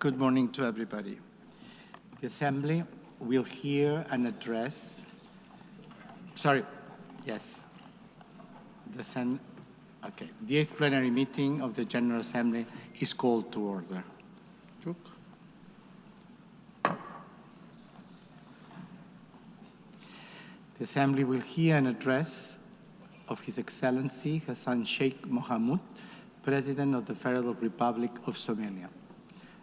Good morning to everybody. The Assembly will hear an address. The 8th plenary meeting of the General Assembly is called to order. The Assembly will hear an address of His Excellency Hassan Sheikh Mohamud, President of the Federal Republic of Somalia.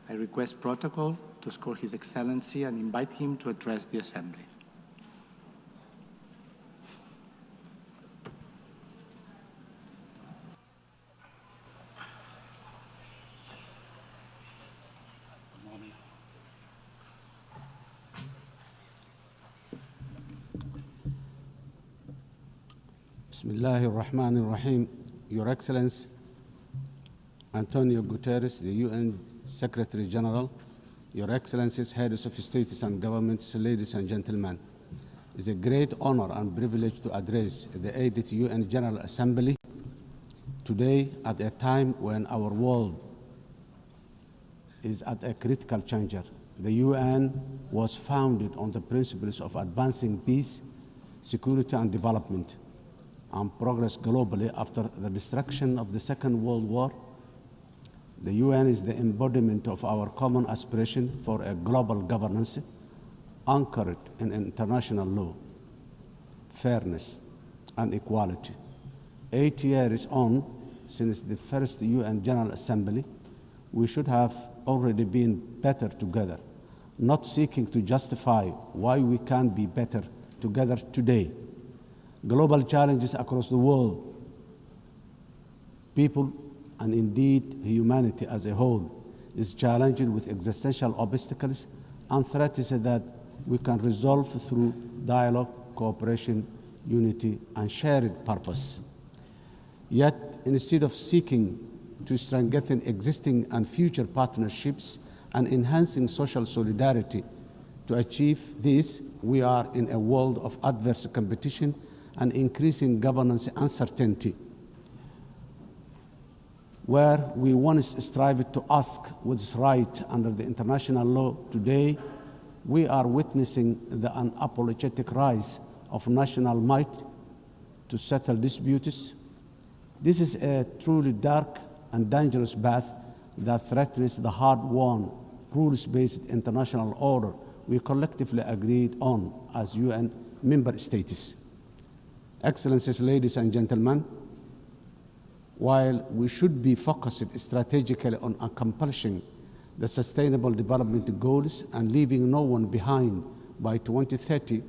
I request protocol to escort His Excellency and invite him to address the Assembly. Bismillahir Rahmanir Rahim. Your Excellency, Antonio Guterres, the UN Secretary General, Your Excellencies, Heads of States and Governments, ladies and gentlemen, it's a great honor and privilege to address the 80th UN General Assembly today at a time when our world is at a critical juncture. The UN was founded on the principles of advancing peace, security and development, and progress globally after the destruction of the Second World War. The UN is the embodiment of our common aspiration for a global governance anchored in international law, fairness, and equality. 8 years on, since the first UN General Assembly, we should have already been better together, not seeking to justify why we can't be better together today. Global challenges across the world, people, and indeed humanity as a whole, is challenged with existential obstacles and threats that we can resolve through dialogue, cooperation, unity, and shared purpose. Yet, instead of seeking to strengthen existing and future partnerships and enhancing social solidarity to achieve this, we are in a world of adverse competition and increasing governance uncertainty. Where we once strived to ask what's right under the international law, today we are witnessing the unapologetic rise of national might to settle disputes. This is a truly dark and dangerous path that threatens the hard-won, rules-based international order we collectively agreed on as UN member states. Excellencies, ladies and gentlemen, while we should be focused strategically on accomplishing the Sustainable Development Goals and leaving no one behind by 2030,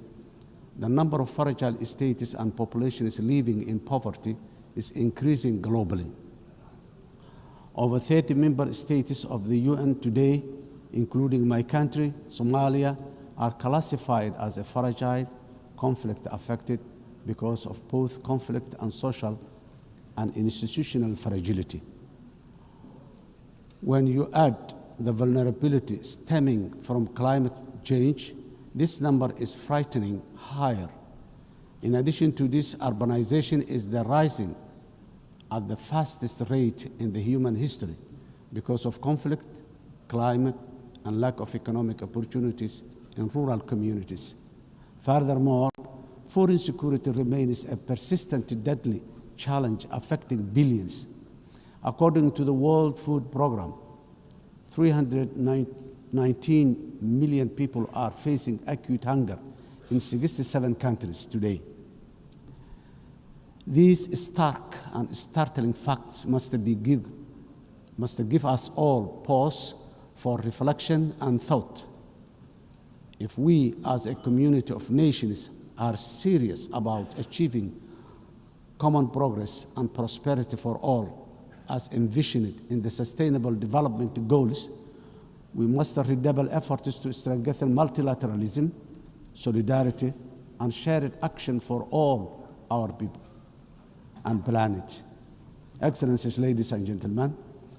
the number of fragile states and populations living in poverty is increasing globally. Over 30 member states of the UN today, including my country, Somalia, are classified as a fragile, conflict-affected because of both conflict and social and institutional fragility. When you add the vulnerability stemming from climate change, this number is frightening higher. In addition to this, urbanization is rising at the fastest rate in the human history because of conflict, climate, and lack of economic opportunities in rural communities. Furthermore, food insecurity remains a persistent, deadly challenge affecting billions. According to the World Food Programme, 319 million people are facing acute hunger in 67 countries today. These stark and startling facts must give us all pause for reflection and thought. If we, as a community of nations, are serious about achieving common progress and prosperity for all, as envisioned in the Sustainable Development Goals, we must redouble efforts to strengthen multilateralism, solidarity, and shared action for all our people and planet. Excellencies, ladies and gentlemen,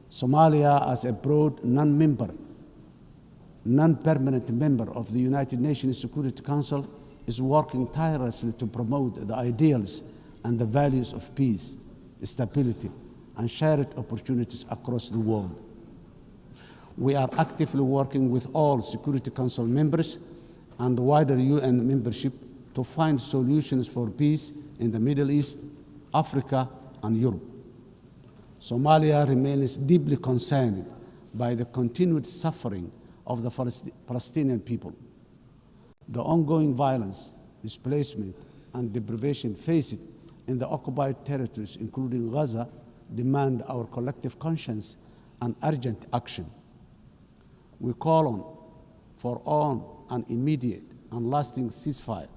Somalia, as a broad non-permanent member of the United Nations Security Council, is working tirelessly to promote the ideals and the values of peace, stability, and shared opportunities across the world. We are actively working with all Security Council members and the wider UN membership to find solutions for peace in the Middle East, Africa, and Europe. Somalia remains deeply concerned by the continued suffering of the Palestinian people. The ongoing violence, displacement, and deprivation faced in the occupied territories, including Gaza, demand our collective conscience and urgent action. We call for an immediate and lasting ceasefire,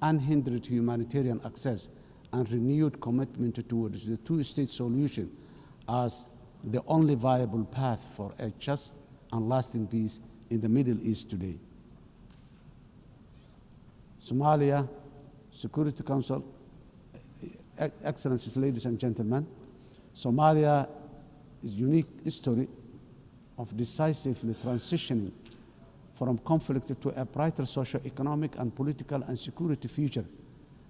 unhindered humanitarian access, and renewed commitment towards the two-state solution as the only viable path for a just and lasting peace in the Middle East today. Somalia Security Council, Excellencies, ladies and gentlemen, Somalia is a unique history of decisively transitioning from conflict to a brighter socio-economic and political and security future.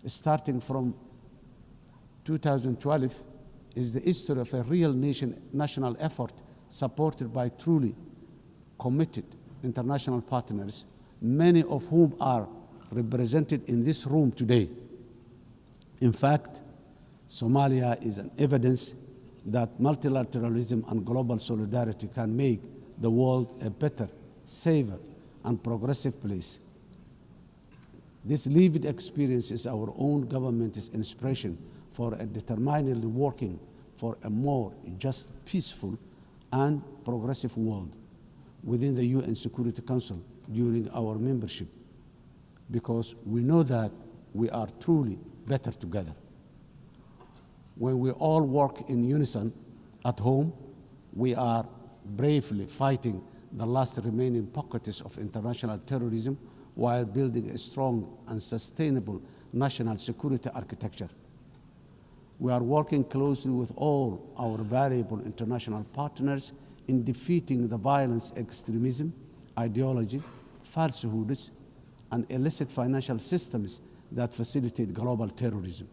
Starting from 2012 is the history of a real national effort supported by truly committed international partners, many of whom are represented in this room today. In fact, Somalia is an evidence that multilateralism and global solidarity can make the world a better, safer, and progressive place. This lived experience is our own government's inspiration for a determinedly working for a more just, peaceful, and progressive world within the UN Security Council during our membership, because we know that we are truly better together. When we all work in unison at home, we are bravely fighting the last remaining pockets of international terrorism while building a strong and sustainable national security architecture. We are working closely with all our valuable international partners in defeating the violence, extremism, ideology, falsehoods, and illicit financial systems that facilitate global terrorism.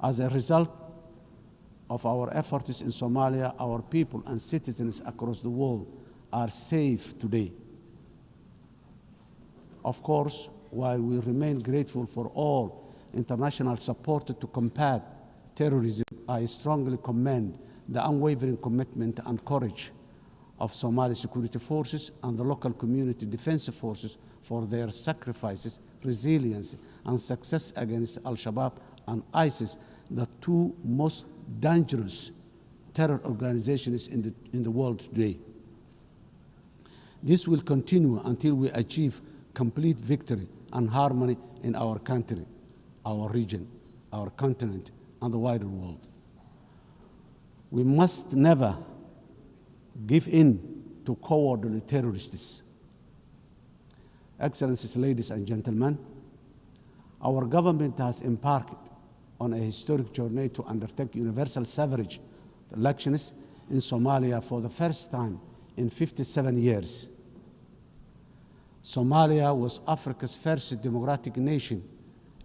As a result of our efforts in Somalia, our people and citizens across the world are safe today. Of course, while we remain grateful for all international support to combat terrorism, I strongly commend the unwavering commitment and courage of Somali security forces and the local community defense forces for their sacrifices, resilience, and success against Al-Shabaab and ISIS, the two most dangerous terror organizations in the world today. This will continue until we achieve complete victory and harmony in our country, our region, our continent, and the wider world. We must never give in to cowardly terrorists. Excellencies, ladies and gentlemen, our government has embarked on a historic journey to undertake universal suffrage elections in Somalia for the first time in 57 years. Somalia was Africa's first democratic nation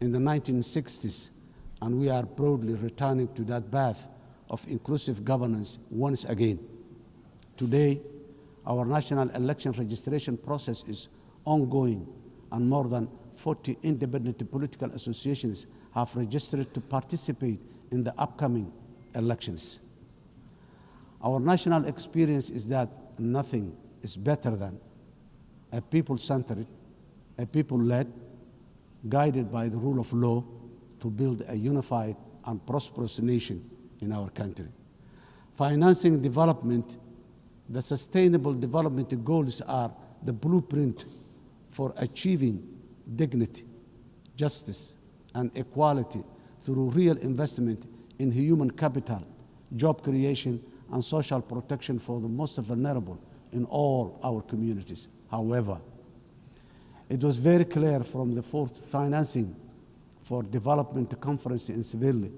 in the 1960s, and we are proudly returning to that path of inclusive governance once again. Today, our national election registration process is ongoing, and more than 40 independent political associations have registered to participate in the upcoming elections. Our national experience is that nothing is better than a people-centered, a people-led, guided by the rule of law to build a unified and prosperous nation in our country. Financing development, the sustainable development goals are the blueprint for achieving dignity, justice, and equality through real investment in human capital, job creation, and social protection for the most vulnerable in all our communities. However, it was very clear from the fourth financing for development conference in Seville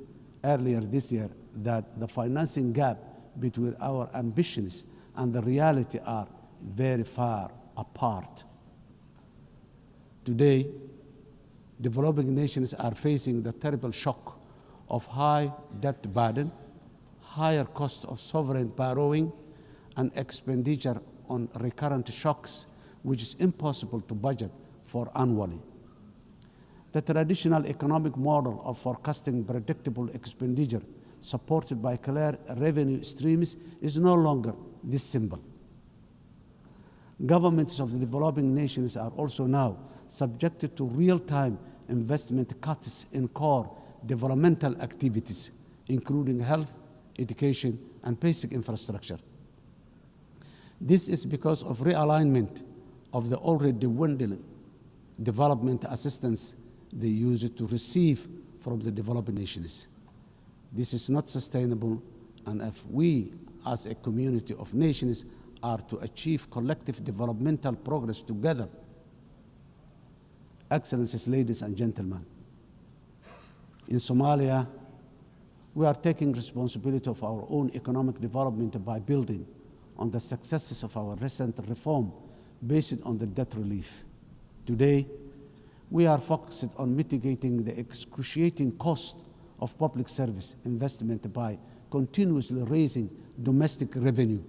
earlier this year that the financing gap between our ambitions and the reality are very far apart. Today, developing nations are facing the terrible shock of high debt burden, higher cost of sovereign borrowing, and expenditure on recurrent shocks, which is impossible to budget for annually. The traditional economic model of forecasting predictable expenditure supported by clear revenue streams is no longer this simple. Governments of the developing nations are also now subjected to real-time investment cuts in core developmental activities, including health, education, and basic infrastructure. This is because of realignment of the already dwindling development assistance they use to receive from the developing nations. This is not sustainable, and if we, as a community of nations, are to achieve collective developmental progress together. Excellencies, ladies and gentlemen, in Somalia, we are taking responsibility of our own economic development by building on the successes of our recent reform based on the debt relief. Today, we are focused on mitigating the excruciating cost of public service investment by continuously raising domestic revenue,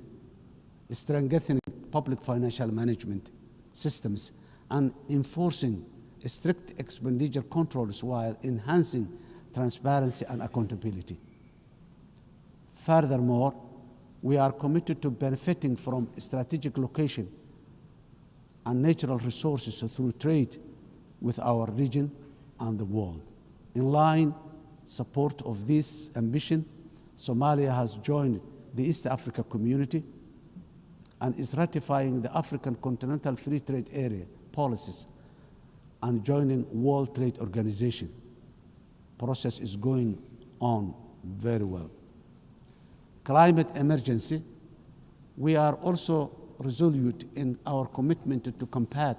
strengthening public financial management systems, and enforcing strict expenditure controls while enhancing transparency and accountability. Furthermore, we are committed to benefiting from strategic location and natural resources through trade with our region and the world. In line support of this ambition, Somalia has joined the East Africa Community and is ratifying the African Continental Free Trade Area policies and joining World Trade Organization. Process is going on very well. Climate emergency, we are also resolute in our commitment to combat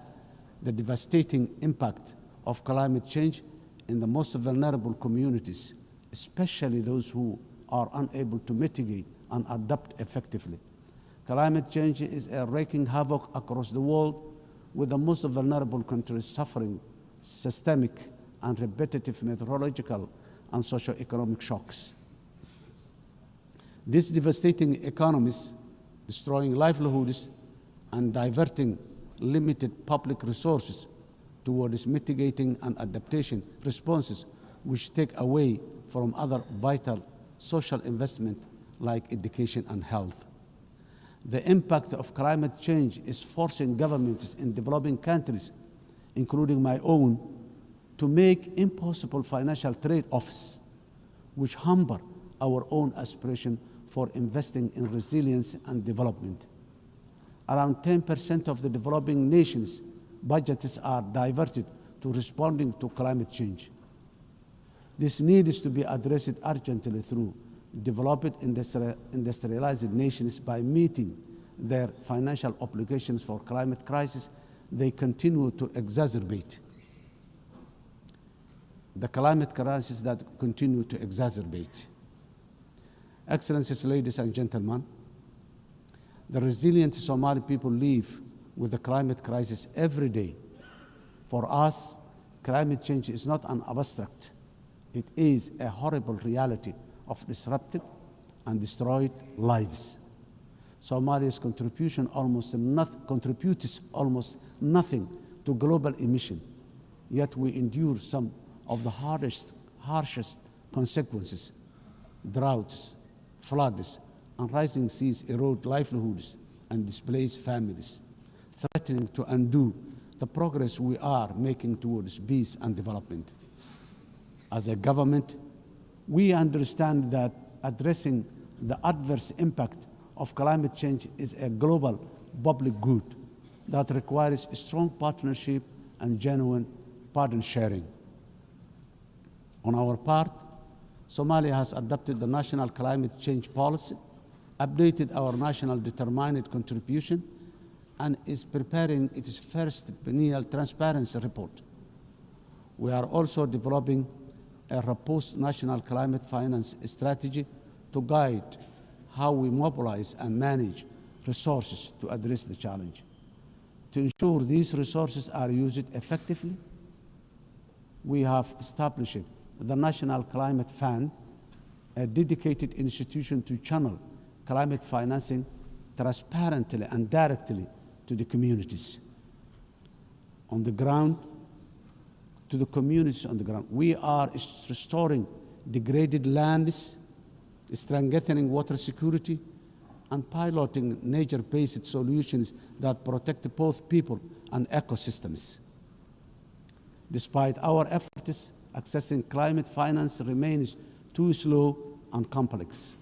the devastating impact of climate change in the most vulnerable communities, especially those who are unable to mitigate and adapt effectively. Climate change is wreaking havoc across the world, with the most vulnerable countries suffering systemic and repetitive meteorological and socio-economic shocks. These devastating economies, destroying livelihoods and diverting limited public resources towards mitigating and adaptation responses, which take away from other vital social investment like education and health. The impact of climate change is forcing governments in developing countries, including my own, to make impossible financial trade-offs, which hamper our own aspiration for investing in resilience and development. Around 10% of the developing nations' budgets are diverted to responding to climate change. This needs to be addressed urgently through developed industrialized nations by meeting their financial obligations for climate crisis. They continue to exacerbate the climate crisis that continue to exacerbate. Excellencies, ladies and gentlemen, the resilient Somali people live with the climate crisis every day. For us, climate change is not an abstract. It is a horrible reality of disrupted and destroyed lives. Somalia's contributes almost nothing to global emission, yet we endure some of the harshest consequences. Droughts, floods, and rising seas erode livelihoods and displace families, threatening to undo the progress we are making towards peace and development. As a government, we understand that addressing the adverse impact of climate change is a global public good that requires a strong partnership and genuine burden sharing. On our part, Somalia has adopted the national climate change policy, updated our national determined contribution, and is preparing its first biennial transparency report. We are also developing a robust national climate finance strategy to guide how we mobilize and manage resources to address the challenge. To ensure these resources are used effectively, we have established the National Climate Fund, a dedicated institution to channel climate financing transparently and directly to the communities on the ground, to the communities on the ground. We are restoring degraded lands, strengthening water security, and piloting nature-based solutions that protect both people and ecosystems. Despite our efforts, accessing climate finance remains too slow and complex.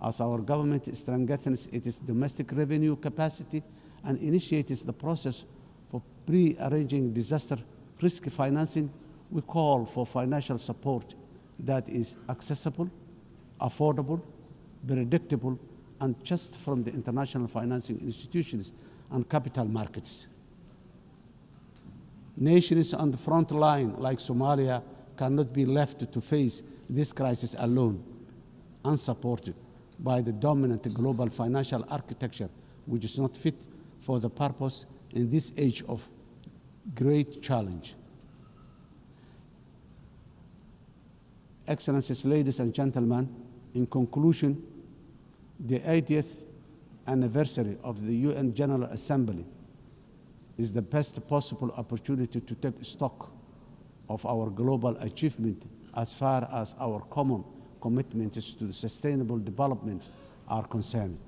As our government strengthens its domestic revenue capacity and initiates the process for pre-arranging disaster risk financing, we call for financial support that is accessible, affordable, predictable, and just from the international financing institutions and capital markets. Nations on the front line, like Somalia, cannot be left to face this crisis alone, unsupported by the dominant global financial architecture, which is not fit for the purpose in this age of great challenge. Excellencies, ladies and gentlemen, in conclusion, the 80th anniversary of the UN General Assembly is the best possible opportunity to take stock of our global achievement as far as our common commitments to sustainable development are concerned.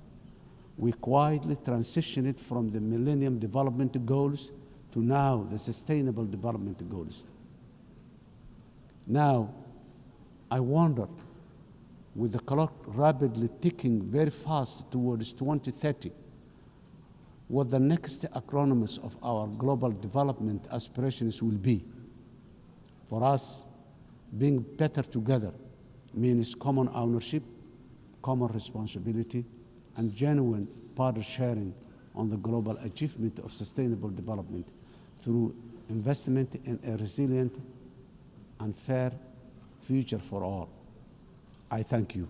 We quietly transitioned from the Millennium Development Goals to now the Sustainable Development Goals. Now, I wonder, with the clock rapidly ticking very fast towards 2030, what the next acronyms of our global development aspirations will be. For us, being better together means common ownership, common responsibility, and genuine partner sharing on the global achievement of sustainable development through investment in a resilient and fair future for all. I thank you.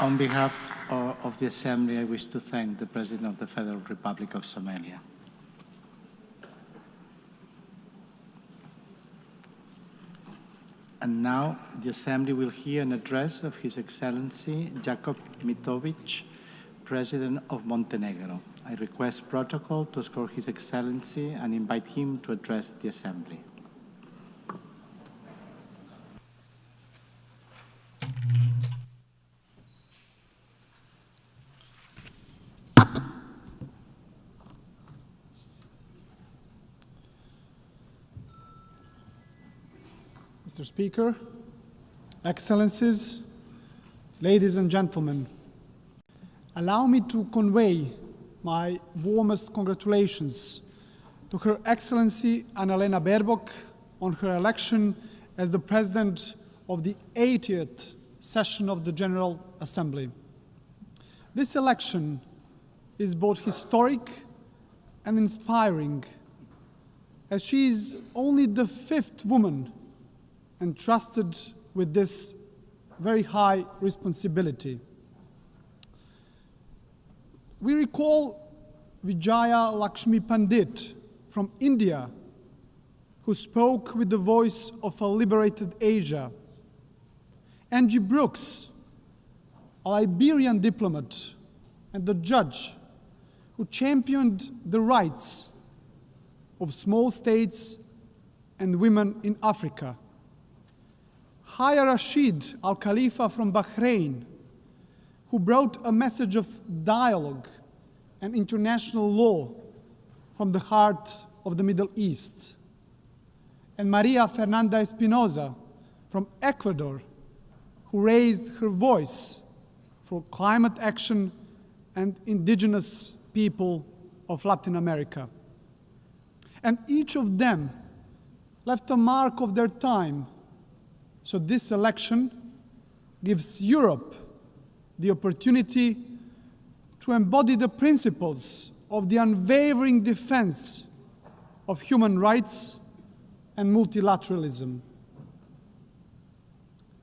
On behalf of the Assembly, I wish to thank the President of the Federal Republic of Somalia. And now the Assembly will hear an address of His Excellency Jakob Mitovic, President of Montenegro. I request protocol to escort His Excellency and invite him to address the Assembly. Mr. Speaker, Excellencies, ladies and gentlemen, allow me to convey my warmest congratulations to Her Excellency Annalena Baerbock on her election as the President of the 80th session of the General Assembly. This election is both historic and inspiring, as she is only the 5th woman entrusted with this very high responsibility. We recall Vijaya Lakshmi Pandit from India, who spoke with the voice of a liberated Asia. Angie Brooks, a Liberian diplomat and a judge who championed the rights of small states and women in Africa. Haya Rashid Al Khalifa from Bahrain, who brought a message of dialogue and international law from the heart of the Middle East. And Maria Fernanda Espinosa from Ecuador, who raised her voice for climate action and indigenous people of Latin America. And each of them left a mark of their time. So this election gives Europe the opportunity to embody the principles of the unwavering defense of human rights and multilateralism.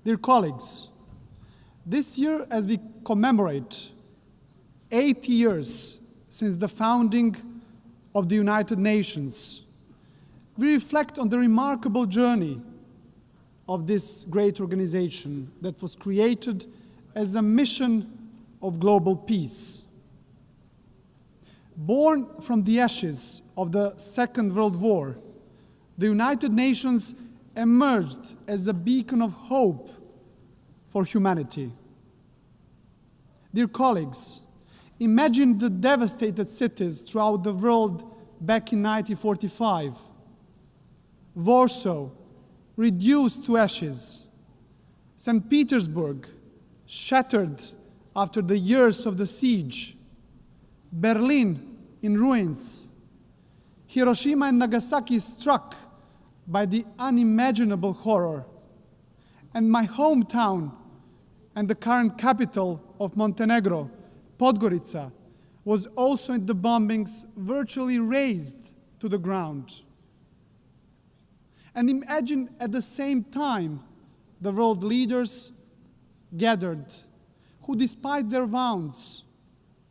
Dear colleagues, this year, as we commemorate 80 years since the founding of the United Nations, we reflect on the remarkable journey of this great organization that was created as a mission of global peace. Born from the ashes of the Second World War, the United Nations emerged as a beacon of hope for humanity. Dear colleagues, imagine the devastated cities throughout the world back in 1945. Warsaw, reduced to ashes. St. Petersburg, shattered after the years of the siege. Berlin, in ruins. Hiroshima and Nagasaki struck by the unimaginable horror. And my hometown and the current capital of Montenegro, Podgorica, was also in the bombings virtually razed to the ground. And imagine at the same time the world leaders gathered, who despite their wounds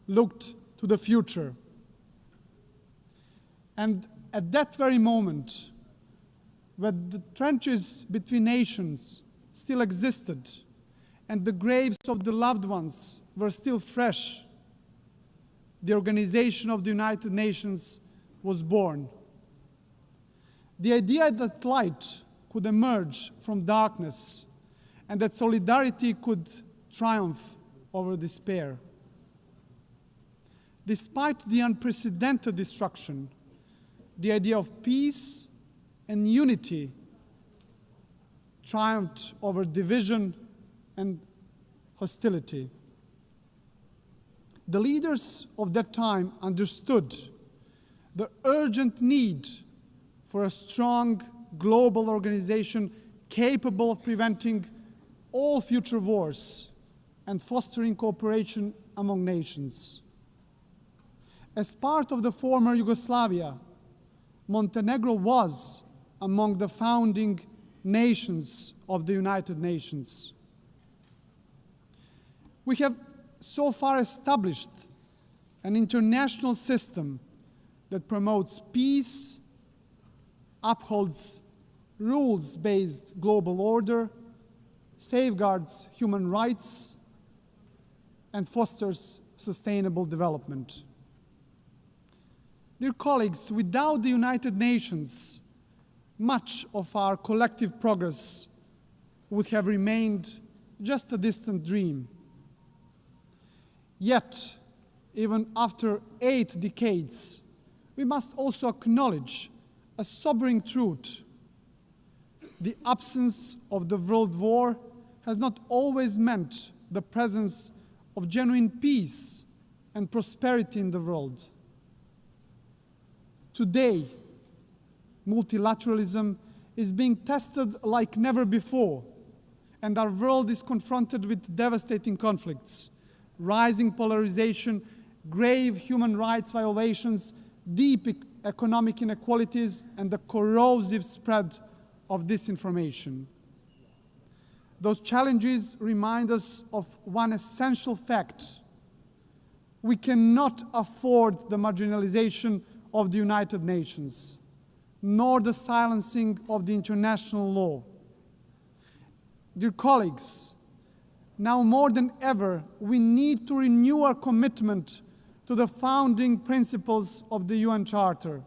looked to the future. And at that very moment, when the trenches between nations still existed and the graves of the loved ones were still fresh, the Organization of the United Nations was born. The idea that light could emerge from darkness and that solidarity could triumph over despair. Despite the unprecedented destruction, the idea of peace and unity triumphed over division and hostility. The leaders of that time understood the urgent need for a strong global organization capable of preventing all future wars and fostering cooperation among nations. As part of the former Yugoslavia, Montenegro was among the founding nations of the United Nations. We have so far established an international system that promotes peace, upholds rules-based global order, safeguards human rights, and fosters sustainable development. Dear colleagues, without the United Nations, much of our collective progress would have remained just a distant dream. Yet, even after 8 decades, we must also acknowledge a sobering truth. The absence of the World War has not always meant the presence of genuine peace and prosperity in the world. Today, multilateralism is being tested like never before, and our world is confronted with devastating conflicts, rising polarization, grave human rights violations, deep economic inequalities, and the corrosive spread of disinformation. Those challenges remind us of one essential fact: we cannot afford the marginalization of the United Nations, nor the silencing of the international law. Dear colleagues, now more than ever, we need to renew our commitment to the founding principles of the UN Charter.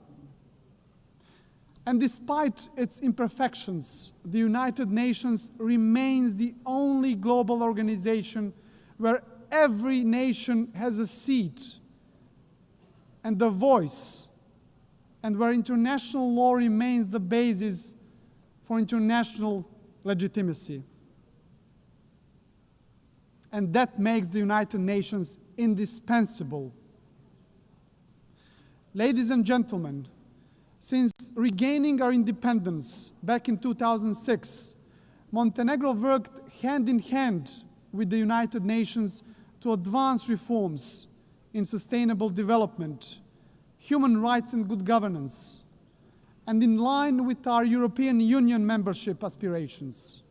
And despite its imperfections, the United Nations remains the only global organization where every nation has a seat and a voice, and where international law remains the basis for international legitimacy. And that makes the United Nations indispensable. Ladies and gentlemen, since regaining our independence back in 2006, Montenegro worked hand in hand with the United Nations to advance reforms in sustainable development, human rights and good governance, and in line with our European Union membership aspirations.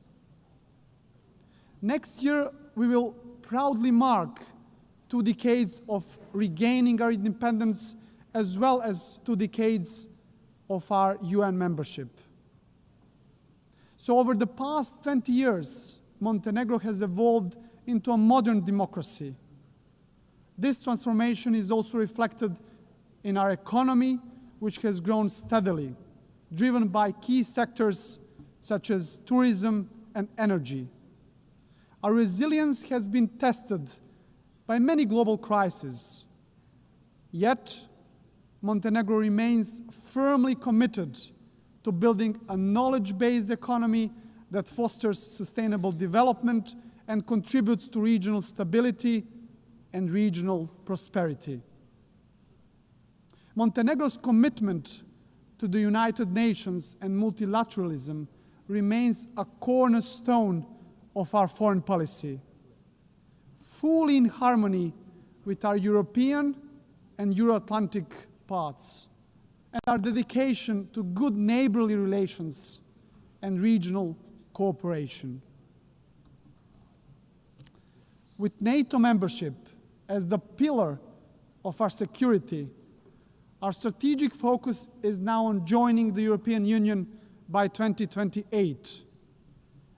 Next year, we will proudly mark 2 decades of regaining our independence, as well as 2 decades of our UN membership. So over the past 20 years, Montenegro has evolved into a modern democracy. This transformation is also reflected in our economy, which has grown steadily, driven by key sectors such as tourism and energy. Our resilience has been tested by many global crises. Yet, Montenegro remains firmly committed to building a knowledge-based economy that fosters sustainable development and contributes to regional stability and regional prosperity. Montenegro's commitment to the United Nations and multilateralism remains a cornerstone of our foreign policy, fully in harmony with our European and Euro-Atlantic paths, and our dedication to good neighborly relations and regional cooperation. With NATO membership as the pillar of our security, our strategic focus is now on joining the European Union by 2028.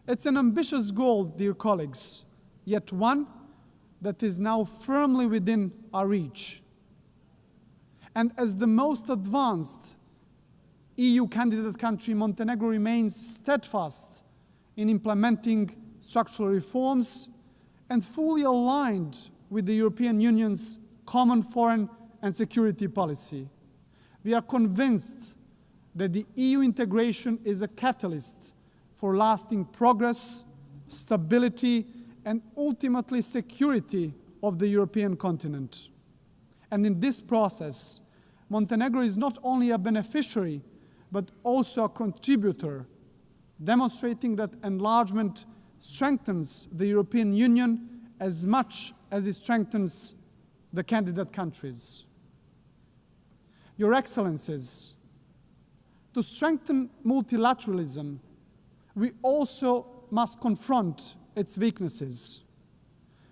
It's an ambitious goal, dear colleagues, yet one that is now firmly within our reach. And as the most advanced EU candidate country, Montenegro remains steadfast in implementing structural reforms and fully aligned with the European Union's common foreign and security policy. We are convinced that the EU integration is a catalyst for lasting progress, stability, and ultimately security of the European continent. And in this process, Montenegro is not only a beneficiary, but also a contributor, demonstrating that enlargement strengthens the European Union as much as it strengthens the candidate countries. Your Excellencies, to strengthen multilateralism, we also must confront its weaknesses.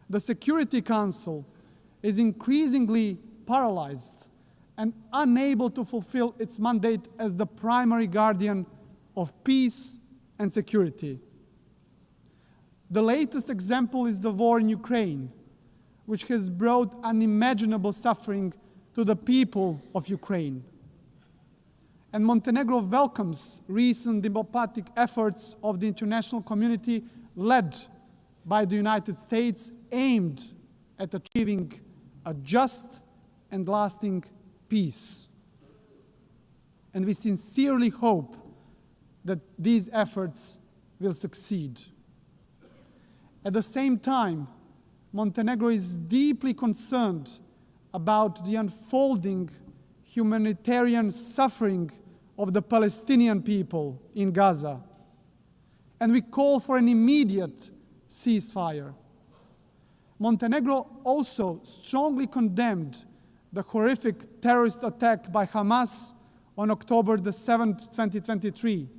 The Security Council is increasingly paralyzed and unable to fulfill its mandate as the primary guardian of peace and security. The latest example is the war in Ukraine, which has brought unimaginable suffering to the people of Ukraine. And Montenegro welcomes recent diplomatic efforts of the international community led by the United States aimed at achieving a just and lasting peace. And we sincerely hope that these efforts will succeed. At the same time, Montenegro is deeply concerned about the unfolding humanitarian suffering of the Palestinian people in Gaza. And we call for an immediate ceasefire. Montenegro also strongly condemned the horrific terrorist attack by Hamas on October the 7th, 2023,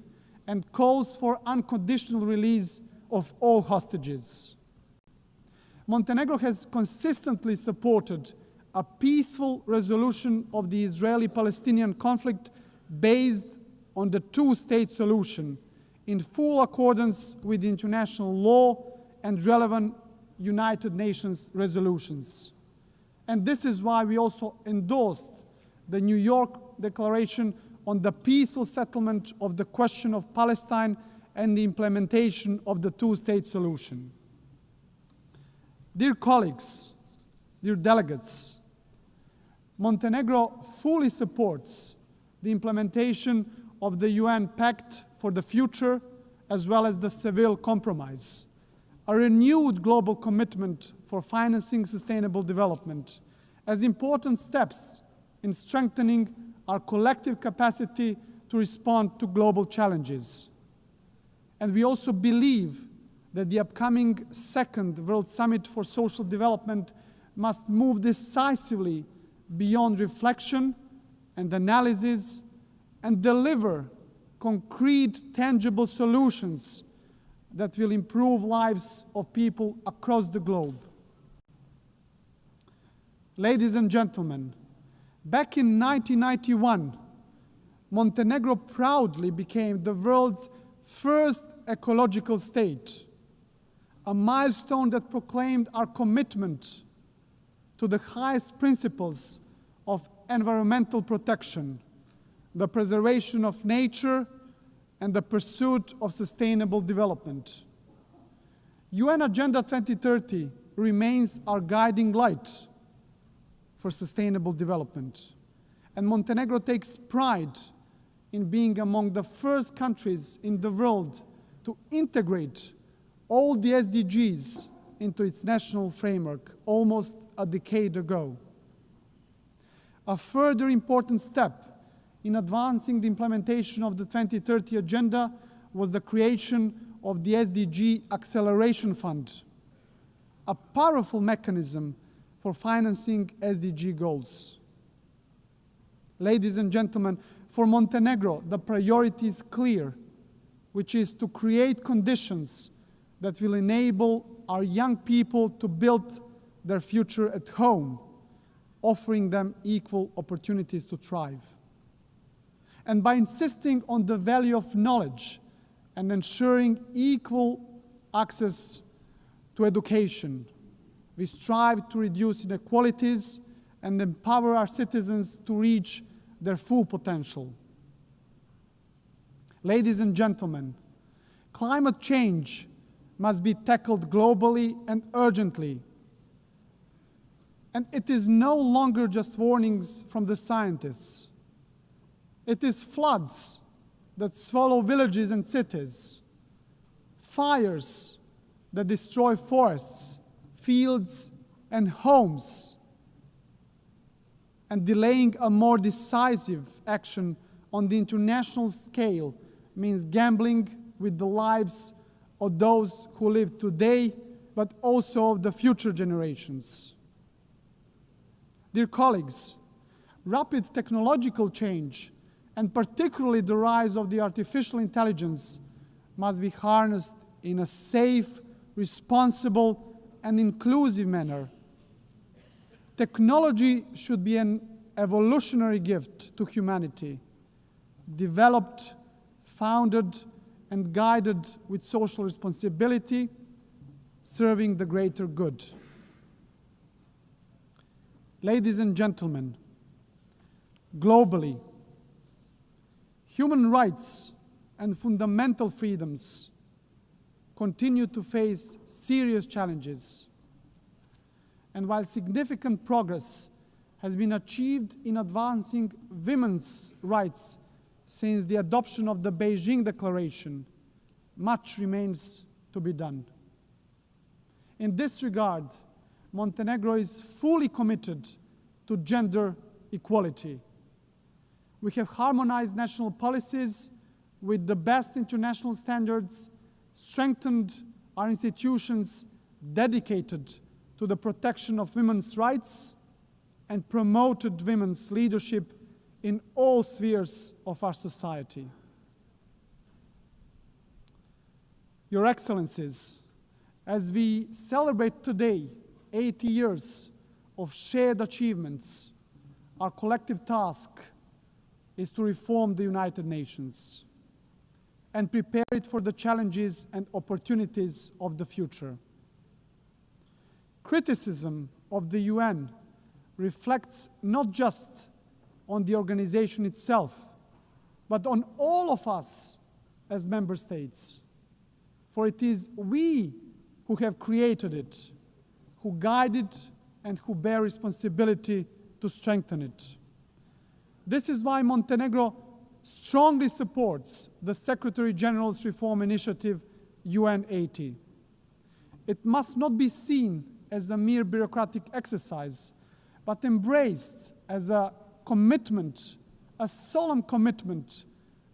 and calls for unconditional release of all hostages. Montenegro has consistently supported a peaceful resolution of the Israeli-Palestinian conflict based on the two-state solution in full accordance with international law and relevant United Nations resolutions. And this is why we also endorsed the New York Declaration on the peaceful settlement of the question of Palestine and the implementation of the two-state solution. Dear colleagues, dear delegates, Montenegro fully supports the implementation of the UN Pact for the Future, as well as the Seville Compromise, a renewed global commitment for financing sustainable development, as important steps in strengthening our collective capacity to respond to global challenges. And we also believe that the upcoming second World Summit for Social Development must move decisively beyond reflection and analysis and deliver concrete, tangible solutions that will improve lives of people across the globe. Ladies and gentlemen, back in 1991, Montenegro proudly became the world's first ecological state, a milestone that proclaimed our commitment to the highest principles of environmental protection, the preservation of nature, and the pursuit of sustainable development. UN Agenda 2030 remains our guiding light for sustainable development, and Montenegro takes pride in being among the first countries in the world to integrate all the SDGs into its national framework almost a decade ago. A further important step in advancing the implementation of the 2030 Agenda was the creation of the SDG Acceleration Fund, a powerful mechanism for financing SDG goals. Ladies and gentlemen, for Montenegro, the priority is clear, which is to create conditions that will enable our young people to build their future at home, offering them equal opportunities to thrive. And by insisting on the value of knowledge and ensuring equal access to education, we strive to reduce inequalities and empower our citizens to reach their full potential. Ladies and gentlemen, climate change must be tackled globally and urgently. And it is no longer just warnings from the scientists. It is floods that swallow villages and cities, fires that destroy forests, fields, and homes, and delaying a more decisive action on the international scale means gambling with the lives of those who live today, but also of the future generations. Dear colleagues, rapid technological change, and particularly the rise of the artificial intelligence, must be harnessed in a safe, responsible, and inclusive manner. Technology should be an evolutionary gift to humanity, developed, founded, and guided with social responsibility, serving the greater good. Ladies and gentlemen, globally, human rights and fundamental freedoms continue to face serious challenges. And while significant progress has been achieved in advancing women's rights since the adoption of the Beijing Declaration, much remains to be done. In this regard, Montenegro is fully committed to gender equality. We have harmonized national policies with the best international standards, strengthened our institutions dedicated to the protection of women's rights, and promoted women's leadership in all spheres of our society. Your Excellencies, as we celebrate today 80 years of shared achievements, our collective task is to reform the United Nations and prepare it for the challenges and opportunities of the future. Criticism of the UN reflects not just on the organization itself, but on all of us as member states. For it is we who have created it, who guide it, and who bear responsibility to strengthen it. This is why Montenegro strongly supports the Secretary General's reform initiative, UN 80. It must not be seen as a mere bureaucratic exercise, but embraced as a commitment, a solemn commitment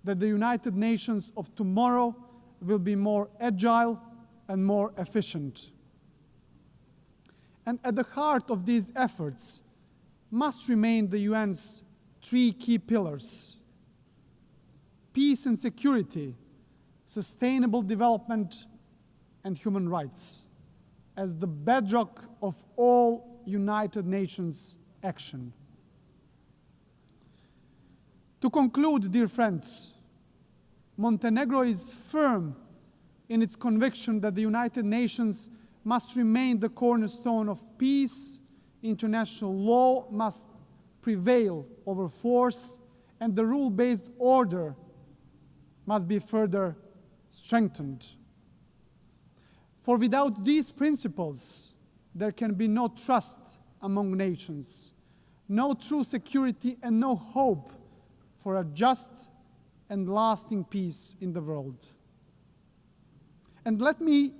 that the United Nations of tomorrow will be more agile and more efficient. And at the heart of these efforts must remain the UN's three key pillars: peace and security, sustainable development, and human rights, as the bedrock of all United Nations action. To conclude, dear friends, Montenegro is firm in its conviction that the United Nations must remain the cornerstone of peace, international law must prevail over force, and the rule-based order must be further strengthened. For without these principles, there can be no trust among nations, no true security, and no hope for a just and lasting peace in the world. And let me,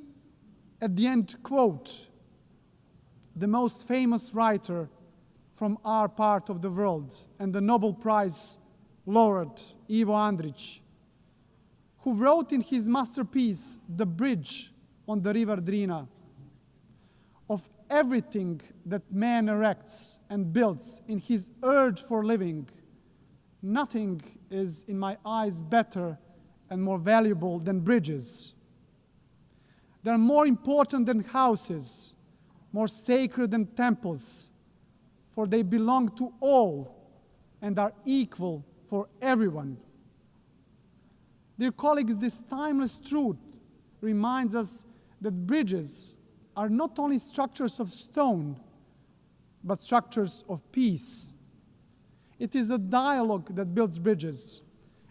at the end, quote the most famous writer from our part of the world and the Nobel Prize laureate, Ivo Andrić, who wrote in his masterpiece, The Bridge on the River Drina, "Of everything that man erects and builds in his urge for living, nothing is, in my eyes, better and more valuable than bridges. They are more important than houses, more sacred than temples, for they belong to all and are equal for everyone." Dear colleagues, this timeless truth reminds us that bridges are not only structures of stone, but structures of peace. It is a dialogue that builds bridges,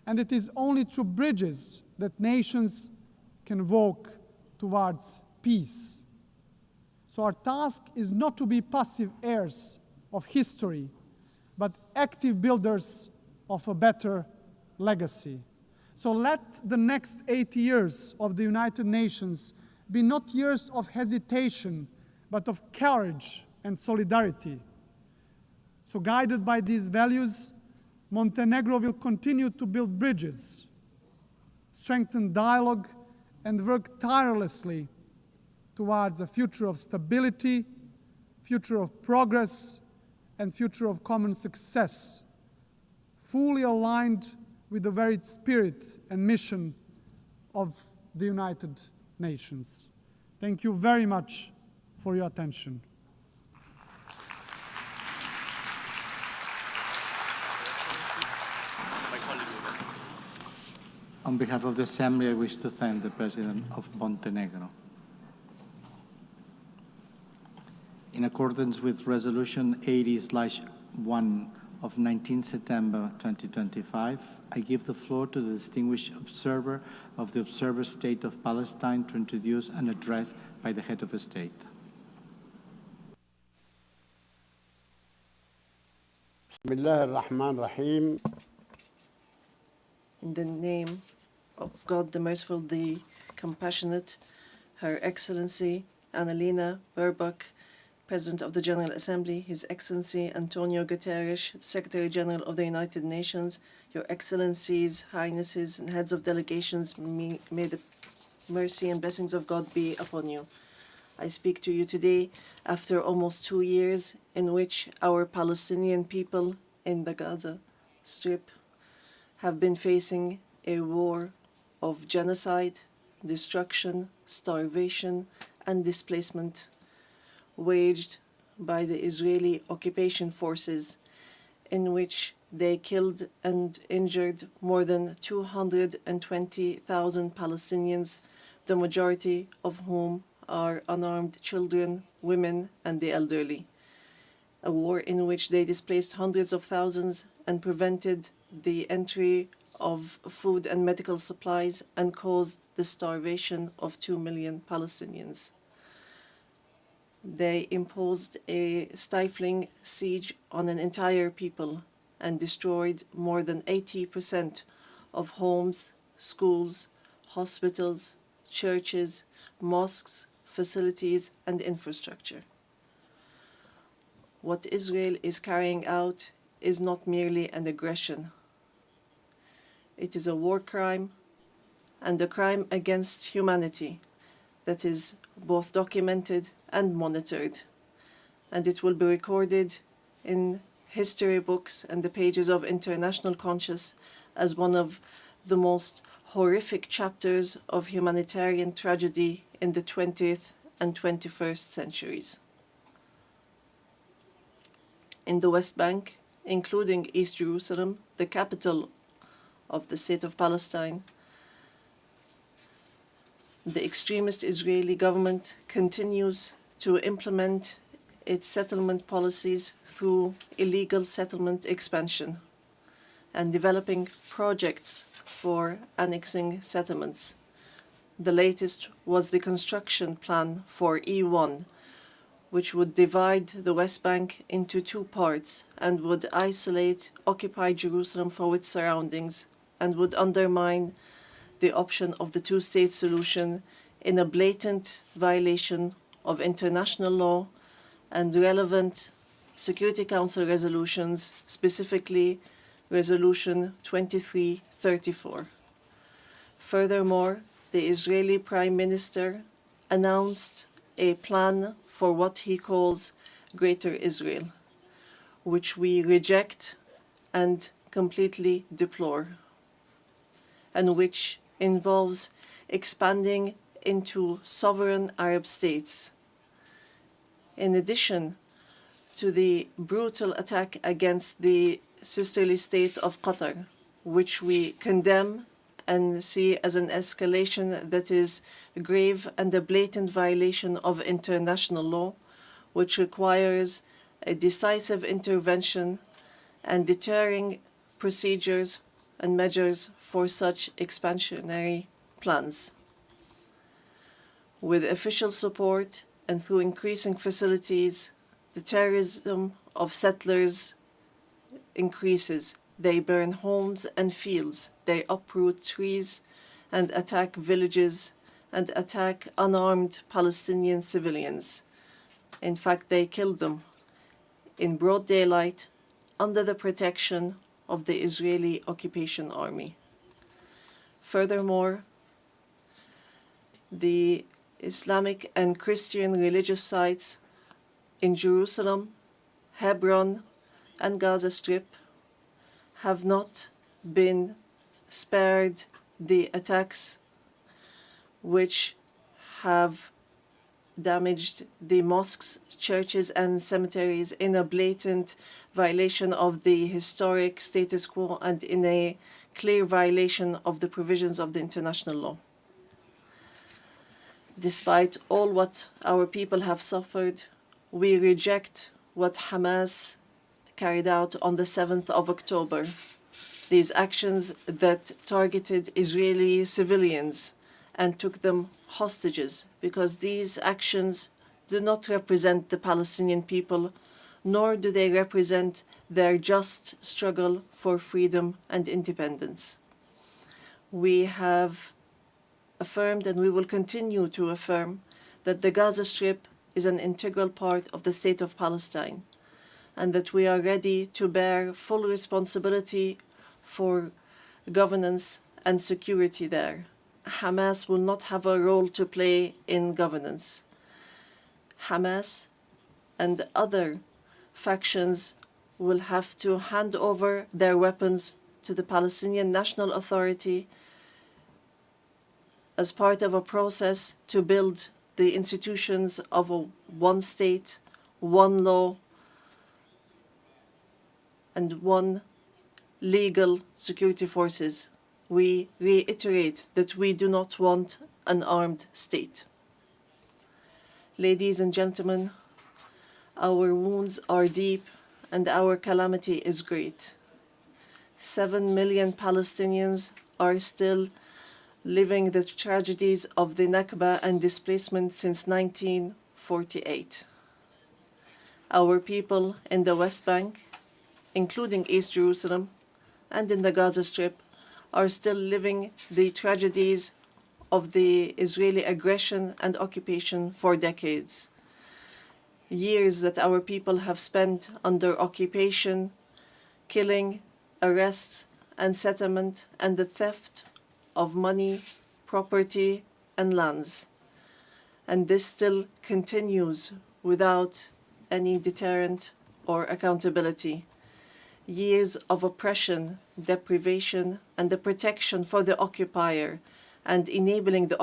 and it is only through bridges that nations can walk towards peace. So our task is not to be passive heirs of history, but active builders of a better legacy. So let the next 80 years of the United Nations be not years of hesitation, but of courage and solidarity. So guided by these values, Montenegro will continue to build bridges, strengthen dialogue, and work tirelessly towards a future of stability, future of progress, and future of common success, fully aligned with the very spirit and mission of the United Nations. Thank you very much for your attention. On behalf of the Assembly, I wish to thank the President of Montenegro. In accordance with Resolution 80/1 of 19 September 2025, I give the floor to the distinguished observer of the Observer State of Palestine to introduce an address by the head of a state. Bismillah ar-Rahman ar-Rahim. In the name of God, the Merciful, the Compassionate, Her Excellency Annalena Baerbock, President of the General Assembly, His Excellency Antonio Guterres, Secretary General of the United Nations, Your Excellencies, Highnesses, and Heads of Delegations, may the mercy and blessings of God be upon you. I speak to you today after almost 2 years in which our Palestinian people in the Gaza Strip have been facing a war of genocide, destruction, starvation, and displacement waged by the Israeli occupation forces, in which they killed and injured more than 220,000 Palestinians, the majority of whom are unarmed children, women, and the elderly. A war in which they displaced hundreds of thousands and prevented the entry of food and medical supplies and caused the starvation of 2 million Palestinians. They imposed a stifling siege on an entire people and destroyed more than 80% of homes, schools, hospitals, churches, mosques, facilities, and infrastructure. What Israel is carrying out is not merely an aggression. It is a war crime and a crime against humanity that is both documented and monitored, and it will be recorded in history books and the pages of international conscience as one of the most horrific chapters of humanitarian tragedy in the 20th and 21st centuries. In the West Bank, including East Jerusalem, the capital of the State of Palestine, the extremist Israeli government continues to implement its settlement policies through illegal settlement expansion and developing projects for annexing settlements. The latest was the construction plan for E1, which would divide the West Bank into two parts and would isolate occupied Jerusalem from its surroundings and would undermine the option of the two-state solution in a blatant violation of international law and relevant Security Council resolutions, specifically Resolution 2334. Furthermore, the Israeli Prime Minister announced a plan for what he calls Greater Israel, which we reject and completely deplore, and which involves expanding into sovereign Arab states. In addition to the brutal attack against the sisterly state of Qatar, which we condemn and see as an escalation that is grave and a blatant violation of international law, which requires a decisive intervention and deterring procedures and measures for such expansionary plans. With official support and through increasing facilities, the terrorism of settlers increases. They burn homes and fields, they uproot trees and attack villages and attack unarmed Palestinian civilians. In fact, they kill them in broad daylight under the protection of the Israeli occupation army. Furthermore, the Islamic and Christian religious sites in Jerusalem, Hebron, and Gaza Strip have not been spared the attacks which have damaged the mosques, churches, and cemeteries in a blatant violation of the historic status quo and in a clear violation of the provisions of the international law. Despite all what our people have suffered, we reject what Hamas carried out on the 7th of October. These actions that targeted Israeli civilians and took them hostages, because these actions do not represent the Palestinian people, nor do they represent their just struggle for freedom and independence. We have affirmed, and we will continue to affirm, that the Gaza Strip is an integral part of the state of Palestine, and that we are ready to bear full responsibility for governance and security there. Hamas will not have a role to play in governance. Hamas and other factions will have to hand over their weapons to the Palestinian National Authority as part of a process to build the institutions of a one state, one law, and one legal security forces. We reiterate that we do not want an armed state. Ladies and gentlemen, our wounds are deep and our calamity is great. 7 million Palestinians are still living the tragedies of the Nakba and displacement since 1948. Our people in the West Bank, including East Jerusalem, and in the Gaza Strip, are still living the tragedies of the Israeli aggression and occupation for decades. Years that our people have spent under occupation, killing, arrests, and settlement, and the theft of money, property, and lands. And this still continues without any deterrent or accountability. Years of oppression, deprivation, and the protection for the occupier, and enabling the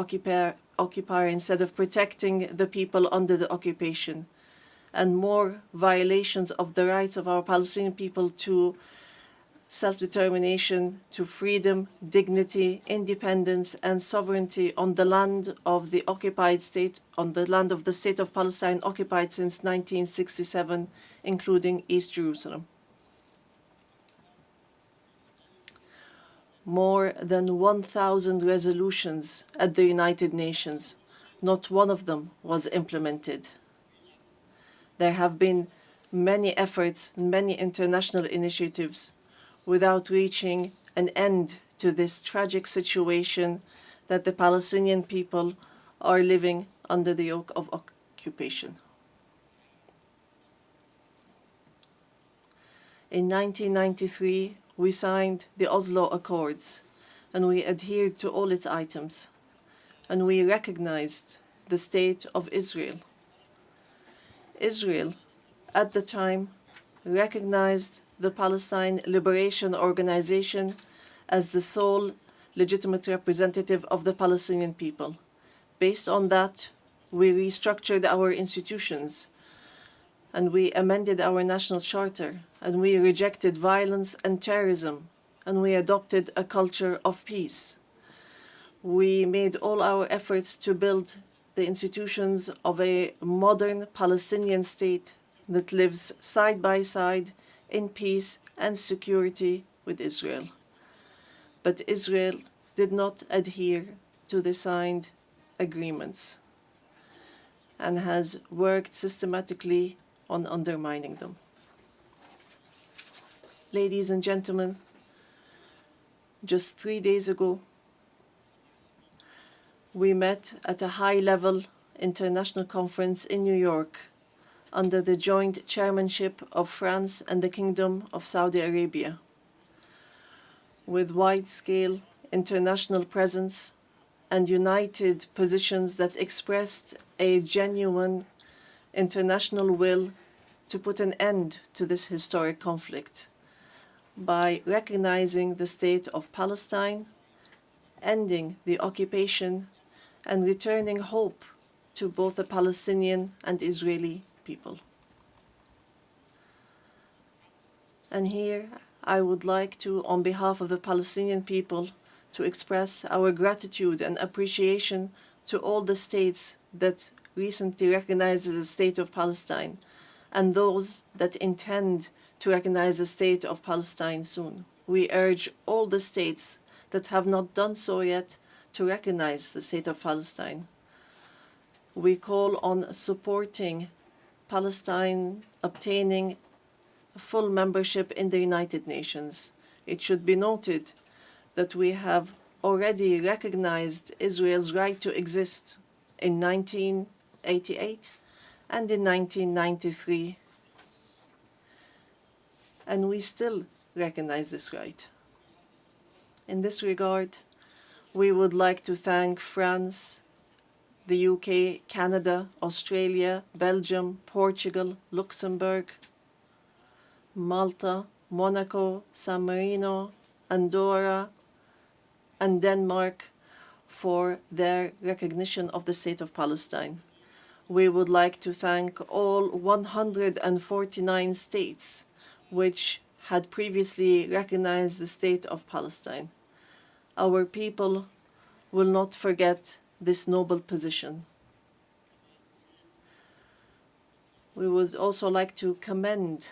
occupier instead of protecting the people under the occupation, and more violations of the rights of our Palestinian people to self-determination, to freedom, dignity, independence, and sovereignty on the land of the occupied state, on the land of the State of Palestine occupied since 1967, including East Jerusalem. More than 1,000 resolutions at the United Nations. Not one of them was implemented. There have been many efforts, many international initiatives without reaching an end to this tragic situation that the Palestinian people are living under the yoke of occupation. In 1993, we signed the Oslo Accords, and we adhered to all its items, and we recognized the State of Israel. Israel, at the time, recognized the Palestine Liberation Organization as the sole legitimate representative of the Palestinian people. Based on that, we restructured our institutions, and we amended our national charter, and we rejected violence and terrorism, and we adopted a culture of peace. We made all our efforts to build the institutions of a modern Palestinian state that lives side by side in peace and security with Israel. But Israel did not adhere to the signed agreements and has worked systematically on undermining them. Ladies and gentlemen, just 3 days ago, we met at a high-level international conference in New York under the joint chairmanship of France and the Kingdom of Saudi Arabia, with wide-scale international presence and united positions that expressed a genuine international will to put an end to this historic conflict by recognizing the State of Palestine, ending the occupation, and returning hope to both the Palestinian and Israeli people. And here I would like to, on behalf of the Palestinian people, to express our gratitude and appreciation to all the states that recently recognized the State of Palestine and those that intend to recognize the State of Palestine soon. We urge all the states that have not done so yet to recognize the State of Palestine. We call on supporting Palestine obtaining full membership in the United Nations. It should be noted that we have already recognized Israel's right to exist in 1988 and in 1993, and we still recognize this right. In this regard, we would like to thank France, the UK, Canada, Australia, Belgium, Portugal, Luxembourg, Malta, Monaco, San Marino, Andorra, and Denmark for their recognition of the State of Palestine. We would like to thank all 149 states which had previously recognized the State of Palestine. Our people will not forget this noble position. We would also like to commend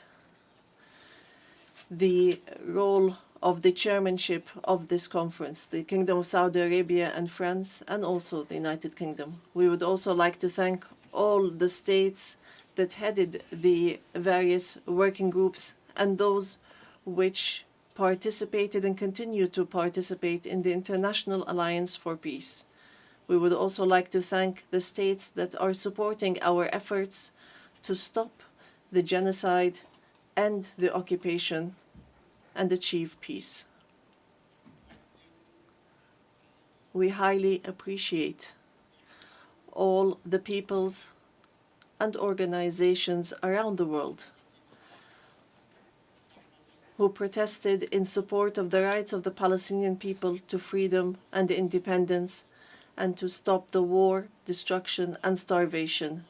the role of the chairmanship of this conference, the Kingdom of Saudi Arabia and France, and also the United Kingdom. We would also like to thank all the states that headed the various working groups and those which participated and continue to participate in the International Alliance for Peace. We would also like to thank the states that are supporting our efforts to stop the genocide, end the occupation, and achieve peace. We highly appreciate all the peoples and organizations around the world who protested in support of the rights of the Palestinian people to freedom and independence and to stop the war, destruction, and starvation.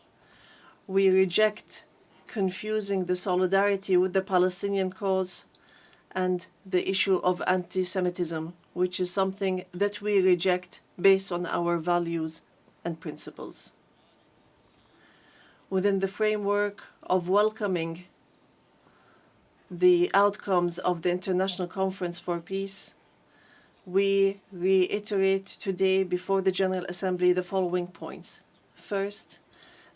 We reject confusing the solidarity with the Palestinian cause and the issue of anti-Semitism, which is something that we reject based on our values and principles. Within the framework of welcoming the outcomes of the International Conference for Peace, we reiterate today before the General Assembly the following points. First,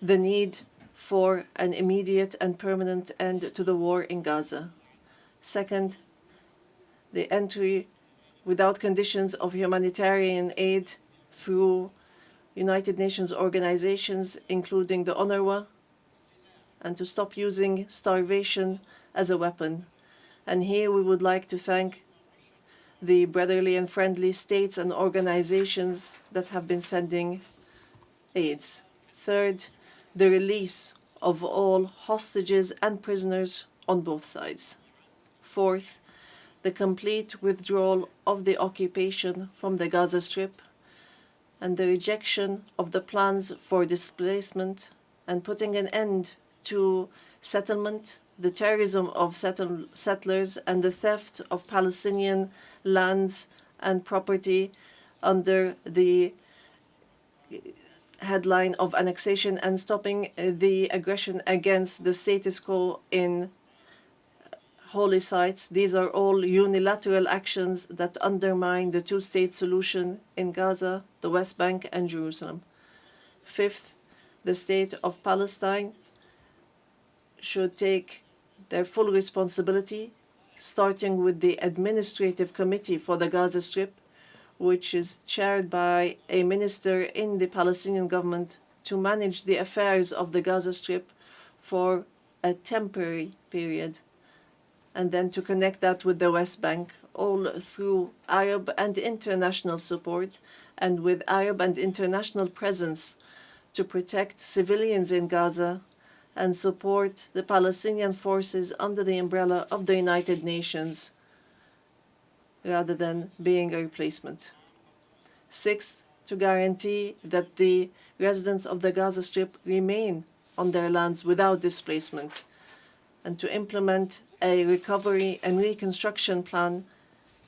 the need for an immediate and permanent end to the war in Gaza. Second, the entry without conditions of humanitarian aid through United Nations organizations, including the UNRWA, and to stop using starvation as a weapon. And here we would like to thank the brotherly and friendly states and organizations that have been sending aids. Third, the release of all hostages and prisoners on both sides. Fourth, the complete withdrawal of the occupation from the Gaza Strip and the rejection of the plans for displacement and putting an end to settlement, the terrorism of settlers, and the theft of Palestinian lands and property under the headline of annexation, and stopping the aggression against the status quo in holy sites. These are all unilateral actions that undermine the two-state solution in Gaza, the West Bank, and Jerusalem. Fifth, the state of Palestine should take their full responsibility, starting with the Administrative Committee for the Gaza Strip, which is chaired by a minister in the Palestinian government, to manage the affairs of the Gaza Strip for a temporary period, and then to connect that with the West Bank, all through Arab and international support, and with Arab and international presence to protect civilians in Gaza and support the Palestinian forces under the umbrella of the United Nations, rather than being a replacement. Sixth, to guarantee that the residents of the Gaza Strip remain on their lands without displacement, and to implement a recovery and reconstruction plan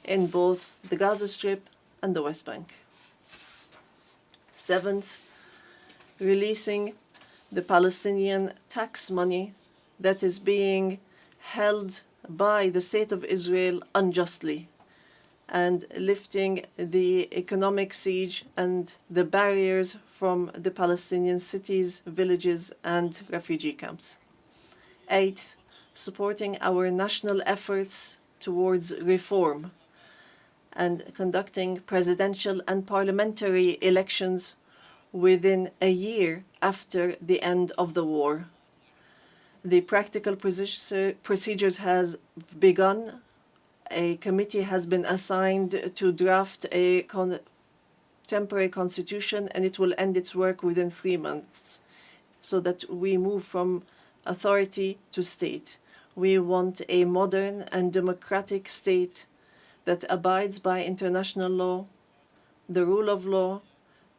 in both the Gaza Strip and the West Bank. Seventh, releasing the Palestinian tax money that is being held by the State of Israel unjustly, and lifting the economic siege and the barriers from the Palestinian cities, villages, and refugee camps. Eighth, supporting our national efforts towards reform and conducting presidential and parliamentary elections within a year after the end of the war. The practical procedures has begun. A committee has been assigned to draft a temporary constitution, and it will end its work within 3 months, so that we move from authority to state. We want a modern and democratic state that abides by international law, the rule of law,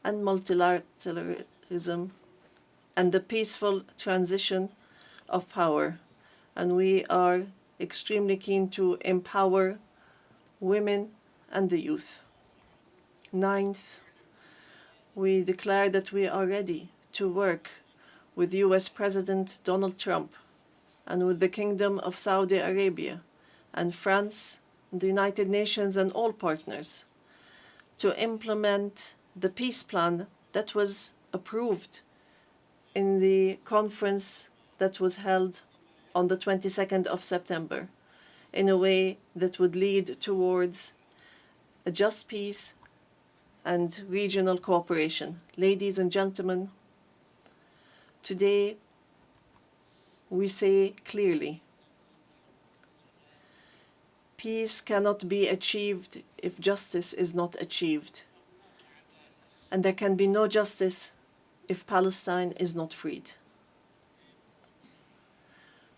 and multilateralism, and the peaceful transition of power. And we are extremely keen to empower women and the youth. Ninth, we declare that we are ready to work with US President Donald Trump and with the Kingdom of Saudi Arabia and France, the United Nations, and all partners to implement the peace plan that was approved in the conference that was held on the 22nd of September, in a way that would lead towards a just peace and regional cooperation. Ladies and gentlemen, today we say clearly, peace cannot be achieved if justice is not achieved. And there can be no justice if Palestine is not freed.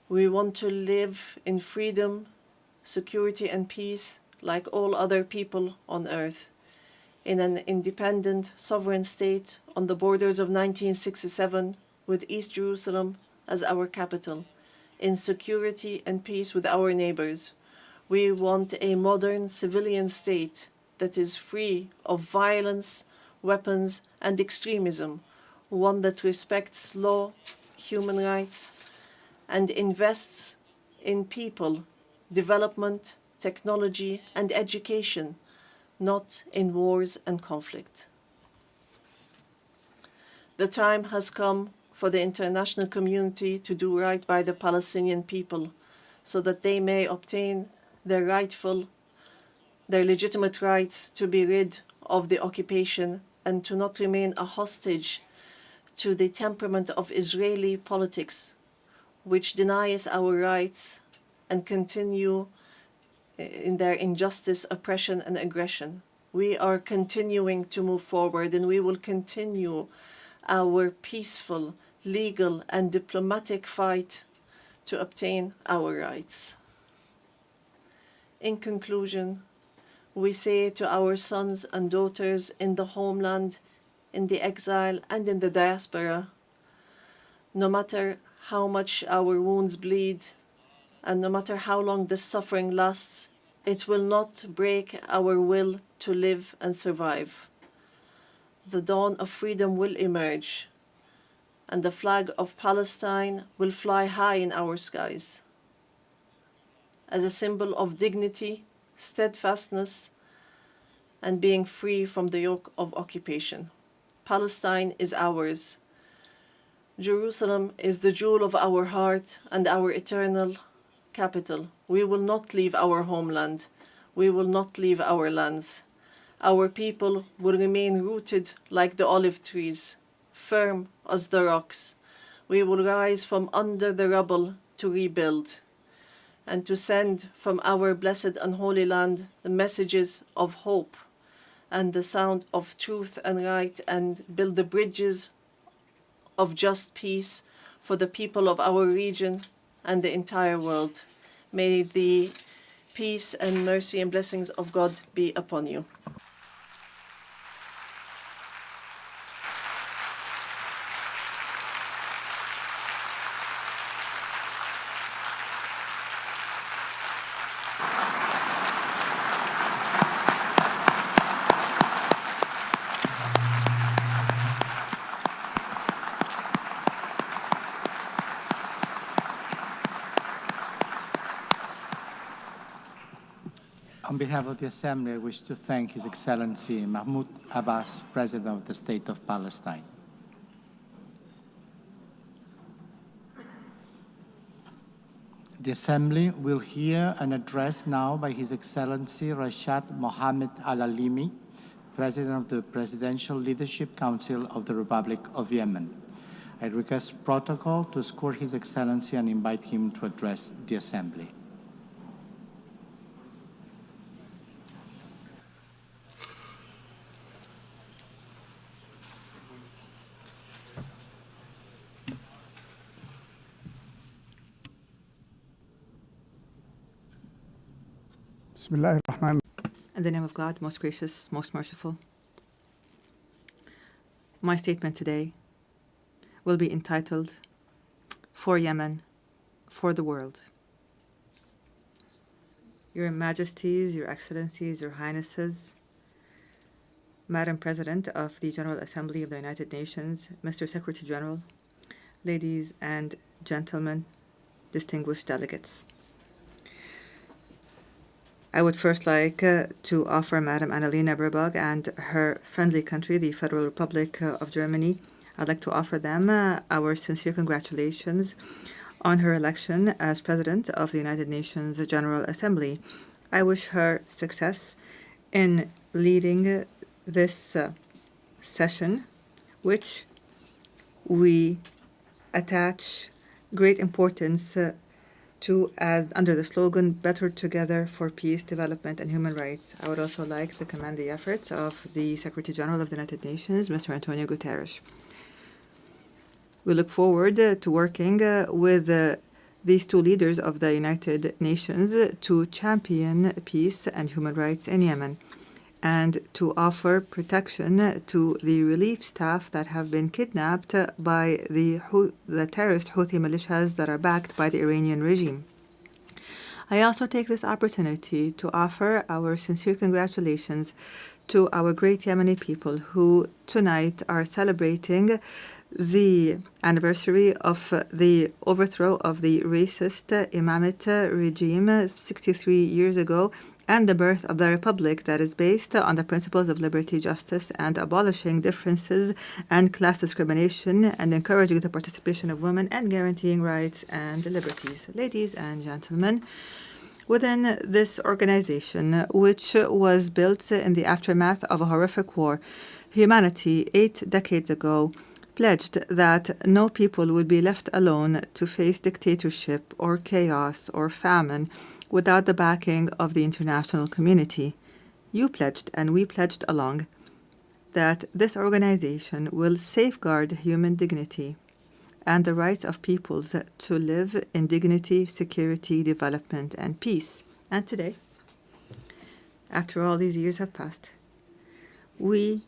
We want to live in freedom, security, and peace like all other people on earth, in an independent, sovereign state on the borders of 1967, with East Jerusalem as our capital, in security and peace with our neighbors. We want a modern civilian state that is free of violence, weapons, and extremism, one that respects law, human rights, and invests in people, development, technology, and education, not in wars and conflict. The time has come for the international community to do right by the Palestinian people so that they may obtain their legitimate rights to be rid of the occupation and to not remain a hostage to the temperament of Israeli politics, which denies our rights and continue in their injustice, oppression, and aggression. We are continuing to move forward, and we will continue our peaceful, legal, and diplomatic fight to obtain our rights. In conclusion, we say to our sons and daughters in the homeland, in the exile, and in the diaspora, no matter how much our wounds bleed, and no matter how long the suffering lasts, it will not break our will to live and survive. The dawn of freedom will emerge, and the flag of Palestine will fly high in our skies as a symbol of dignity, steadfastness, and being free from the yoke of occupation. Palestine is ours. Jerusalem is the jewel of our heart and our eternal capital. We will not leave our homeland. We will not leave our lands. Our people will remain rooted like the olive trees, firm as the rocks. We will rise from under the rubble to rebuild and to send from our blessed and holy land the messages of hope and the sound of truth and right, and build the bridges of just peace for the people of our region and the entire world. May the peace and mercy and blessings of God be upon you. On behalf of the Assembly, I wish to thank His Excellency Mahmoud Abbas, President of the State of Palestine. The Assembly will hear an address now by His Excellency Rashad Mohammed Al-Alimi, President of the Presidential Leadership Council of the Republic of Yemen. I request protocol to escort His Excellency and invite him to address the Assembly. Bismillahir-Rahman. In the name of God, most gracious, most merciful. My statement today will be entitled, For Yemen, for the World. Your Majesties, Your Excellencies, Your Highnesses, Madam President of the General Assembly of the United Nations, Mr. Secretary General, ladies and gentlemen, distinguished delegates. I would first like to offer Madam Annalena Baerbock and her friendly country, the Federal Republic of Germany, I'd like to offer them our sincere congratulations on her election as President of the United Nations General Assembly. I wish her success in leading this session, which we attach great importance to as under the slogan, Better Together for Peace, Development and Human Rights. I would also like to commend the efforts of the Secretary General of the United Nations, Mr. Antonio Guterres. We look forward to working with these two leaders of the United Nations to champion peace and human rights in Yemen and to offer protection to the relief staff that have been kidnapped by the terrorist Houthi militias that are backed by the Iranian regime. I also take this opportunity to offer our sincere congratulations to our great Yemeni people who tonight are celebrating the anniversary of the overthrow of the racist Imamate regime 63 years ago and the birth of the republic that is based on the principles of liberty, justice, and abolishing differences and class discrimination and encouraging the participation of women and guaranteeing rights and liberties. Ladies and gentlemen, within this organization, which was built in the aftermath of a horrific war, humanity 8 decades ago pledged that no people would be left alone to face dictatorship or chaos or famine without the backing of the international community. You pledged, and we pledged along, that this organization will safeguard human dignity and the rights of peoples to live in dignity, security, development, and peace. And today, after all these years have passed, we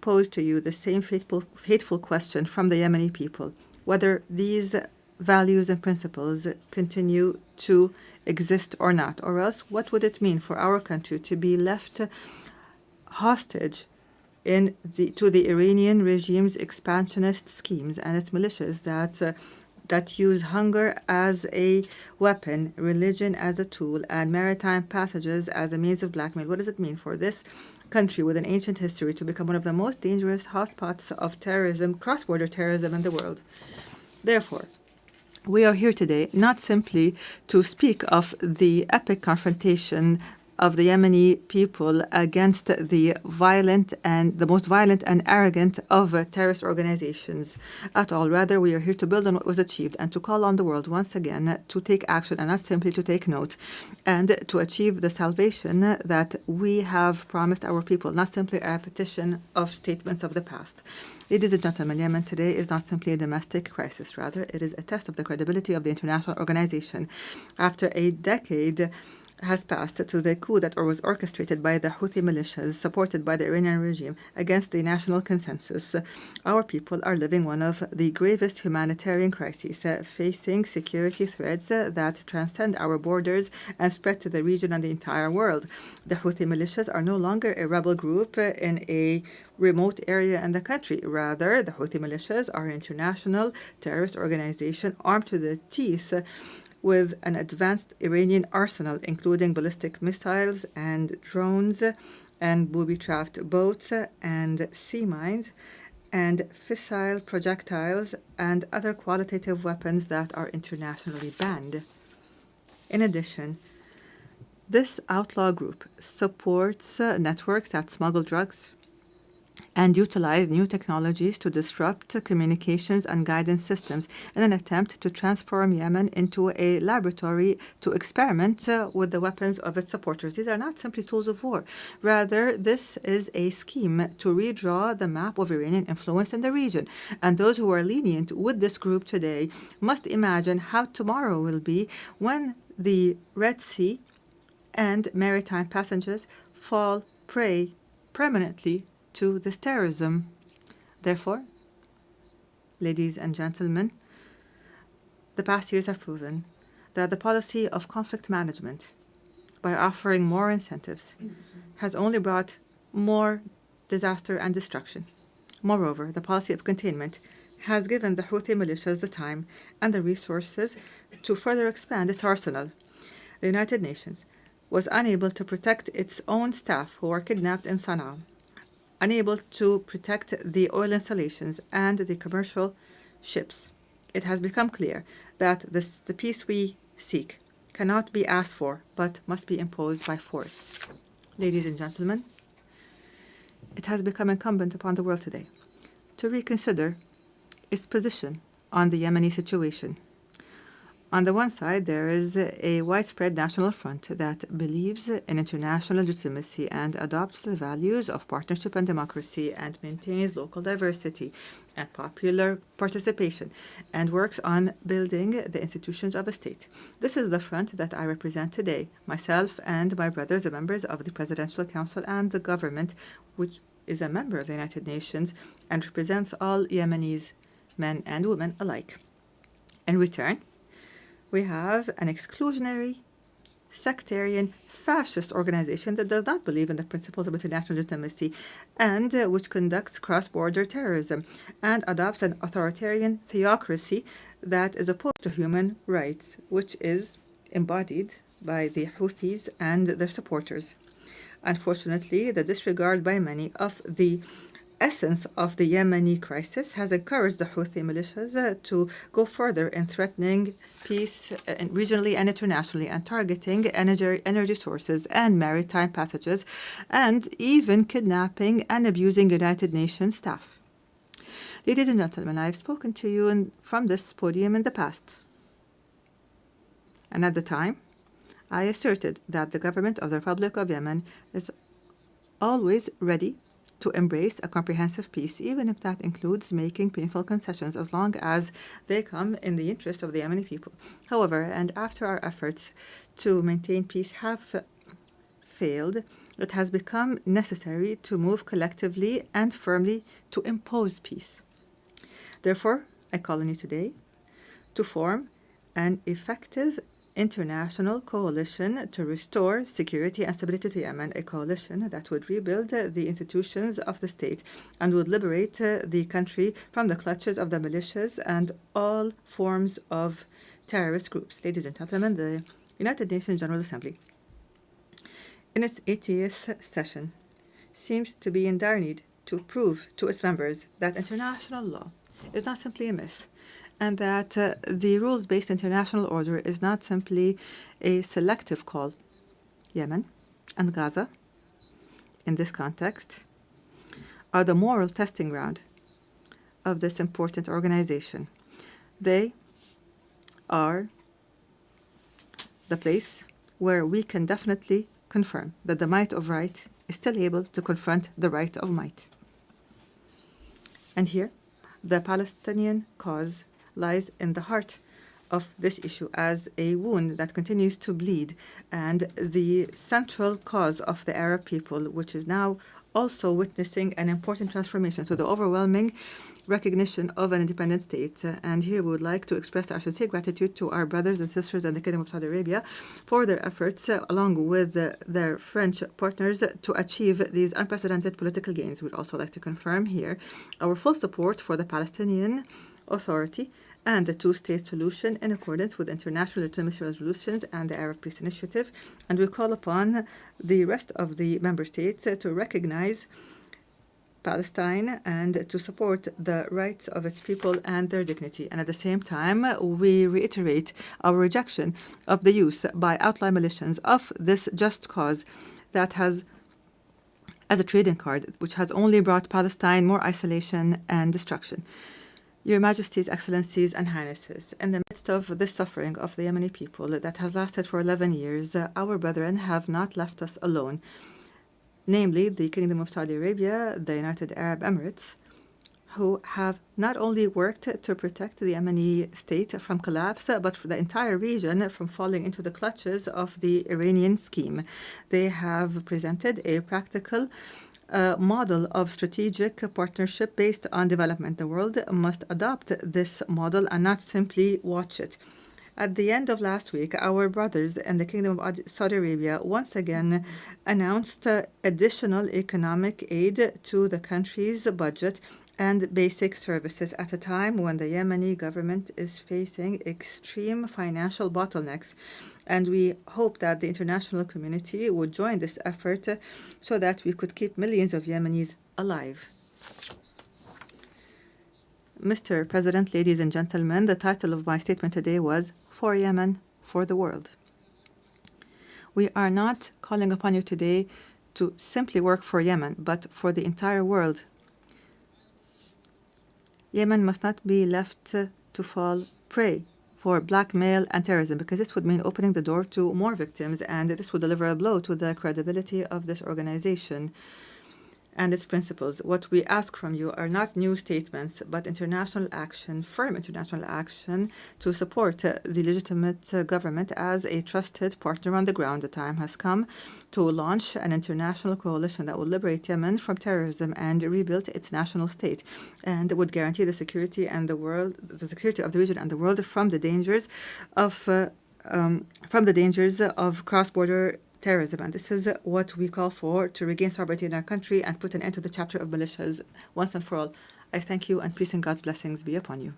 pose to you the same fateful question from the Yemeni people, whether these values and principles continue to exist or not, or else what would it mean for our country to be left hostage to the Iranian regime's expansionist schemes and its militias that use hunger as a weapon, religion as a tool, and maritime passages as a means of blackmail? What does it mean for this country with an ancient history to become one of the most dangerous hotspots of terrorism, cross-border terrorism in the world? Therefore, we are here today not simply to speak of the epic confrontation of the Yemeni people against the most violent and arrogant of terrorist organizations at all. Rather, we are here to build on what was achieved and to call on the world once again to take action and not simply to take note, and to achieve the salvation that we have promised our people, not simply a repetition of statements of the past. Ladies and gentlemen, Yemen today is not simply a domestic crisis. Rather, it is a test of the credibility of the international organization. After a decade has passed to the coup that was orchestrated by the Houthi militias supported by the Iranian regime against the national consensus, our people are living one of the gravest humanitarian crises, facing security threats that transcend our borders and spread to the region and the entire world. The Houthi militias are no longer a rebel group in a remote area in the country. Rather, the Houthi militias are an international terrorist organization armed to the teeth with an advanced Iranian arsenal, including ballistic missiles and drones and booby-trapped boats and sea mines and fissile projectiles and other qualitative weapons that are internationally banned. In addition, this outlaw group supports networks that smuggle drugs and utilize new technologies to disrupt communications and guidance systems in an attempt to transform Yemen into a laboratory to experiment with the weapons of its supporters. These are not simply tools of war. Rather, this is a scheme to redraw the map of Iranian influence in the region. And those who are lenient with this group today must imagine how tomorrow will be when the Red Sea and maritime passengers fall prey permanently to this terrorism. Therefore, ladies and gentlemen, the past years have proven that the policy of conflict management, by offering more incentives, has only brought more disaster and destruction. Moreover, the policy of containment has given the Houthi militias the time and the resources to further expand its arsenal. The United Nations was unable to protect its own staff who were kidnapped in Sana'a, unable to protect the oil installations and the commercial ships. It has become clear that the peace we seek cannot be asked for, but must be imposed by force. Ladies and gentlemen, it has become incumbent upon the world today to reconsider its position on the Yemeni situation. On the one side, there is a widespread national front that believes in international legitimacy and adopts the values of partnership and democracy and maintains local diversity and popular participation and works on building the institutions of a state. This is the front that I represent today, myself and my brothers, the members of the Presidential Council and the government, which is a member of the United Nations and represents all Yemenis, men and women alike. In return, we have an exclusionary sectarian, fascist organization that does not believe in the principles of international legitimacy and which conducts cross-border terrorism and adopts an authoritarian theocracy that is opposed to human rights, which is embodied by the Houthis and their supporters. Unfortunately, the disregard by many of the essence of the Yemeni crisis has encouraged the Houthi militias to go further in threatening peace regionally and internationally and targeting energy sources and maritime passages and even kidnapping and abusing United Nations staff. Ladies and gentlemen, I have spoken to you from this podium in the past. And at the time, I asserted that the government of the Republic of Yemen is always ready to embrace a comprehensive peace, even if that includes making painful concessions, as long as they come in the interest of the Yemeni people. However, and after our efforts to maintain peace have failed, it has become necessary to move collectively and firmly to impose peace. Therefore, I call on you today to form an effective international coalition to restore security and stability to Yemen, a coalition that would rebuild the institutions of the state and would liberate the country from the clutches of the militias and all forms of terrorist groups. Ladies and gentlemen, the United Nations General Assembly, in its 80th session, seems to be in dire need to prove to its members that international law is not simply a myth, and that the rules-based international order is not simply a selective call. Yemen and Gaza, in this context, are the moral testing ground of this important organization. They are the place where we can definitely confirm that the might of right is still able to confront the right of might. And here, the Palestinian cause lies in the heart of this issue as a wound that continues to bleed and the central cause of the Arab people, which is now also witnessing an important transformation. So the overwhelming recognition of an independent state. And here we would like to express our sincere gratitude to our brothers and sisters in the Kingdom of Saudi Arabia for their efforts, along with their French partners, to achieve these unprecedented political gains. We'd also like to confirm here our full support for the Palestinian Authority and the two-state solution in accordance with international legitimacy resolutions and the Arab Peace Initiative. And we call upon the rest of the member states to recognize Palestine and to support the rights of its people and their dignity. And at the same time, we reiterate our rejection of the use by outlying militias of this just cause that has as a trading card, which has only brought Palestine more isolation and destruction. Your Majesties, Excellencies, and Highnesses, in the midst of this suffering of the Yemeni people that has lasted for 11 years, our brethren have not left us alone, namely the Kingdom of Saudi Arabia, the United Arab Emirates, who have not only worked to protect the Yemeni state from collapse, but for the entire region from falling into the clutches of the Iranian scheme. They have presented a practical model of strategic partnership based on development. The world must adopt this model and not simply watch it. At the end of last week, our brothers in the Kingdom of Saudi Arabia once again announced additional economic aid to the country's budget and basic services at a time when the Yemeni government is facing extreme financial bottlenecks. And we hope that the international community would join this effort so that we could keep millions of Yemenis alive. Mr. President, ladies and gentlemen, the title of my statement today was For Yemen, for the World. We are not calling upon you today to simply work for Yemen, but for the entire world. Yemen must not be left to fall prey for blackmail and terrorism, because this would mean opening the door to more victims, and this would deliver a blow to the credibility of this organization and its principles. What we ask from you are not new statements, but international action, firm international action to support the legitimate government as a trusted partner on the ground. The time has come to launch an international coalition that will liberate Yemen from terrorism and rebuild its national state, and would guarantee the security and the security of the region and the world from the dangers of from the dangers of cross-border terrorism. And this is what we call for to regain sovereignty in our country and put an end to the chapter of militias once and for all. I thank you, and peace and God's blessings be upon you.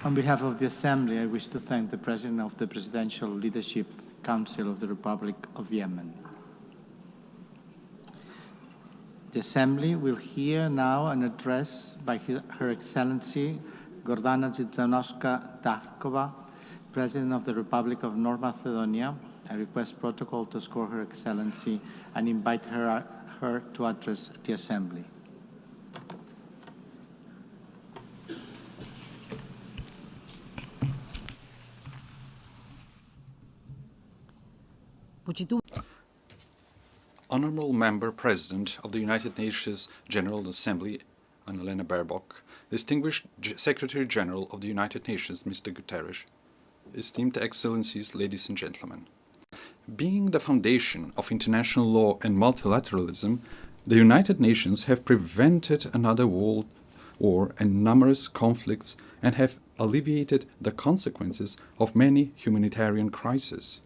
On behalf of the Assembly, I wish to thank the President of the Presidential Leadership Council of the Republic of Yemen. The Assembly will hear now an address by Her Excellency Gordana Dzizanowska-Davkova, President of the Republic of North Macedonia. I request protocol to escort Her Excellency and invite her to address the Assembly. Honorable Member President of the United Nations General Assembly, Annalena Baerbock, distinguished Secretary General of the United Nations, Mr. Guterres, esteemed Excellencies, ladies and gentlemen. Being the foundation of international law and multilateralism, the United Nations have prevented another world war and numerous conflicts and have alleviated the consequences of many humanitarian crises.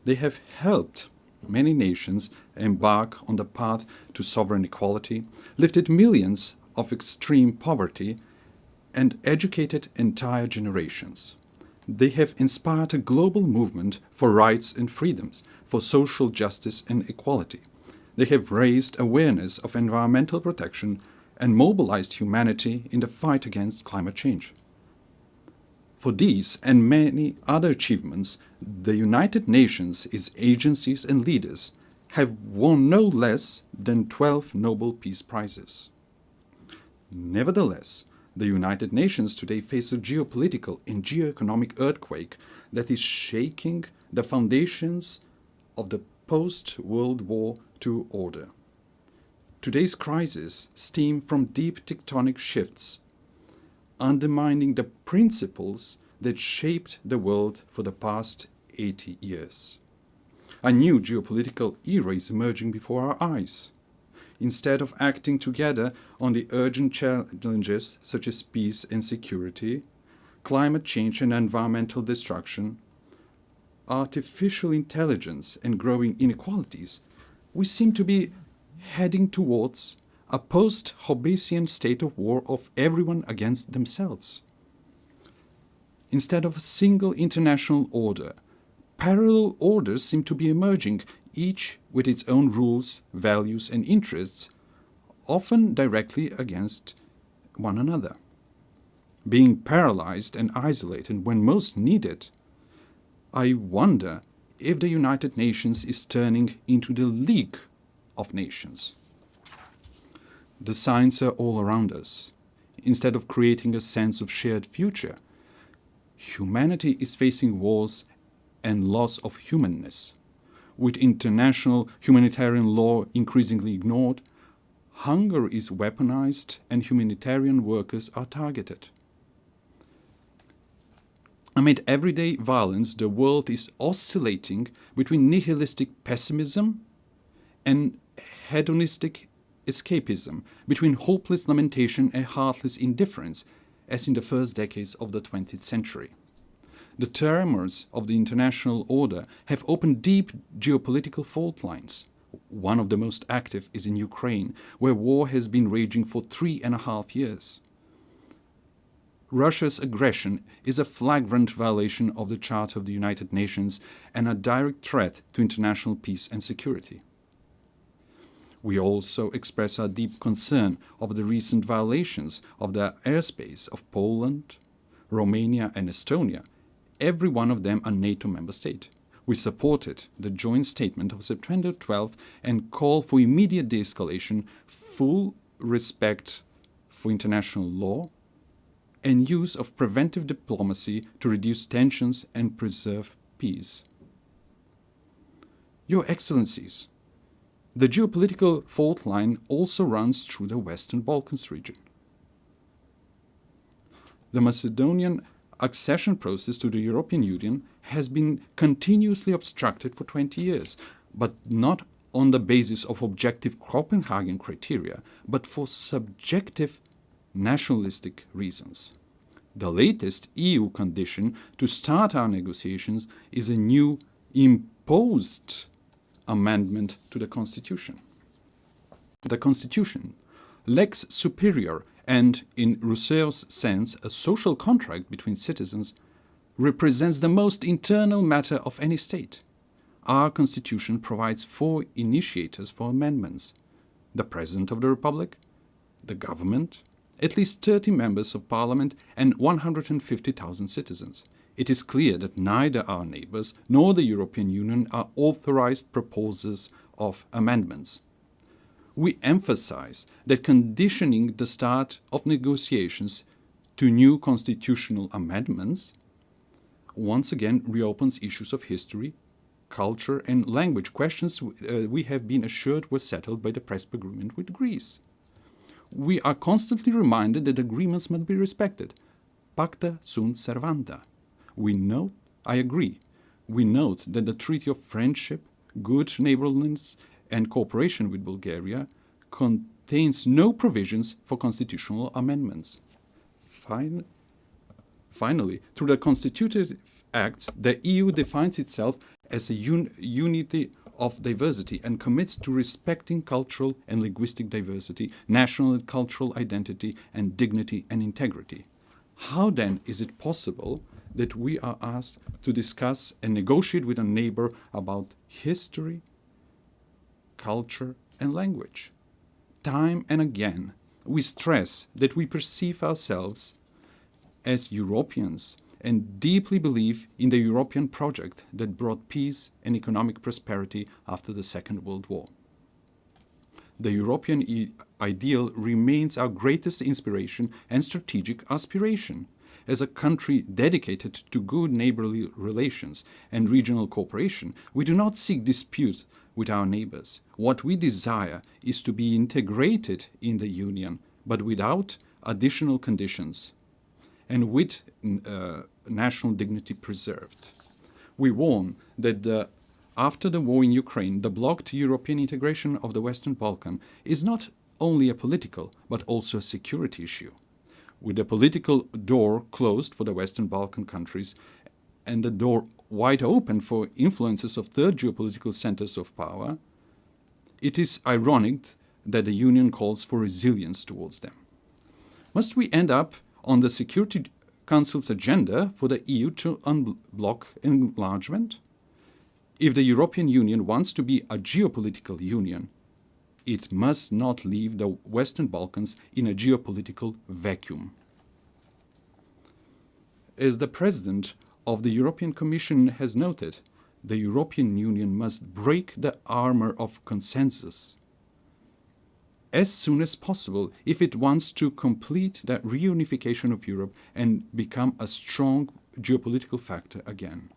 They have helped many nations embark on the path to sovereign equality, lifted millions of extreme poverty, and educated entire generations. They have inspired a global movement for rights and freedoms, for social justice and equality. They have raised awareness of environmental protection and mobilized humanity in the fight against climate change. For these and many other achievements, the United Nations, its agencies and leaders, have won no less than 12 Nobel Peace Prizes. Nevertheless, the United Nations today face a geopolitical and geoeconomic earthquake that is shaking the foundations of the post-World War II order. Today's crisis stems from deep tectonic shifts, undermining the principles that shaped the world for the past 80 years. A new geopolitical era is emerging before our eyes. Instead of acting together on the urgent challenges such as peace and security, climate change and environmental destruction, artificial intelligence and growing inequalities, we seem to be heading towards a post-Hobbesian state of war of everyone against themselves. Instead of a single international order, parallel orders seem to be emerging, each with its own rules, values, and interests, often directly against one another. Being paralyzed and isolated when most needed, I wonder if the United Nations is turning into the League of Nations. The signs are all around us. Instead of creating a sense of shared future, humanity is facing wars and loss of humanness. With international humanitarian law increasingly ignored, hunger is weaponized and humanitarian workers are targeted. Amid everyday violence, the world is oscillating between nihilistic pessimism and hedonistic escapism, between hopeless lamentation and heartless indifference, as in the first decades of the 20th century. The tremors of the international order have opened deep geopolitical fault lines. One of the most active is in Ukraine, where war has been raging for 3.5 years. Russia's aggression is a flagrant violation of the Charter of the United Nations and a direct threat to international peace and security. We also express our deep concern of the recent violations of the airspace of Poland, Romania, and Estonia, every one of them a NATO member state. We supported the joint statement of September 12 and call for immediate de-escalation, full respect for international law, and use of preventive diplomacy to reduce tensions and preserve peace. Your Excellencies, the geopolitical fault line also runs through the Western Balkans region. The Macedonian accession process to the European Union has been continuously obstructed for 20 years, but not on the basis of objective Copenhagen criteria, but for subjective nationalistic reasons. The latest EU condition to start our negotiations is a new imposed amendment to the Constitution. The Constitution, lex superior and, in Rousseau's sense, a social contract between citizens, represents the most internal matter of any state. Our Constitution provides 4 initiators for amendments: the President of the Republic, the government, at least 30 members of parliament, and 150,000 citizens. It is clear that neither our neighbors nor the European Union are authorized proposers of amendments. We emphasize that conditioning the start of negotiations to new constitutional amendments once again reopens issues of history, culture, and language, questions we have been assured were settled by the Prespa agreement with Greece. We are constantly reminded that agreements must be respected. Pacta sunt servanda. I agree. We note that the Treaty of Friendship, Good Neighborliness, and Cooperation with Bulgaria contains no provisions for constitutional amendments. Finally, through the constitutive acts, the EU defines itself as a unity of diversity and commits to respecting cultural and linguistic diversity, national and cultural identity, and dignity and integrity. How then is it possible that we are asked to discuss and negotiate with a neighbor about history, culture, and language? Time and again, we stress that we perceive ourselves as Europeans and deeply believe in the European project that brought peace and economic prosperity after the Second World War. The European ideal remains our greatest inspiration and strategic aspiration. As a country dedicated to good neighborly relations and regional cooperation, we do not seek disputes with our neighbors. What we desire is to be integrated in the Union, but without additional conditions, and with national dignity preserved. We warn that after the war in Ukraine, the blocked European integration of the Western Balkans is not only a political, but also a security issue. With the political door closed for the Western Balkan countries and the door wide open for influences of third geopolitical centers of power, it is ironic that the Union calls for resilience towards them. Must we end up on the Security Council's agenda for the EU to unblock enlargement? If the European Union wants to be a geopolitical union, it must not leave the Western Balkans in a geopolitical vacuum. As the President of the European Commission has noted, the European Union must break the armor of consensus as soon as possible if it wants to complete the reunification of Europe and become a strong geopolitical factor again.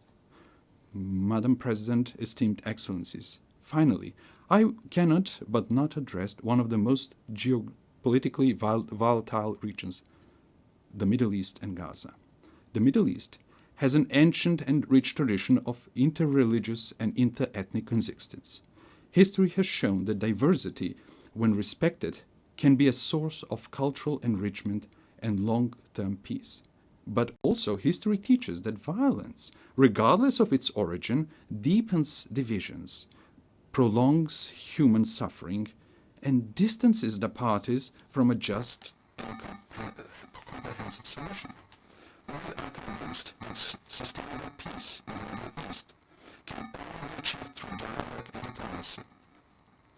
Madam President, esteemed Excellencies, finally, I cannot but not address one of the most geopolitically volatile regions, the Middle East and Gaza. The Middle East has an ancient and rich tradition of interreligious and interethnic coexistence. History has shown that diversity, when respected, can be a source of cultural enrichment and long-term peace. But also history teaches that violence, regardless of its origin, deepens divisions, prolongs human suffering, and distances the parties from a just and comprehensive solution. We are convinced that sustainable peace in the Middle East can only be achieved through dialogue and diplomacy,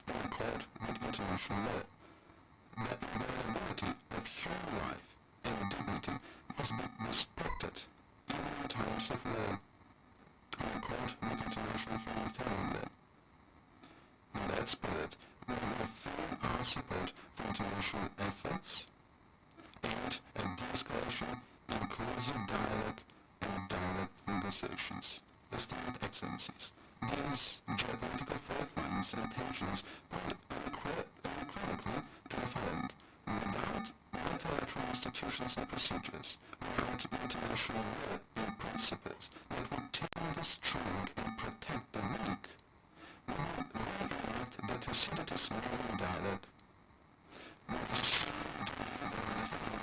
in accord with international law. The inviolability of human life and dignity must be respected even in times of war, in accord with international humanitarian law. In that spirit, we will affirm our support for international efforts aimed at de-escalation, inclusive dialogue, and direct negotiations. Esteemed Excellencies, these geopolitical fault lines and tensions point unequivocally to the following: without multilateral institutions and procedures, without international law and principles that would tame the strong and protect the weak, we will reenact the Thucydides dialogue. We will strive to have a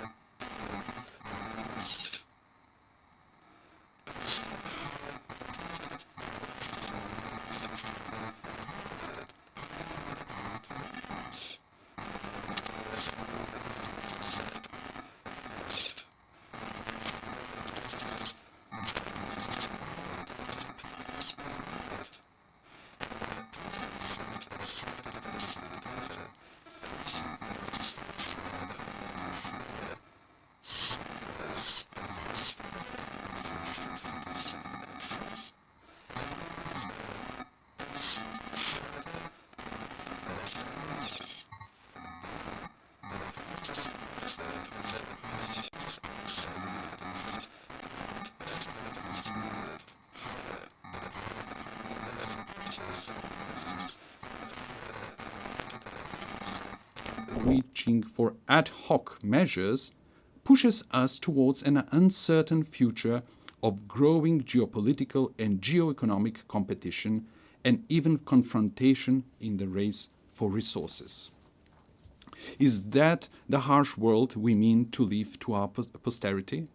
reaching for ad hoc measures pushes us towards an uncertain future of growing geopolitical and geoeconomic competition and even confrontation in the race for resources. Is that the harsh world we mean to leave to our posterity?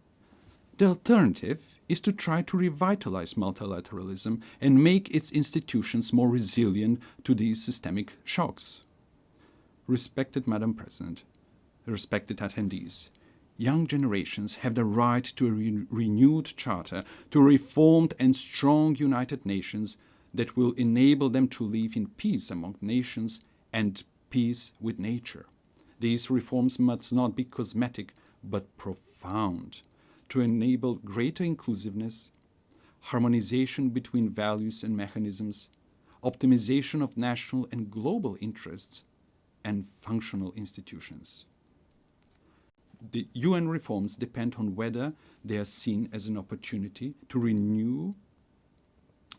The alternative is to try to revitalize multilateralism and make its institutions more resilient to these systemic shocks. Respected Madam President, respected attendees, young generations have the right to a renewed charter, to a reformed and strong United Nations that will enable them to live in peace among nations and peace with nature. These reforms must not be cosmetic, but profound, to enable greater inclusiveness, harmonization between values and mechanisms, optimization of national and global interests, and functional institutions. The UN reforms depend on whether they are seen as an opportunity to renew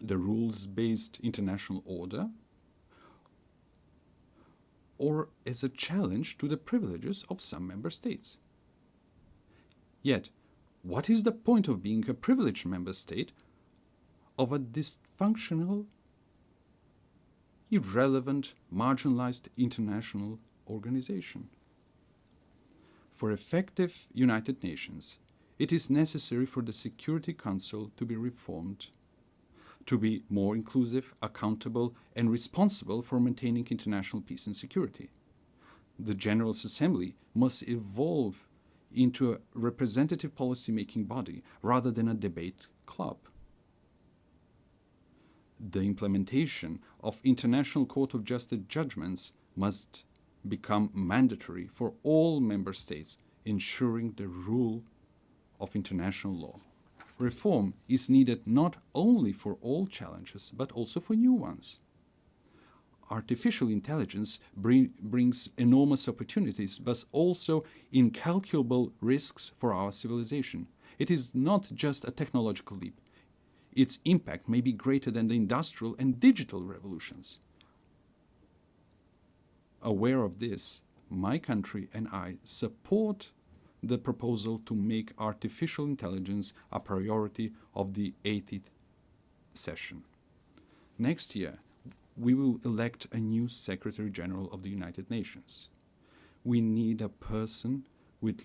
the rules-based international order or as a challenge to the privileges of some member states. Yet, what is the point of being a privileged member state of a dysfunctional, irrelevant, marginalized international organization? For effective United Nations, it is necessary for the Security Council to be reformed, to be more inclusive, accountable, and responsible for maintaining international peace and security. The General Assembly must evolve into a representative policy-making body rather than a debate club. The implementation of International Court of Justice judgments must become mandatory for all member states, ensuring the rule of international law. Reform is needed not only for all challenges, but also for new ones. Artificial intelligence brings enormous opportunities, but also incalculable risks for our civilization. It is not just a technological leap. Its impact may be greater than the industrial and digital revolutions. Aware of this, my country and I support the proposal to make artificial intelligence a priority of the 80th session. Next year, we will elect a new Secretary General of the United Nations. We need a person with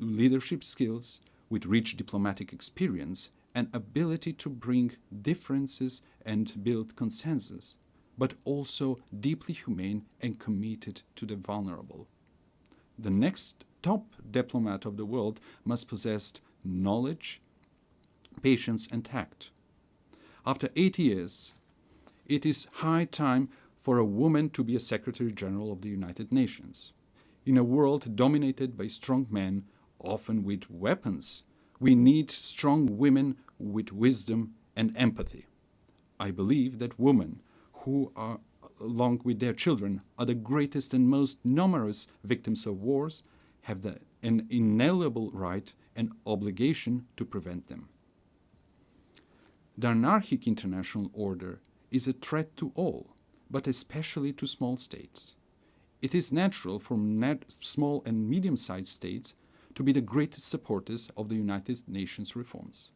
leadership skills, with rich diplomatic experience, and ability to bring differences and build consensus, but also deeply humane and committed to the vulnerable. The next top diplomat of the world must possess knowledge, patience, and tact. After 80 years, it is high time for a woman to be a Secretary General of the United Nations. In a world dominated by strong men, often with weapons, we need strong women with wisdom and empathy. I believe that women who are, along with their children, are the greatest and most numerous victims of wars, have an inalienable right and obligation to prevent them. The anarchic international order is a threat to all, but especially to small states. It is natural for small and medium-sized states to be the greatest supporters of the United Nations reforms.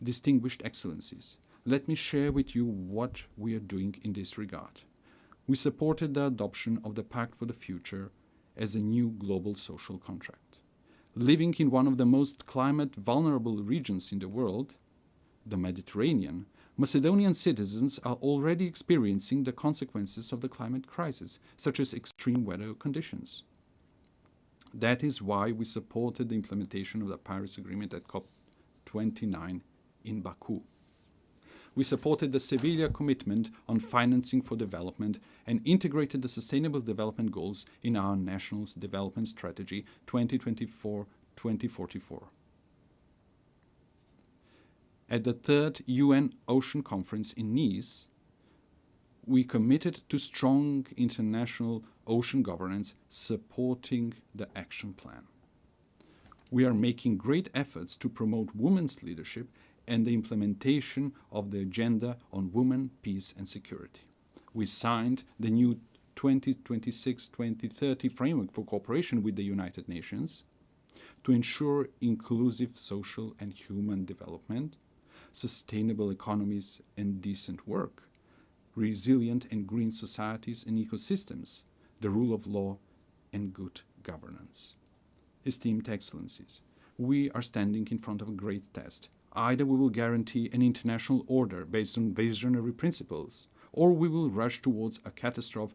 Distinguished Excellencies, let me share with you what we are doing in this regard. We supported the adoption of the Pact for the Future as a new global social contract. Living in one of the most climate-vulnerable regions in the world, the Mediterranean, Macedonian citizens are already experiencing the consequences of the climate crisis, such as extreme weather conditions. That is why we supported the implementation of the Paris Agreement at COP29 in Baku. We supported the Sevilla commitment on financing for development and integrated the Sustainable Development Goals in our National Development Strategy 2024-2044. At the third UN Ocean Conference in Nice, we committed to strong international ocean governance supporting the action plan. We are making great efforts to promote women's leadership and the implementation of the Agenda on Women, Peace and Security. We signed the new 2026-2030 framework for cooperation with the United Nations to ensure inclusive social and human development, sustainable economies and decent work, resilient and green societies and ecosystems, the rule of law and good governance. Esteemed Excellencies, we are standing in front of a great test. Either we will guarantee an international order based on visionary principles, or we will rush towards a catastrophe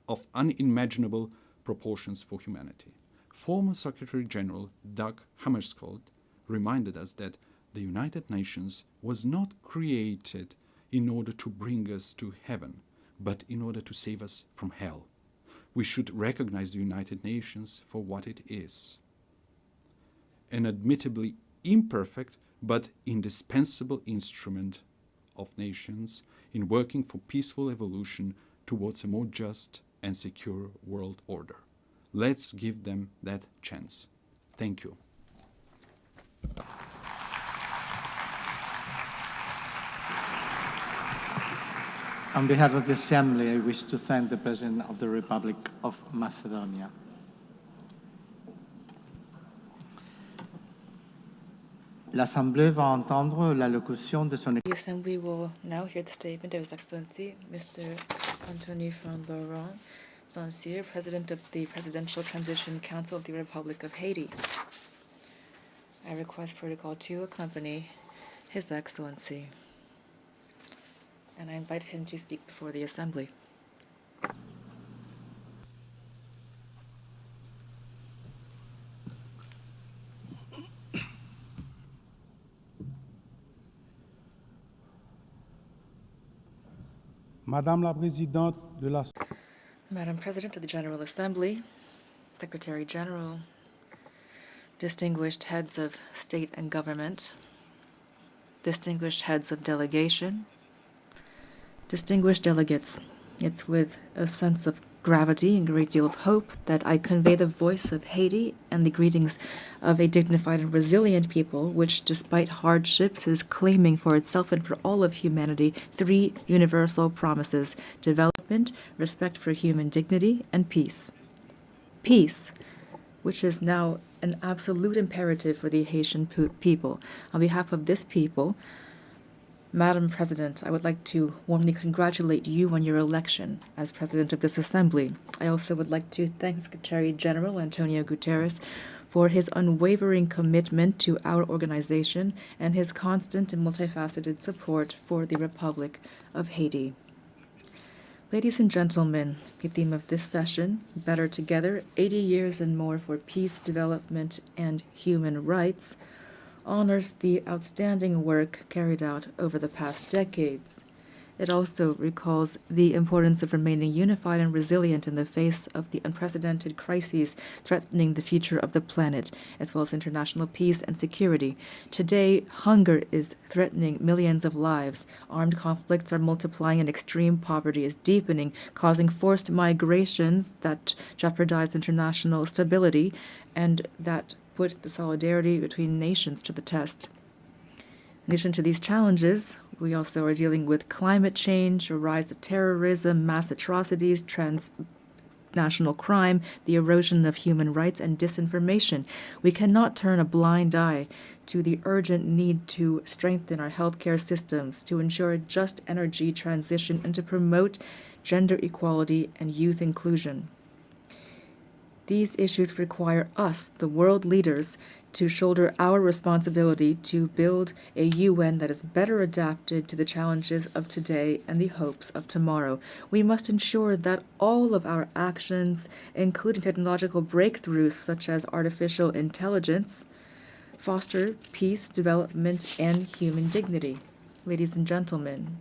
of unimaginable proportions for humanity. Former Secretary General Doug Hammarskjöld reminded us that the United Nations was not created in order to bring us to heaven, but in order to save us from hell. We should recognize the United Nations for what it is: an admittably imperfect but indispensable instrument of nations in working for peaceful evolution towards a more just and secure world order. Let's give them that chance. Thank you. On behalf of the Assembly, I wish to thank the President of the Republic of Macedonia. L'Assemblée va entendre l'allocution de son... The Assembly will now hear the statement of His Excellency, Mr. Anthony van Laurent Saint-Cyr, President of the Presidential Transition Council of the Republic of Haiti. I request Protocol to accompany His Excellency, and I invite him to speak before the Assembly. Madame la Présidente de la... Madam President of the General Assembly, Secretary General, distinguished heads of state and government, distinguished heads of delegation, distinguished delegates, it's with a sense of gravity and a great deal of hope that I convey the voice of Haiti and the greetings of a dignified and resilient people, which, despite hardships, is claiming for itself and for all of humanity 3 universal promises: development, respect for human dignity, and peace. Peace, which is now an absolute imperative for the Haitian people. On behalf of this people, Madam President, I would like to warmly congratulate you on your election as President of this Assembly. I also would like to thank Secretary General Antonio Guterres for his unwavering commitment to our organization and his constant and multifaceted support for the Republic of Haiti. Ladies and gentlemen, the theme of this session, Better Together, 80 Years and More for Peace, Development, and Human Rights, honors the outstanding work carried out over the past decades. It also recalls the importance of remaining unified and resilient in the face of the unprecedented crises threatening the future of the planet, as well as international peace and security. Today, hunger is threatening millions of lives. Armed conflicts are multiplying and extreme poverty is deepening, causing forced migrations that jeopardize international stability and that put the solidarity between nations to the test. In addition to these challenges, we also are dealing with climate change, a rise of terrorism, mass atrocities, transnational crime, the erosion of human rights, and disinformation. We cannot turn a blind eye to the urgent need to strengthen our healthcare systems, to ensure a just energy transition, and to promote gender equality and youth inclusion. These issues require us, the world leaders, to shoulder our responsibility to build a UN that is better adapted to the challenges of today and the hopes of tomorrow. We must ensure that all of our actions, including technological breakthroughs such as artificial intelligence, foster peace, development, and human dignity. Ladies and gentlemen,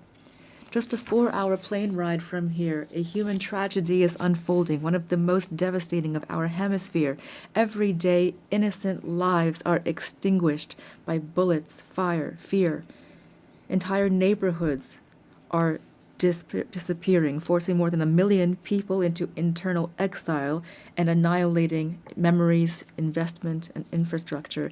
just a 4-hour plane ride from here, a human tragedy is unfolding, one of the most devastating of our hemisphere. Every day, innocent lives are extinguished by bullets, fire, fear. Entire neighborhoods are disappearing, forcing more than 1 million people into internal exile and annihilating memories, investment, and infrastructure.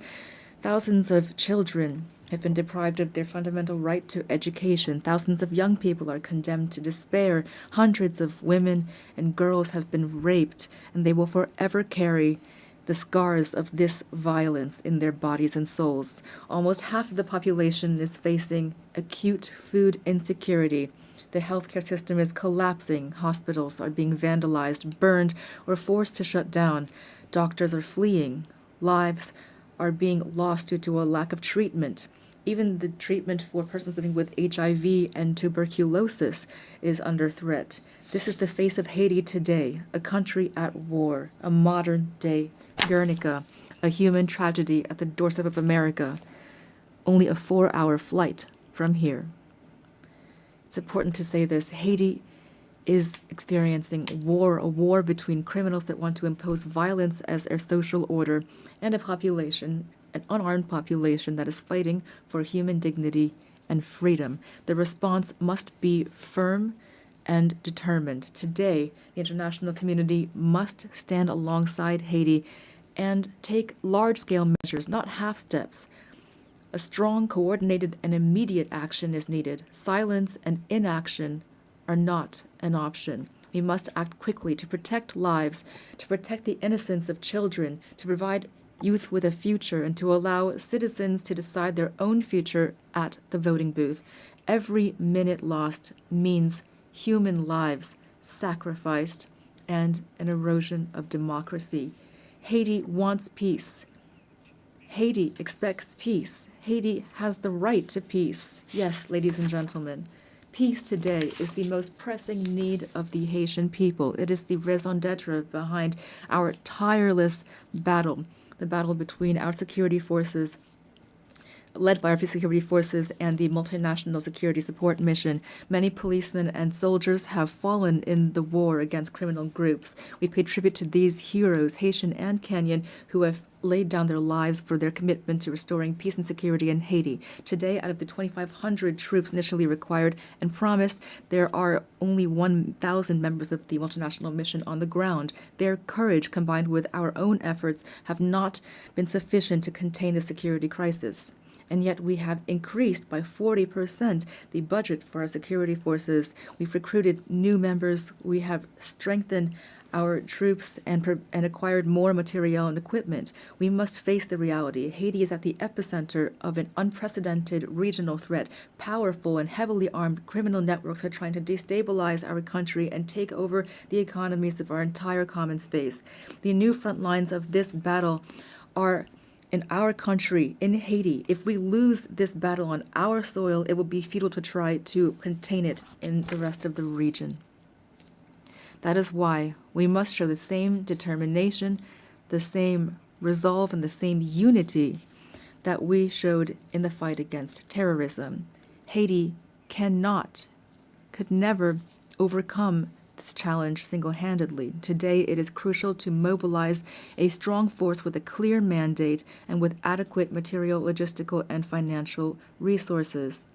Thousands of children have been deprived of their fundamental right to education. Thousands of young people are condemned to despair. Hundreds of women and girls have been raped, and they will forever carry the scars of this violence in their bodies and souls. Almost half of the population is facing acute food insecurity. The healthcare system is collapsing. Hospitals are being vandalized, burned, or forced to shut down. Doctors are fleeing. Lives are being lost due to a lack of treatment. Even the treatment for persons living with HIV and tuberculosis is under threat. This is the face of Haiti today, a country at war, a modern-day Guernica, a human tragedy at the doorstep of America, only a 4-hour flight from here. It's important to say this. Haiti is experiencing war, a war between criminals that want to impose violence as their social order and a population, an unarmed population that is fighting for human dignity and freedom. The response must be firm and determined. Today, the international community must stand alongside Haiti and take large-scale measures, not half steps. A strong, coordinated, and immediate action is needed. Silence and inaction are not an option. We must act quickly to protect lives, to protect the innocence of children, to provide youth with a future, and to allow citizens to decide their own future at the voting booth. Every minute lost means human lives sacrificed and an erosion of democracy. Haiti wants peace. Haiti expects peace. Haiti has the right to peace. Yes, ladies and gentlemen, peace today is the most pressing need of the Haitian people. It is the raison d'etre behind our tireless battle, the battle between our security forces, led by our security forces and the multinational security support mission. Many policemen and soldiers have fallen in the war against criminal groups. We pay tribute to these heroes, Haitian and Kenyan, who have laid down their lives for their commitment to restoring peace and security in Haiti. Today, out of the 2,500 troops initially required and promised, there are only 1,000 members of the multinational mission on the ground. Their courage, combined with our own efforts, have not been sufficient to contain the security crisis. And yet we have increased by 40% the budget for our security forces. We've recruited new members. We have strengthened our troops and acquired more material and equipment. We must face the reality. Haiti is at the epicenter of an unprecedented regional threat. Powerful and heavily armed criminal networks are trying to destabilize our country and take over the economies of our entire common space. The new front lines of this battle are in our country, in Haiti. If we lose this battle on our soil, it will be futile to try to contain it in the rest of the region. That is why we must show the same determination, the same resolve, and the same unity that we showed in the fight against terrorism. Haiti could never overcome this challenge single-handedly. Today, it is crucial to mobilize a strong force with a clear mandate and with adequate material, logistical, and financial resources.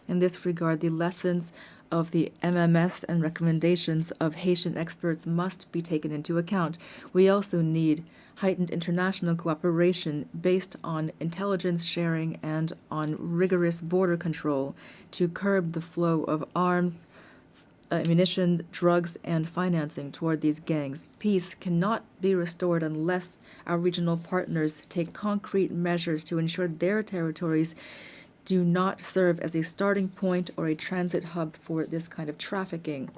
In this regard, the lessons of the MMS and recommendations of Haitian experts must be taken into account. We also need heightened international cooperation based on intelligence sharing and on rigorous border control to curb the flow of arms, ammunition, drugs, and financing toward these gangs. Peace cannot be restored unless our regional partners take concrete measures to ensure their territories do not serve as a starting point or a transit hub for this kind of trafficking.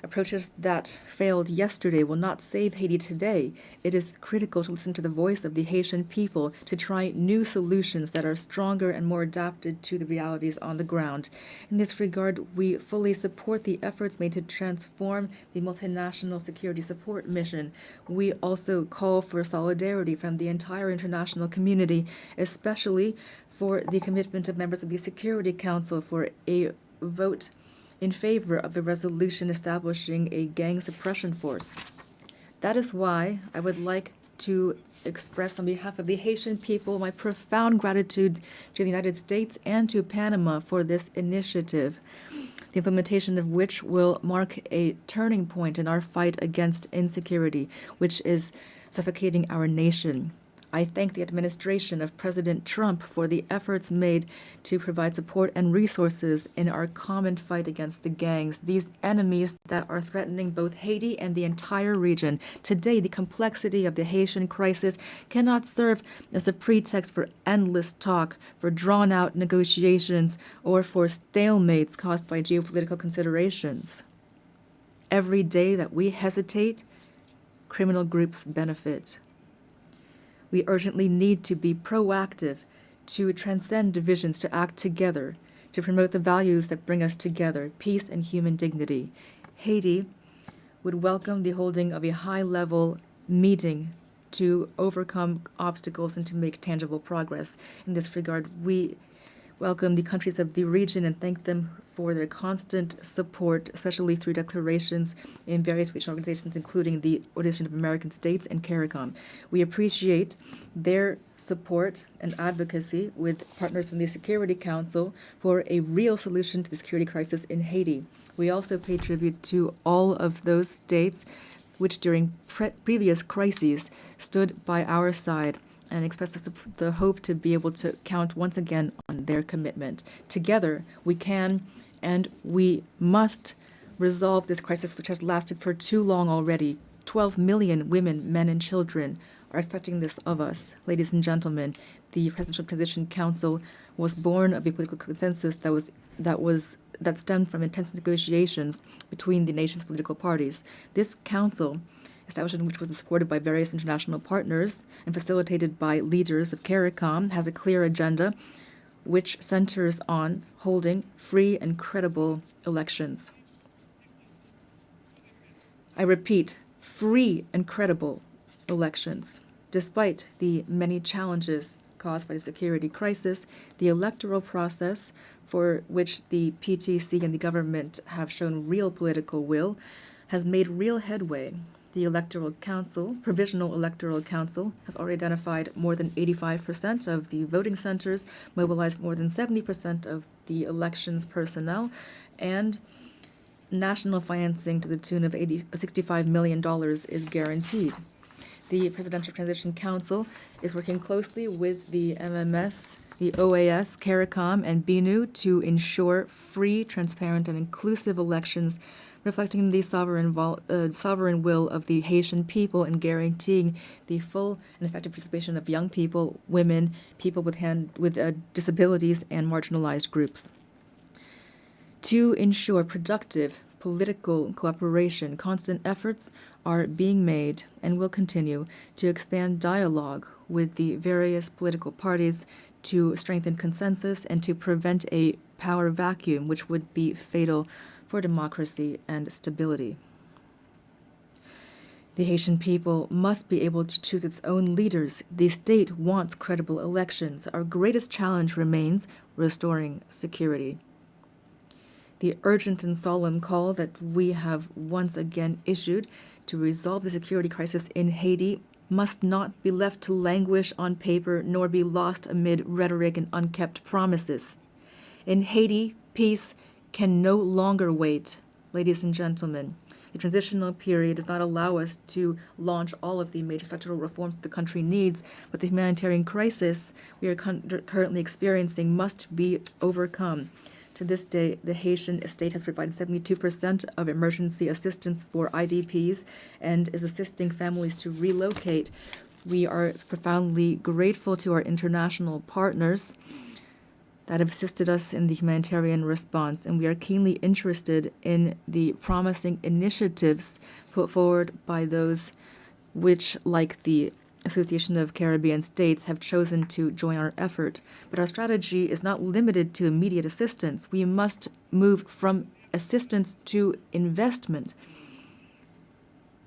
Approaches that failed yesterday will not save Haiti today. It is critical to listen to the voice of the Haitian people, to try new solutions that are stronger and more adapted to the realities on the ground. In this regard, we fully support the efforts made to transform the multinational security support mission. We also call for solidarity from the entire international community, especially for the commitment of members of the Security Council for a vote in favor of a resolution establishing a gang suppression force. That is why I would like to express on behalf of the Haitian people my profound gratitude to the United States and to Panama for this initiative, the implementation of which will mark a turning point in our fight against insecurity, which is suffocating our nation. I thank the administration of President Trump for the efforts made to provide support and resources in our common fight against the gangs, these enemies that are threatening both Haiti and the entire region. Today, the complexity of the Haitian crisis cannot serve as a pretext for endless talk, for drawn-out negotiations, or for stalemates caused by geopolitical considerations. Every day that we hesitate, criminal groups benefit. We urgently need to be proactive, to transcend divisions, to act together, to promote the values that bring us together, peace and human dignity. Haiti would welcome the holding of a high-level meeting to overcome obstacles and to make tangible progress. In this regard, we welcome the countries of the region and thank them for their constant support, especially through declarations in various regional organizations, including the Organization of American States and CARICOM. We appreciate their support and advocacy with partners in the Security Council for a real solution to the security crisis in Haiti. We also pay tribute to all of those states which during previous crises stood by our side and express the hope to be able to count once again on their commitment. Together, we can and we must resolve this crisis which has lasted for too long already. 12 million women, men, and children are expecting this of us. Ladies and gentlemen, the Presidential Transition Council was born of a political consensus that stemmed from intense negotiations between the nation's political parties. This council, establishment which was supported by various international partners and facilitated by leaders of CARICOM, has a clear agenda which centers on holding free and credible elections. I repeat, free and credible elections. Despite the many challenges caused by the security crisis, the electoral process, for which the PTC and the government have shown real political will, has made real headway. The Electoral Council, Provisional Electoral Council, has already identified more than 85% of the voting centers, mobilized more than 70% of the elections personnel, and national financing to the tune of $65 million is guaranteed. The Presidential Transition Council is working closely with the MMS, the OAS, CARICOM, and BNU to ensure free, transparent, and inclusive elections reflecting the sovereign will of the Haitian people and guaranteeing the full and effective participation of young people, women, people with disabilities, and marginalized groups. To ensure productive political cooperation, constant efforts are being made and will continue to expand dialogue with the various political parties to strengthen consensus and to prevent a power vacuum which would be fatal for democracy and stability. The Haitian people must be able to choose its own leaders. The state wants credible elections. Our greatest challenge remains restoring security. The urgent and solemn call that we have once again issued to resolve the security crisis in Haiti must not be left to languish on paper nor be lost amid rhetoric and unkept promises. In Haiti, peace can no longer wait. Ladies and gentlemen, the transitional period does not allow us to launch all of the major structural reforms the country needs, but the humanitarian crisis we are currently experiencing must be overcome. To this day, the Haitian state has provided 72% of emergency assistance for IDPs and is assisting families to relocate. We are profoundly grateful to our international partners that have assisted us in the humanitarian response, and we are keenly interested in the promising initiatives put forward by those which, like the Association of Caribbean States, have chosen to join our effort. But our strategy is not limited to immediate assistance. We must move from assistance to investment.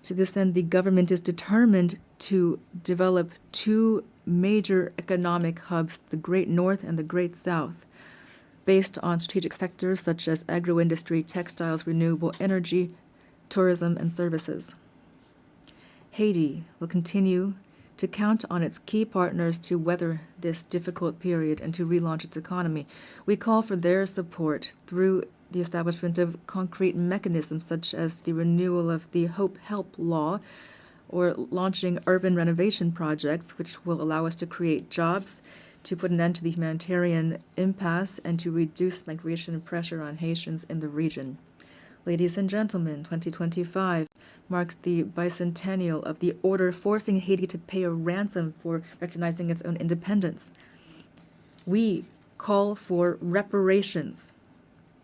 To this end, the government is determined to develop two major economic hubs, the Great North and the Great South, based on strategic sectors such as agro-industry, textiles, renewable energy, tourism, and services. Haiti will continue to count on its key partners to weather this difficult period and to relaunch its economy. We call for their support through the establishment of concrete mechanisms such as the renewal of the Hope Help Law, or launching urban renovation projects, which will allow us to create jobs, to put an end to the humanitarian impasse, and to reduce migration and pressure on Haitians in the region. Ladies and gentlemen, 2025 marks the bicentennial of the order forcing Haiti to pay a ransom for recognizing its own independence. We call for reparations,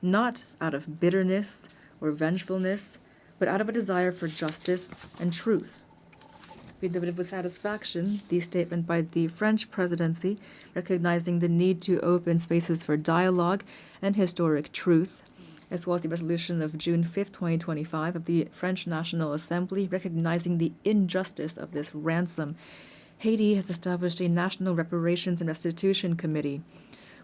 not out of bitterness or vengefulness, but out of a desire for justice and truth. We delivered with satisfaction the statement by the French presidency recognizing the need to open spaces for dialogue and historic truth, as well as the resolution of June 5th, 2025 of the French National Assembly recognizing the injustice of this ransom. Haiti has established a National Reparations and Restitution Committee.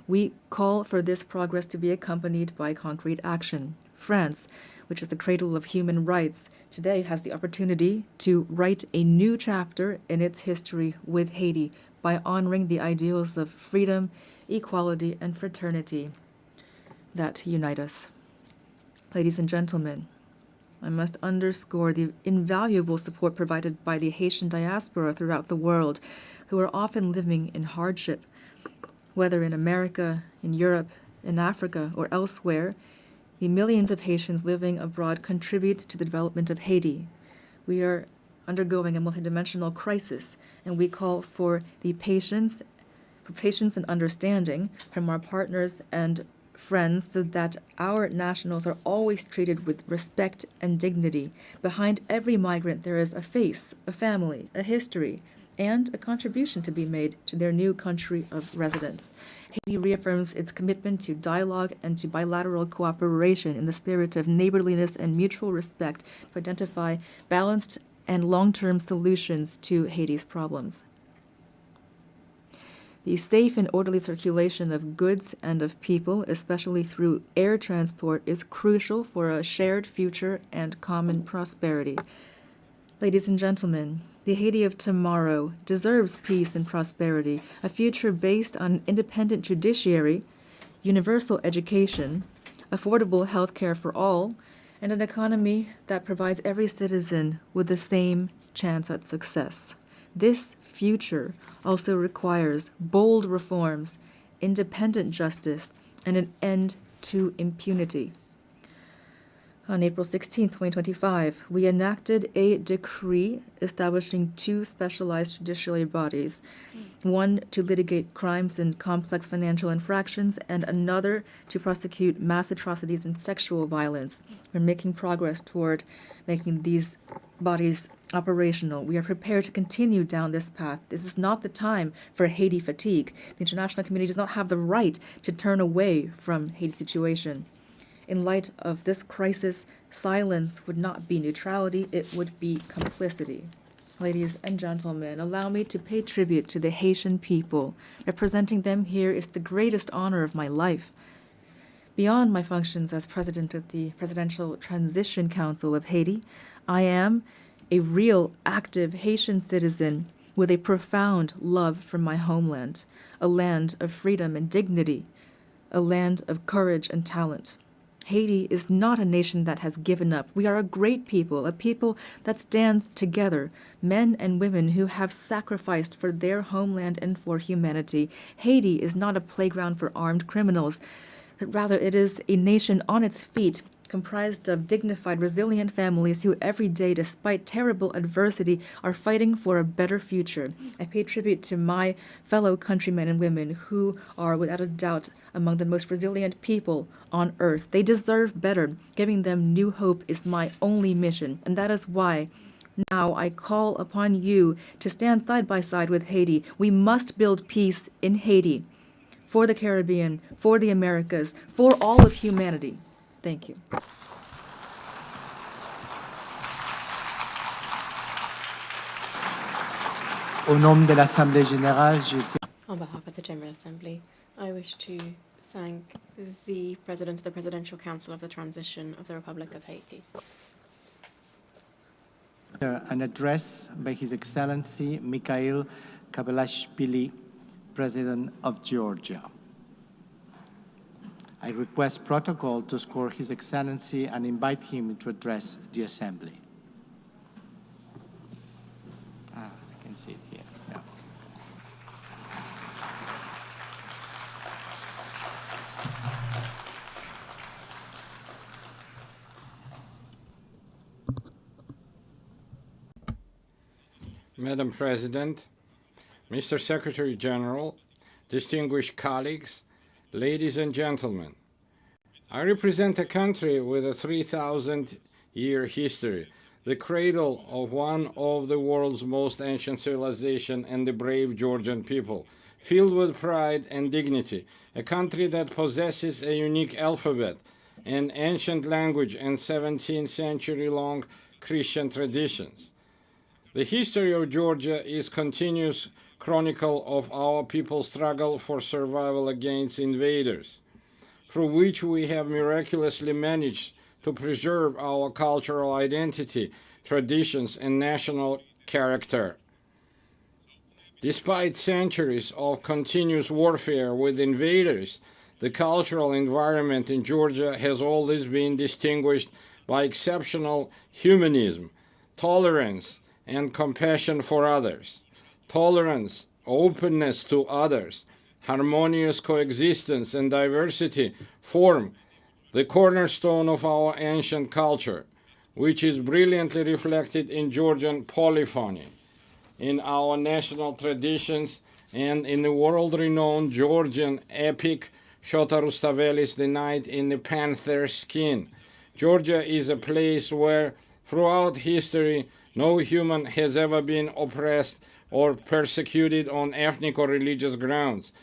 We call for this progress to be accompanied by concrete action. France, which is the cradle of human rights, today has the opportunity to write a new chapter in its history with Haiti by honoring the ideals of freedom, equality, and fraternity that unite us. Ladies and gentlemen, I must underscore the invaluable support provided by the Haitian diaspora throughout the world, who are often living in hardship. Whether in America, in Europe, in Africa, or elsewhere, the millions of Haitians living abroad contribute to the development of Haiti. We are undergoing a multidimensional crisis, and we call for patience and understanding from our partners and friends so that our nationals are always treated with respect and dignity. Behind every migrant there is a face, a family, a history, and a contribution to be made to their new country of residence. Haiti reaffirms its commitment to dialogue and to bilateral cooperation in the spirit of neighborliness and mutual respect to identify balanced and long-term solutions to Haiti's problems. The safe and orderly circulation of goods and of people, especially through air transport, is crucial for a shared future and common prosperity. Ladies and gentlemen, the Haiti of tomorrow deserves peace and prosperity, a future based on an independent judiciary, universal education, affordable health care for all, and an economy that provides every citizen with the same chance at success. This future also requires bold reforms, independent justice, and an end to impunity. On April 16, 2025, we enacted a decree establishing two specialized judiciary bodies, one to litigate crimes and complex financial infractions, and another to prosecute mass atrocities and sexual violence. We're making progress toward making these bodies operational. We are prepared to continue down this path. This is not the time for Haiti fatigue. The international community does not have the right to turn away from Haiti's situation. In light of this crisis, silence would not be neutrality, it would be complicity. Ladies and gentlemen, allow me to pay tribute to the Haitian people. Representing them here is the greatest honor of my life. Beyond my functions as president of the Presidential Transition Council of Haiti, I am a real, active Haitian citizen with a profound love for my homeland, a land of freedom and dignity, a land of courage and talent. Haiti is not a nation that has given up. We are a great people, a people that stands together, men and women who have sacrificed for their homeland and for humanity. Haiti is not a playground for armed criminals, but rather it is a nation on its feet, comprised of dignified, resilient families who every day, despite terrible adversity, are fighting for a better future. I pay tribute to my fellow countrymen and women who are, without a doubt, among the most resilient people on earth. They deserve better. Giving them new hope is my only mission, and that is why now I call upon you to stand side by side with Haiti. We must build peace in Haiti, for the Caribbean, for the Americas, for all of humanity. Thank you. Au nom de l'Assemblée générale, je tiens On behalf of the General Assembly, I wish to thank the President of the Presidential Council of the Transition of the Republic of Haiti. an address by His Excellency Mikhail Kabalashvili, President of Georgia. I request protocol to score His Excellency and invite him to address the Assembly. see it here. Yeah. Madam President, Mr. Secretary General, distinguished colleagues, ladies and gentlemen, I represent a country with a 3,000-year history, the cradle of one of the world's most ancient civilizations and the brave Georgian people, filled with pride and dignity, a country that possesses a unique alphabet, an ancient language, and 17th century-long Christian traditions. The history of Georgia is continuous chronicle of our people's struggle for survival against invaders, through which we have miraculously managed to preserve our cultural identity, traditions, and national character. Despite centuries of continuous warfare with invaders, the cultural environment in Georgia has always been distinguished by exceptional humanism, tolerance, and compassion for others. Tolerance, openness to others, harmonious coexistence, and diversity form the cornerstone of our ancient culture, which is brilliantly reflected in Georgian polyphony, in our national traditions, and in the world-renowned Georgian epic Shota Rustaveli's The Knight in the Panther's Skin. Georgia is a place where, throughout history, no human has ever been oppressed or persecuted on ethnic or religious grounds.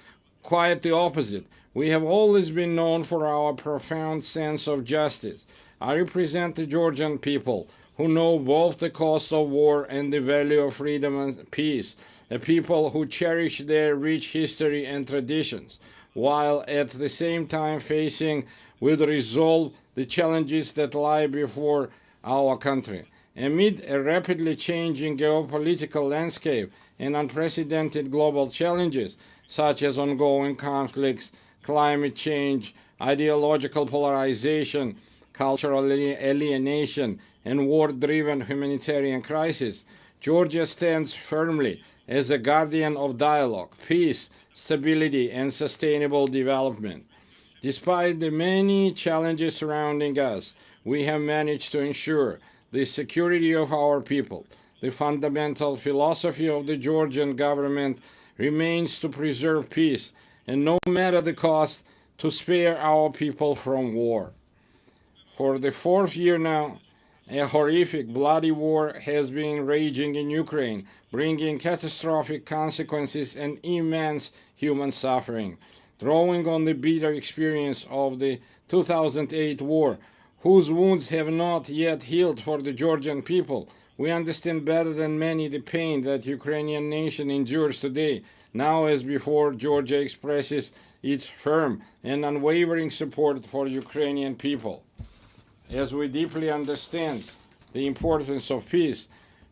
Quite the opposite. We have always been known for our profound sense of justice. I represent the Georgian people, who know both the cost of war and the value of freedom and peace, a people who cherish their rich history and traditions, while at the same time facing with resolve the challenges that lie before our country. Amid a rapidly changing geopolitical landscape and unprecedented global challenges, such as ongoing conflicts, climate change, ideological polarization, cultural alienation, and war-driven humanitarian crisis, Georgia stands firmly as a guardian of dialogue, peace, stability, and sustainable development. Despite the many challenges surrounding us, we have managed to ensure the security of our people. The fundamental philosophy of the Georgian government remains to preserve peace, and no matter the cost, to spare our people from war. For the fourth year now, a horrific, bloody war has been raging in Ukraine, bringing catastrophic consequences and immense human suffering. Drawing on the bitter experience of the 2008 war, whose wounds have not yet healed for the Georgian people, we understand better than many the pain that Ukrainian nation endures today. Now as before, Georgia expresses its firm and unwavering support for Ukrainian people. As we deeply understand the importance of peace,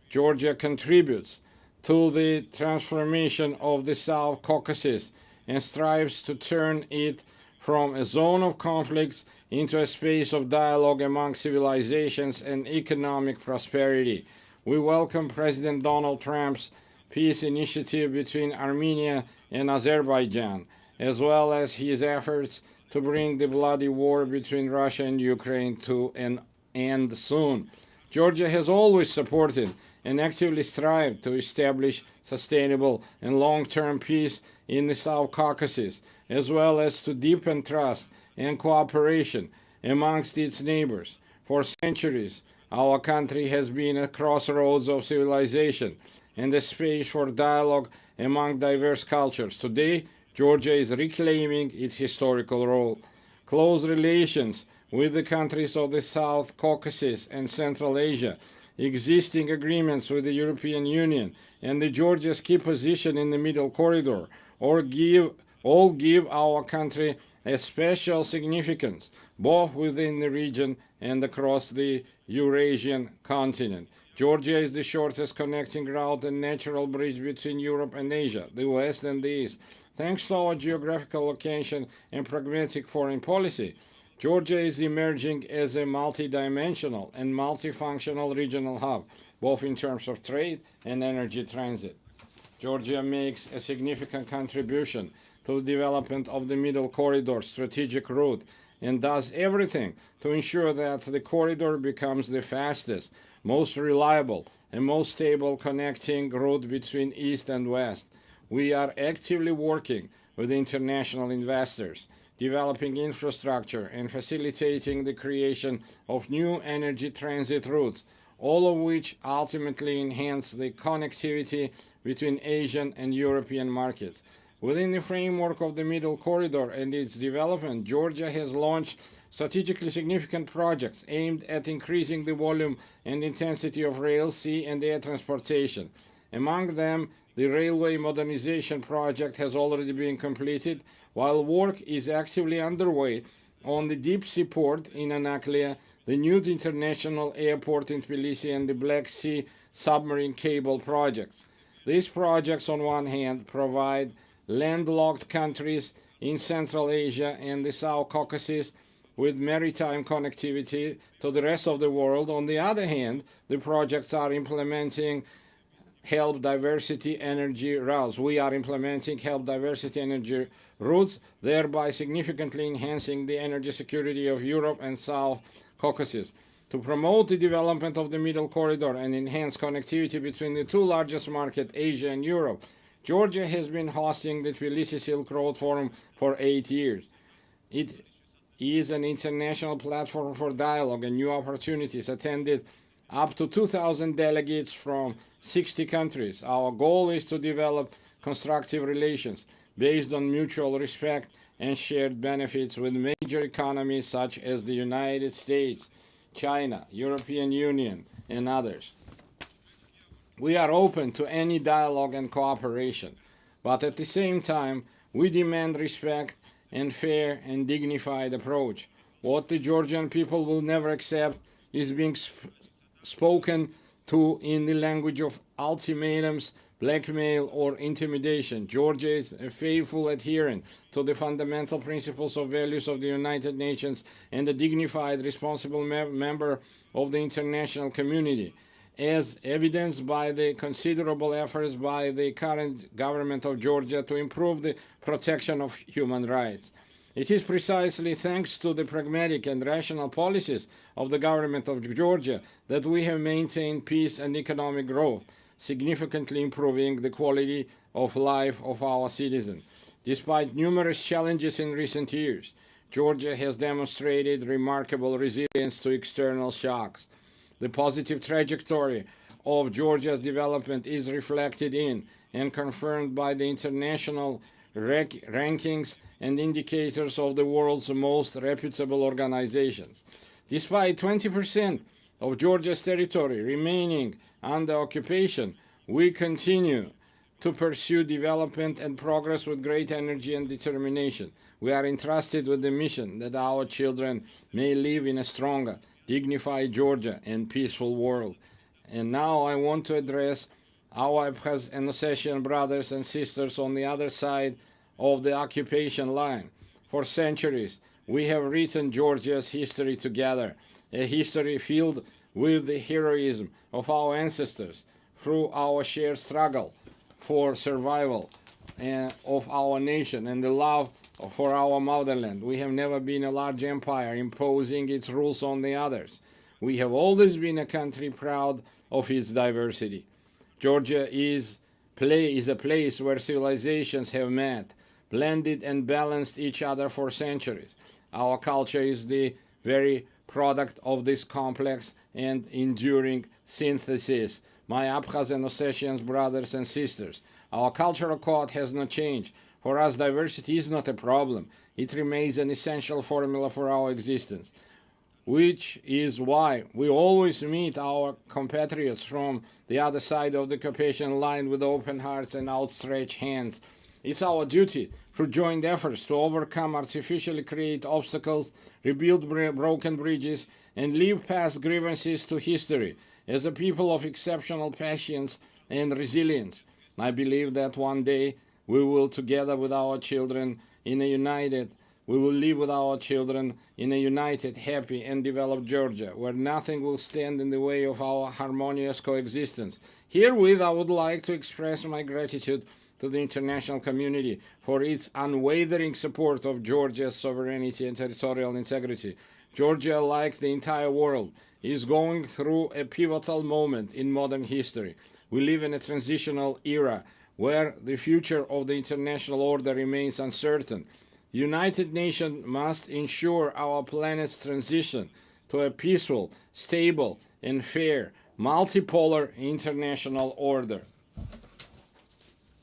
Georgia contributes to the transformation of the South Caucasus and strives to turn it from a zone of conflicts into a space of dialogue among civilizations and economic prosperity. We welcome President Donald Trump's peace initiative between Armenia and Azerbaijan, as well as his efforts to bring the bloody war between Russia and Ukraine to an end soon. Georgia has always supported and actively strived to establish sustainable and long-term peace in the South Caucasus, as well as to deepen trust and cooperation amongst its neighbors. For centuries, our country has been a crossroads of civilization and a space for dialogue among diverse cultures. Today, Georgia is reclaiming its historical role. Close relations with the countries of the South Caucasus and Central Asia, existing agreements with the European Union, and the Georgia's key position in the Middle Corridor all give our country a special significance, both within the region and across the Eurasian continent. Georgia is the shortest connecting route and natural bridge between Europe and Asia, the West and the East. Thanks to our geographical location and pragmatic foreign policy, Georgia is emerging as a multidimensional and multifunctional regional hub, both in terms of trade and energy transit. Georgia makes a significant contribution to the development of the Middle Corridor strategic route and does everything to ensure that the corridor becomes the fastest, most reliable, and most stable connecting route between East and West. We are actively working with international investors, developing infrastructure and facilitating the creation of new energy transit routes, all of which ultimately enhance the connectivity between Asian and European markets. Within the framework of the Middle Corridor and its development, Georgia has launched strategically significant projects aimed at increasing the volume and intensity of rail, sea, and air transportation. Among them, the railway modernization project has already been completed, while work is actively underway on the deep sea port in Anaklia, the new international airport in Tbilisi, and the Black Sea submarine cable projects. These projects, on one hand, provide landlocked countries in Central Asia and the South Caucasus with maritime connectivity to the rest of the world. On the other hand, the projects are implementing help diversity energy routes. We are implementing help diversity energy routes, thereby significantly enhancing the energy security of Europe and South Caucasus. To promote the development of the Middle Corridor and enhance connectivity between the two largest markets, Asia and Europe, Georgia has been hosting the Tbilisi Silk Road Forum for 8 years. It is an international platform for dialogue and new opportunities, attended up to 2,000 delegates from 60 countries. Our goal is to develop constructive relations based on mutual respect and shared benefits with major economies such as the United States, China, European Union, and others. We are open to any dialogue and cooperation, but at the same time, we demand respect and fair and dignified approach. What the Georgian people will never accept is being spoken to in the language of ultimatums, blackmail, or intimidation. Georgia is a faithful adherent to the fundamental principles of values of the United Nations and a dignified, responsible member of the international community, as evidenced by the considerable efforts by the current government of Georgia to improve the protection of human rights. It is precisely thanks to the pragmatic and rational policies of the government of Georgia that we have maintained peace and economic growth, significantly improving the quality of life of our citizens. Despite numerous challenges in recent years, Georgia has demonstrated remarkable resilience to external shocks. The positive trajectory of Georgia's development is reflected in and confirmed by the international rankings and indicators of the world's most reputable organizations. Despite 20% of Georgia's territory remaining under occupation, we continue to pursue development and progress with great energy and determination. We are entrusted with the mission that our children may live in a stronger, dignified Georgia and peaceful world. And now I want to address our Abkhaz and Ossetian brothers and sisters on the other side of the occupation line. For centuries, we have written Georgia's history together, a history filled with the heroism of our ancestors through our shared struggle for survival of our nation and the love for our motherland. We have never been a large empire imposing its rules on the others. We have always been a country proud of its diversity. Georgia is a place where civilizations have met, blended and balanced each other for centuries. Our culture is the very product of this complex and enduring synthesis. My Abkhaz and Ossetian brothers and sisters, our cultural code has not changed. For us, diversity is not a problem. It remains an essential formula for our existence, which is why we always meet our compatriots from the other side of the occupation line with open hearts and outstretched hands. It's our duty, through joint efforts, to overcome artificially created obstacles, rebuild broken bridges, and leave past grievances to history as a people of exceptional patience and resilience. I believe that one day we will, together with our children, in a united We will live with our children in a united, happy, and developed Georgia, where nothing will stand in the way of our harmonious coexistence. Herewith, I would like to express my gratitude to the international community for its unwavering support of Georgia's sovereignty and territorial integrity. Georgia, like the entire world, is going through a pivotal moment in modern history. We live in a transitional era where the future of the international order remains uncertain. The United Nations must ensure our planet's transition to a peaceful, stable, and fair, multipolar international order.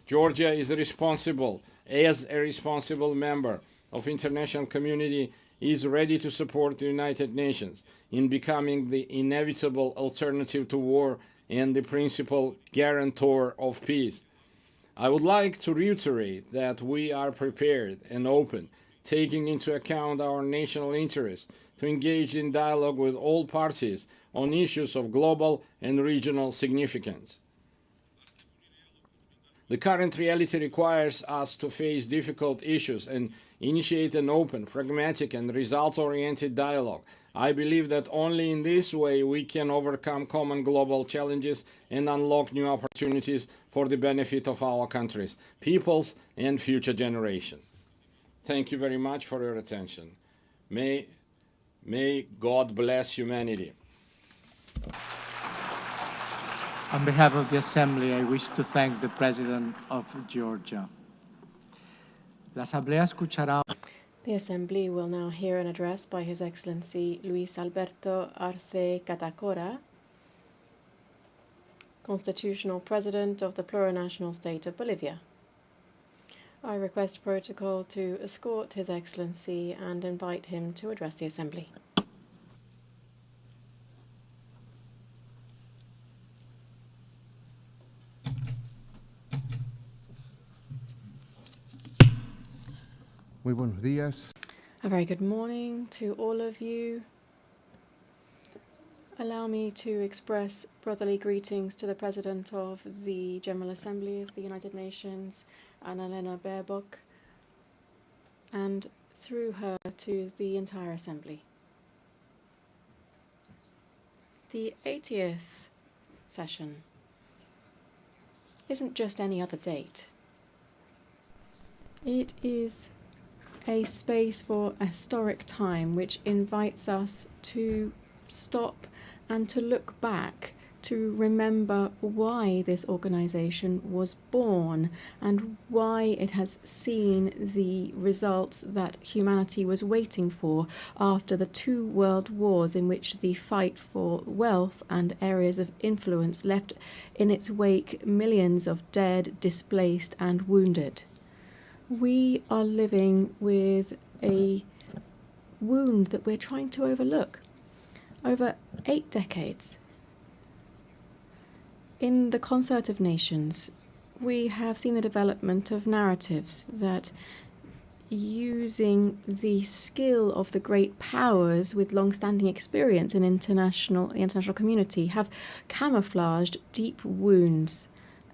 Georgia is responsible, as a responsible member of the international community, is ready to support the United Nations in becoming the inevitable alternative to war and the principal guarantor of peace. I would like to reiterate that we are prepared and open, taking into account our national interests, to engage in dialogue with all parties on issues of global and regional significance. The current reality requires us to face difficult issues and initiate an open, pragmatic, and result-oriented dialogue. I believe that only in this way we can overcome common global challenges and unlock new opportunities for the benefit of our countries, peoples, and future generations. Thank you very much for your attention. May God bless humanity. On behalf of the Assembly, I wish to thank the President of Georgia. La Asamblea escuchará. The Assembly will now hear an address by His Excellency Luis Alberto Arce Catacora, Constitutional President of the Plurinational State of Bolivia. I request protocol to escort His Excellency and invite him to address the Assembly. Muy buenos días. A very good morning to all of you. Allow me to express brotherly greetings to the President of the General Assembly of the United Nations, Annalena Baerbock, and through her to the entire Assembly. The 80th session isn't just any other date. It is a space for a historic time which invites us to stop and to look back, to remember why this organization was born and why it has seen the results that humanity was waiting for after the 2 world wars, in which the fight for wealth and areas of influence left in its wake millions of dead, displaced, and wounded. We are living with a wound that we're trying to overlook. Over 8 decades, in the concert of nations, we have seen the development of narratives that, using the skill of the great powers with long-standing experience in the international community, have camouflaged deep wounds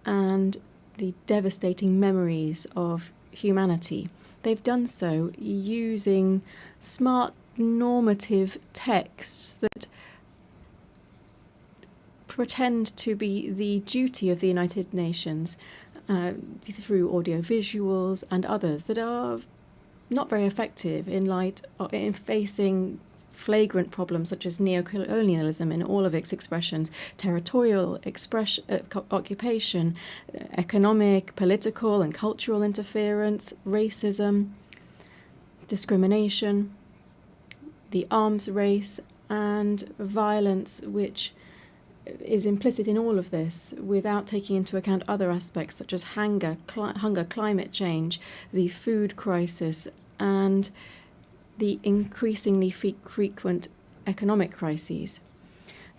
and the devastating memories of humanity. They've done so using smart normative texts that pretend to be the duty of the United Nations through audiovisuals and others that are not very effective in facing flagrant problems such as neocolonialism in all of its expressions, territorial occupation, economic, political and cultural interference, racism, discrimination, the arms race, and violence which is implicit in all of this without taking into account other aspects such as hunger, climate change, the food crisis, and the increasingly frequent economic crises.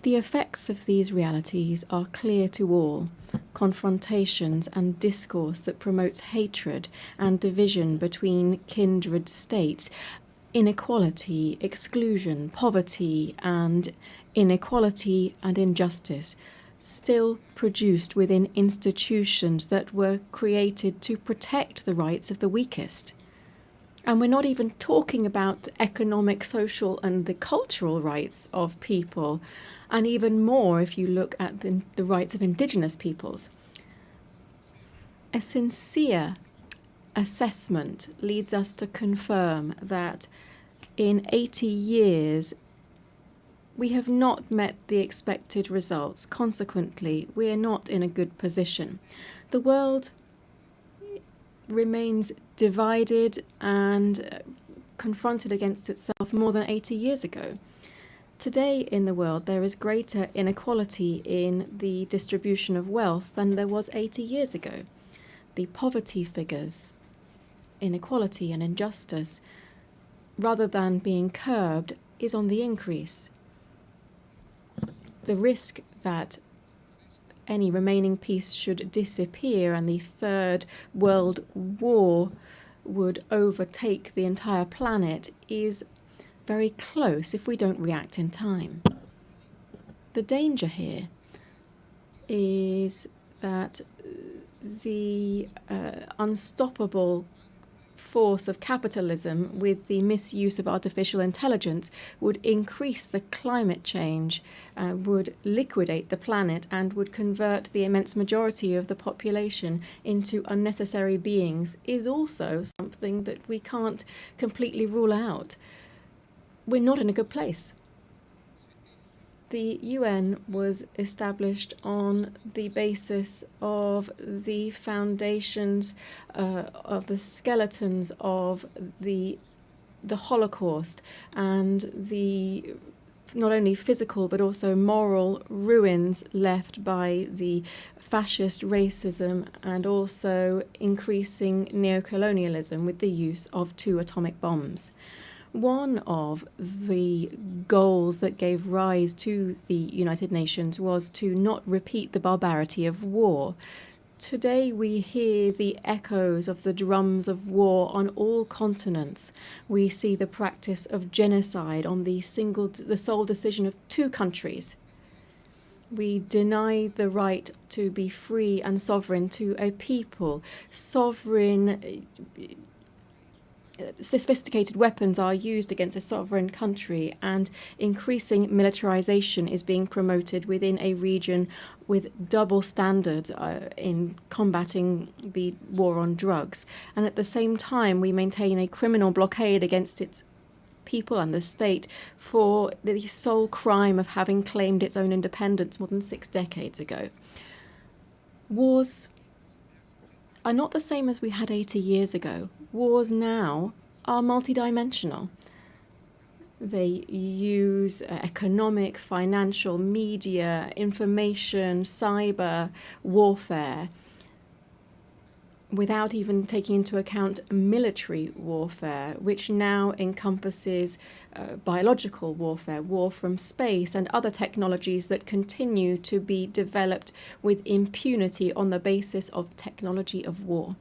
The effects of these realities are clear to all: confrontations and discourse that promotes hatred and division between kindred states, inequality, exclusion, poverty, and inequality and injustice, still produced within institutions that were created to protect the rights of the weakest. And we're not even talking about economic, social, and the cultural rights of people, and even more if you look at the rights of indigenous peoples. A sincere assessment leads us to confirm that in 80 years, we have not met the expected results. Consequently, we are not in a good position. The world remains divided and confronted against itself more than 80 years ago. Today in the world, there is greater inequality in the distribution of wealth than there was 80 years ago. The poverty figures, inequality and injustice, rather than being curbed, is on the increase. The risk that any remaining peace should disappear and the Third World War would overtake the entire planet is very close if we don't react in time. The danger here is that the unstoppable force of capitalism with the misuse of artificial intelligence would increase the climate change, would liquidate the planet, and would convert the immense majority of the population into unnecessary beings is also something that we can't completely rule out. We're not in a good place. The UN was established on the basis of the foundations of the skeletons of the Holocaust and the not only physical but also moral ruins left by the fascist racism and also increasing neocolonialism with the use of 2 atomic bombs. One of the goals that gave rise to the United Nations was to not repeat the barbarity of war. Today we hear the echoes of the drums of war on all continents. We see the practice of genocide on the sole decision of 2 countries. We deny the right to be free and sovereign to a people. Sophisticated weapons are used against a sovereign country, and increasing militarization is being promoted within a region with double standards in combating the war on drugs. And at the same time, we maintain a criminal blockade against its people and the state for the sole crime of having claimed its own independence more than 6 decades ago. Wars are not the same as we had 80 years ago. Wars now are multidimensional. They use economic, financial, media, information, cyber warfare, without even taking into account military warfare, which now encompasses biological warfare, war from space, and other technologies that continue to be developed with impunity on the basis of technology of war.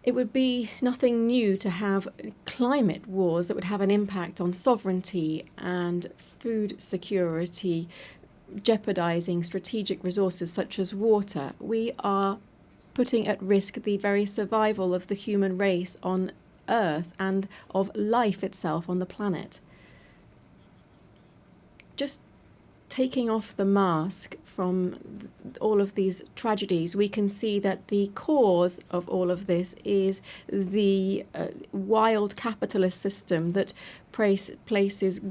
It would be nothing new to have climate wars that would have an impact on sovereignty and food security, jeopardizing strategic resources such as water. We are putting at risk the very survival of the human race on Earth and of life itself on the planet. Just taking off the mask from all of these tragedies, we can see that the cause of all of this is the wild capitalist system that places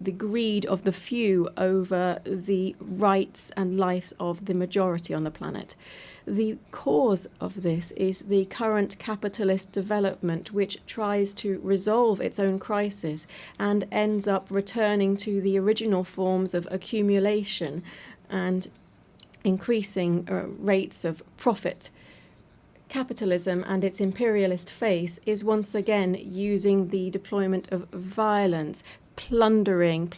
the greed of the few over the rights and lives of the majority on the planet. The cause of this is the current capitalist development, which tries to resolve its own crisis and ends up returning to the original forms of accumulation and increasing rates of profit. Capitalism and its imperialist face is once again using the deployment of violence, plundering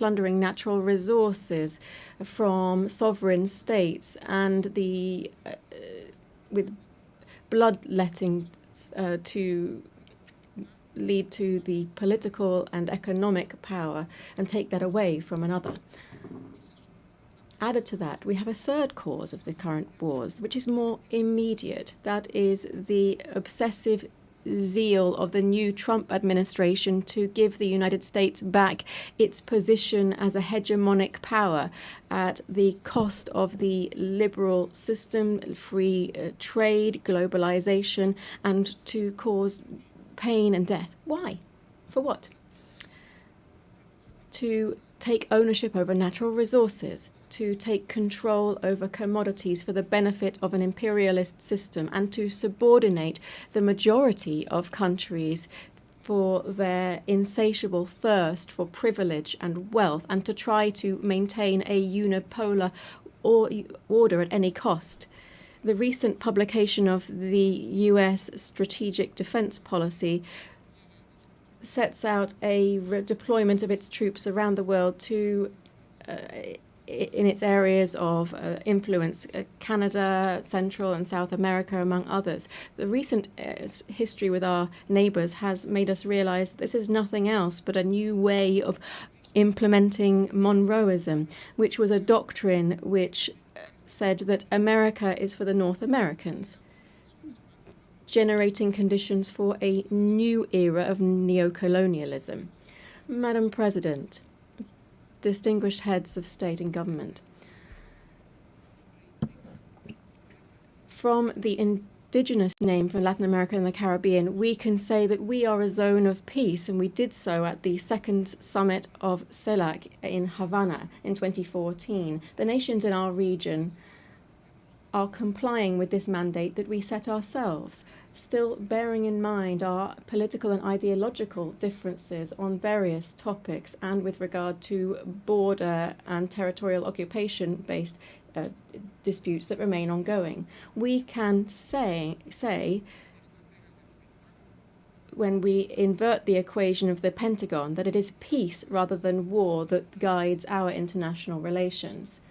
natural resources from sovereign states, and with bloodletting to lead to the political and economic power and take that away from another. Added to that, we have a third cause of the current wars, which is more immediate. That is the obsessive zeal of the new Trump administration to give the United States back its position as a hegemonic power at the cost of the liberal system, free trade, globalization, and to cause pain and death. Why? For what? To take ownership over natural resources, to take control over commodities for the benefit of an imperialist system, and to subordinate the majority of countries for their insatiable thirst for privilege and wealth, and to try to maintain a unipolar order at any cost. The recent publication of the US Strategic Defense Policy sets out a deployment of its troops around the world to in its areas of influence, Canada, Central and South America, among others. The recent history with our neighbours has made us realise this is nothing else but a new way of implementing Monroeism, which was a doctrine which said that America is for the North Americans, generating conditions for a new era of neocolonialism. Madam President, distinguished heads of state and government, from the indigenous name for Latin America and the Caribbean, we can say that we are a zone of peace, and we did so at the second summit of CELAC in Havana in 2014. The nations in our region are complying with this mandate that we set ourselves, still bearing in mind our political and ideological differences on various topics and with regard to border and territorial occupation-based disputes that remain ongoing. We can say, when we invert the equation of the Pentagon, that it is peace rather than war that guides our international relations.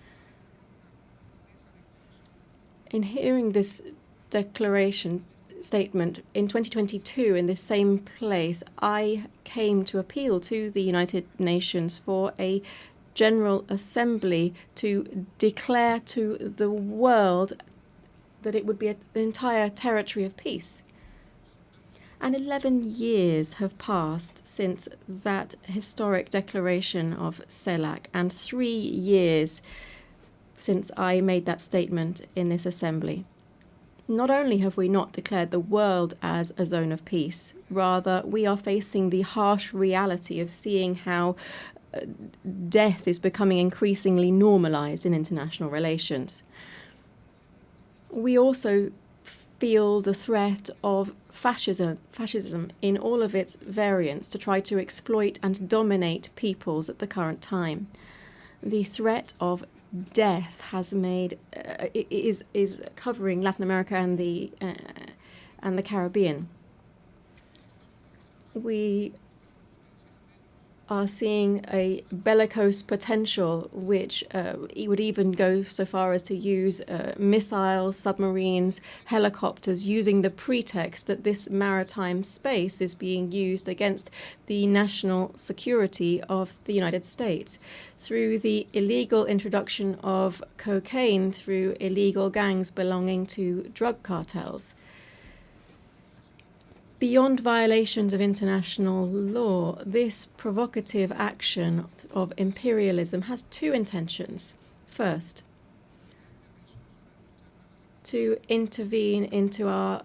In hearing this statement in 2022 in this same place, I came to appeal to the United Nations for a General Assembly to declare to the world that it would be an entire territory of peace. And 11 years have passed since that historic declaration of CELAC, and 3 years since I made that statement in this assembly. Not only have we not declared the world as a zone of peace, rather we are facing the harsh reality of seeing how death is becoming increasingly normalized in international relations. We also feel the threat of fascism in all of its variants to try to exploit and dominate peoples at the current time. The threat of death has made is covering Latin America and the Caribbean. We are seeing a bellicose potential which would even go so far as to use missiles, submarines, helicopters, using the pretext that this maritime space is being used against the national security of the United States through the illegal introduction of cocaine through illegal gangs belonging to drug cartels. Beyond violations of international law, this provocative action of imperialism has two intentions. First, to intervene into our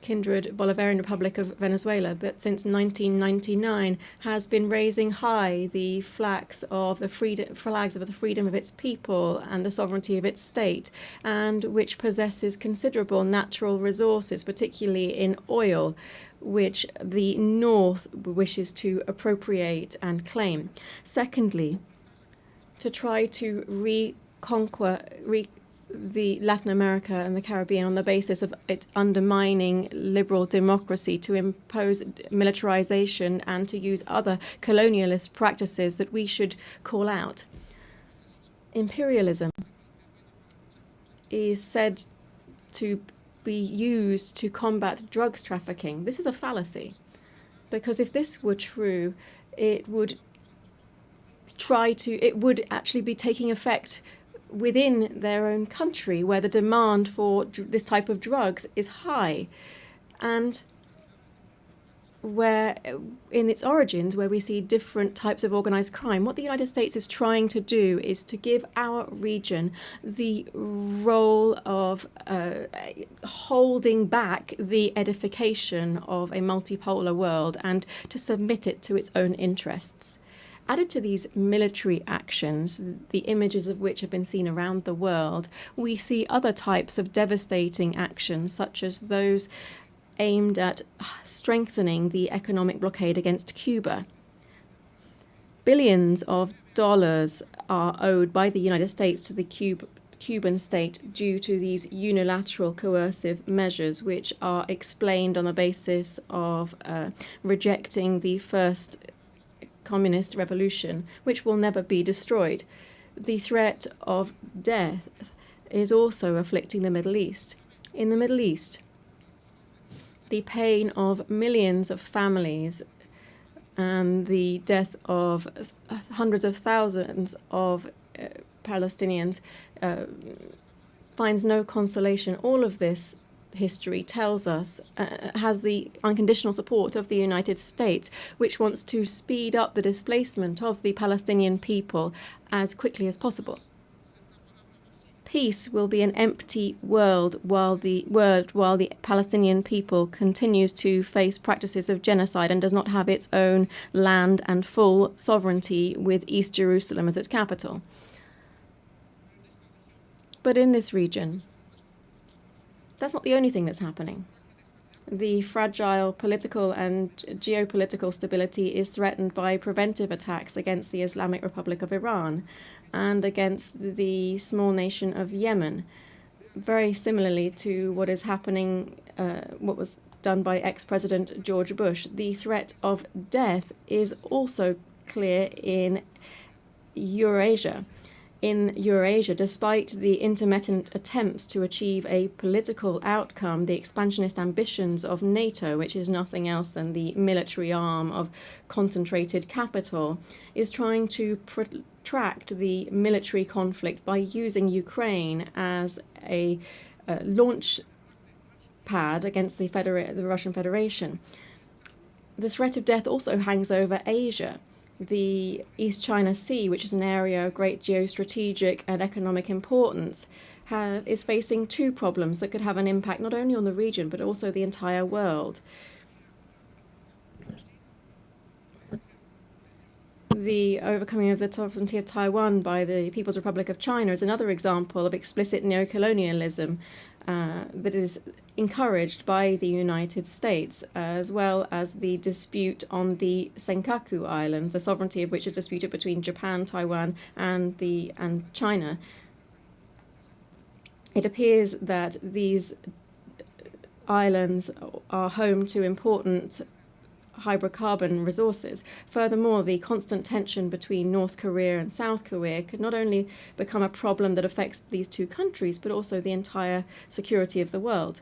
kindred Bolivarian Republic of Venezuela that since 1999 has been raising high the flags of the freedom of its people and the sovereignty of its state, and which possesses considerable natural resources, particularly in oil, which the North wishes to appropriate and claim. Secondly, to try to reconquer the Latin America and the Caribbean on the basis of it undermining liberal democracy, to impose militarization and to use other colonialist practices that we should call out. Imperialism is said to be used to combat drugs trafficking. This is a fallacy, because if this were true, it would actually be taking effect within their own country, where the demand for this type of drugs is high, and where, in its origins, where we see different types of organized crime. What the United States is trying to do is to give our region the role of holding back the edification of a multipolar world and to submit it to its own interests. Added to these military actions, the images of which have been seen around the world, we see other types of devastating actions, such as those aimed at strengthening the economic blockade against Cuba. Billions of dollars are owed by the United States to the Cuban state due to these unilateral coercive measures, which are explained on the basis of rejecting the first communist revolution, which will never be destroyed. The threat of death is also afflicting the Middle East. In the Middle East, the pain of millions of families and the death of hundreds of thousands of Palestinians finds no consolation. All of this history tells us, has the unconditional support of the United States, which wants to speed up the displacement of the Palestinian people as quickly as possible. Peace will be an empty world while the Palestinian people continues to face practices of genocide and does not have its own land and full sovereignty with East Jerusalem as its capital. But in this region, that's not the only thing that's happening. The fragile political and geopolitical stability is threatened by preventive attacks against the Islamic Republic of Iran and against the small nation of Yemen, very similarly to what is happening, what was done by ex-President George Bush. The threat of death is also clear in Eurasia. In Eurasia, despite the intermittent attempts to achieve a political outcome, the expansionist ambitions of NATO, which is nothing else than the military arm of concentrated capital, is trying to protract the military conflict by using Ukraine as a launch pad against the Russian Federation. The threat of death also hangs over Asia. The East China Sea, which is an area of great geostrategic and economic importance, is facing two problems that could have an impact not only on the region but also the entire world. The overcoming of the sovereignty of Taiwan by the People's Republic of China is another example of explicit neocolonialism that is encouraged by the United States, as well as the dispute on the Senkaku Islands, the sovereignty of which is disputed between Japan, Taiwan, and China. It appears that these islands are home to important hydrocarbon resources. Furthermore, the constant tension between North Korea and South Korea could not only become a problem that affects these two countries, but also the entire security of the world.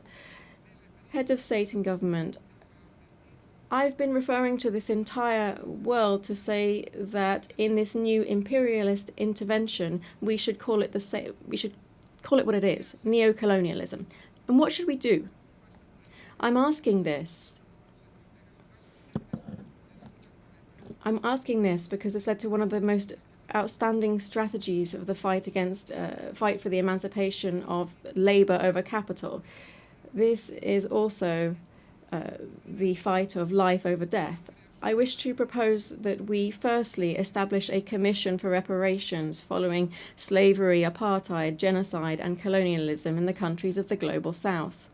Heads of state and government, I've been referring to this entire world to say that in this new imperialist intervention, we should call it what it is, neocolonialism. And what should we do? I'm asking this because it's led to one of the most outstanding strategies of the fight for the emancipation of labor over capital. This is also the fight of life over death. I wish to propose that we firstly establish a commission for reparations following slavery, apartheid, genocide, and colonialism in the countries of the global south.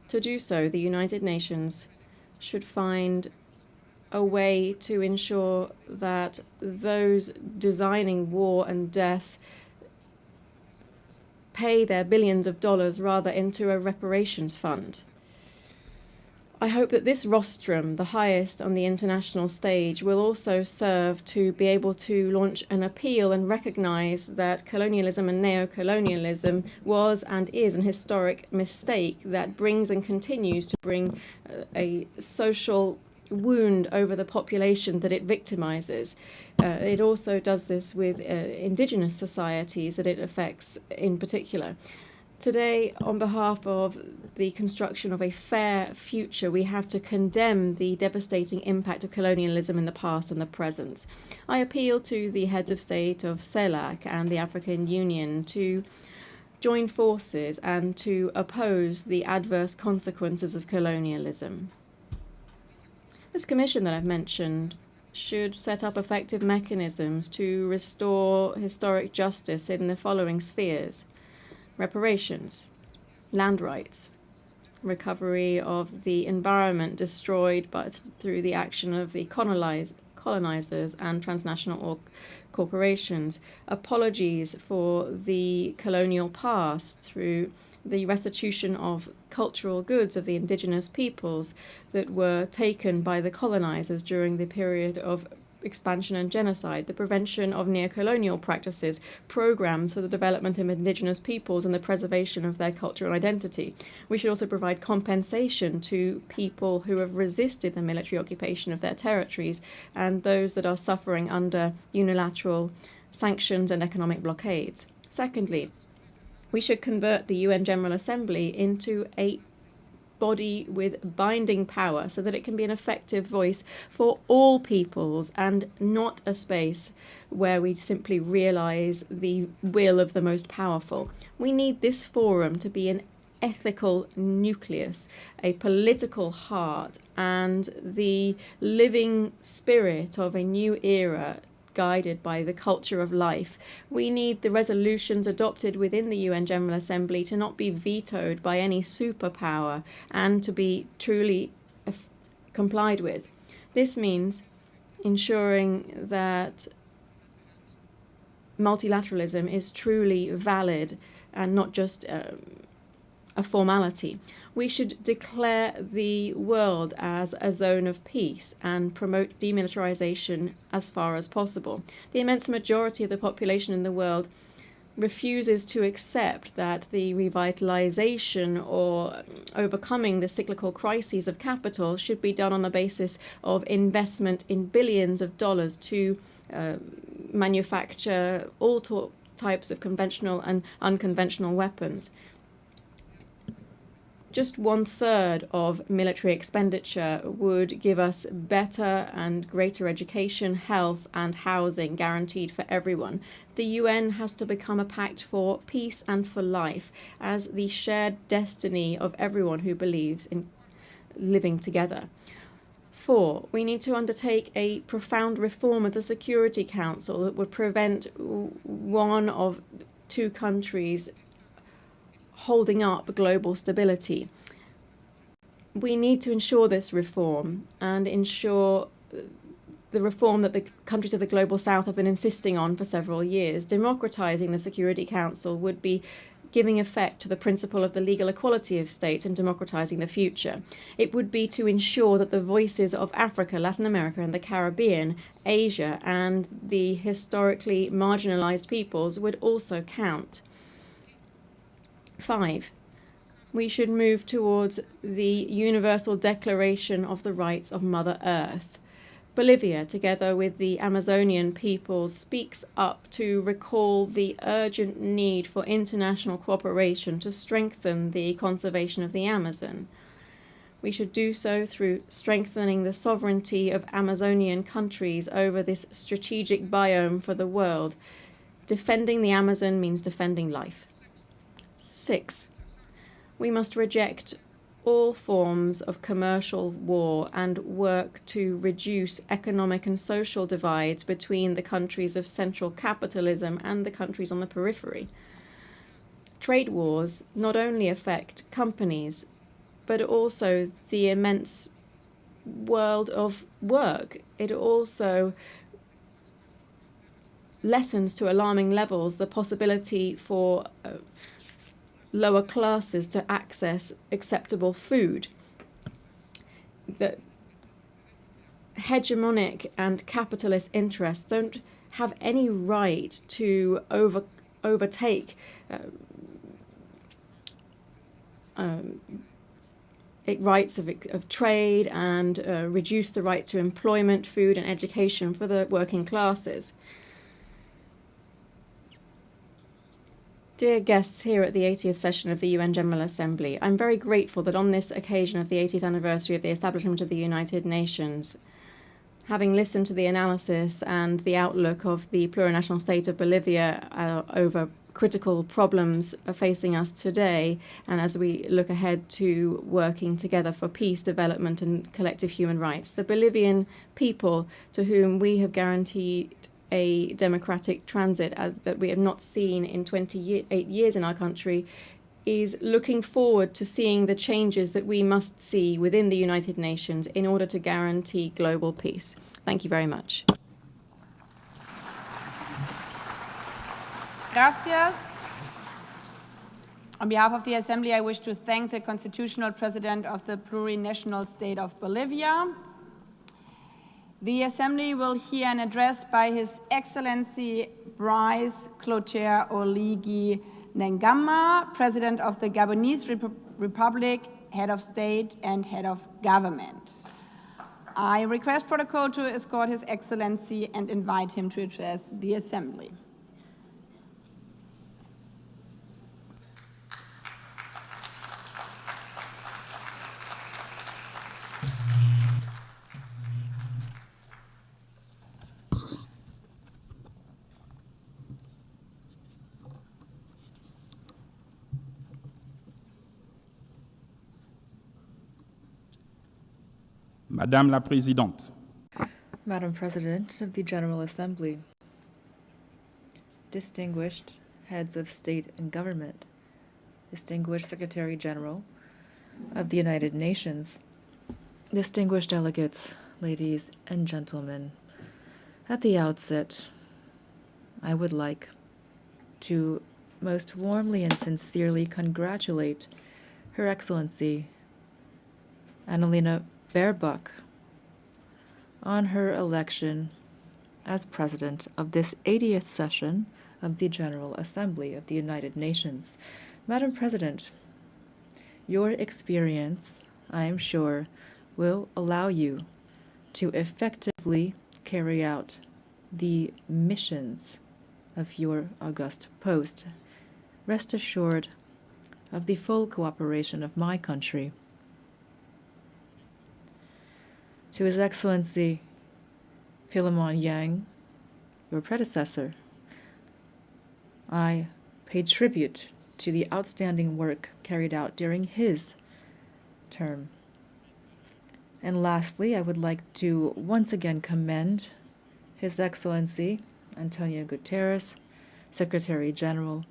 To do so, the United Nations should find a way to ensure that those designing war and death pay their billions of dollars rather into a reparations fund. I hope that this rostrum, the highest on the international stage, will also serve to be able to launch an appeal and recognize that colonialism and neocolonialism was and is an historic mistake that brings and continues to bring a social wound over the population that it victimizes. It also does this with indigenous societies that it affects in particular. Today, on behalf of the construction of a fair future, we have to condemn the devastating impact of colonialism in the past and the present. I appeal to the heads of state of CELAC and the African Union to join forces and to oppose the adverse consequences of colonialism. This commission that I've mentioned should set up effective mechanisms to restore historic justice in the following spheres: reparations, land rights, recovery of the environment destroyed through the action of the colonizers and transnational corporations, apologies for the colonial past through the restitution of cultural goods of the indigenous peoples that were taken by the colonizers during the period of expansion and genocide, the prevention of neo-colonial practices, programs for the development of indigenous peoples and the preservation of their culture and identity. We should also provide compensation to people who have resisted the military occupation of their territories and those that are suffering under unilateral sanctions and economic blockades. Secondly, we should convert the UN General Assembly into a body with binding power so that it can be an effective voice for all peoples and not a space where we simply realize the will of the most powerful. We need this forum to be an ethical nucleus, a political heart, and the living spirit of a new era guided by the culture of life. We need the resolutions adopted within the UN General Assembly to not be vetoed by any superpower and to be truly complied with. This means ensuring that multilateralism is truly valid and not just a formality. We should declare the world as a zone of peace and promote demilitarization as far as possible. The immense majority of the population in the world refuses to accept that the revitalization or overcoming the cyclical crises of capital should be done on the basis of investment in billions of dollars to manufacture all types of conventional and unconventional weapons. Just 1/3 of military expenditure would give us better and greater education, health, and housing guaranteed for everyone. The UN has to become a pact for peace and for life as the shared destiny of everyone who believes in living together. 4, we need to undertake a profound reform of the Security Council that would prevent one of 2 countries holding up global stability. We need to ensure this reform and ensure the reform that the countries of the Global South have been insisting on for several years. Democratizing the Security Council would be giving effect to the principle of the legal equality of states and democratizing the future. It would be to ensure that the voices of Africa, Latin America, and the Caribbean, Asia, and the historically marginalized peoples would also count. 5, we should move towards the Universal Declaration of the Rights of Mother Earth. Bolivia, together with the Amazonian peoples, speaks up to recall the urgent need for international cooperation to strengthen the conservation of the Amazon. We should do so through strengthening the sovereignty of Amazonian countries over this strategic biome for the world. Defending the Amazon means defending life. 6, we must reject all forms of commercial war and work to reduce economic and social divides between the countries of central capitalism and the countries on the periphery. Trade wars not only affect companies, but also the immense world of work. It also lessens to alarming levels the possibility for lower classes to access acceptable food. The hegemonic and capitalist interests don't have any right to overtake rights of trade and reduce the right to employment, food and education for the working classes. Dear guests here at the 80th session of the UN General Assembly, I'm very grateful that on this occasion of the 80th anniversary of the establishment of the United Nations, having listened to the analysis and the outlook of the plurinational state of Bolivia over critical problems facing us today, and as we look ahead to working together for peace, development and collective human rights, the Bolivian people, to whom we have guaranteed a democratic transit that we have not seen in 28 years in our country, is looking forward to seeing the changes that we must see within the United Nations in order to guarantee global peace. Thank you very much. Gracias. On behalf of the Assembly, I wish to thank the Constitutional President of the Plurinational State of Bolivia. The Assembly will hear an address by His Excellency Brice Clotaire Oligui Nguema, President of the Gabonese Republic, Head of State and Head of Government. I request protocol to escort His Excellency and invite him to address the Assembly. Madame la Présidente, Madam President of the General Assembly, distinguished heads of state and government, distinguished Secretary General of the United Nations, distinguished delegates, ladies and gentlemen, at the outset, I would like to most warmly and sincerely congratulate Her Excellency Annalena Baerbock on her election as President of this 80th session of the General Assembly of the United Nations. Madam President, your experience, I am sure, will allow you to effectively carry out the missions of your august post. Rest assured of the full cooperation of my country. To His Excellency Philemon Yang, your predecessor, I pay tribute to the outstanding work carried out during his term. And lastly, I would like to once again commend His Excellency Antonio Guterres, Secretary General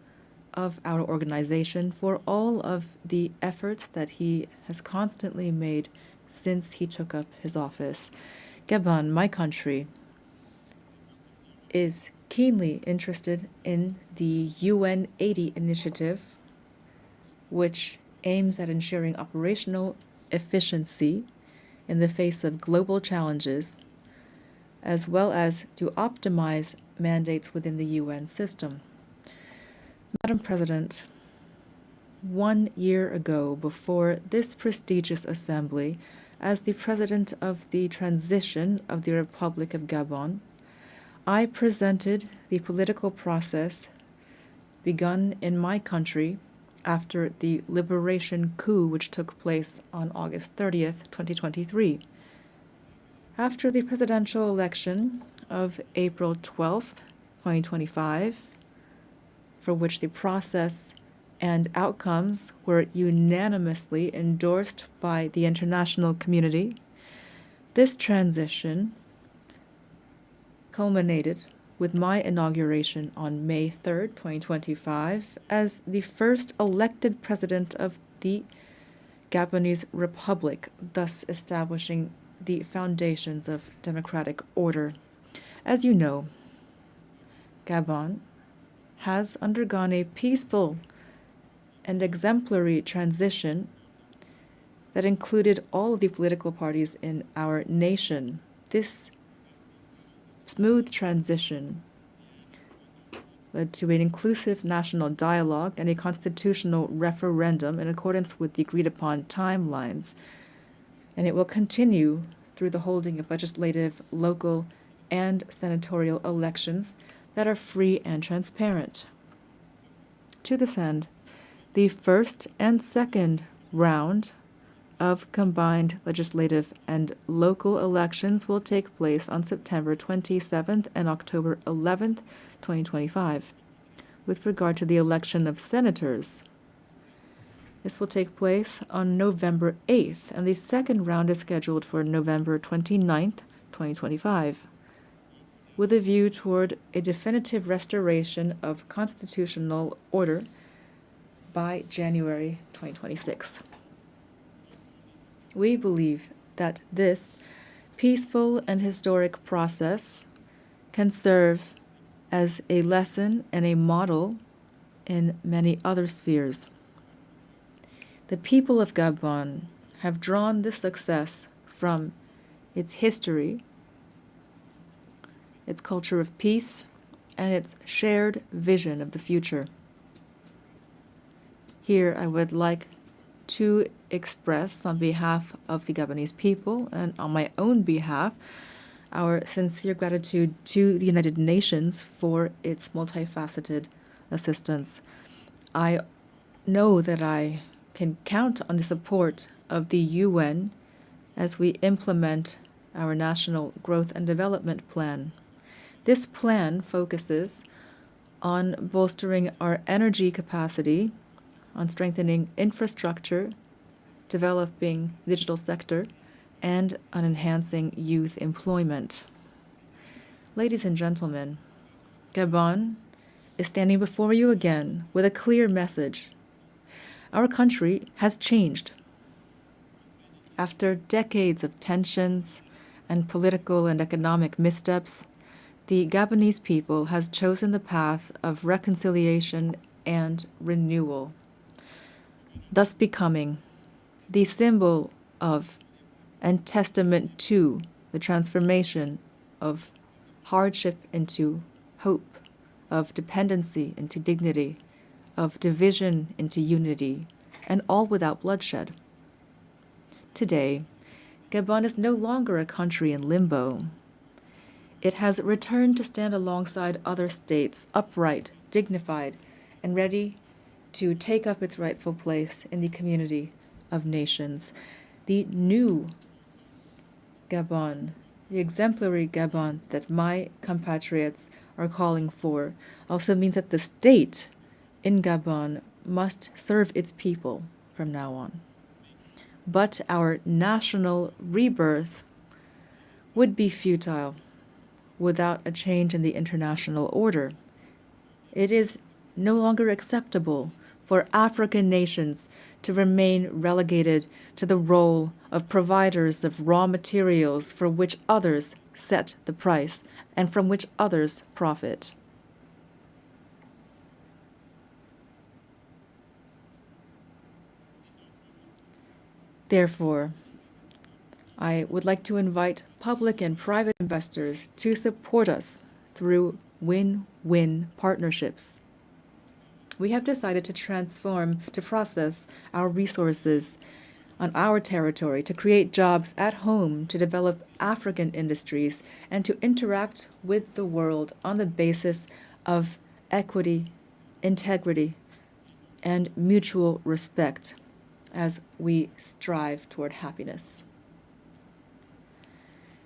of our organization, for all of the efforts that he has constantly made since he took up his office. Gabon, my country, is keenly interested in the UN 80 initiative, which aims at ensuring operational efficiency in the face of global challenges, as well as to optimize mandates within the UN system. Madam President, 1 year ago, before this prestigious assembly, as the President of the transition of the Republic of Gabon, I presented the political process begun in my country after the liberation coup which took place on August 30th, 2023. After the presidential election of April 12th, 2025, for which the process and outcomes were unanimously endorsed by the international community, this transition culminated with my inauguration on May 3rd, 2025, as the first elected president of the Gabonese Republic, thus establishing the foundations of democratic order. As you know, Gabon has undergone a peaceful and exemplary transition that included all of the political parties in our nation. This smooth transition led to an inclusive national dialogue and a constitutional referendum in accordance with the agreed-upon timelines, and it will continue through the holding of legislative, local, and senatorial elections that are free and transparent. To this end, the first and second round of combined legislative and local elections will take place on September 27th and October 11th, 2025. With regard to the election of senators, this will take place on November 8th, and the second round is scheduled for November 29th, 2025, with a view toward a definitive restoration of constitutional order by January 2026. We believe that this peaceful and historic process can serve as a lesson and a model in many other spheres. The people of Gabon have drawn this success from its history, its culture of peace, and its shared vision of the future. Here I would like to express on behalf of the Gabonese people and on my own behalf our sincere gratitude to the United Nations for its multifaceted assistance. I know that I can count on the support of the UN as we implement our National Growth and Development Plan. This plan focuses on bolstering our energy capacity, on strengthening infrastructure, developing the digital sector, and on enhancing youth employment. Ladies and gentlemen, Gabon is standing before you again with a clear message. Our country has changed. After decades of tensions and political and economic missteps, the Gabonese people has chosen the path of reconciliation and renewal, thus becoming the symbol of and testament to the transformation of hardship into hope, of dependency into dignity, of division into unity, and all without bloodshed. Today, Gabon is no longer a country in limbo. It has returned to stand alongside other states, upright, dignified, and ready to take up its rightful place in the community of nations. The new Gabon, the exemplary Gabon that my compatriots are calling for, also means that the state in Gabon must serve its people from now on. But our national rebirth would be futile without a change in the international order. It is no longer acceptable for African nations to remain relegated to the role of providers of raw materials for which others set the price and from which others profit. Therefore, I would like to invite public and private investors to support us through win-win partnerships. We have decided to process our resources on our territory, to create jobs at home, to develop African industries, and to interact with the world on the basis of equity, integrity, and mutual respect as we strive toward happiness.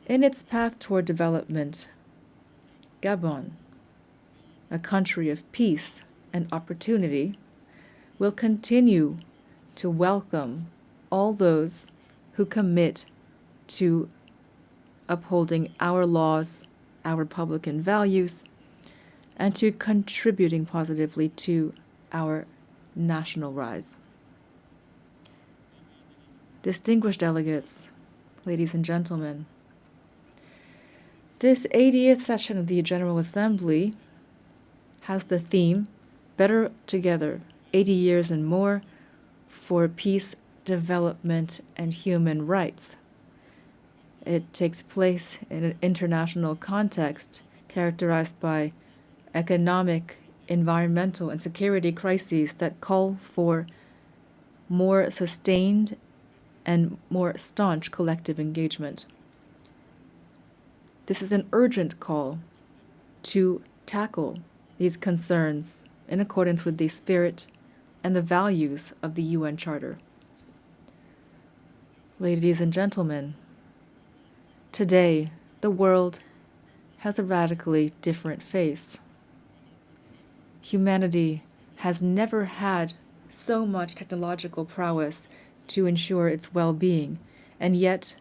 In its path toward development, Gabon, a country of peace and opportunity, will continue to welcome all those who commit to upholding our laws, our Republican values, and to contributing positively to our national rise. Distinguished delegates, ladies and gentlemen, this 80th session of the General Assembly has the theme, Better Together, 80 Years and More for Peace, Development, and Human Rights. It takes place in an international context characterized by economic environmental and security crises that call for more sustained and more staunch collective engagement. This is an urgent call to tackle these concerns in accordance with the spirit and the values of the UN Charter. Ladies and gentlemen, today the world has a radically different face. Humanity has never had so much technological prowess to ensure its well-being, and yet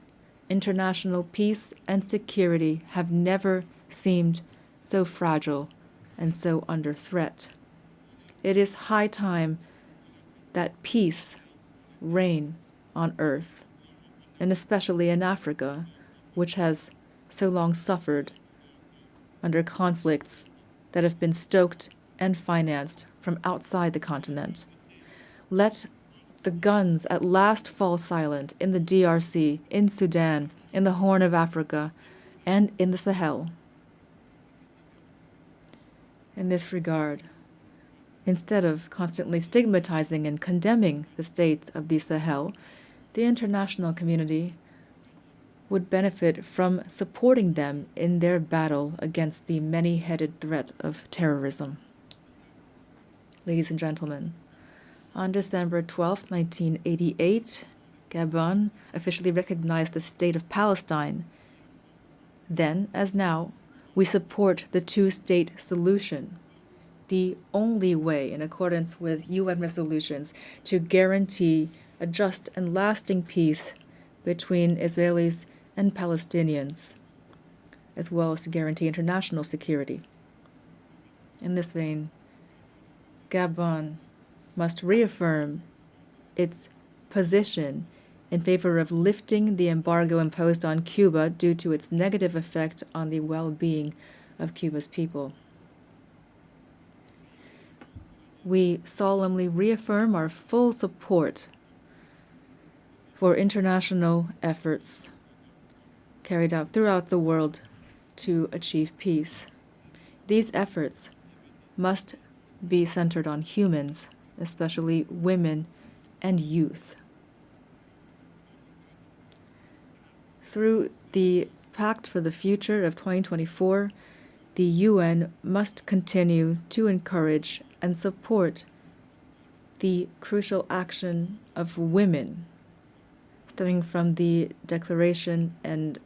international peace and security have never seemed so fragile and so under threat. It is high time that peace reign on earth, and especially in Africa, which has so long suffered under conflicts that have been stoked and financed from outside the continent. Let the guns at last fall silent in the DRC, in Sudan, in the Horn of Africa, and in the Sahel. In this regard, instead of constantly stigmatizing and condemning the states of the Sahel, the international community would benefit from supporting them in their battle against the many-headed threat of terrorism. Ladies and gentlemen, on December 12, 1988, Gabon officially recognized the State of Palestine. Then, as now, we support the two-state solution, the only way, in accordance with UN resolutions, to guarantee a just and lasting peace between Israelis and Palestinians, as well as to guarantee international security. In this vein, Gabon must reaffirm its position in favor of lifting the embargo imposed on Cuba due to its negative effect on the well-being of Cuba's people. We solemnly reaffirm our full support for international efforts carried out throughout the world to achieve peace. These efforts must be centered on humans, especially women and youth. Through the Pact for the Future of 2024, the UN must continue to encourage and support the crucial action of women, stemming from the Declaration and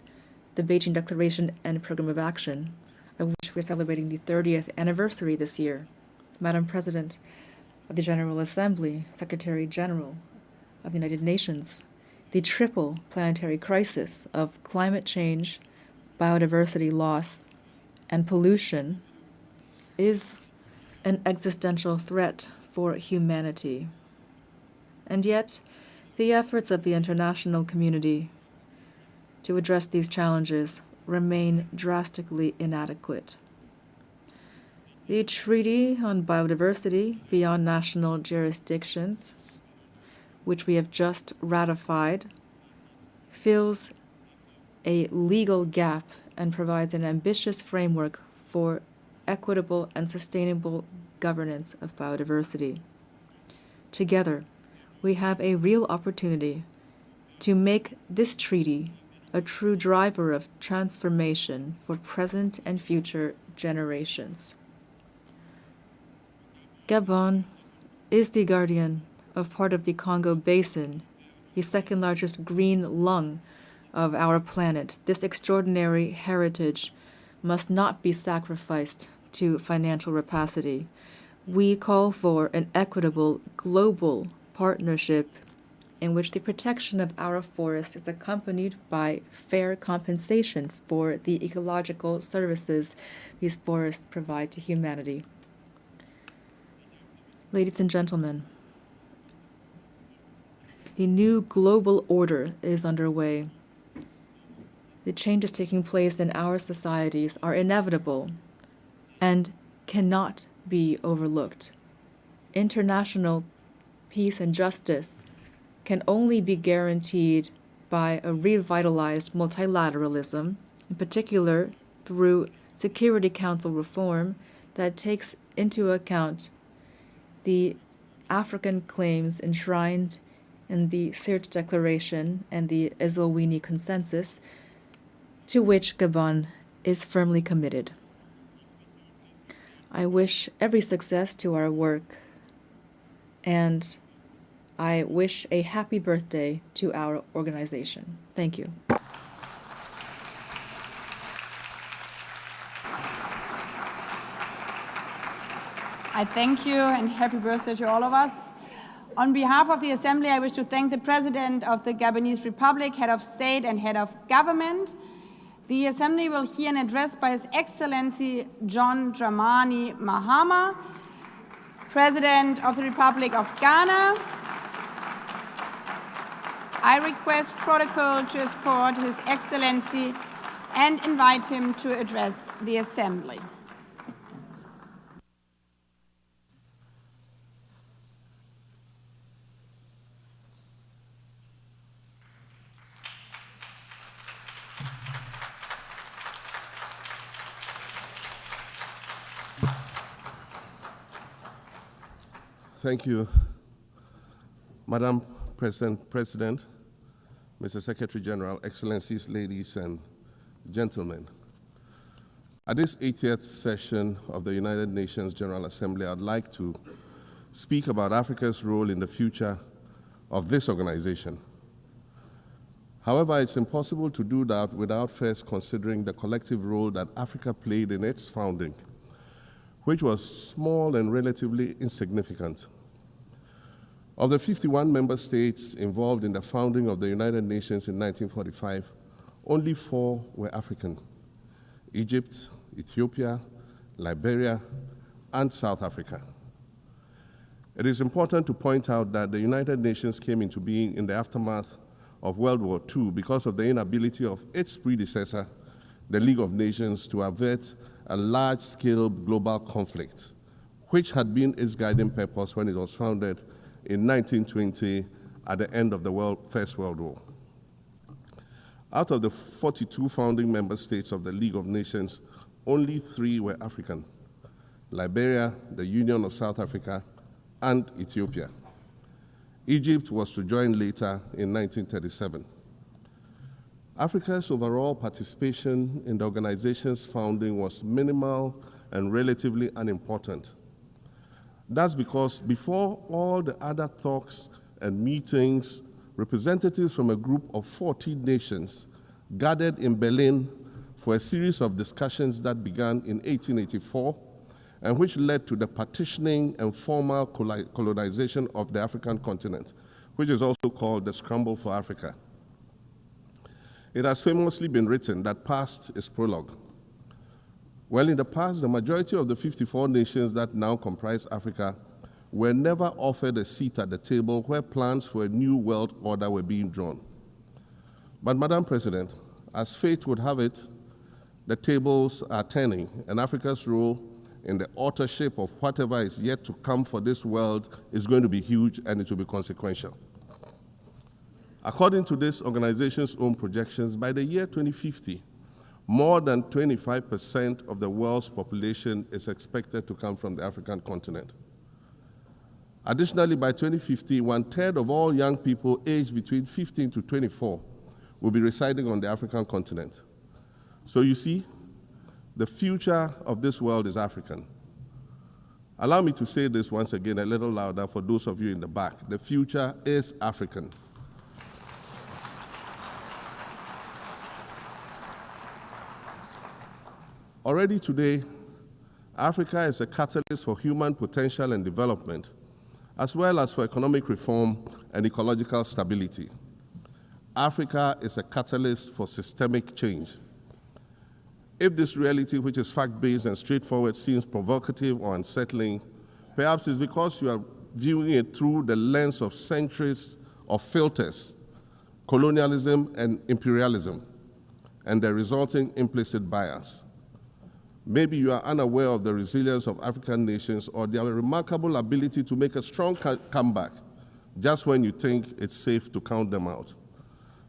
the Beijing Declaration and Program of Action, of which we're celebrating the 30th anniversary this year. Madam President of the General Assembly, Secretary General of the United Nations, the triple planetary crisis of climate change, biodiversity loss, and pollution is an existential threat for humanity. And yet, the efforts of the international community to address these challenges remain drastically inadequate. The Treaty on Biodiversity Beyond National Jurisdictions, which we have just ratified, fills a legal gap and provides an ambitious framework for equitable and sustainable governance of biodiversity. Together, we have a real opportunity to make this treaty a true driver of transformation for present and future generations. Gabon is the guardian of part of the Congo Basin, the second largest green lung of our planet. This extraordinary heritage must not be sacrificed to financial rapacity. We call for an equitable global partnership in which the protection of our forests is accompanied by fair compensation for the ecological services these forests provide to humanity. Ladies and gentlemen, the new global order is underway. The changes taking place in our societies are inevitable and cannot be overlooked. International peace and justice can only be guaranteed by a revitalized multilateralism, in particular through Security Council reform that takes into account the African claims enshrined in the Sirte Declaration and the Eswatini Consensus, to which Gabon is firmly committed. I wish every success to our work, and I wish a happy birthday to our organization. Thank you. I thank you and happy birthday to all of us. On behalf of the Assembly, I wish to thank the President of the Gabonese Republic, Head of State and Head of Government. The Assembly will hear an address by His Excellency John Dramani Mahama, President of the Republic of Ghana. I request protocol to escort His Excellency and invite him to address the Assembly. Thank you, Madam President, Mr. Secretary General, Excellencies, ladies and gentlemen. At this 80th session of the United Nations General Assembly, I'd like to speak about Africa's role in the future of this organization. However, it's impossible to do that without first considering the collective role that Africa played in its founding, which was small and relatively insignificant. Of the 51 member states involved in the founding of the United Nations in 1945, only 4 were African: Egypt, Ethiopia, Liberia, and South Africa. It is important to point out that the United Nations came into being in the aftermath of World War II because of the inability of its predecessor, the League of Nations, to avert a large-scale global conflict, which had been its guiding purpose when it was founded in 1920 at the end of the First World War. Out of the 42 founding member states of the League of Nations, only 3 were African: Liberia, the Union of South Africa, and Ethiopia. Egypt was to join later in 1937. Africa's overall participation in the organization's founding was minimal and relatively unimportant. That's because before all the other talks and meetings, representatives from a group of 14 nations gathered in Berlin for a series of discussions that began in 1884 and which led to the partitioning and formal colonization of the African continent, which is also called the Scramble for Africa. It has famously been written that past is prologue. Well, in the past, the majority of the 54 nations that now comprise Africa were never offered a seat at the table where plans for a new world order were being drawn. But, Madam President, as fate would have it, the tables are turning, and Africa's role in the authorship of whatever is yet to come for this world is going to be huge, and it will be consequential. According to this organization's own projections, by the year 2050, more than 25% of the world's population is expected to come from the African continent. Additionally, by 2050, 1/3 of all young people aged between 15 to 24 will be residing on the African continent. So you see, the future of this world is African. Allow me to say this once again a little louder for those of you in the back. The future is African. Already today, Africa is a catalyst for human potential and development, as well as for economic reform and ecological stability. Africa is a catalyst for systemic change. If this reality, which is fact-based and straightforward, seems provocative or unsettling, perhaps it's because you are viewing it through the lens of centuries of filters, colonialism and imperialism, and the resulting implicit bias. Maybe you are unaware of the resilience of African nations or their remarkable ability to make a strong comeback just when you think it's safe to count them out.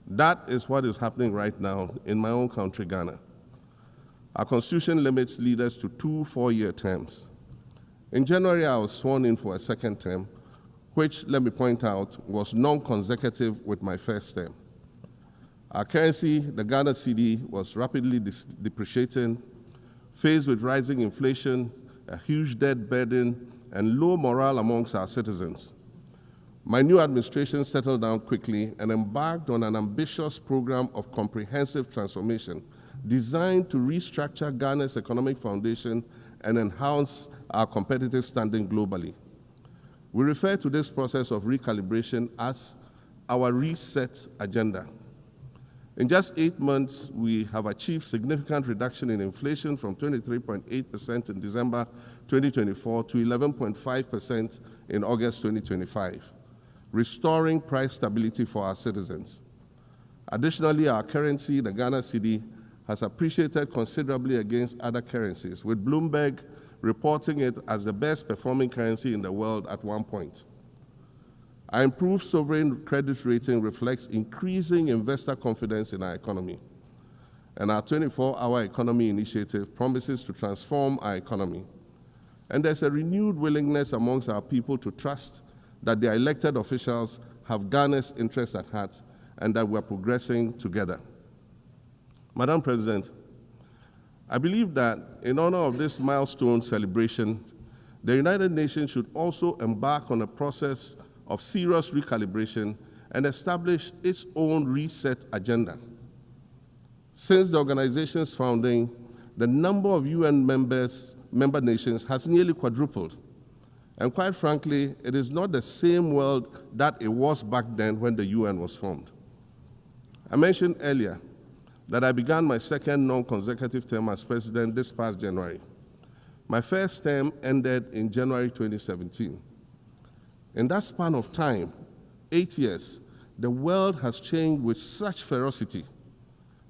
That is what is happening right now in my own country, Ghana. Our constitution limits leaders to 2 4-year terms. In January, I was sworn in for a second term, which, let me point out, was non-consecutive with my first term. Our currency, the Ghana cedi, was rapidly depreciating, faced with rising inflation, a huge debt burden, and low morale amongst our citizens. My new administration settled down quickly and embarked on an ambitious program of comprehensive transformation designed to restructure Ghana's economic foundation and enhance our competitive standing globally. We refer to this process of recalibration as our reset agenda. In just 8 months, we have achieved significant reduction in inflation from 23.8% in December 2024 to 11.5% in August 2025, restoring price stability for our citizens. Additionally, our currency, the Ghana cedi, has appreciated considerably against other currencies, with Bloomberg reporting it as the best performing currency in the world at one point. Our improved sovereign credit rating reflects increasing investor confidence in our economy. And our 24-hour economy initiative promises to transform our economy. And there's a renewed willingness amongst our people to trust that their elected officials have Ghana's interests at heart and that we're progressing together. Madam President, I believe that in honor of this milestone celebration, the United Nations should also embark on a process of serious recalibration and establish its own reset agenda. Since the organization's founding, the number of UN member nations has nearly quadrupled. And quite frankly, it is not the same world that it was back then when the UN was formed. I mentioned earlier that I began my second non-consecutive term as president this past January. My first term ended in January 2017. In that span of time, 8 years, the world has changed with such ferocity.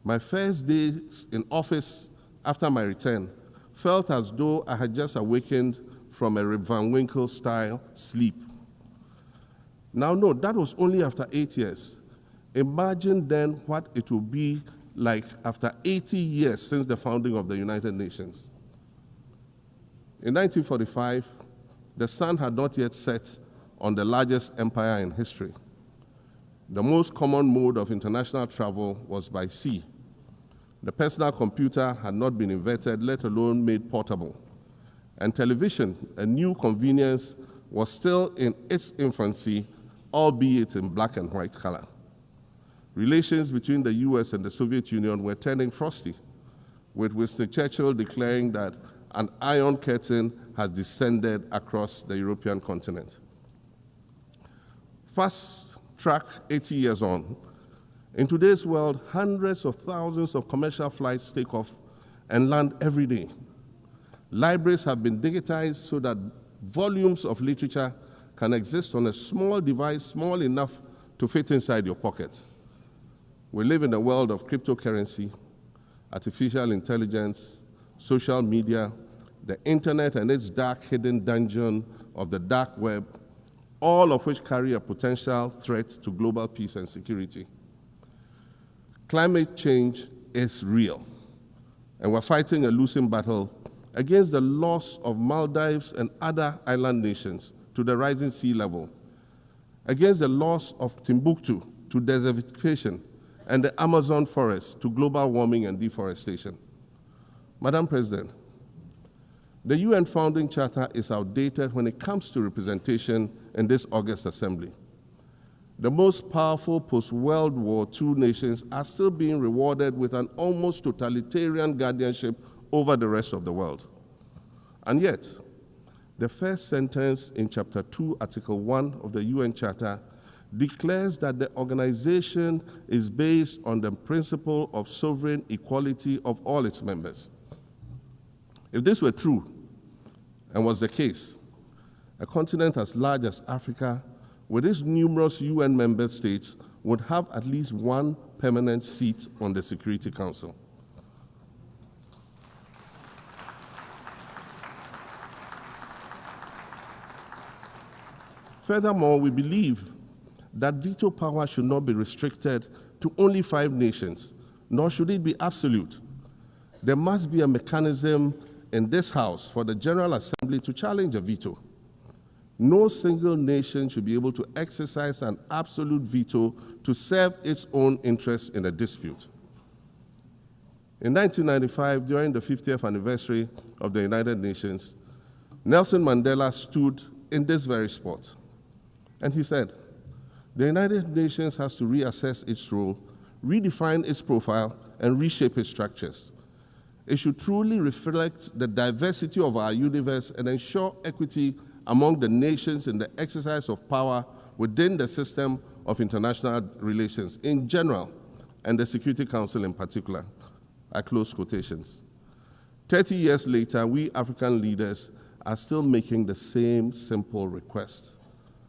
My first days in office after my return felt as though I had just awakened from a Rip Van Winkle-style sleep. Now, no, that was only after 8 years. Imagine then what it will be like after 80 years since the founding of the United Nations. In 1945, the sun had not yet set on the largest empire in history. The most common mode of international travel was by sea. The personal computer had not been invented, let alone made portable. And television, a new convenience, was still in its infancy, albeit in black and white color. Relations between the US and the Soviet Union were turning frosty, with Winston Churchill declaring that an iron curtain has descended across the European continent. Fast track 80 years on, in today's world, hundreds of thousands of commercial flights take off and land every day. Libraries have been digitized so that volumes of literature can exist on a small device, small enough to fit inside your pocket. We live in a world of cryptocurrency, artificial intelligence, social media, the internet and its dark hidden dungeon of the dark web, all of which carry a potential threat to global peace and security. Climate change is real, and we're fighting a losing battle against the loss of Maldives and other island nations to the rising sea level, against the loss of Timbuktu to desertification and the Amazon forest to global warming and deforestation. Madam President, the UN Founding Charter is outdated when it comes to representation in this August Assembly. The most powerful post-World War II nations are still being rewarded with an almost totalitarian guardianship over the rest of the world. And yet, the first sentence in Chapter 2, Article 1 of the UN Charter declares that the organization is based on the principle of sovereign equality of all its members. If this were true, and was the case, a continent as large as Africa, with its numerous UN member states, would have at least one permanent seat on the Security Council. Furthermore, we believe that veto power should not be restricted to only 5 nations, nor should it be absolute. There must be a mechanism in this House for the General Assembly to challenge a veto. No single nation should be able to exercise an absolute veto to serve its own interests in a dispute. In 1995, during the 50th anniversary of the United Nations, Nelson Mandela stood in this very spot, and he said, "The United Nations has to reassess its role, redefine its profile, and reshape its structures. It should truly reflect the diversity of our universe and ensure equity among the nations in the exercise of power within the system of international relations in general and the Security Council in particular." I close quotations. 30 years later, we African leaders are still making the same simple request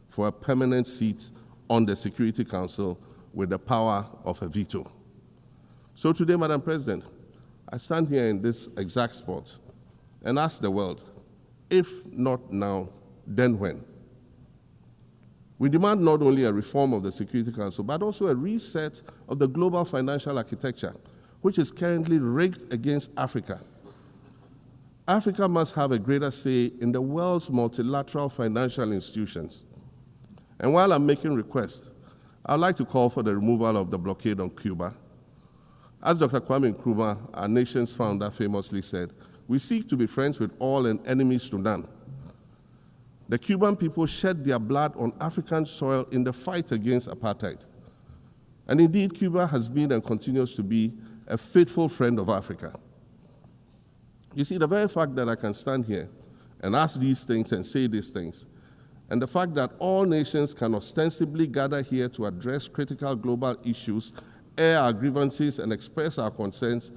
for a permanent seat on the Security Council with the power of a veto. So today, Madam President, I stand here in this exact spot and ask the world, if not now, then when? We demand not only a reform of the Security Council, but also a reset of the global financial architecture, which is currently rigged against Africa. Africa must have a greater say in the world's multilateral financial institutions. And while I'm making requests, I'd like to call for the removal of the blockade on Cuba. As Dr. Kwame Nkrumah, our nation's founder, famously said, "We seek to be friends with all and enemies to none." The Cuban people shed their blood on African soil in the fight against apartheid. And indeed, Cuba has been and continues to be a faithful friend of Africa. You see, the very fact that I can stand here and ask these things and say these things, and the fact that all nations can ostensibly gather here to address critical global issues, air our grievances, and express our concerns,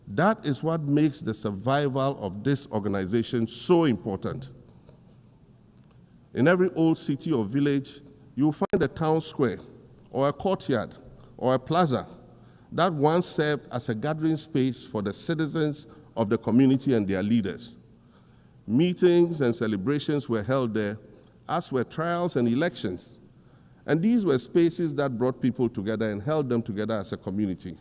that is what makes the survival of this organization so important. In every old city or village, you will find a town square, or a courtyard, or a plaza that once served as a gathering space for the citizens of the community and their leaders. Meetings and celebrations were held there, as were trials and elections. And these were spaces that brought people together and held them together as a community.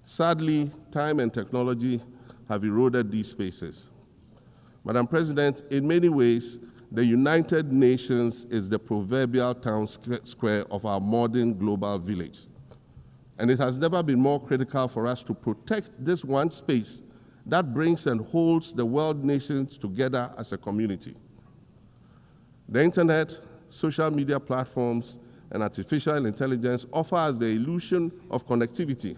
Sadly, time and technology have eroded these spaces. Madam President, in many ways, the United Nations is the proverbial town square of our modern global village. And it has never been more critical for us to protect this one space that brings and holds the world nations together as a community. The internet, social media platforms, and artificial intelligence offer us the illusion of connectivity,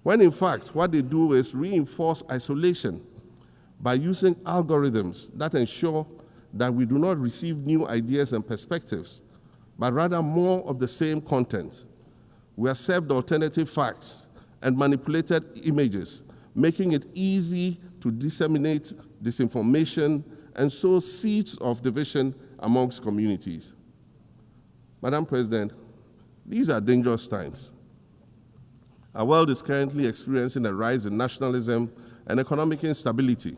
when in fact what they do is reinforce isolation by using algorithms that ensure that we do not receive new ideas and perspectives, but rather more of the same content. We are served alternative facts and manipulated images, making it easy to disseminate disinformation and sow seeds of division amongst communities. Madam President, these are dangerous times. Our world is currently experiencing a rise in nationalism and economic instability.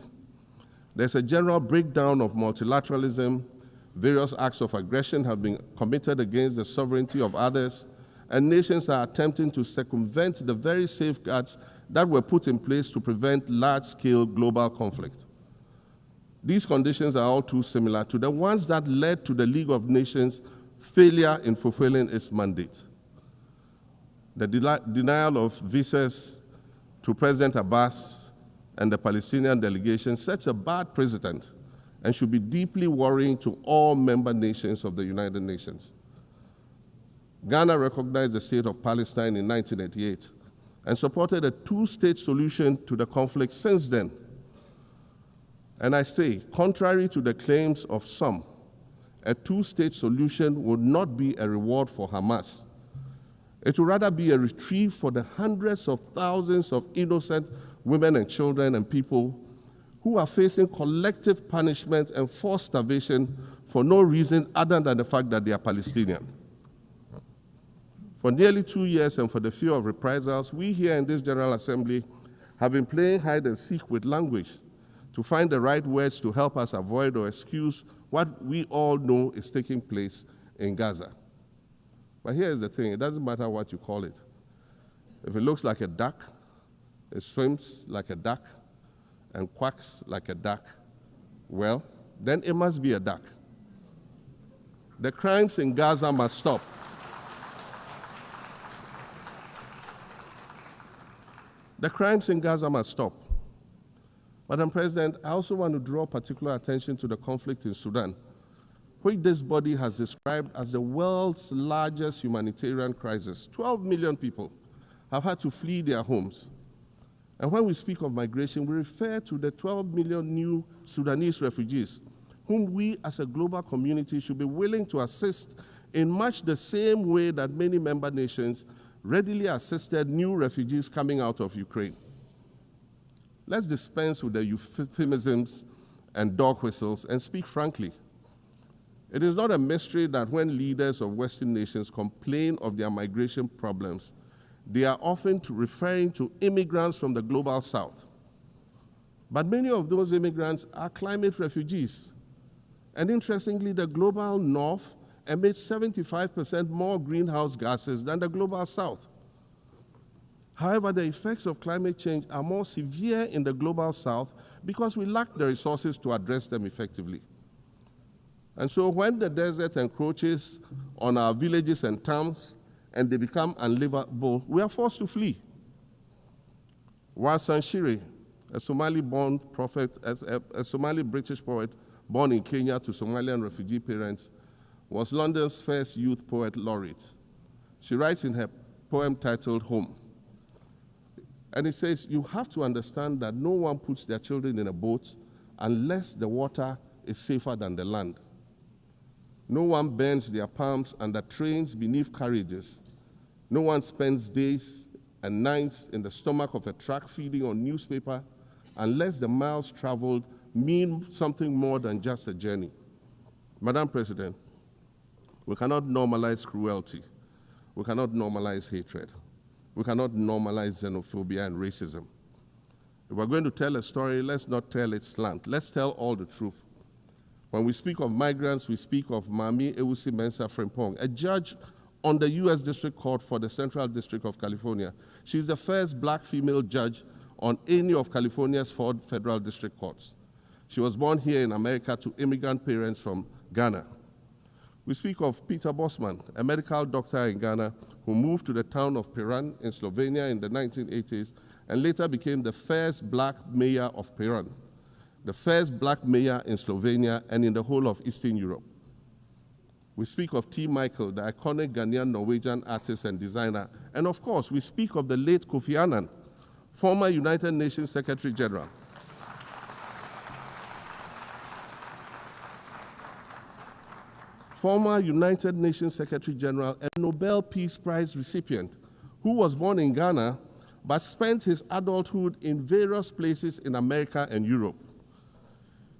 There's a general breakdown of multilateralism. Various acts of aggression have been committed against the sovereignty of others, and nations are attempting to circumvent the very safeguards that were put in place to prevent large-scale global conflict. These conditions are all too similar to the ones that led to the League of Nations' failure in fulfilling its mandate. The denial of visas to President Abbas and the Palestinian delegation sets a bad precedent and should be deeply worrying to all member nations of the United Nations. Ghana recognized the state of Palestine in 1988 and supported a two-state solution to the conflict since then. And I say, contrary to the claims of some, a two-state solution would not be a reward for Hamas. It would rather be a reprieve for the hundreds of thousands of innocent women and children and people who are facing collective punishment and forced starvation for no reason other than the fact that they are Palestinian. For nearly 2 years and for the fear of reprisals, we here in this General Assembly have been playing hide and seek with language to find the right words to help us avoid or excuse what we all know is taking place in Gaza. But here's the thing, it doesn't matter what you call it. If it looks like a duck, it swims like a duck, and quacks like a duck, well, then it must be a duck. The crimes in Gaza must stop. The crimes in Gaza must stop. Madam President, I also want to draw particular attention to the conflict in Sudan, which this body has described as the world's largest humanitarian crisis. 12 million people have had to flee their homes. And when we speak of migration, we refer to the 12 million new Sudanese refugees, whom we as a global community should be willing to assist in much the same way that many member nations readily assisted new refugees coming out of Ukraine. Let's dispense with the euphemisms and dog whistles and speak frankly. It is not a mystery that when leaders of Western nations complain of their migration problems, they are often referring to immigrants from the global south. But many of those immigrants are climate refugees. And interestingly, the global north emits 75% more greenhouse gases than the global south. However, the effects of climate change are more severe in the global south because we lack the resources to address them effectively. And so when the desert encroaches on our villages and towns and they become unlivable, we are forced to flee. Warsan Shire, a Somali-born prophet, a Somali-British poet born in Kenya to Somalian refugee parents, was London's first youth poet laureate. She writes in her poem titled Home. And it says, you have to understand that no one puts their children in a boat unless the water is safer than the land. No one bends their palms under trains beneath carriages. No one spends days and nights in the stomach of a truck feeding on newspaper unless the miles traveled mean something more than just a journey. Madam President, we cannot normalize cruelty. We cannot normalize hatred. We cannot normalize xenophobia and racism. If we're going to tell a story, let's not tell it slant. Let's tell all the truth. When we speak of migrants, we speak of Mami Ewusi Mensah Frimpong, a judge on the U.S. District Court for the Central District of California. She's the first black female judge on any of California's 4 federal district courts. She was born here in America to immigrant parents from Ghana. We speak of Peter Bosman, a medical doctor in Ghana who moved to the town of Piran in Slovenia in the 1980s and later became the first black mayor of Piran, the first black mayor in Slovenia and in the whole of Eastern Europe. We speak of T. Michael, the iconic Ghanaian Norwegian artist and designer. And of course, we speak of the late Kofi Annan, former United Nations Secretary General. Former United Nations Secretary General and Nobel Peace Prize recipient, who was born in Ghana but spent his adulthood in various places in America and Europe.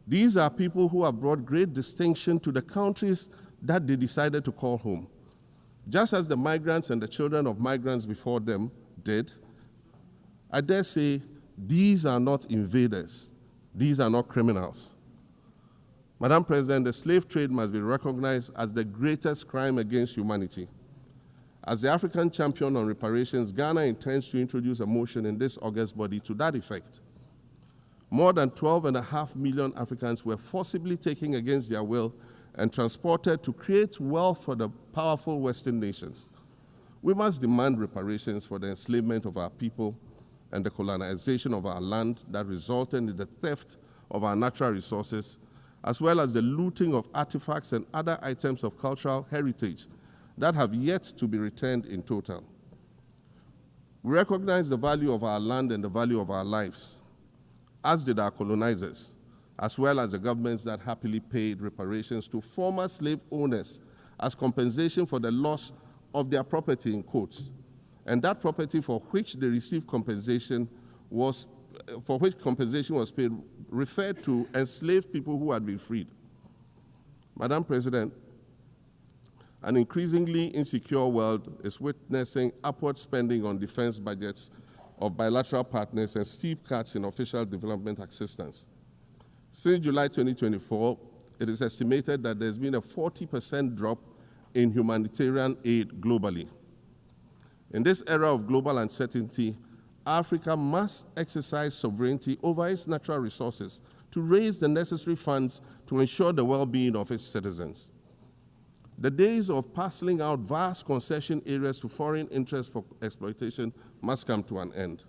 These are people who have brought great distinction to the countries that they decided to call home. Just as the migrants and the children of migrants before them did, I dare say these are not invaders. These are not criminals. Madam President, the slave trade must be recognized as the greatest crime against humanity. As the African champion on reparations, Ghana intends to introduce a motion in this August body to that effect. More than 12.5 million Africans were forcibly taken against their will and transported to create wealth for the powerful Western nations. We must demand reparations for the enslavement of our people and the colonization of our land that resulted in the theft of our natural resources, as well as the looting of artifacts and other items of cultural heritage that have yet to be returned in total. We recognize the value of our land and the value of our lives, as did our colonizers, as well as the governments that happily paid reparations to former slave owners as compensation for the loss of their property, in quotes, and that property for which they received compensation was paid referred to enslaved people who had been freed. Madam President, an increasingly insecure world is witnessing upward spending on defense budgets of bilateral partners and steep cuts in official development assistance. Since July 2024, it is estimated that there's been a 40% drop in humanitarian aid globally. In this era of global uncertainty, Africa must exercise sovereignty over its natural resources to raise the necessary funds to ensure the well-being of its citizens. The days of parceling out vast concession areas to foreign interests for exploitation must come to an end.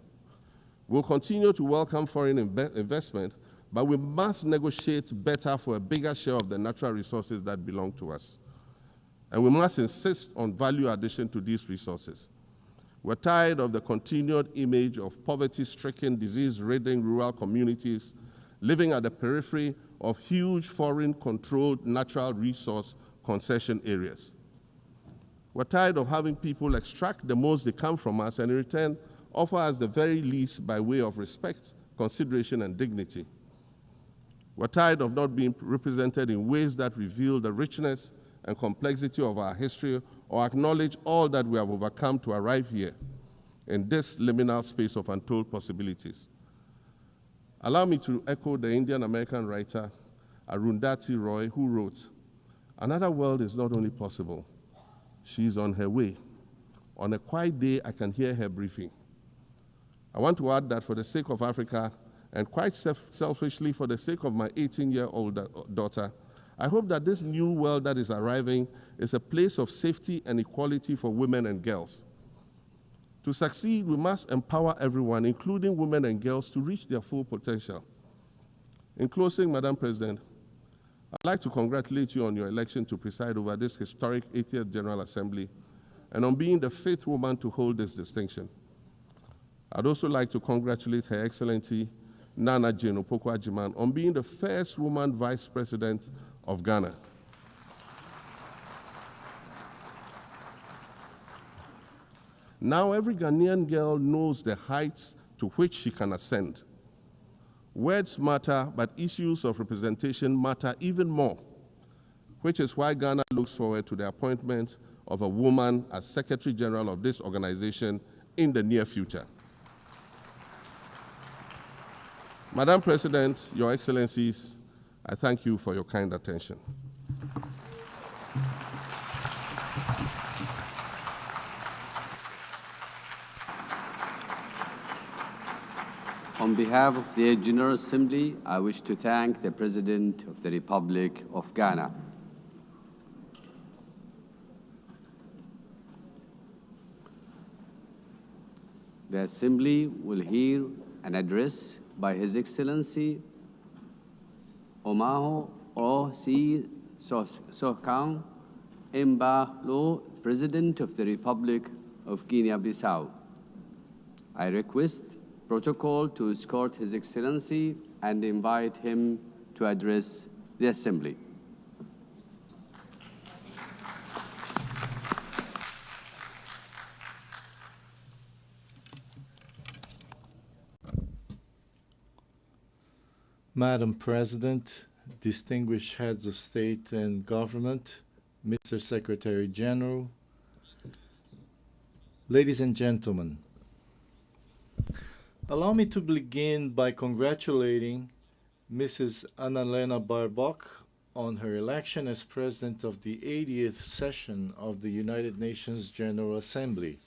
We'll continue to welcome foreign investment, but we must negotiate better for a bigger share of the natural resources that belong to us. And we must insist on value addition to these resources. We're tired of the continued image of poverty-stricken, disease-ridden rural communities living at the periphery of huge foreign-controlled natural resource concession areas. We're tired of having people extract the most they can from us and in return offer us the very least by way of respect, consideration, and dignity. We're tired of not being represented in ways that reveal the richness and complexity of our history or acknowledge all that we have overcome to arrive here in this liminal space of untold possibilities. Allow me to echo the Indian-American writer Arundhati Roy, who wrote, "Another world is not only possible, she is on her way. On a quiet day, I can hear her breathing." I want to add that for the sake of Africa, and quite selfishly for the sake of my 18-year-old daughter, I hope that this new world that is arriving is a place of safety and equality for women and girls. To succeed, we must empower everyone, including women and girls, to reach their full potential. In closing, Madam President, I'd like to congratulate you on your election to preside over this historic 80th General Assembly and on being the 5th woman to hold this distinction. I'd also like to congratulate Her Excellency Nana Jane Opoku-Agyeman on being the first woman Vice President of Ghana. Now every Ghanaian girl knows the heights to which she can ascend. Words matter, but issues of representation matter even more, which is why Ghana looks forward to the appointment of a woman as Secretary General of this organization in the near future. Madam President, Your Excellencies, I thank you for your kind attention. On behalf of the General Assembly, I wish to thank the President of the Republic of Ghana. The Assembly will hear an address by His Excellency Omaho O.C. Sohkan Embalo, President of the Republic of Guinea-Bissau. I request protocol to escort His Excellency and invite him to address the Assembly. Madam President, distinguished heads of state and government, Mr. Secretary General, ladies and gentlemen, allow me to begin by congratulating Mrs. Annalena Baerbock on her election as President of the 80th session of the United Nations General Assembly.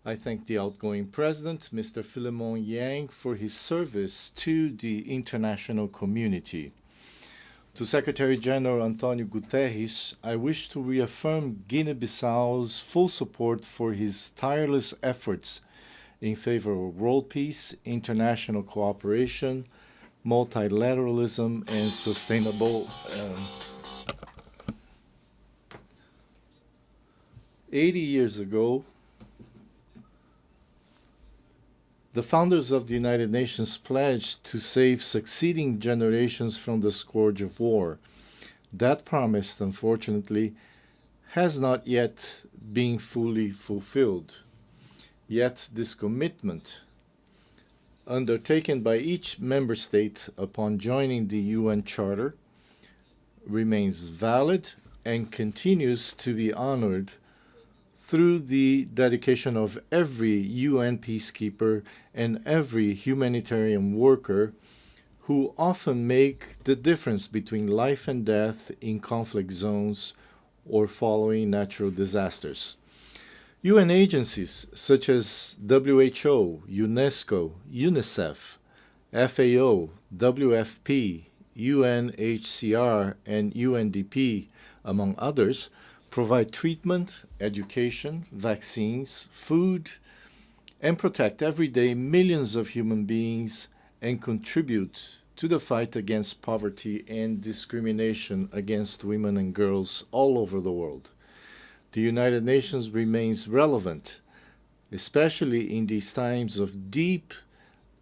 I thank the outgoing President, Mr. Philemon Yang, for his service to the international community. To Secretary General Antonio Guterres, I wish to reaffirm Guinea-Bissau's full support for his tireless efforts in favor of world peace, international cooperation, multilateralism, and sustainable 80 years ago, the founders of the United Nations pledged to save succeeding generations from the scourge of war. That promise, unfortunately, has not yet been fully fulfilled. Yet this commitment, undertaken by each member state upon joining the UN Charter, remains valid and continues to be honored through the dedication of every UN peacekeeper and every humanitarian worker who often make the difference between life and death in conflict zones or following natural disasters. UN agencies such as WHO, UNESCO, UNICEF, FAO, WFP, UNHCR, and UNDP, among others, provide treatment, education, vaccines, food, and protect every day millions of human beings and contribute to the fight against poverty and discrimination against women and girls all over the world. The United Nations remains relevant, especially in these times of deep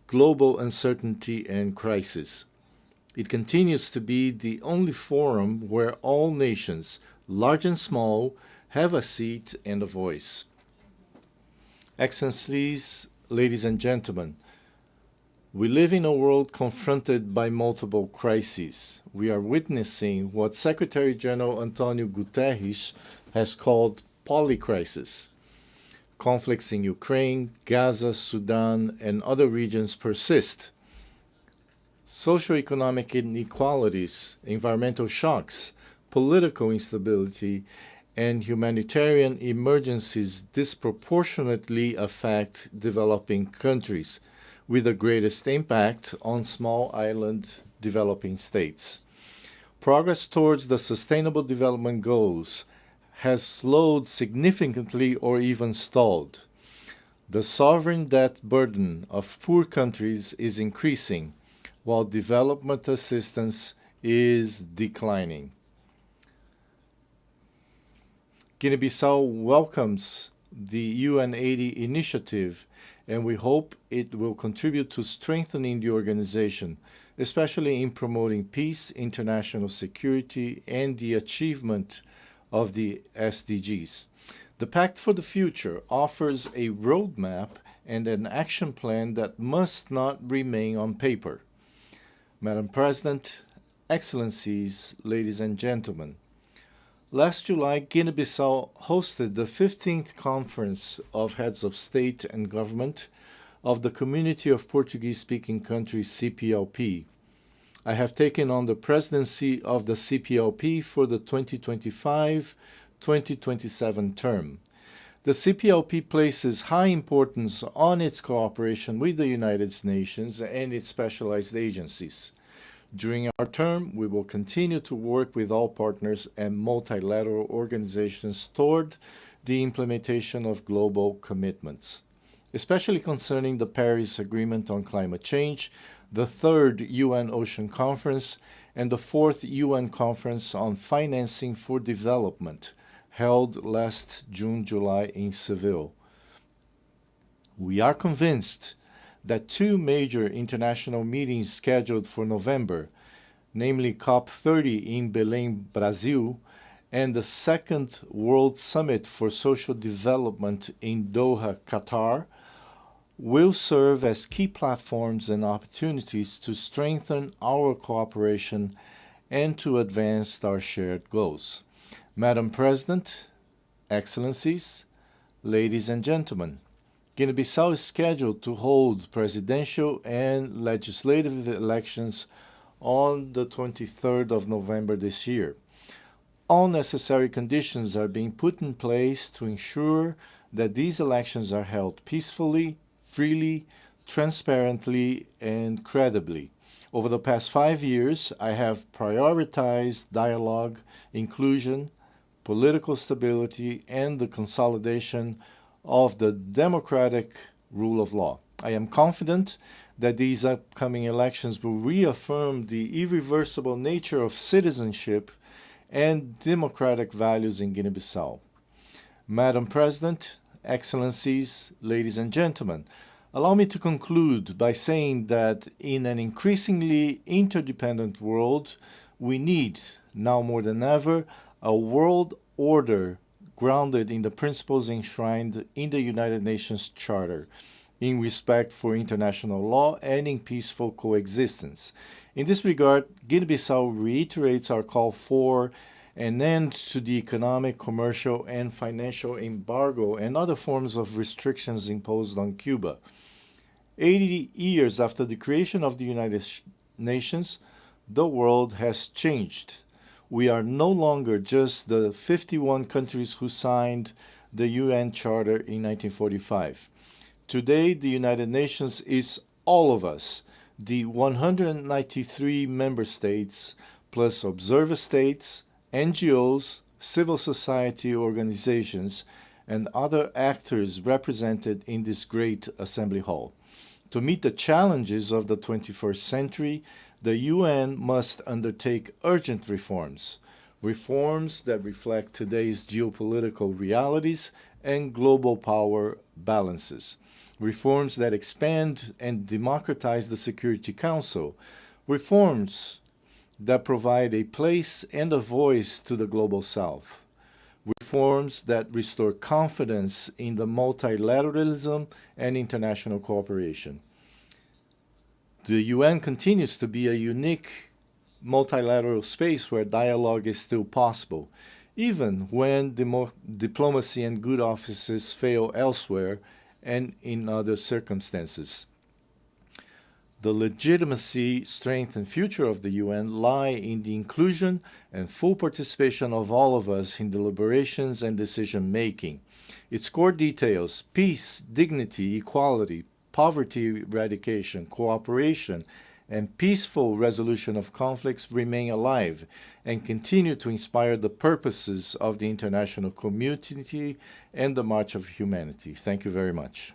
global uncertainty and crisis. It continues to be the only forum where all nations, large and small, have a seat and a voice. Excellencies, ladies and gentlemen, we live in a world confronted by multiple crises. We are witnessing what Secretary General Antonio Guterres has called polycrisis. Conflicts in Ukraine, Gaza, Sudan, and other regions persist. Socioeconomic inequalities, environmental shocks, political instability, and humanitarian emergencies disproportionately affect developing countries, with the greatest impact on small island developing states. Progress towards the Sustainable Development Goals has slowed significantly or even stalled. The sovereign debt burden of poor countries is increasing, while development assistance is declining. Guinea-Bissau welcomes the UN80 initiative, and we hope it will contribute to strengthening the organization, especially in promoting peace, international security, and the achievement of the SDGs. The Pact for the Future offers a roadmap and an action plan that must not remain on paper. Madam President, Excellencies, ladies and gentlemen, last July, Guinea-Bissau hosted the 15th Conference of Heads of State and Government of the Community of Portuguese-Speaking Countries, CPLP. I have taken on the presidency of the CPLP for the 2025-2027 term. The CPLP places high importance on its cooperation with the United Nations and its specialized agencies. During our term, we will continue to work with all partners and multilateral organizations toward the implementation of global commitments, especially concerning the Paris Agreement on Climate Change, the 3rd UN Ocean Conference, and the 4th UN Conference on Financing for Development, held last June-July in Seville. We are convinced that two major international meetings scheduled for November, namely COP30 in Belém, Brazil, and the 2nd World Summit for Social Development in Doha, Qatar, will serve as key platforms and opportunities to strengthen our cooperation and to advance our shared goals. Madam President, Excellencies, ladies and gentlemen, Guinea-Bissau is scheduled to hold presidential and legislative elections on the 23rd of November this year. All necessary conditions are being put in place to ensure that these elections are held peacefully, freely, transparently, and credibly. Over the past 5 years, I have prioritized dialogue, inclusion, political stability, and the consolidation of the democratic rule of law. I am confident that these upcoming elections will reaffirm the irreversible nature of citizenship and democratic values in Guinea-Bissau. Madam President, Excellencies, ladies and gentlemen, allow me to conclude by saying that in an increasingly interdependent world, we need, now more than ever, a world order grounded in the principles enshrined in the United Nations Charter, in respect for international law and in peaceful coexistence. In this regard, Guinea-Bissau reiterates our call for an end to the economic, commercial, and financial embargo and other forms of restrictions imposed on Cuba. 80 years after the creation of the United Nations, the world has changed. We are no longer just the 51 countries who signed the UN Charter in 1945. Today, the United Nations is all of us, the 193 member states, plus observer states, NGOs, civil society organizations, and other actors represented in this great assembly hall. To meet the challenges of the 21st century, the UN must undertake urgent reforms, reforms that reflect today's geopolitical realities and global power balances, reforms that expand and democratize the Security Council, reforms that provide a place and a voice to the Global South, reforms that restore confidence in the multilateralism and international cooperation. The UN continues to be a unique multilateral space where dialogue is still possible, even when diplomacy and good offices fail elsewhere and in other circumstances. The legitimacy, strength, and future of the UN lie in the inclusion and full participation of all of us in deliberations and decision-making. Its core details, peace, dignity, equality, poverty eradication, cooperation, and peaceful resolution of conflicts remain alive and continue to inspire the purposes of the international community and the March of Humanity. Thank you very much.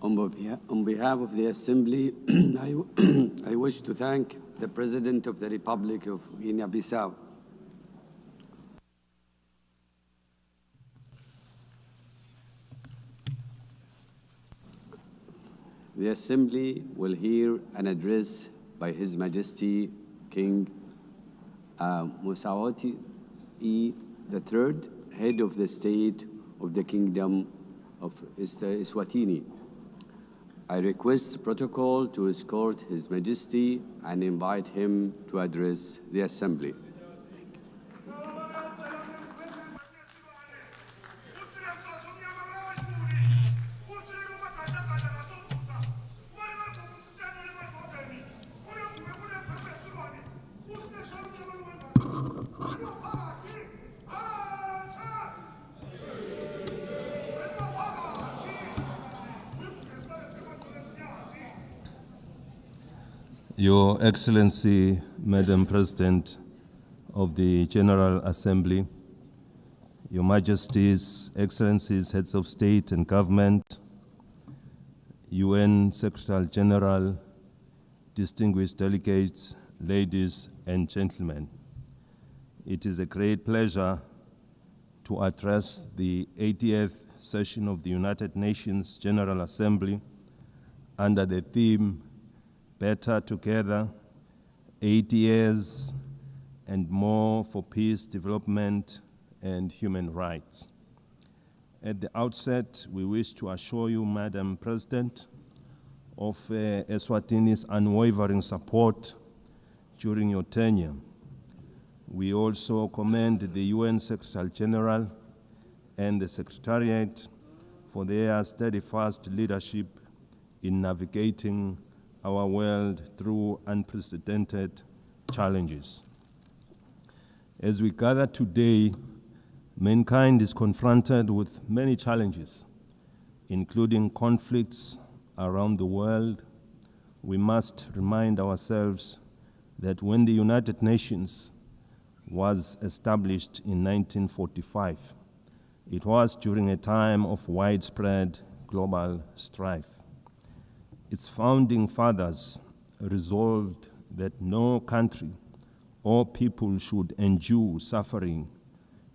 On behalf of the Assembly, I wish to thank the President of the Republic of Guinea-Bissau. The Assembly will hear an address by His Majesty King Mosawati III, Head of the State of the Kingdom of Eswatini. I request protocol to escort His Majesty and invite him to address the Assembly. Your Excellency, Madam President of the General Assembly, Your Majesties, Excellencies, Heads of State and Government, UN Secretary General, distinguished delegates, ladies and gentlemen. It is a great pleasure to address the 80th session of the United Nations General Assembly under the theme Better Together, 80 years and more for peace, development, and human rights. At the outset, we wish to assure you, Madam President, of Eswatini's unwavering support during your tenure. We also commend the UN Secretary General and the Secretariat for their steadfast leadership in navigating our world through unprecedented challenges. As we gather today, mankind is confronted with many challenges, including conflicts around the world. We must remind ourselves that when the United Nations was established in 1945, it was during a time of widespread global strife. Its founding fathers resolved that no country or people should endure suffering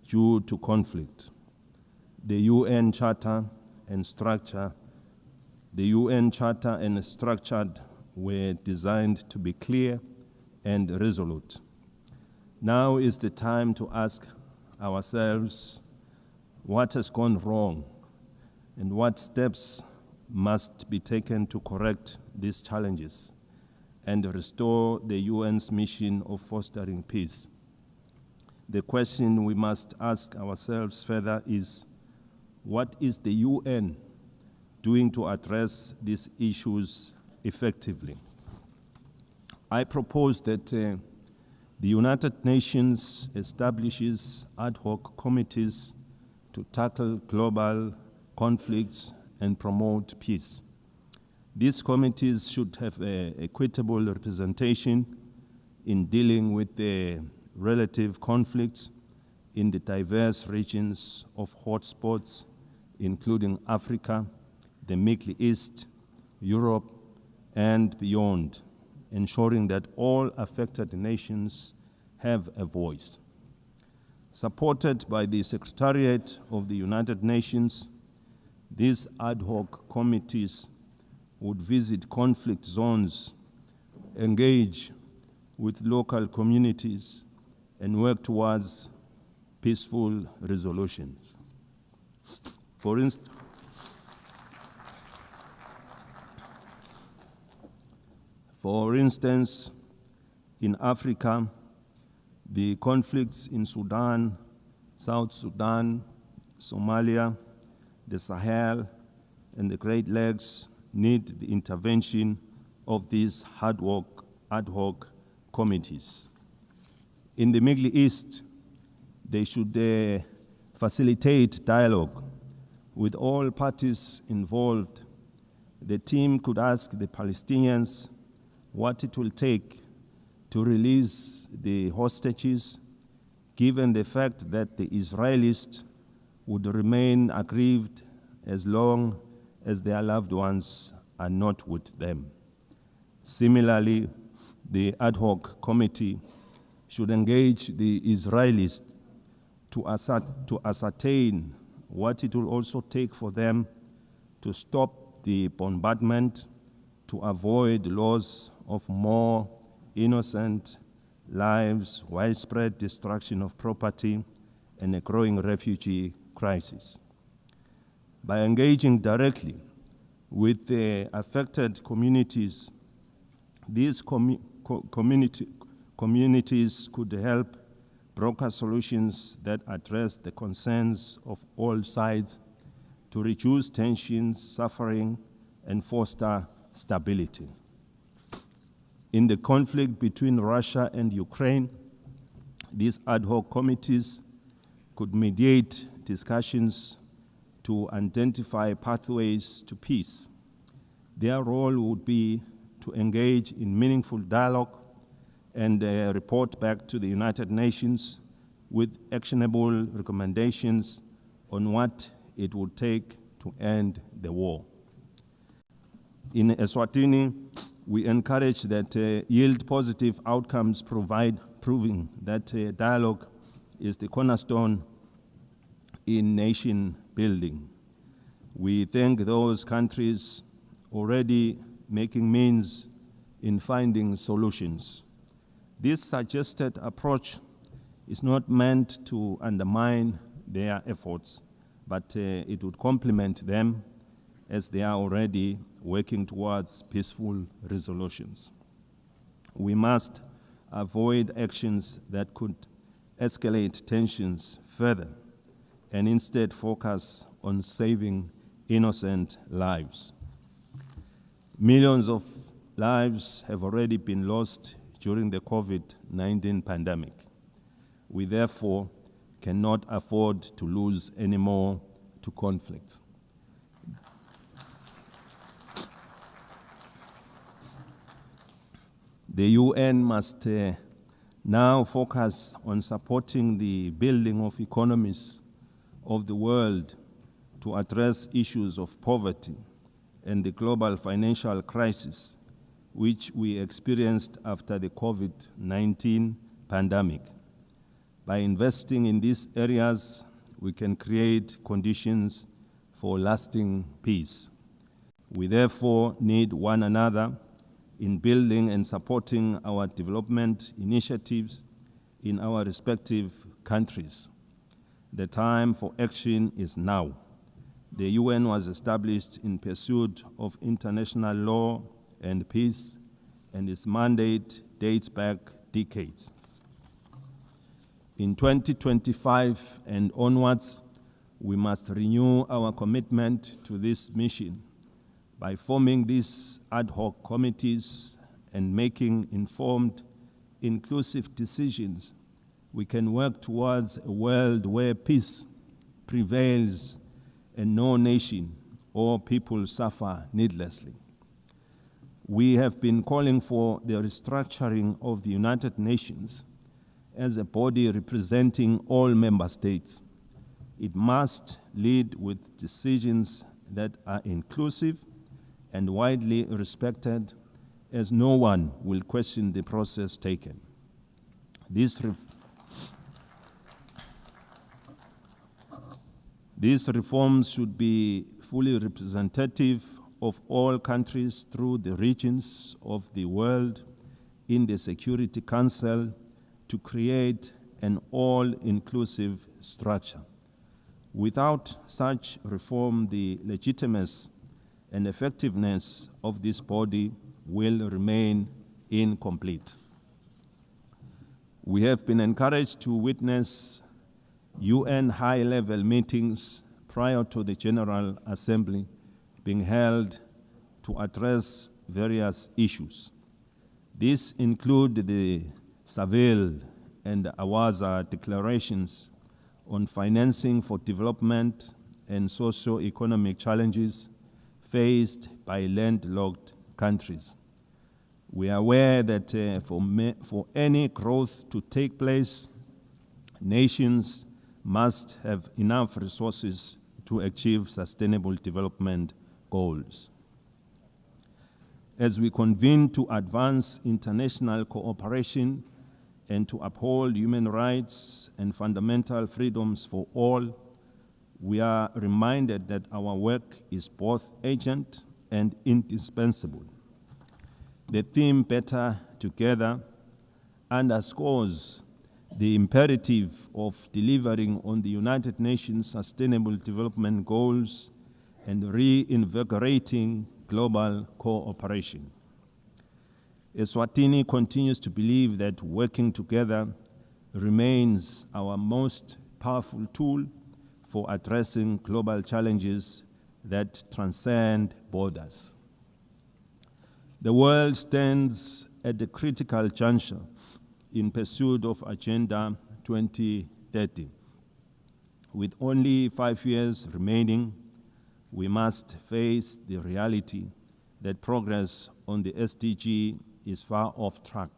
due to conflict. The UN Charter and structure were designed to be clear and resolute. Now is the time to ask ourselves what has gone wrong and what steps must be taken to correct these challenges and restore the UN's mission of fostering peace. The question we must ask ourselves further is, what is the UN doing to address these issues effectively? I propose that The United Nations establishes ad hoc committees to tackle global conflicts and promote peace. These committees should have equitable representation in dealing with the relative conflicts in the diverse regions of hotspots, including Africa, the Middle East, Europe, and beyond, ensuring that all affected nations have a voice. Supported by the Secretariat of the United Nations, these ad hoc committees would visit conflict zones, engage with local communities, and work towards peaceful resolutions. For instance, in Africa, the conflicts in Sudan, South Sudan, Somalia, the Sahel, and the Great Lakes need the intervention of these ad hoc committees. In the Middle East, they should facilitate dialogue with all parties involved. The team could ask the Palestinians what it will take to release the hostages, given the fact that the Israelis would remain aggrieved as long as their loved ones are not with them. Similarly, the ad hoc committee should engage the Israelis to ascertain what it will also take for them to stop the bombardment, to avoid loss of more innocent lives, widespread destruction of property, and a growing refugee crisis. By engaging directly with the affected communities, these communities could help broker solutions that address the concerns of all sides to reduce tensions, suffering, and foster stability. In the conflict between Russia and Ukraine, these ad hoc committees could mediate discussions to identify pathways to peace. Their role would be to engage in meaningful dialogue and report back to the United Nations with actionable recommendations on what it would take to end the war. In Eswatini, we encourage that yield positive outcomes proving that dialogue is the cornerstone in nation building. We thank those countries already making means in finding solutions. This suggested approach is not meant to undermine their efforts, but it would complement them as they are already working towards peaceful resolutions. We must avoid actions that could escalate tensions further and instead focus on saving innocent lives. Millions of lives have already been lost during the COVID-19 pandemic. We therefore cannot afford to lose any more to conflict. The UN must now focus on supporting the building of economies of the world to address issues of poverty and the global financial crisis which we experienced after the COVID-19 pandemic. By investing in these areas, we can create conditions for lasting peace. We therefore need one another in building and supporting our development initiatives in our respective countries. The time for action is now. The UN was established in pursuit of international law and peace, and its mandate dates back decades. In 2025 and onwards, we must renew our commitment to this mission by forming these ad hoc committees and making informed inclusive decisions, we can work towards a world where peace prevails and no nation or people suffer needlessly. We have been calling for the restructuring of the United Nations as a body representing all member states. It must lead with decisions that are inclusive and widely respected, as no one will question the process taken. These reforms should be fully representative of all countries through the regions of the world in the Security Council to create an all-inclusive structure. Without such reform, the legitimacy and effectiveness of this body will remain incomplete. We have been encouraged to witness UN high-level meetings prior to the General Assembly being held to address various issues. These include the Seville and Awaza declarations on financing for development and socio-economic challenges faced by landlocked countries. We are aware that for any growth to take place, nations must have enough resources to achieve sustainable development goals. As we convene to advance international cooperation and to uphold human rights and fundamental freedoms for all, we are reminded that our work is both urgent and indispensable. The theme Better Together underscores the imperative of delivering on the United Nations Sustainable Development Goals and reinvigorating global cooperation. Eswatini continues to believe that working together remains our most powerful tool for addressing global challenges that transcend borders. The world stands at a critical juncture in pursuit of Agenda 2030. With only 5 years remaining, we must face the reality that progress on the SDG is far off track.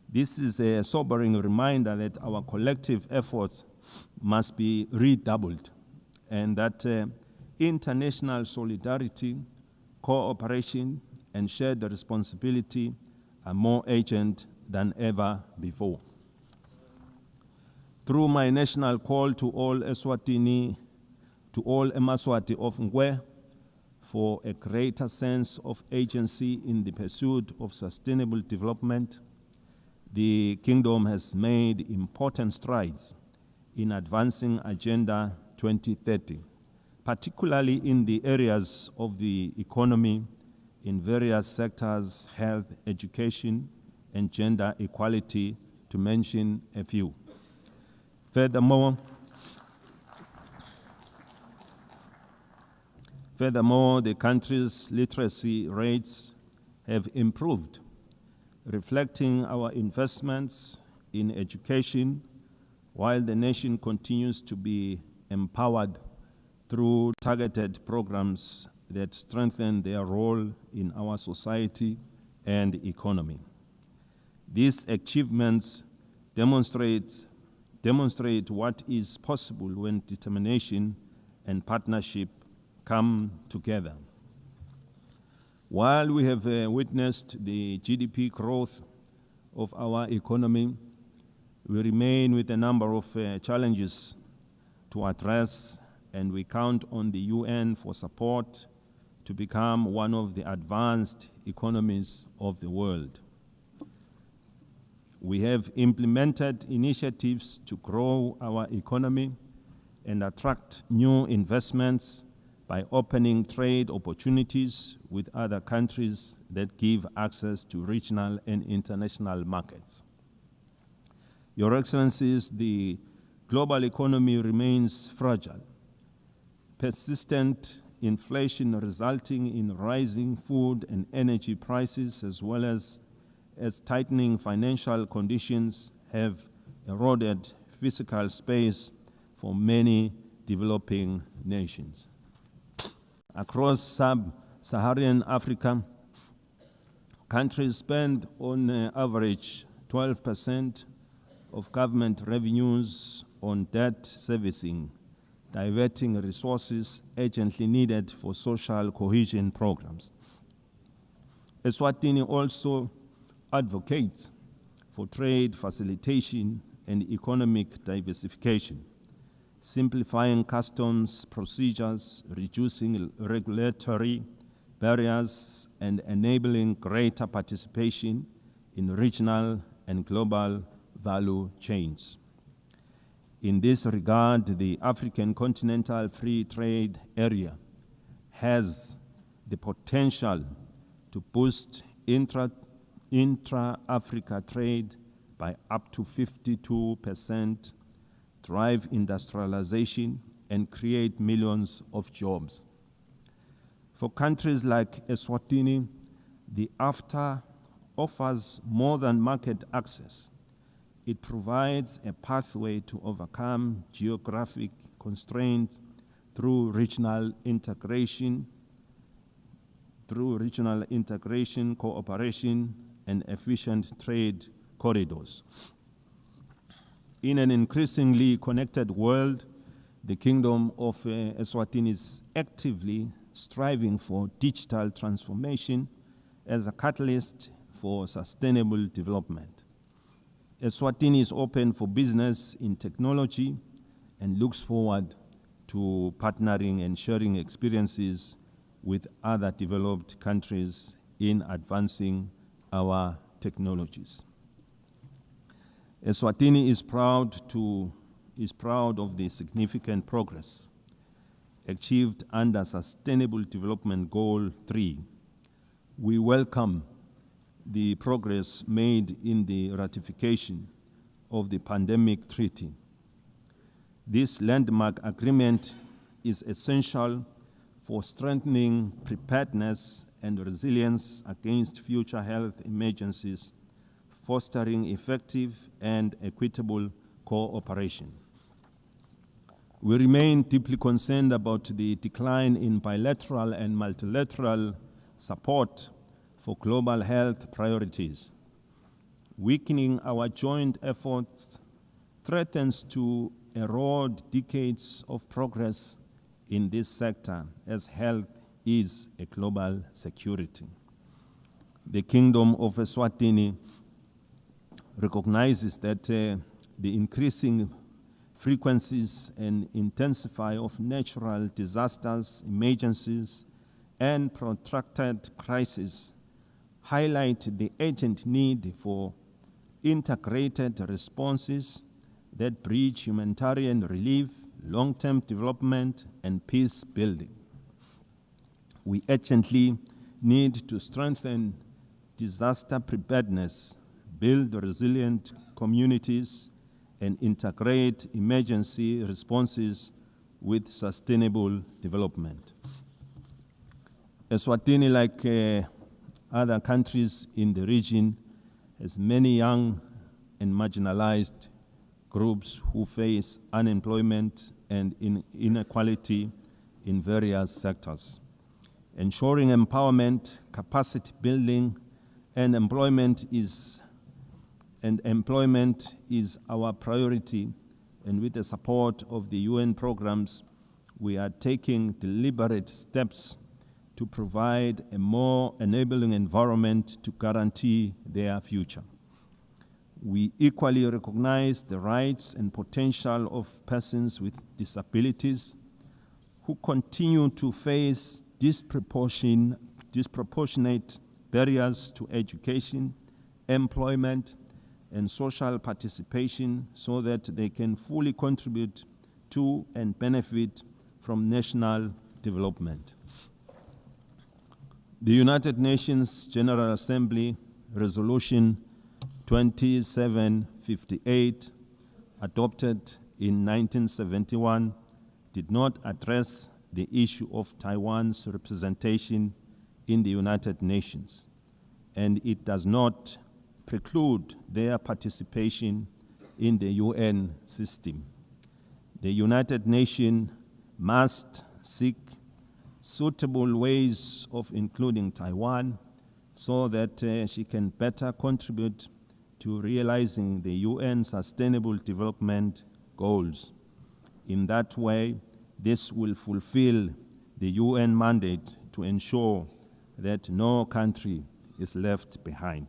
This is a sobering reminder that our collective efforts must be redoubled and that international solidarity, cooperation, and shared responsibility are more urgent than ever before. Through my national call to all Eswatini, to all Emaswati of Ngwe, for a greater sense of agency in the pursuit of sustainable development, the Kingdom has made important strides in advancing Agenda 2030, particularly in the areas of the economy, in various sectors, health, education, and gender equality, to mention a few. Furthermore, the country's literacy rates have improved, reflecting our investments in education, while the nation continues to be empowered through targeted programs that strengthen their role in our society and economy. These achievements demonstrate what is possible when determination and partnership come together. While we have witnessed the GDP growth of our economy, we remain with a number of challenges to address, and we count on the UN for support to become one of the advanced economies of the world. We have implemented initiatives to grow our economy and attract new investments by opening trade opportunities with other countries that give access to regional and international markets. Your Excellencies, the global economy remains fragile. Persistent inflation resulting in rising food and energy prices, as well as as tightening financial conditions have eroded physical space for many developing nations. Across sub-Saharan Africa, countries spend on average 12% of government revenues on debt servicing, diverting resources urgently needed for social cohesion programs. Eswatini also advocates for trade facilitation and economic diversification, simplifying customs procedures, reducing regulatory barriers, and enabling greater participation in regional and global value chains. In this regard, the African Continental Free Trade Area has the potential to boost intra-Africa trade by up to 52%, drive industrialization, and create millions of jobs. For countries like Eswatini, the AfTA offers more than market access. It provides a pathway to overcome geographic constraints through regional integration, cooperation, and efficient trade corridors. In an increasingly connected world, the Kingdom of Eswatini is actively striving for digital transformation as a catalyst for sustainable development. Eswatini is open for business in technology and looks forward to partnering and sharing experiences with other developed countries in advancing our technologies. Eswatini is proud of the significant progress achieved under Sustainable Development Goal 3. We welcome the progress made in the ratification of the Pandemic Treaty. This landmark agreement is essential for strengthening preparedness and resilience against future health emergencies, fostering effective and equitable cooperation. We remain deeply concerned about the decline in bilateral and multilateral support for global health priorities. Weakening our joint efforts threatens to erode decades of progress in this sector, as health is a global security. The Kingdom of Eswatini recognizes that the increasing frequencies and intensity of natural disasters, emergencies, and protracted crises highlight the urgent need for integrated responses that bridge humanitarian relief, long-term development, and peace building. We urgently need to strengthen disaster preparedness, build resilient communities, and integrate emergency responses with sustainable development. Eswatini, like other countries in the region, has many young and marginalized groups who face unemployment and inequality in various sectors. Ensuring empowerment, capacity building, and employment is our priority, and with the support of the UN programs, we are taking deliberate steps to provide a more enabling environment to guarantee their future. We equally recognize the rights and potential of persons with disabilities who continue to face disproportionate barriers to education, employment, and social participation so that they can fully contribute to and benefit from national development. The United Nations General Assembly Resolution 2758, adopted in 1971, did not address the issue of Taiwan's representation in the United Nations, and it does not preclude their participation in the UN system. The United Nations must seek suitable ways of including Taiwan so that she can better contribute to realizing the UN Sustainable Development Goals. In that way, this will fulfill the UN mandate to ensure that no country is left behind.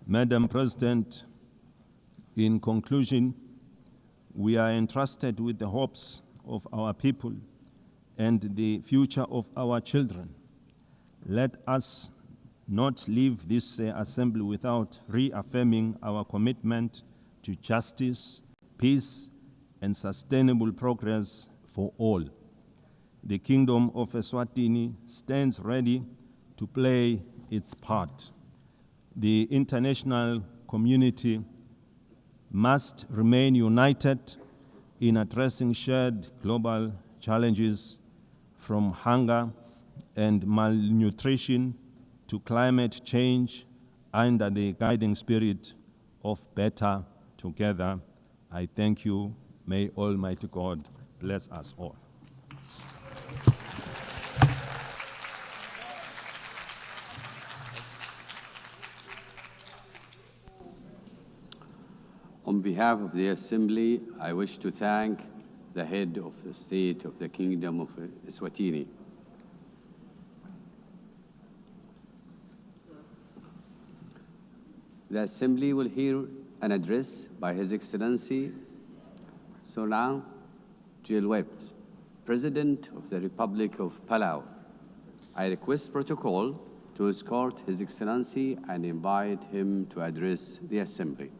Madam President, in conclusion, we are entrusted with the hopes of our people and the future of our children. Let us not leave this assembly without reaffirming our commitment to justice, peace, and sustainable progress for all. The Kingdom of Eswatini stands ready to play its part. The international community must remain united in addressing shared global challenges from hunger and malnutrition to climate change under the guiding spirit of better together. I thank you. May Almighty God bless us all. On behalf of the Assembly, I wish to thank the head of the state of the Kingdom of Eswatini. The Assembly will hear an address by His Excellency Solan Jilwebt, President of the Republic of Palau. I request protocol to escort His Excellency and invite him to address the Assembly.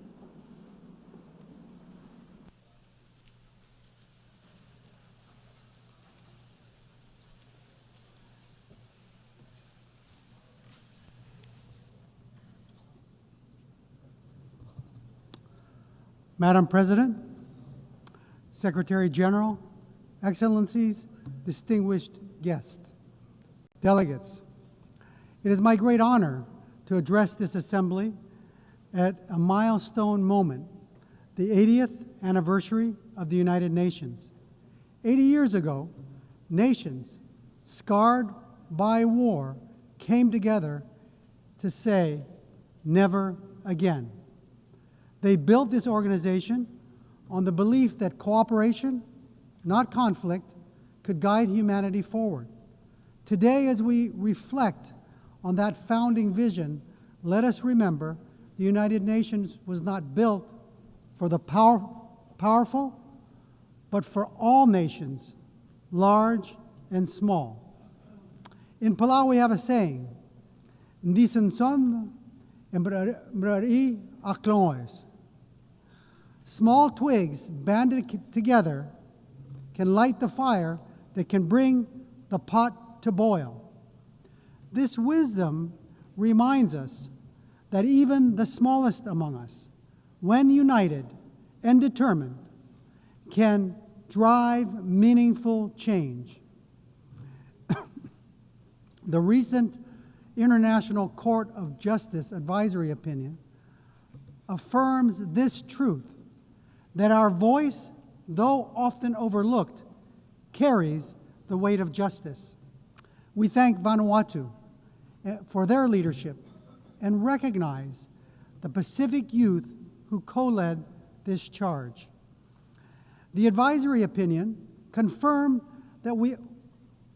Madam President, Secretary General, Excellencies, distinguished guests, delegates, it is my great honor to address this Assembly at a milestone moment, the 80th anniversary of the United Nations. 80 years ago, nations scarred by war came together to say, never again. They built this organization on the belief that cooperation, not conflict, could guide humanity forward. Today, as we reflect on that founding vision, let us remember the United Nations was not built for the powerful, but for all nations, large and small. In Palau, we have a saying, "Ndisen son embrari akloes." Small twigs banded together can light the fire that can bring the pot to boil. This wisdom reminds us that even the smallest among us, when united and determined, can drive meaningful change. The recent International Court of Justice advisory opinion affirms this truth, that our voice, though often overlooked, carries the weight of justice. We thank Vanuatu for their leadership and recognize the Pacific youth who co-led this charge. The advisory opinion confirmed that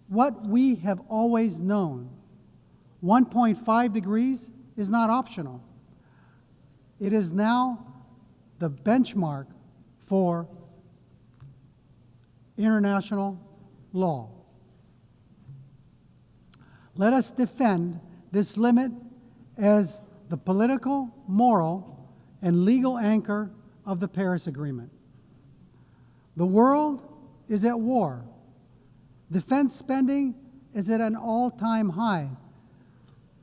what we have always known, 1.5 degrees is not optional. It is now the benchmark for international law. Let us defend this limit as the political, moral, and legal anchor of the Paris Agreement. The world is at war. Defense spending is at an all-time high,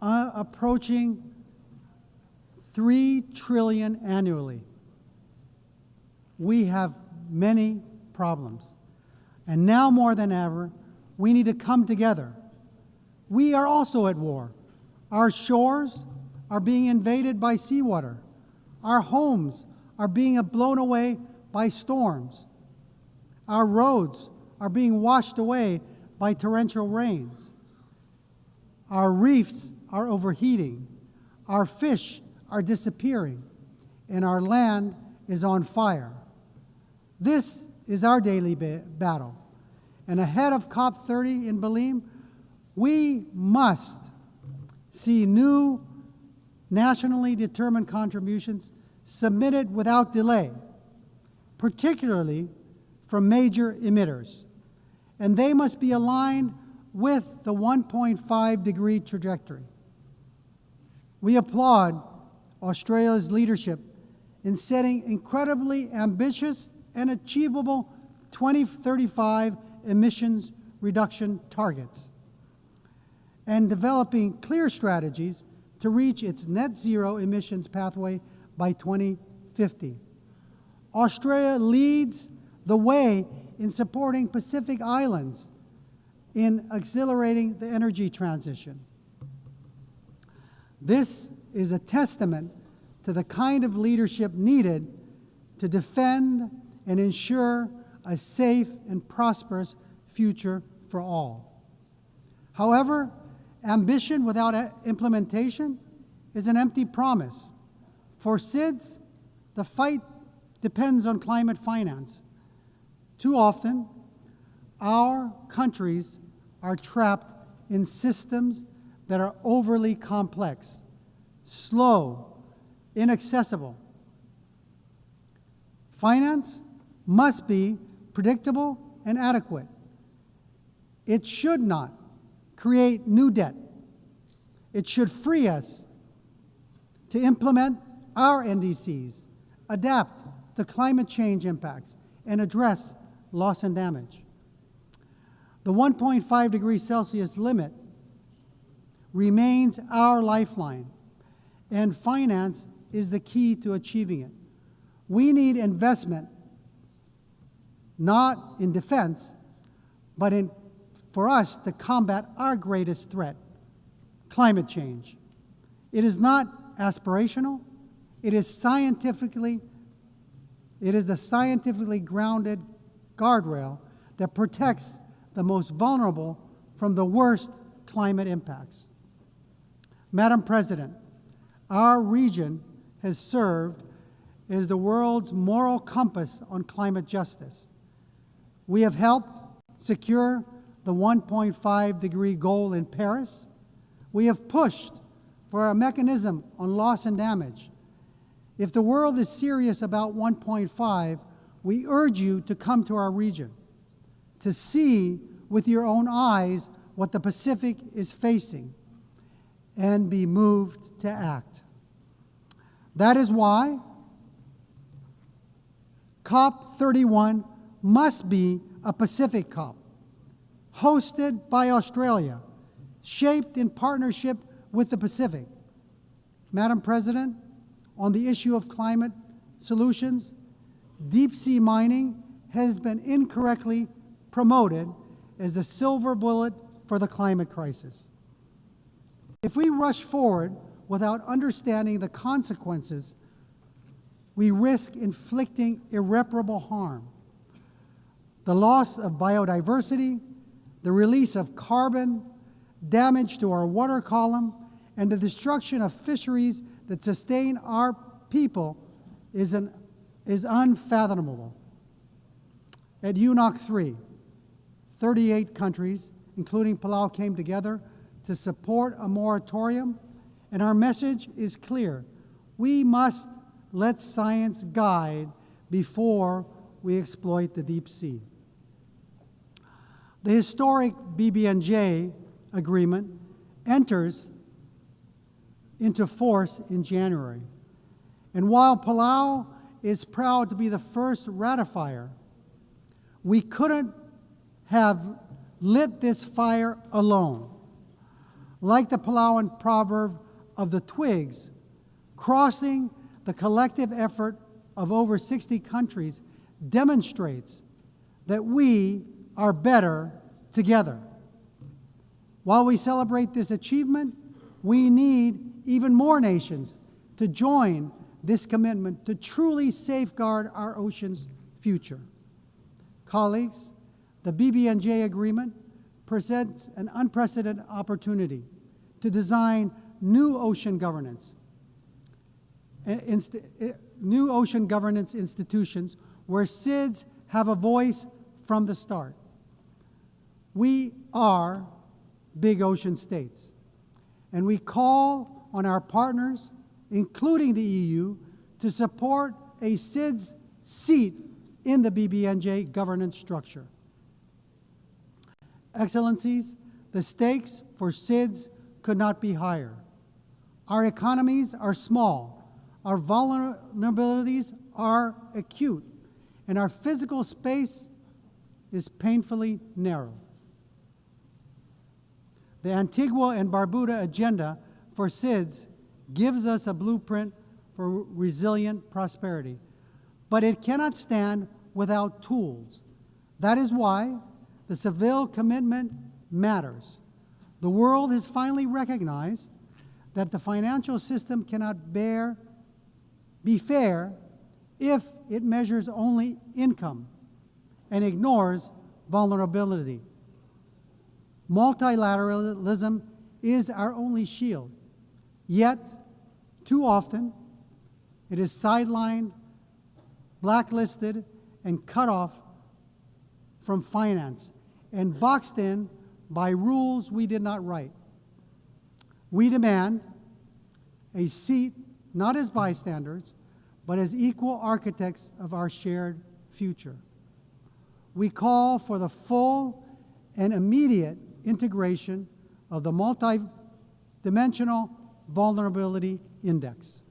approaching $3 trillion annually. We have many problems, and now more than ever, we need to come together. We are also at war. Our shores are being invaded by seawater. Our homes are being blown away by storms. Our roads are being washed away by torrential rains. Our reefs are overheating. Our fish are disappearing. And our land is on fire. This is our daily battle. And ahead of COP30 in Belém, we must see new nationally determined contributions submitted without delay, particularly from major emitters. And they must be aligned with the 1.5-degree trajectory. We applaud Australia's leadership in setting incredibly ambitious and achievable 2035 emissions reduction targets and developing clear strategies to reach its net zero emissions pathway by 2050. Australia leads the way in supporting Pacific Islands in accelerating the energy transition. This is a testament to the kind of leadership needed to defend and ensure a safe and prosperous future for all. However, ambition without implementation is an empty promise. For SIDS, the fight depends on climate finance. Too often, our countries are trapped in systems that are overly complex, slow, inaccessible. Finance must be predictable and adequate. It should not create new debt. It should free us to implement our NDCs, adapt to climate change impacts, and address loss and damage. The 1.5 degrees Celsius limit remains our lifeline, and finance is the key to achieving it. We need investment, not in defense, but for us to combat our greatest threat, climate change. It is not aspirational. It is the scientifically grounded guardrail that protects the most vulnerable from the worst climate impacts. Madam President, our region has served as the world's moral compass on climate justice. We have helped secure the 1.5-degree goal in Paris. We have pushed for a mechanism on loss and damage. If the world is serious about 1.5, we urge you to come to our region, to see with your own eyes what the Pacific is facing, and be moved to act. That is why COP31 must be a Pacific COP, hosted by Australia, shaped in partnership with the Pacific. Madam President, on the issue of climate solutions, deep-sea mining has been incorrectly promoted as the silver bullet for the climate crisis. If we rush forward without understanding the consequences, we risk inflicting irreparable harm. The loss of biodiversity, the release of carbon, damage to our water column, and the destruction of fisheries that sustain our people is unfathomable. At UNOC 3, 38 countries, including Palau, came together to support a moratorium, and our message is clear. We must let science guide before we exploit the deep sea. The historic BBNJ agreement enters into force in January. And while Palau is proud to be the first ratifier, we couldn't have lit this fire alone. Like the Palauan proverb of the twigs, crossing the collective effort of over 60 countries demonstrates that we are better together. While we celebrate this achievement, we need even more nations to join this commitment to truly safeguard our ocean's future. Colleagues, the BBNJ agreement presents an unprecedented opportunity to design new ocean governance institutions where SIDS have a voice from the start. We are big ocean states, and we call on our partners, including the EU, to support a SIDS seat in the BBNJ governance structure. Excellencies, the stakes for SIDS could not be higher. Our economies are small, our vulnerabilities are acute, and our physical space is painfully narrow. The Antigua and Barbuda agenda for SIDS gives us a blueprint for resilient prosperity, but it cannot stand without tools. That is why the Seville commitment matters. The world has finally recognized that the financial system cannot be fair if it measures only income and ignores vulnerability. Multilateralism is our only shield, yet too often it is sidelined, blacklisted, and cut off from finance and boxed in by rules we did not write. We demand a seat not as bystanders, but as equal architects of our shared future. We call for the full and immediate integration of the multidimensional vulnerability index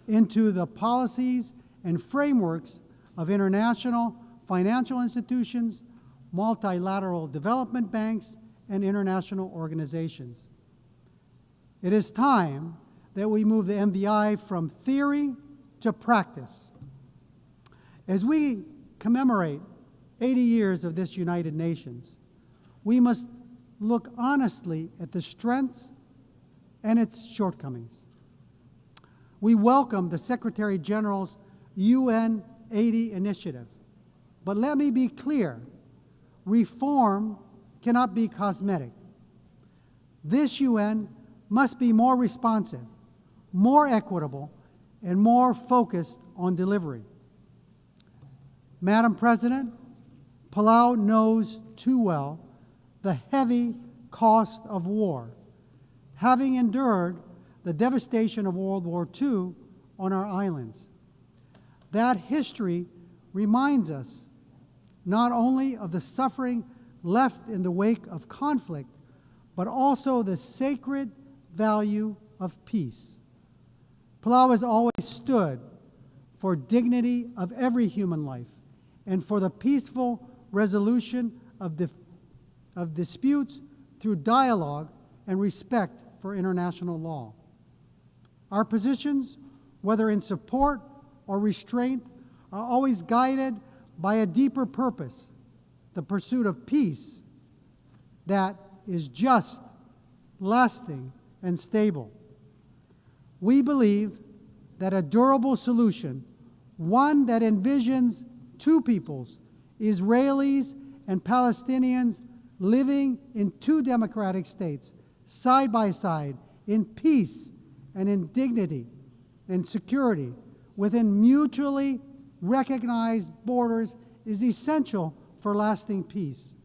into the policies and frameworks of international financial institutions, multilateral development banks, and international organizations. It is time that we move the MVI from theory to practice. As we commemorate 80 years of this United Nations, we must look honestly at the strengths and its shortcomings. We welcome the Secretary General's UN 80 initiative, but let me be clear, reform cannot be cosmetic. This UN must be more responsive, more equitable, and more focused on delivery. Madam President, Palau knows too well the heavy cost of war, having endured the devastation of World War II on our islands. That history reminds us not only of the suffering left in the wake of conflict, but also the sacred value of peace. Palau has always stood for dignity of every human life and for the peaceful resolution of disputes through dialogue and respect for international law. Our positions, whether in support or restraint, are always guided by a deeper purpose, the pursuit of peace that is just, lasting, and stable. We believe that a durable solution, one that envisions two peoples, Israelis and Palestinians living in two democratic states, side by side, in peace and in dignity and security, within mutually recognized borders, is essential for lasting peace.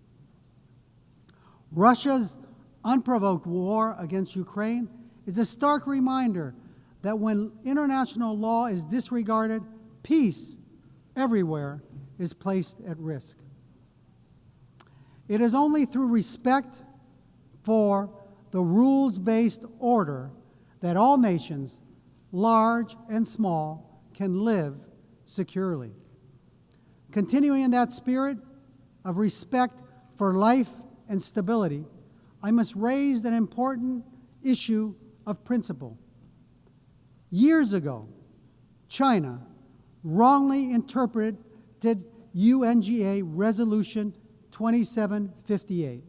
Russia's unprovoked war against Ukraine is a stark reminder that when international law is disregarded, peace everywhere is placed at risk. It is only through respect for the rules-based order that all nations, large and small, can live securely. Continuing in that spirit of respect for life and stability, I must raise an important issue of principle. Years ago, China wrongly interpreted UNGA Resolution 2758.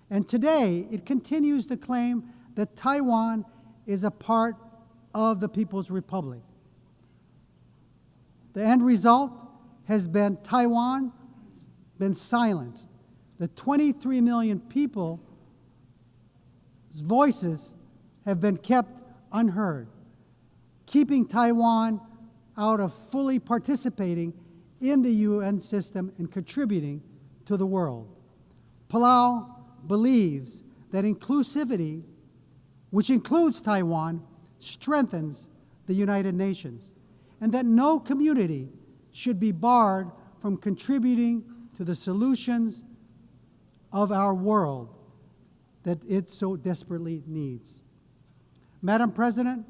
And today, it continues to claim that Taiwan is a part of the People's Republic. The end result has been Taiwan been silenced. The 23 million people's voices have been kept unheard, keeping Taiwan out of fully participating in the UN system and contributing to the world. Palau believes that inclusivity, which includes Taiwan, strengthens the United Nations, and that no community should be barred from contributing to the solutions of our world that it so desperately needs. Madam President,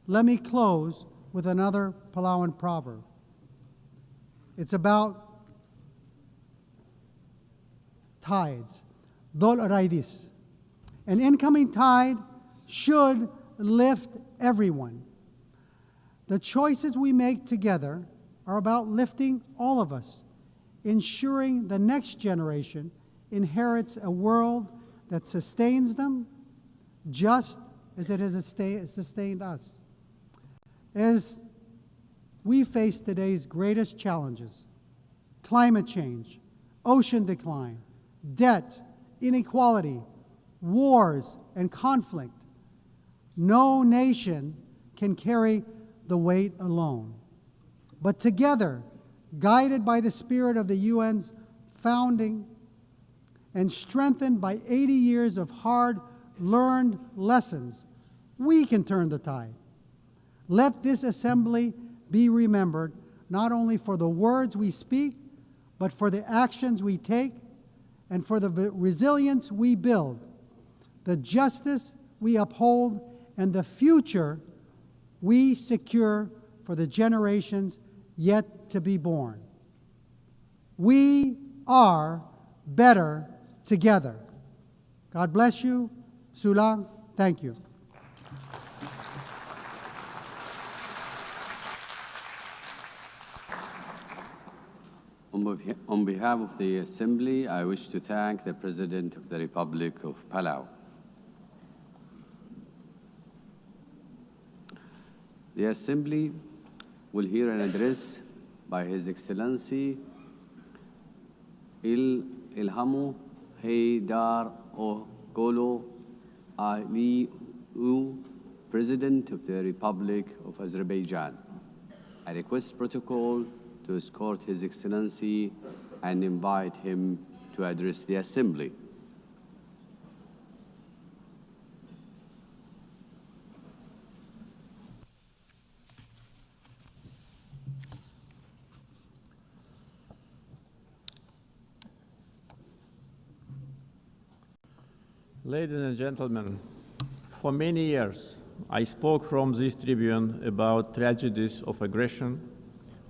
let me close with another Palauan proverb. It's about tides. Dol raidis. An incoming tide should lift everyone. The choices we make together are about lifting all of us, ensuring the next generation inherits a world that sustains them just as it has sustained us. As we face today's greatest challenges, climate change, ocean decline, debt, inequality, wars, and conflict, no nation can carry the weight alone. But together, guided by the spirit of the UN's founding and strengthened by 80 years of hard-learned lessons, we can turn the tide. Let this assembly be remembered not only for the words we speak, but for the actions we take and for the resilience we build, the justice we uphold, and the future we secure for the generations yet to be born. We are better together. God bless you. Sulang, thank you. On behalf of the Assembly, I wish to thank the President of the Republic of Palau. The Assembly will hear an address by His Excellency Ilhamu Haydar Ogolo Aliou, President of the Republic of Azerbaijan. I request protocol to escort His Excellency and invite him to address the Assembly. Ladies and gentlemen, for many years, I spoke from this tribune about tragedies of aggression,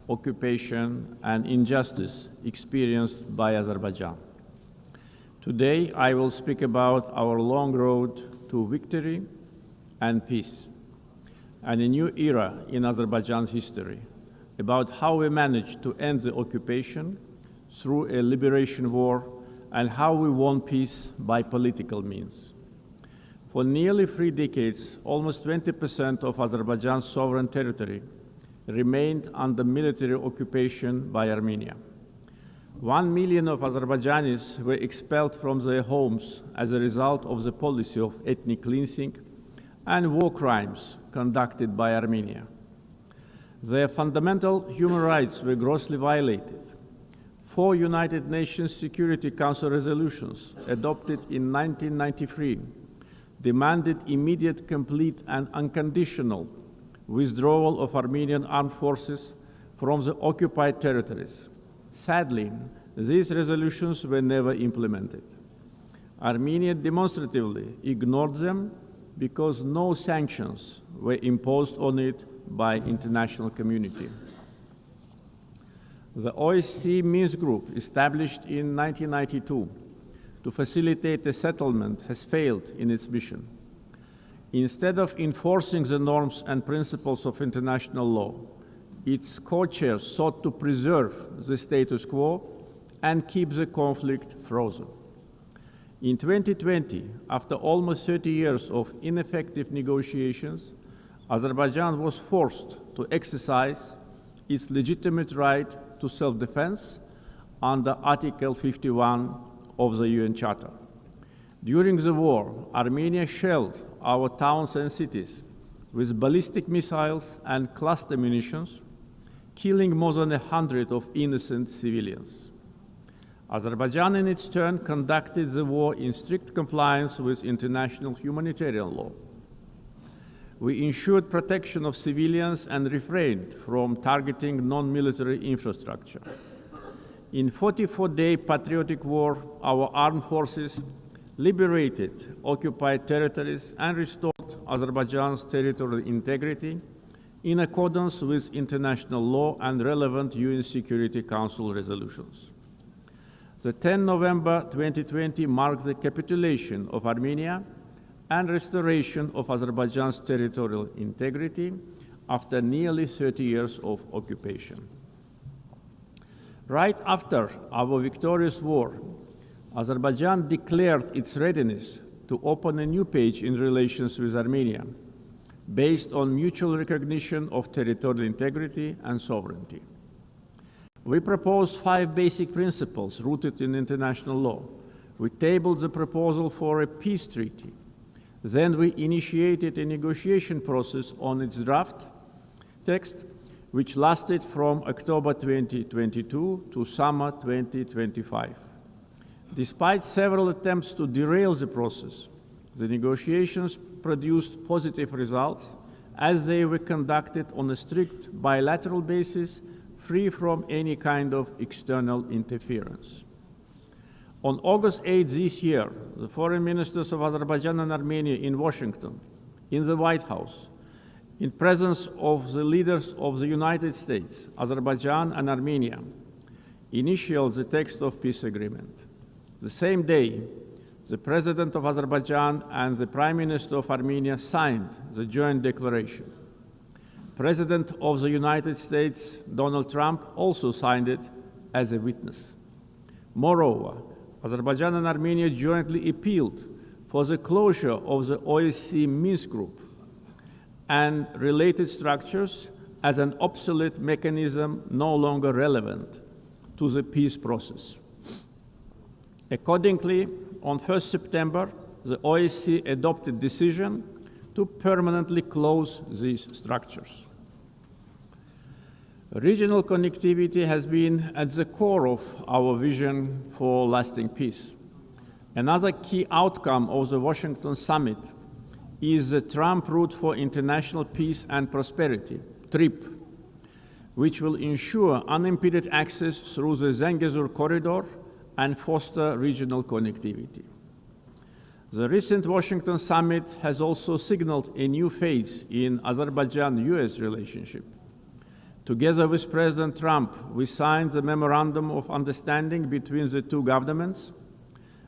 occupation, and injustice experienced by Azerbaijan. Today, I will speak about our long road to victory and peace, and a new era in Azerbaijan's history, about how we managed to end the occupation through a liberation war and how we won peace by political means. For nearly 3 decades, almost 20% of Azerbaijan's sovereign territory remained under military occupation by Armenia. 1 million of Azerbaijanis were expelled from their homes as a result of the policy of ethnic cleansing and war crimes conducted by Armenia. Their fundamental human rights were grossly violated. 4 United Nations Security Council resolutions adopted in 1993 demanded immediate, complete, and unconditional withdrawal of Armenian armed forces from the occupied territories. Sadly, these resolutions were never implemented. Armenia demonstratively ignored them because no sanctions were imposed on it by international community. The OSCE Minsk Group, established in 1992 to facilitate a settlement, has failed in its mission. Instead of enforcing the norms and principles of international law, its co-chairs sought to preserve the status quo and keep the conflict frozen. In 2020, after almost 30 years of ineffective negotiations, Azerbaijan was forced to exercise its legitimate right to self-defense under Article 51 of the UN Charter. During the war, Armenia shelled our towns and cities with ballistic missiles and cluster munitions, killing more than 100 of innocent civilians. Azerbaijan, in its turn, conducted the war in strict compliance with international humanitarian law. We ensured protection of civilians and refrained from targeting non-military infrastructure. In 44-day patriotic war, our armed forces liberated occupied territories and restored Azerbaijan's territorial integrity in accordance with international law and relevant UN Security Council resolutions. The 10 November 2020 marked the capitulation of Armenia and restoration of Azerbaijan's territorial integrity after nearly 30 years of occupation. Right after our victorious war, Azerbaijan declared its readiness to open a new page in relations with Armenia, based on mutual recognition of territorial integrity and sovereignty. We proposed 5 basic principles rooted in international law. We tabled the proposal for a peace treaty. Then we initiated a negotiation process on its draft text, which lasted from October 2022 to summer 2025. Despite several attempts to derail the process, the negotiations produced positive results as they were conducted on a strict bilateral basis, free from any kind of external interference. On August 8 this year, the foreign ministers of Azerbaijan and Armenia in Washington, in the White House, in presence of the leaders of the United States, Azerbaijan and Armenia, initialed the text of peace agreement. The same day, the President of Azerbaijan and the Prime Minister of Armenia signed the joint declaration. President of the United States, Donald Trump, also signed it as a witness. Moreover, Azerbaijan and Armenia jointly appealed for the closure of the OSCE Minsk Group and related structures as an obsolete mechanism no longer relevant to the peace process. Accordingly, on 1 September, the OSCE adopted a decision to permanently close these structures. Regional connectivity has been at the core of our vision for lasting peace. Another key outcome of the Washington summit is the Trump Route for International Peace and Prosperity, TRIP, which will ensure unimpeded access through the Zangezur corridor and foster regional connectivity. The recent Washington summit has also signaled a new phase in Azerbaijan-US relationship. Together with President Trump, we signed the Memorandum of Understanding between the two governments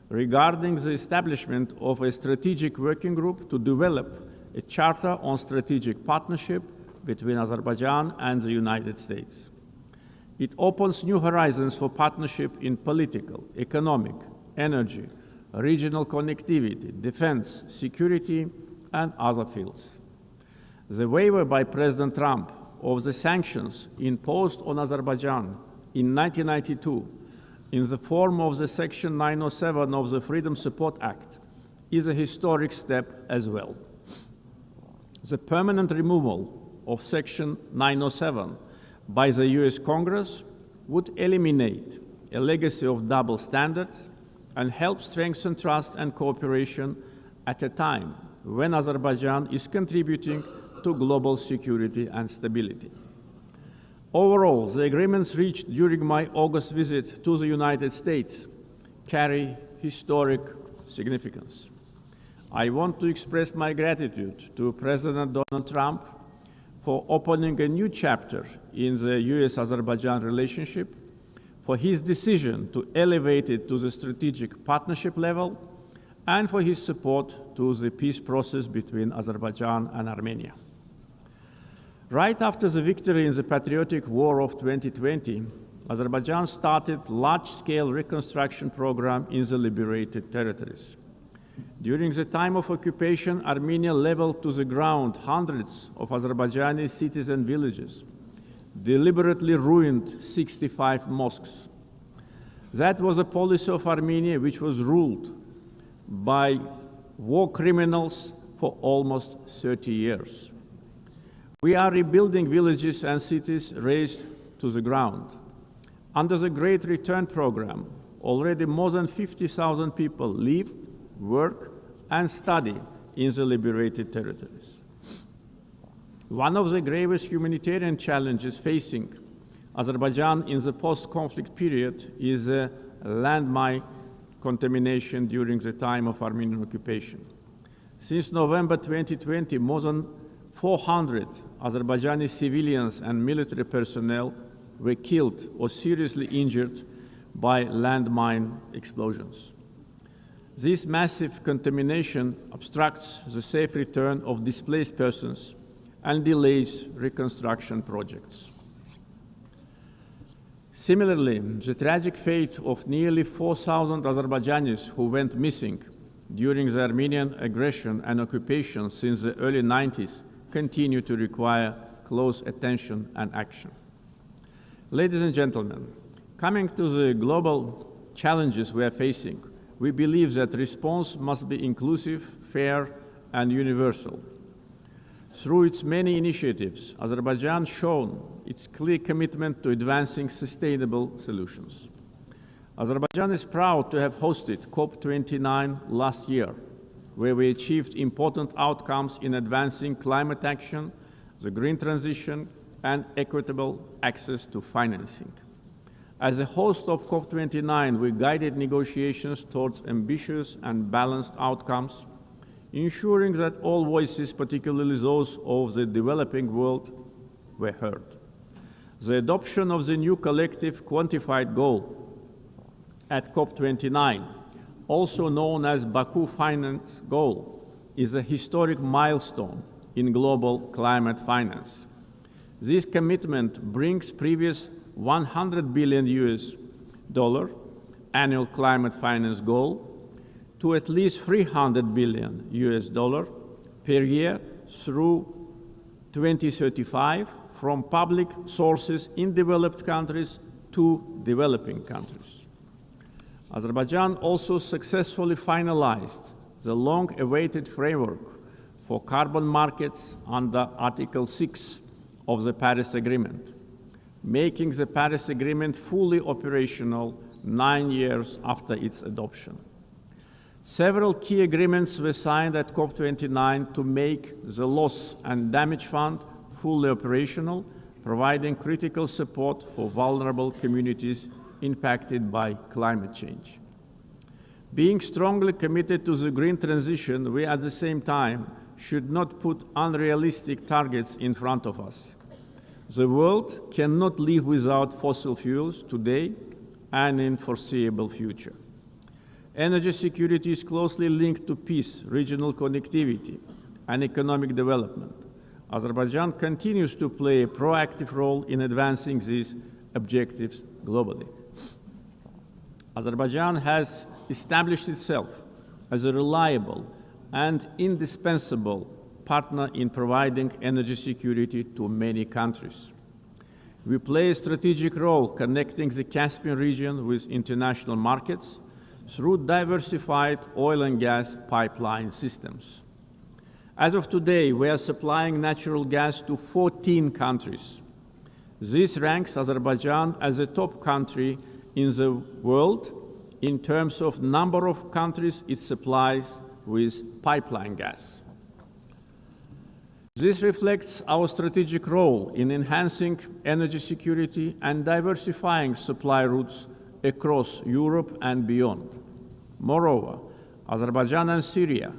regarding the establishment of a strategic working group to develop a charter on strategic partnership between Azerbaijan and the United States. It opens new horizons for partnership in political, economic, energy, regional connectivity, defense, security, and other fields. The waiver by President Trump of the sanctions imposed on Azerbaijan in 1992 in the form of the Section 907 of the Freedom Support Act is a historic step as well. The permanent removal of Section 907 by the US Congress would eliminate a legacy of double standards and help strengthen trust and cooperation at a time when Azerbaijan is contributing to global security and stability. Overall, the agreements reached during my August visit to the United States carry historic significance. I want to express my gratitude to President Donald Trump for opening a new chapter in the US-Azerbaijan relationship, for his decision to elevate it to the strategic partnership level, and for his support to the peace process between Azerbaijan and Armenia. Right after the victory in the patriotic war of 2020, Azerbaijan started large-scale reconstruction program in the liberated territories. During the time of occupation, Armenia leveled to the ground hundreds of Azerbaijani cities and villages, deliberately ruined 65 mosques. That was a policy of Armenia which was ruled by war criminals for almost 30 years. We are rebuilding villages and cities razed to the ground. Under the Great Return Program, already more than 50,000 people live, work, and study in the liberated territories. One of the gravest humanitarian challenges facing Azerbaijan in the post-conflict period is landmine contamination during the time of Armenian occupation. Since November 2020, more than 400 Azerbaijani civilians and military personnel were killed or seriously injured by landmine explosions. This massive contamination obstructs the safe return of displaced persons and delays reconstruction projects. Similarly, the tragic fate of nearly 4,000 Azerbaijanis who went missing during the Armenian aggression and occupation since the early 90s continue to require close attention and action. Ladies and gentlemen, coming to the global challenges we are facing, we believe that response must be inclusive, fair, and universal. Through its many initiatives, Azerbaijan has shown its clear commitment to advancing sustainable solutions. Azerbaijan is proud to have hosted COP29 last year, where we achieved important outcomes in advancing climate action, the green transition, and equitable access to financing. As a host of COP29, we guided negotiations towards ambitious and balanced outcomes, ensuring that all voices, particularly those of the developing world, were heard. The adoption of the new collective quantified goal at COP29, also known as Baku Finance Goal, is a historic milestone in global climate finance. This commitment brings previous $100 billion annual climate finance goal to at least $300 billion per year through 2035 from public sources in developed countries to developing countries. Azerbaijan also successfully finalized the long-awaited framework for carbon markets under Article 6 of the Paris Agreement, making the Paris Agreement fully operational 9 years after its adoption. Several key agreements were signed at COP29 to make the Loss and Damage Fund fully operational, providing critical support for vulnerable communities impacted by climate change. Being strongly committed to the green transition, we at the same time should not put unrealistic targets in front of us. The world cannot live without fossil fuels today and in foreseeable future. Energy security is closely linked to peace, regional connectivity, and economic development. Azerbaijan continues to play a proactive role in advancing these objectives globally. Azerbaijan has established itself as a reliable and indispensable partner in providing energy security to many countries. We play a strategic role connecting the Caspian region with international markets through diversified oil and gas pipeline systems. As of today, we are supplying natural gas to 14 countries. This ranks Azerbaijan as a top country in the world in terms of number of countries it supplies with pipeline gas. This reflects our strategic role in enhancing energy security and diversifying supply routes across Europe and beyond. Moreover, Azerbaijan and Syria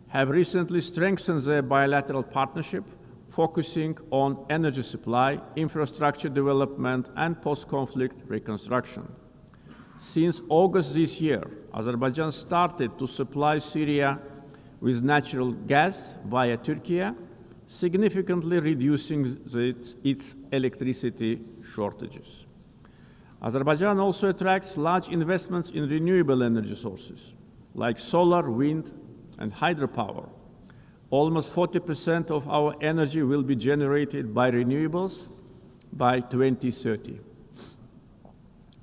have recently strengthened their bilateral partnership, focusing on energy supply, infrastructure development, and post-conflict reconstruction. Since August this year, Azerbaijan started to supply Syria with natural gas via Turkey, significantly reducing its electricity shortages. Azerbaijan also attracts large investments in renewable energy sources, like solar, wind, and hydropower. Almost 40% of our energy will be generated by renewables by 2030.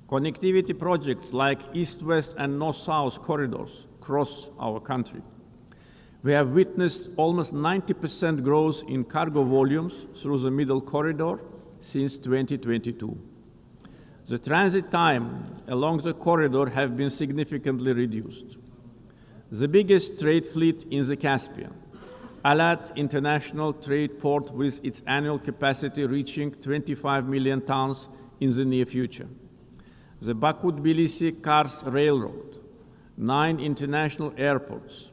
Connectivity projects like East-West and North-South corridors cross our country. We have witnessed almost 90% growth in cargo volumes through the Middle Corridor since 2022. The transit time along the corridor have been significantly reduced. The biggest trade fleet in the Caspian, Alat International Trade Port, with its annual capacity reaching 25 million tons in the near future. The Baku-Tbilisi-Kars Railroad, 9 international airports,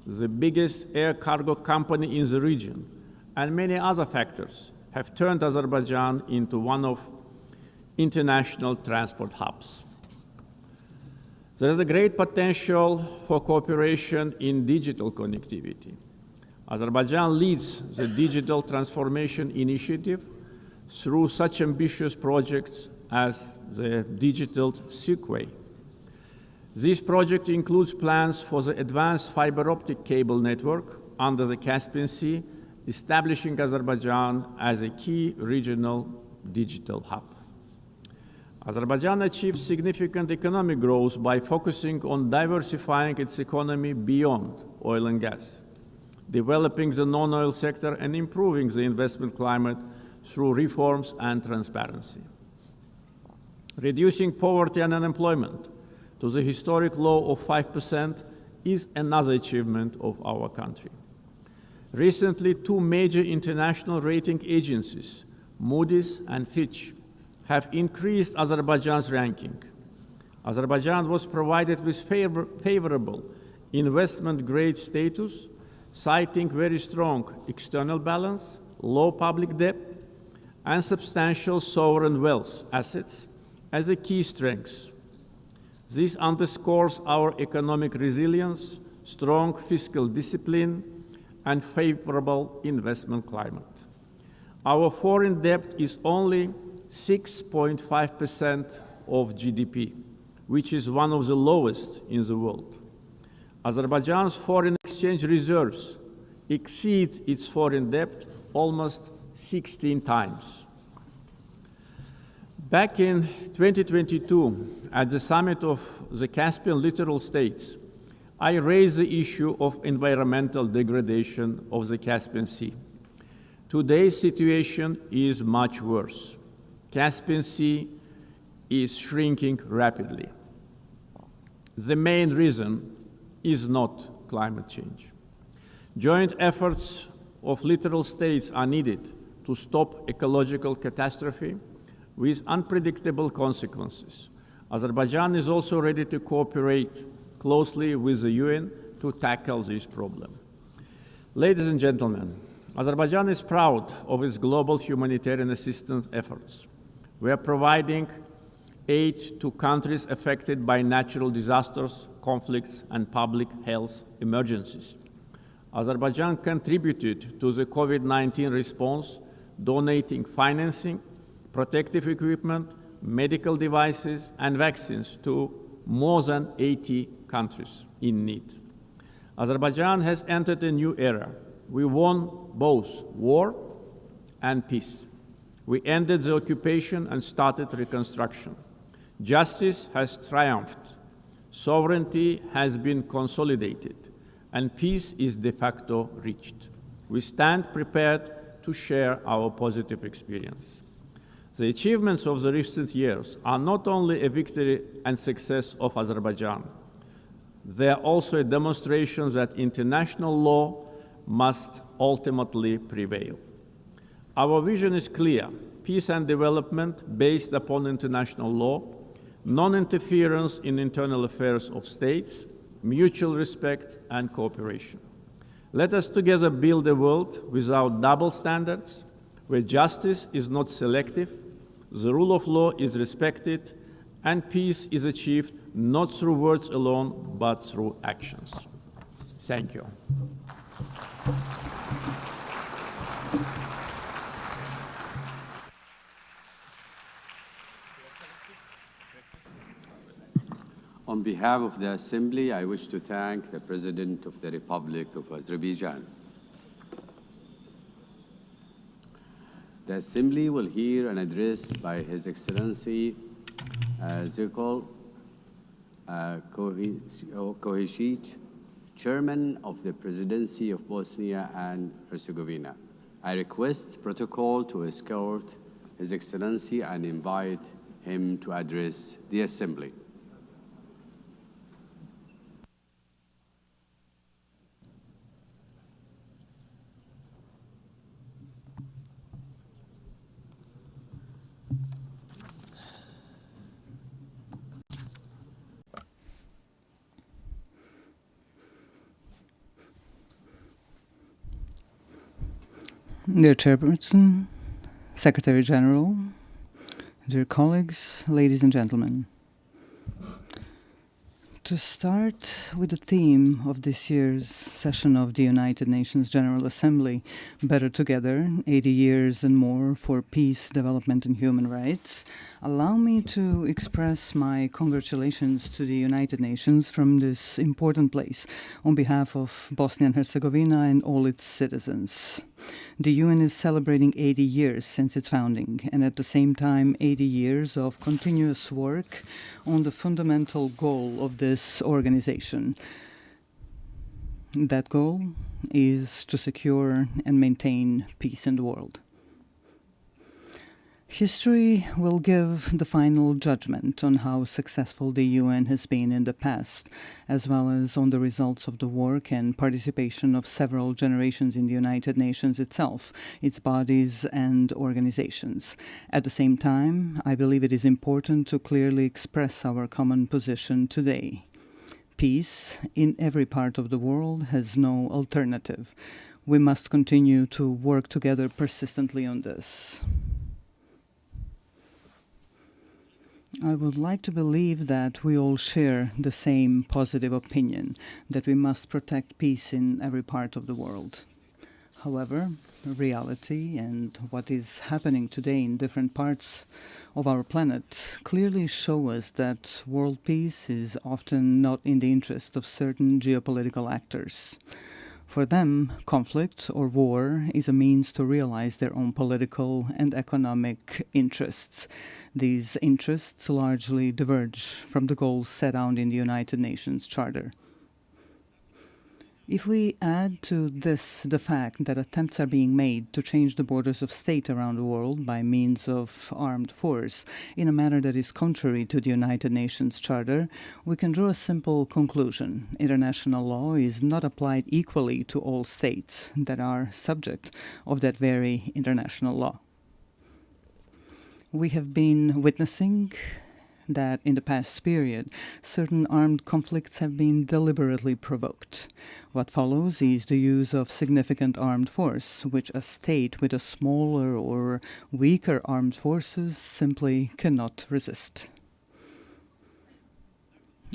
the biggest air cargo company in the region, and many other factors have turned Azerbaijan into one of international transport hubs. There is a great potential for cooperation in digital connectivity. Azerbaijan leads the Digital Transformation Initiative through such ambitious projects as the Digital Seaway. This project includes plans for the advanced fiber optic cable network under the Caspian Sea, establishing Azerbaijan as a key regional digital hub. Azerbaijan achieved significant economic growth by focusing on diversifying its economy beyond oil and gas, developing the non-oil sector and improving the investment climate through reforms and transparency. Reducing poverty and unemployment to the historic low of 5% is another achievement of our country. Recently, 2 major international rating agencies, Moody's and Fitch, have increased Azerbaijan's ranking. Azerbaijan was provided with favorable investment grade status, citing very strong external balance, low public debt, and substantial sovereign wealth assets as a key strengths. This underscores our economic resilience, strong fiscal discipline, and favorable investment climate. Our foreign debt is only 6.5% of GDP, which is one of the lowest in the world. Azerbaijan's foreign exchange reserves exceed its foreign debt almost 16 times. Back in 2022, at the summit of the Caspian littoral states, I raised the issue of environmental degradation of the Caspian Sea. Today's situation is much worse. Caspian Sea is shrinking rapidly. The main reason is not climate change. Joint efforts of littoral states are needed to stop ecological catastrophe with unpredictable consequences. Azerbaijan is also ready to cooperate closely with the UN to tackle this problem. Ladies and gentlemen, Azerbaijan is proud of its global humanitarian assistance efforts. We are providing aid to countries affected by natural disasters, conflicts, and public health emergencies. Azerbaijan contributed to the COVID-19 response, donating financing, protective equipment, medical devices, and vaccines to more than 80 countries in need. Azerbaijan has entered a new era. We won both war and peace. We ended the occupation and started reconstruction. Justice has triumphed. Sovereignty has been consolidated, and peace is de facto reached. We stand prepared to share our positive experience. The achievements of the recent years are not only a victory and success of Azerbaijan, they are also a demonstration that international law must ultimately prevail. Our vision is clear: peace and development based upon international law, non-interference in internal affairs of states, mutual respect and cooperation. Let us together build a world without double standards, where justice is not selective, the rule of law is respected, and peace is achieved not through words alone, but through actions. Thank you. On behalf of the Assembly, I wish to thank the President of the Republic of Azerbaijan. The Assembly will hear an address by His Excellency Zirkol Kohesic, Chairman of the Presidency of Bosnia and Herzegovina. I request protocol to escort His Excellency and invite him to address the Assembly. Dear Chairperson, Secretary General, dear colleagues, ladies and gentlemen. To start with the theme of this year's session of the United Nations General Assembly, Better Together, 80 Years and More for Peace, Development and Human Rights, allow me to express my congratulations to the United Nations from this important place on behalf of Bosnia and Herzegovina and all its citizens. The UN is celebrating 80 years since its founding, and at the same time 80 years of continuous work on the fundamental goal of this organization. That goal is to secure and maintain peace in the world. History will give the final judgment on how successful the UN has been in the past, as well as on the results of the work and participation of several generations in the United Nations itself, its bodies and organizations. At the same time, I believe it is important to clearly express our common position today. Peace in every part of the world has no alternative. We must continue to work together persistently on this. I would like to believe that we all share the same positive opinion, that we must protect peace in every part of the world. However, reality and what is happening today in different parts of our planet clearly show us that world peace is often not in the interest of certain geopolitical actors. For them, conflict or war is a means to realize their own political and economic interests. These interests largely diverge from the goals set out in the United Nations Charter. If we add to this the fact that attempts are being made to change the borders of state around the world by means of armed force in a manner that is contrary to the United Nations Charter, we can draw a simple conclusion. International law is not applied equally to all states that are subject of that very international law. We have been witnessing that in the past period, certain armed conflicts have been deliberately provoked. What follows is the use of significant armed force, which a state with a smaller or weaker armed forces simply cannot resist.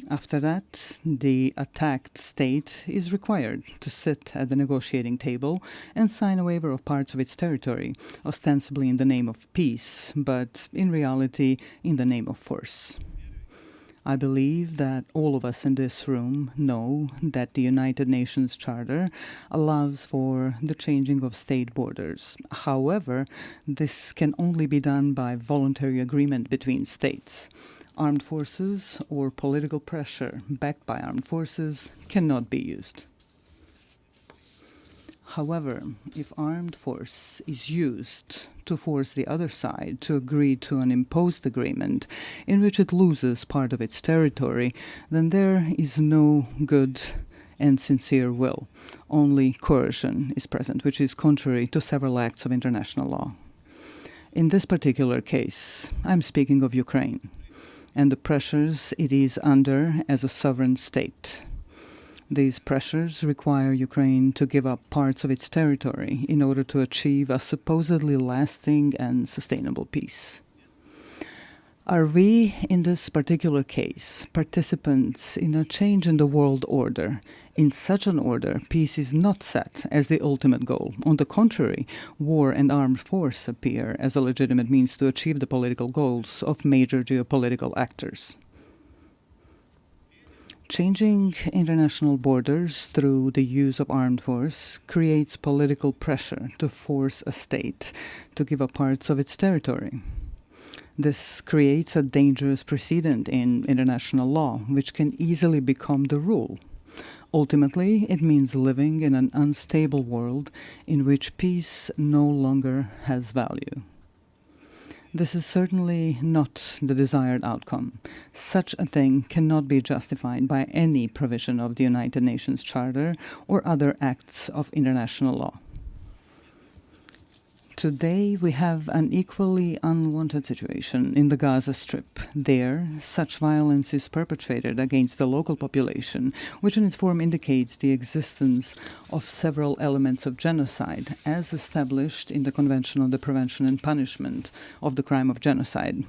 After that, the attacked state is required to sit at the negotiating table and sign a waiver of parts of its territory, ostensibly in the name of peace, but in reality in the name of force. I believe that all of us in this room know that the United Nations Charter allows for the changing of state borders. However, this can only be done by voluntary agreement between states. Armed forces or political pressure backed by armed forces cannot be used. However, if armed force is used to force the other side to agree to an imposed agreement in which it loses part of its territory, then there is no good and sincere will. Only coercion is present, which is contrary to several acts of international law. In this particular case, I'm speaking of Ukraine and the pressures it is under as a sovereign state. These pressures require Ukraine to give up parts of its territory in order to achieve a supposedly lasting and sustainable peace. Are we, in this particular case, participants in a change in the world order? In such an order, peace is not set as the ultimate goal. On the contrary, war and armed force appear as a legitimate means to achieve the political goals of major geopolitical actors. Changing international borders through the use of armed force creates political pressure to force a state to give up parts of its territory. This creates a dangerous precedent in international law, which can easily become the rule. Ultimately, it means living in an unstable world in which peace no longer has value. This is certainly not the desired outcome. Such a thing cannot be justified by any provision of the United Nations Charter or other acts of international law. Today, we have an equally unwanted situation in the Gaza Strip. There, such violence is perpetrated against the local population, which in its form indicates the existence of several elements of genocide, as established in the Convention on the Prevention and Punishment of the Crime of Genocide.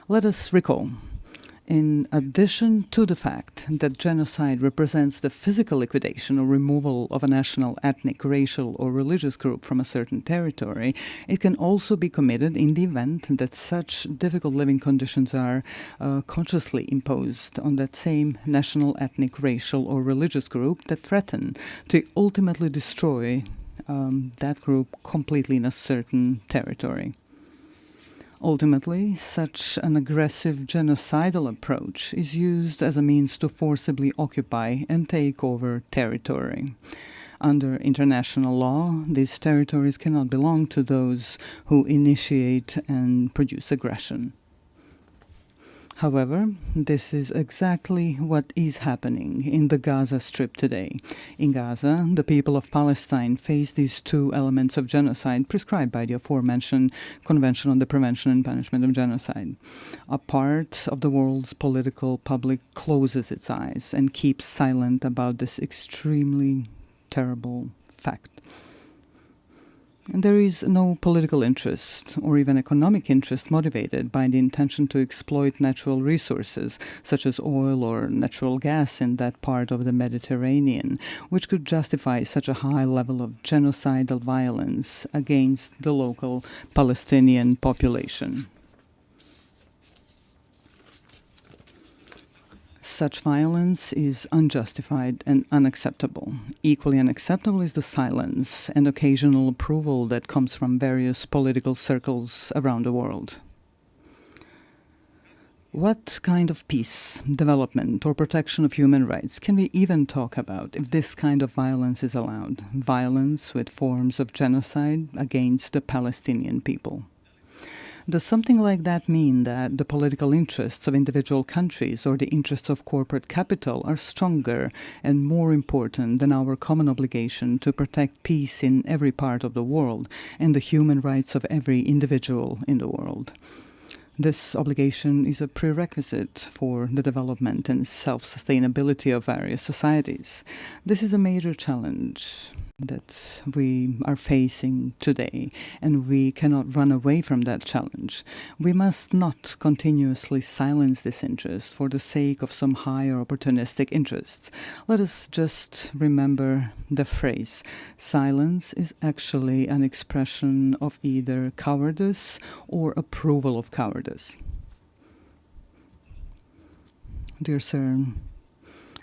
Let us recall, in addition to the fact that genocide represents the physical liquidation or removal of a national, ethnic, racial, or religious group from a certain territory, it can also be committed in the event that such difficult living conditions are consciously imposed on that same national, ethnic, racial, or religious group that threaten to ultimately destroy that group completely in a certain territory. Ultimately, such an aggressive genocidal approach is used as a means to forcibly occupy and take over territory. Under international law, these territories cannot belong to those who initiate and produce aggression. However, this is exactly what is happening in the Gaza Strip today. In Gaza, the people of Palestine face these two elements of genocide prescribed by the aforementioned Convention on the Prevention and Punishment of Genocide. A part of the world's political public closes its eyes and keeps silent about this extremely terrible fact. And there is no political interest or even economic interest motivated by the intention to exploit natural resources such as oil or natural gas in that part of the Mediterranean, which could justify such a high level of genocidal violence against the local Palestinian population. Such violence is unjustified and unacceptable. Equally unacceptable is the silence and occasional approval that comes from various political circles around the world. What kind of peace, development, or protection of human rights can we even talk about if this kind of violence is allowed? Violence with forms of genocide against the Palestinian people. Does something like that mean that the political interests of individual countries or the interests of corporate capital are stronger and more important than our common obligation to protect peace in every part of the world and the human rights of every individual in the world? This obligation is a prerequisite for the development and self-sustainability of various societies. This is a major challenge that we are facing today, and we cannot run away from that challenge. We must not continuously silence this interest for the sake of some higher opportunistic interests. Let us just remember the phrase, silence is actually an expression of either cowardice or approval of cowardice. Dear sir,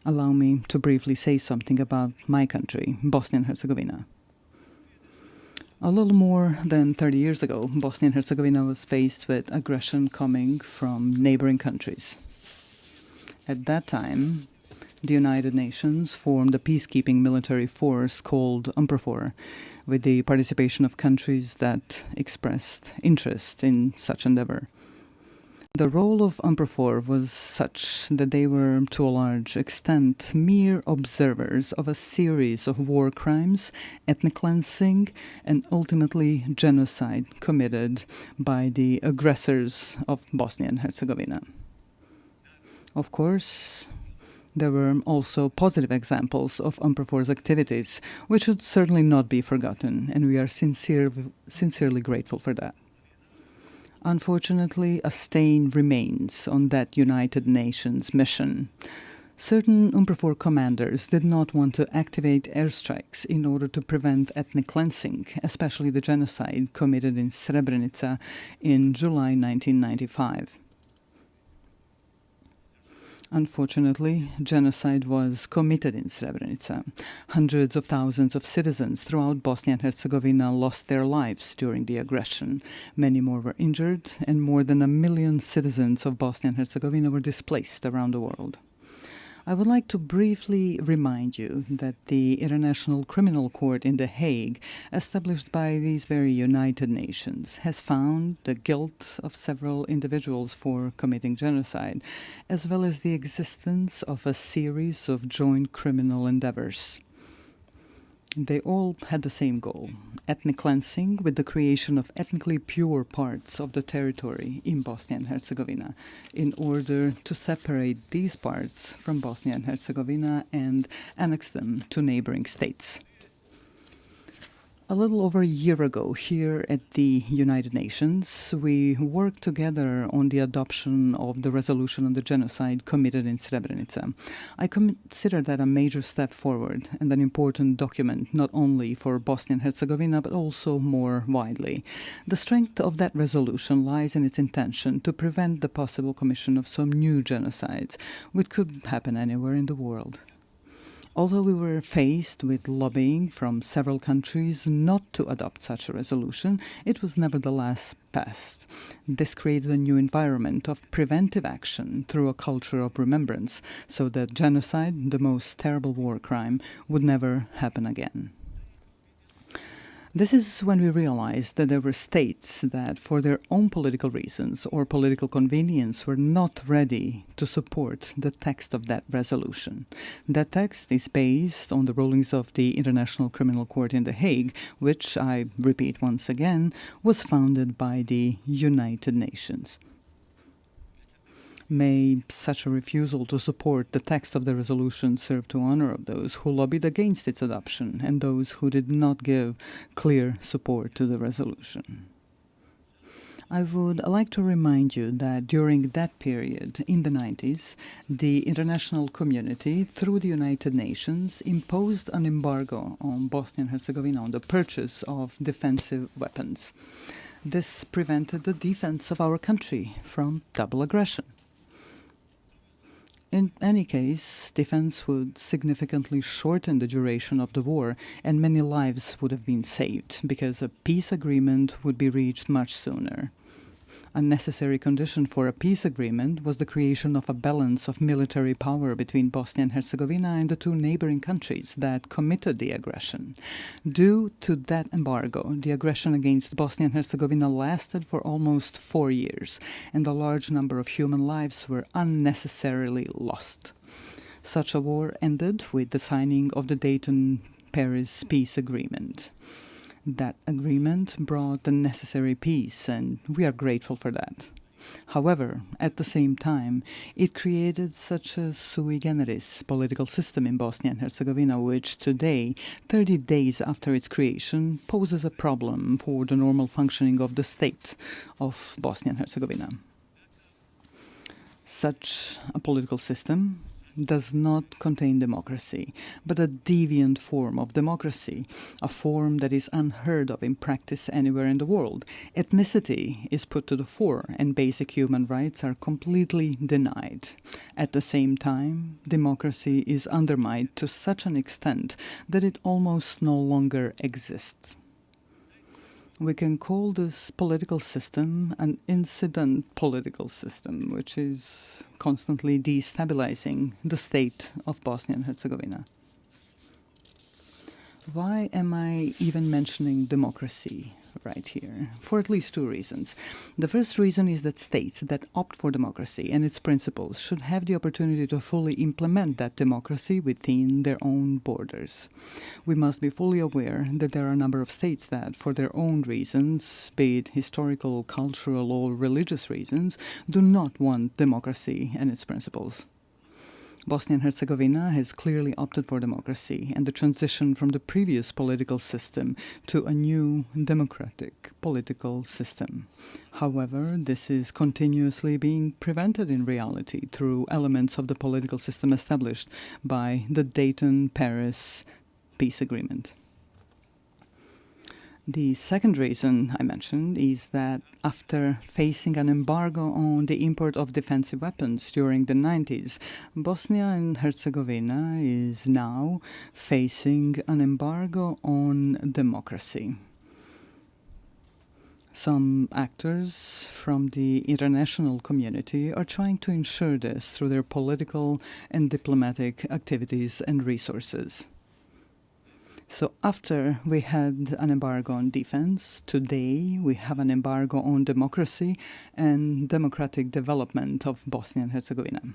allow me to briefly say something about my country, Bosnia and Herzegovina. A little more than 30 years ago, Bosnia and Herzegovina was faced with aggression coming from neighboring countries. At that time, the United Nations formed a peacekeeping military force called UNPROFOR, with the participation of countries that expressed interest in such endeavor. The role of UNPROFOR was such that they were, to a large extent, mere observers of a series of war crimes, ethnic cleansing, and ultimately genocide committed by the aggressors of Bosnia and Herzegovina. Of course, there were also positive examples of UNPROFOR's activities, which should certainly not be forgotten, and we are sincerely grateful for that. Unfortunately, a stain remains on that United Nations mission. Certain UNPROFOR commanders did not want to activate airstrikes in order to prevent ethnic cleansing, especially the genocide committed in Srebrenica in July 1995. Unfortunately, genocide was committed in Srebrenica. Hundreds of thousands of citizens throughout Bosnia and Herzegovina lost their lives during the aggression. Many more were injured, and more than 1 million citizens of Bosnia and Herzegovina were displaced around the world. I would like to briefly remind you that the International Criminal Court in The Hague, established by these very United Nations, has found the guilt of several individuals for committing genocide, as well as the existence of a series of joint criminal endeavors. They all had the same goal: ethnic cleansing, with the creation of ethnically pure parts of the territory in Bosnia and Herzegovina, in order to separate these parts from Bosnia and Herzegovina and annex them to neighboring states. A little over a year ago, here at the United Nations, we worked together on the adoption of the resolution on the genocide committed in Srebrenica. I consider that a major step forward and an important document, not only for Bosnia and Herzegovina, but also more widely. The strength of that resolution lies in its intention to prevent the possible commission of some new genocides, which could happen anywhere in the world. Although we were faced with lobbying from several countries not to adopt such a resolution, it was nevertheless passed. This created a new environment of preventive action through a culture of remembrance, so that genocide, the most terrible war crime, would never happen again. This is when we realized that there were states that, for their own political reasons or political convenience, were not ready to support the text of that resolution. That text is based on the rulings of the International Criminal Court in The Hague, which, I repeat once again, was founded by the United Nations. May such a refusal to support the text of the resolution serve to honor of those who lobbied against its adoption and those who did not give clear support to the resolution. I would like to remind you that during that period, in the 90s, the international community, through the United Nations, imposed an embargo on Bosnia and Herzegovina on the purchase of defensive weapons. This prevented the defense of our country from double aggression. In any case, defense would significantly shorten the duration of the war, and many lives would have been saved, because a peace agreement would be reached much sooner. A necessary condition for a peace agreement was the creation of a balance of military power between Bosnia and Herzegovina and the two neighboring countries that committed the aggression. Due to that embargo, the aggression against Bosnia and Herzegovina lasted for almost 4 years, and a large number of human lives were unnecessarily lost. Such a war ended with the signing of the Dayton-Paris peace agreement. That agreement brought the necessary peace, and we are grateful for that. However, at the same time, it created such a sui generis political system in Bosnia and Herzegovina, which today, 30 days after its creation, poses a problem for the normal functioning of the state of Bosnia and Herzegovina. Such a political system does not contain democracy, but a deviant form of democracy, a form that is unheard of in practice anywhere in the world. Ethnicity is put to the fore, and basic human rights are completely denied. At the same time, democracy is undermined to such an extent that it almost no longer exists. We can call this political system an incident political system, which is constantly destabilizing the state of Bosnia and Herzegovina. Why am I even mentioning democracy right here? For at least 2 reasons. The first reason is that states that opt for democracy and its principles should have the opportunity to fully implement that democracy within their own borders. We must be fully aware that there are a number of states that, for their own reasons, be it historical, cultural, or religious reasons, do not want democracy and its principles. Bosnia and Herzegovina has clearly opted for democracy and the transition from the previous political system to a new democratic political system. However, this is continuously being prevented in reality through elements of the political system established by the Dayton-Paris peace agreement. The second reason I mentioned is that after facing an embargo on the import of defensive weapons during the 90s, Bosnia and Herzegovina is now facing an embargo on democracy. Some actors from the international community are trying to ensure this through their political and diplomatic activities and resources. So after we had an embargo on defense, today we have an embargo on democracy and democratic development of Bosnia and Herzegovina.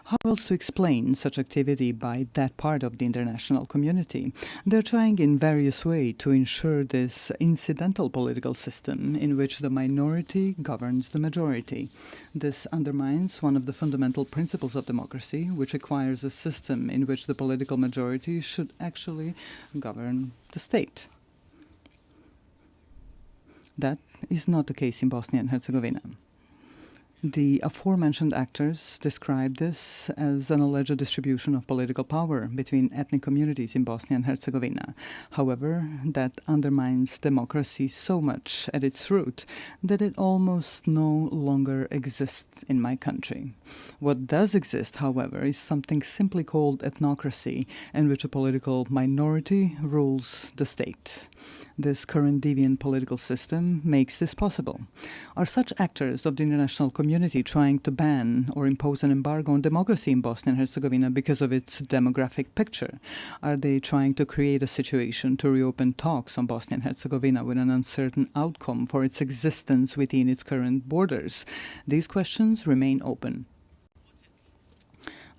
How else to explain such activity by that part of the international community? They're trying in various ways to ensure this incidental political system in which the minority governs the majority. This undermines one of the fundamental principles of democracy, which requires a system in which the political majority should actually govern the state. That is not the case in Bosnia and Herzegovina. The aforementioned actors describe this as an alleged distribution of political power between ethnic communities in Bosnia and Herzegovina. However, that undermines democracy so much at its root that it almost no longer exists in my country. What does exist, however, is something simply called ethnocracy, in which a political minority rules the state. This current deviant political system makes this possible. Are such actors of the international community trying to ban or impose an embargo on democracy in Bosnia and Herzegovina because of its demographic picture? Are they trying to create a situation to reopen talks on Bosnia and Herzegovina with an uncertain outcome for its existence within its current borders? These questions remain open.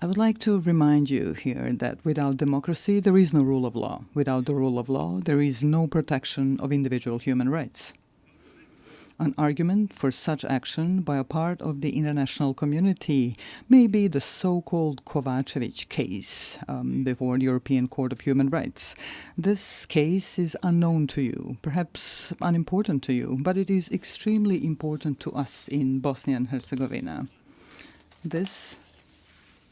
I would like to remind you here that without democracy, there is no rule of law. Without the rule of law, there is no protection of individual human rights. An argument for such action by a part of the international community may be the so-called Kovacevic case before the European Court of Human Rights. This case is unknown to you, perhaps unimportant to you, but it is extremely important to us in Bosnia and Herzegovina. This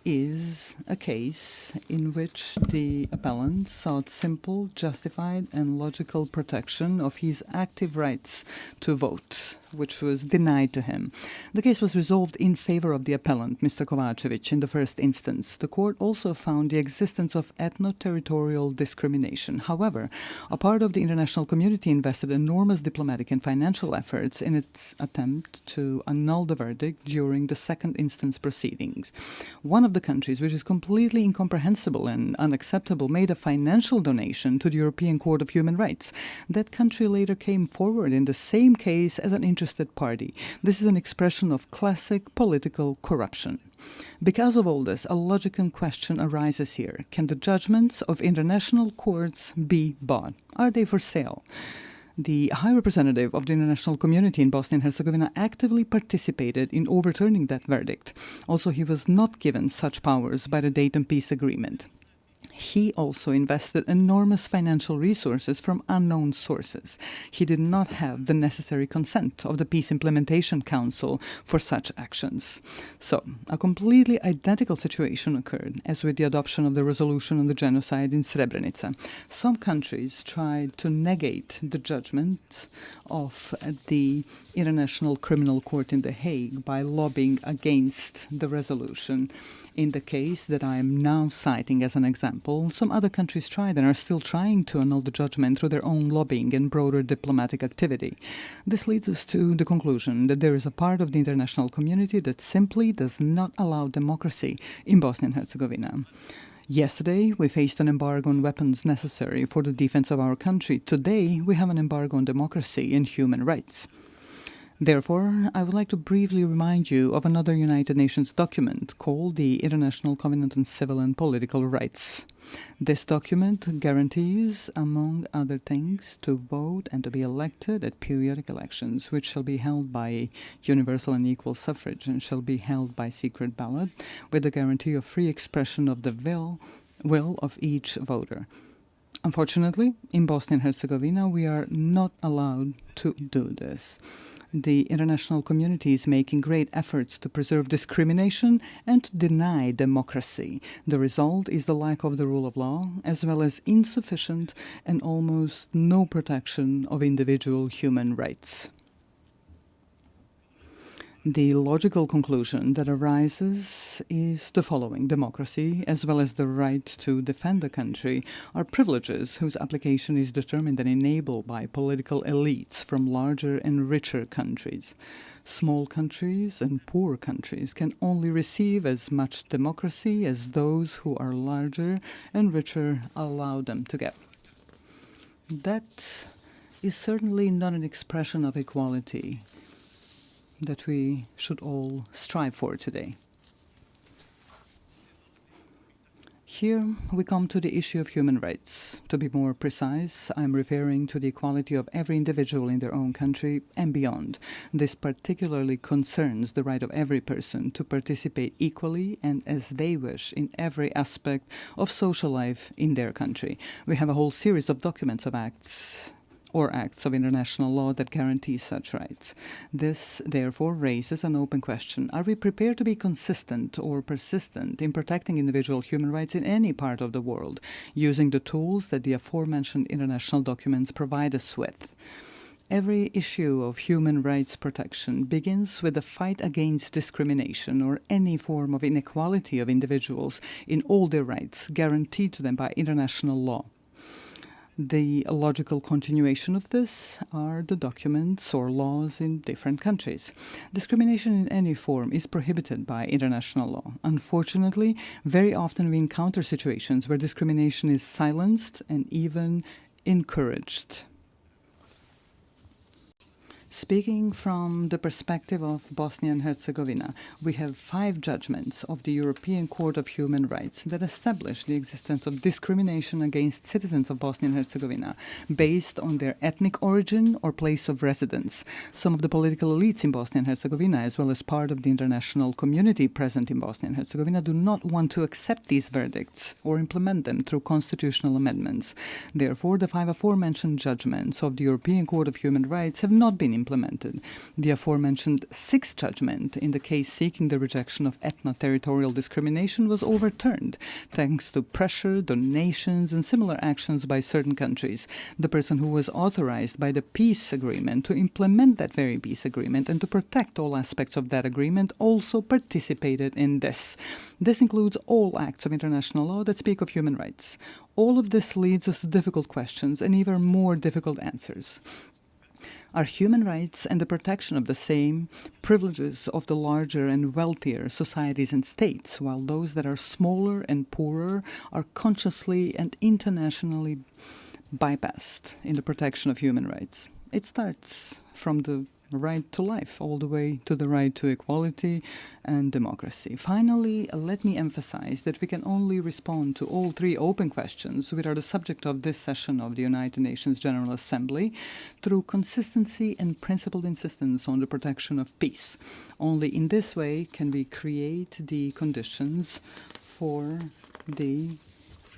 is a case in which the appellant sought simple, justified, and logical protection of his active rights to vote, which was denied to him. The case was resolved in favor of the appellant, Mr. Kovacevic, in the first instance. The court also found the existence of ethno-territorial discrimination. However, a part of the international community invested enormous diplomatic and financial efforts in its attempt to annul the verdict during the second instance proceedings. One of the countries, which is completely incomprehensible and unacceptable, made a financial donation to the European Court of Human Rights. That country later came forward in the same case as an interested party. This is an expression of classic political corruption. Because of all this, a logical question arises here. Can the judgments of international courts be bought? Are they for sale? The High Representative of the international community in Bosnia and Herzegovina actively participated in overturning that verdict. Also, he was not given such powers by the Dayton Peace Agreement. He also invested enormous financial resources from unknown sources. He did not have the necessary consent of the Peace Implementation Council for such actions. So, a completely identical situation occurred as with the adoption of the resolution on the genocide in Srebrenica. Some countries tried to negate the judgment of the International Criminal Court in The Hague by lobbying against the resolution. In the case that I am now citing as an example, some other countries tried and are still trying to annul the judgment through their own lobbying and broader diplomatic activity. This leads us to the conclusion that there is a part of the international community that simply does not allow democracy in Bosnia and Herzegovina. Yesterday, we faced an embargo on weapons necessary for the defense of our country. Today, we have an embargo on democracy and human rights. Therefore, I would like to briefly remind you of another United Nations document called the International Covenant on Civil and Political Rights. This document guarantees, among other things, to vote and to be elected at periodic elections, which shall be held by universal and equal suffrage and shall be held by secret ballot, with the guarantee of free expression of the will of each voter. Unfortunately, in Bosnia and Herzegovina, we are not allowed to do this. The international community is making great efforts to preserve discrimination and to deny democracy. The result is the lack of the rule of law, as well as insufficient and almost no protection of individual human rights. The logical conclusion that arises is the following. Democracy, as well as the right to defend the country, are privileges whose application is determined and enabled by political elites from larger and richer countries. Small countries and poor countries can only receive as much democracy as those who are larger and richer allow them to get. That is certainly not an expression of equality that we should all strive for today. Here we come to the issue of human rights. To be more precise, I'm referring to the equality of every individual in their own country and beyond. This particularly concerns the right of every person to participate equally and as they wish in every aspect of social life in their country. We have a whole series of documents of acts of international law that guarantee such rights. This, therefore, raises an open question. Are we prepared to be consistent or persistent in protecting individual human rights in any part of the world, using the tools that the aforementioned international documents provide us with? Every issue of human rights protection begins with a fight against discrimination or any form of inequality of individuals in all their rights guaranteed to them by international law. The logical continuation of this are the documents or laws in different countries. Discrimination in any form is prohibited by international law. Unfortunately, very often we encounter situations where discrimination is silenced and even encouraged. Speaking from the perspective of Bosnia and Herzegovina, we have 5 judgments of the European Court of Human Rights that establish the existence of discrimination against citizens of Bosnia and Herzegovina based on their ethnic origin or place of residence. Some of the political elites in Bosnia and Herzegovina, as well as part of the international community present in Bosnia and Herzegovina, do not want to accept these verdicts or implement them through constitutional amendments. Therefore, the 5 aforementioned judgments of the European Court of Human Rights have not been implemented. The aforementioned 6th judgment in the case seeking the rejection of ethno-territorial discrimination was overturned thanks to pressure, donations, and similar actions by certain countries. The person who was authorized by the peace agreement to implement that very peace agreement and to protect all aspects of that agreement also participated in this. This includes all acts of international law that speak of human rights. All of this leads us to difficult questions and even more difficult answers. Are human rights and the protection of the same privileges of the larger and wealthier societies and states, while those that are smaller and poorer are consciously and internationally bypassed in the protection of human rights? It starts from the right to life all the way to the right to equality and democracy. Finally, let me emphasize that we can only respond to all 3 open questions, which are the subject of this session of the United Nations General Assembly, through consistency and principled insistence on the protection of peace. Only in this way can we create the conditions for the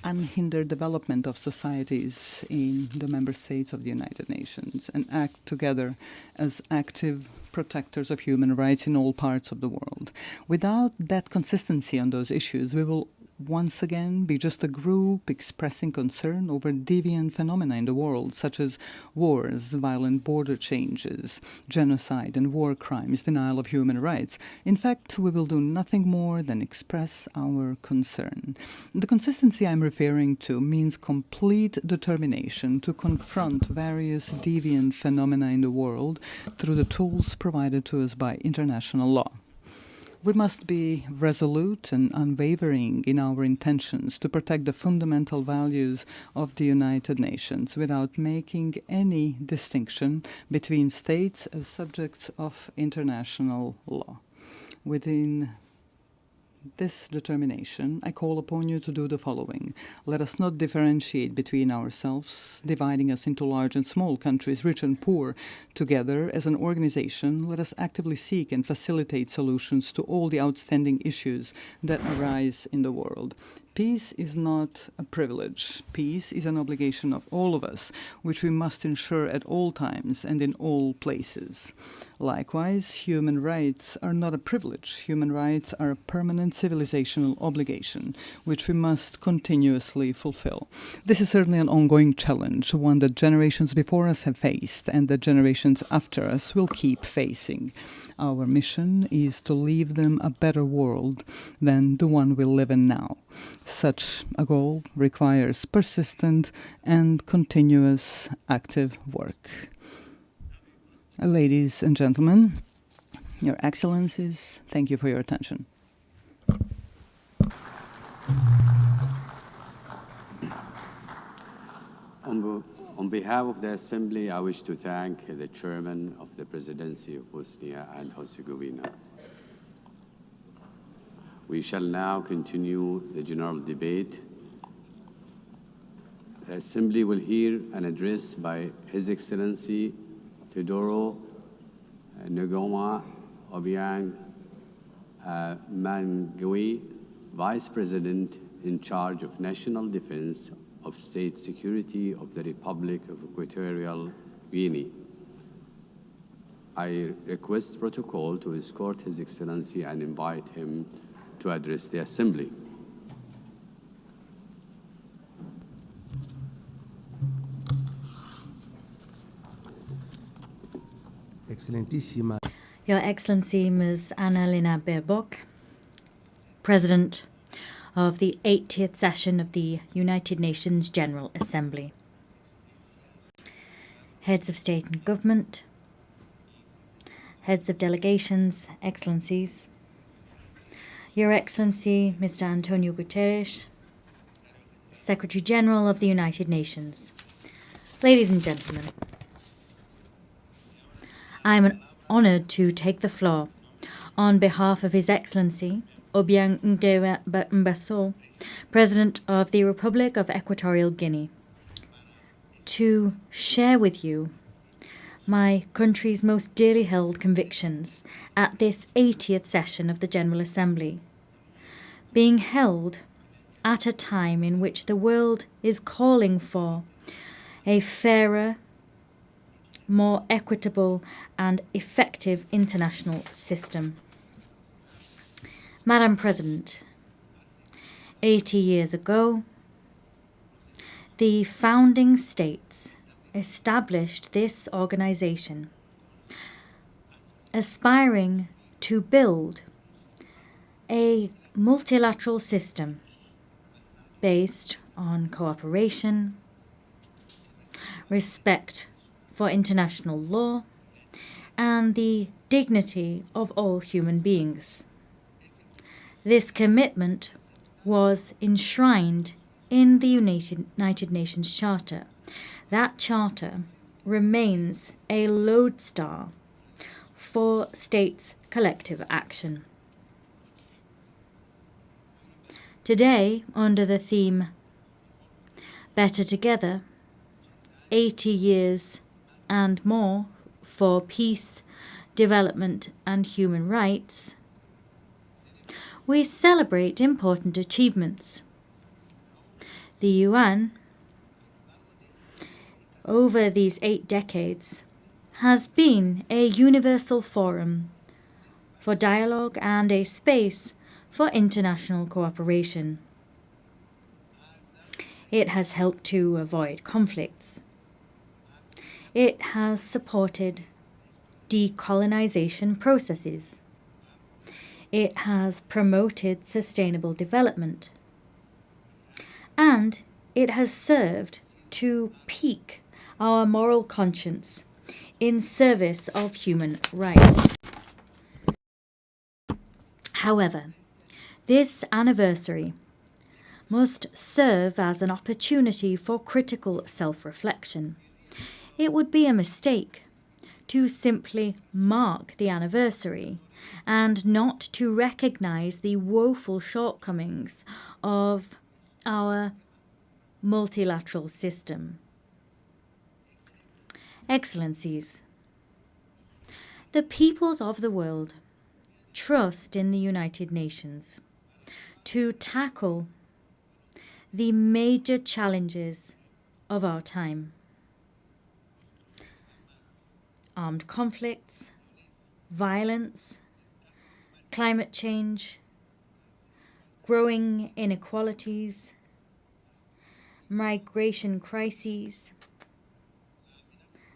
unhindered development of societies in the member states of the United Nations and act together as active protectors of human rights in all parts of the world. Without that consistency on those issues, we will once again be just a group expressing concern over deviant phenomena in the world, such as wars, violent border changes, genocide and war crimes, denial of human rights. In fact, we will do nothing more than express our concern. The consistency I'm referring to means complete determination to confront various deviant phenomena in the world through the tools provided to us by international law. We must be resolute and unwavering in our intentions to protect the fundamental values of the United Nations without making any distinction between states as subjects of international law. Within this determination, I call upon you to do the following. Let us not differentiate between ourselves, dividing us into large and small countries, rich and poor. Together, as an organization, let us actively seek and facilitate solutions to all the outstanding issues that arise in the world. Peace is not a privilege. Peace is an obligation of all of us, which we must ensure at all times and in all places. Likewise, human rights are not a privilege. Human rights are a permanent civilizational obligation, which we must continuously fulfill. This is certainly an ongoing challenge, one that generations before us have faced and that generations after us will keep facing. Our mission is to leave them a better world than the one we live in now. Such a goal requires persistent and continuous active work. Ladies and gentlemen, Your Excellencies, thank you for your attention. On behalf of the Assembly, I wish to thank the Chairman of the Presidency of Bosnia and Herzegovina. We shall now continue the general debate. The Assembly will hear an address by His Excellency Teodoro Ngoma Obiang Mangui, Vice President in charge of National Defense of State Security of the Republic of Equatorial Guinea. I request protocol to escort His Excellency and invite him to address the Assembly. Your Excellency Ms. Annalena Baerbock, President of the 80th session of the United Nations General Assembly, Heads of State and Government, Heads of Delegations, Excellencies, Your Excellency Mr. Antonio Guterres, Secretary General of the United Nations, ladies and gentlemen, I am honoured to take the floor on behalf of His Excellency Obiang Mbaso, President of the Republic of Equatorial Guinea, to share with you my country's most dearly held convictions at this 80th session of the General Assembly, being held at a time in which the world is calling for a fairer, more equitable and effective international system. Madam President, 80 years ago, the founding states established this organization, aspiring to build a multilateral system based on cooperation, respect for international law, and the dignity of all human beings. This commitment was enshrined in the United Nations Charter. That charter remains a lodestar for states' collective action. Today, under the theme Better Together, 80 years and more for peace, development and human rights, we celebrate important achievements. The UN, over these 8 decades, has been a universal forum for dialogue and a space for international cooperation. It has helped to avoid conflicts. It has supported decolonization processes. It has promoted sustainable development. And it has served to pique our moral conscience in service of human rights. However, this anniversary must serve as an opportunity for critical self-reflection. It would be a mistake to simply mark the anniversary and not to recognize the woeful shortcomings of our multilateral system. Excellencies, the peoples of the world trust in the United Nations to tackle the major challenges of our time. Armed conflicts, violence, climate change, growing inequalities, migration crises,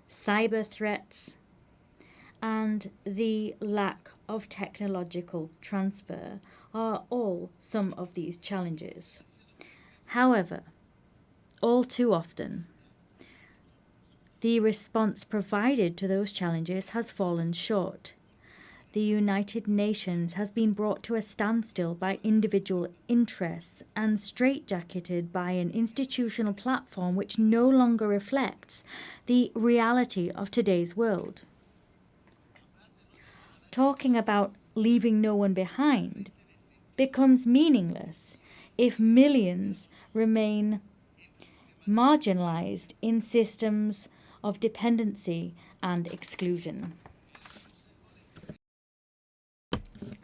cyber threats, and the lack of technological transfer are all some of these challenges. However, all too often, the response provided to those challenges has fallen short. The United Nations has been brought to a standstill by individual interests and straitjacketed by an institutional platform which no longer reflects the reality of today's world. Talking about leaving no one behind becomes meaningless if millions remain marginalized in systems of dependency and exclusion.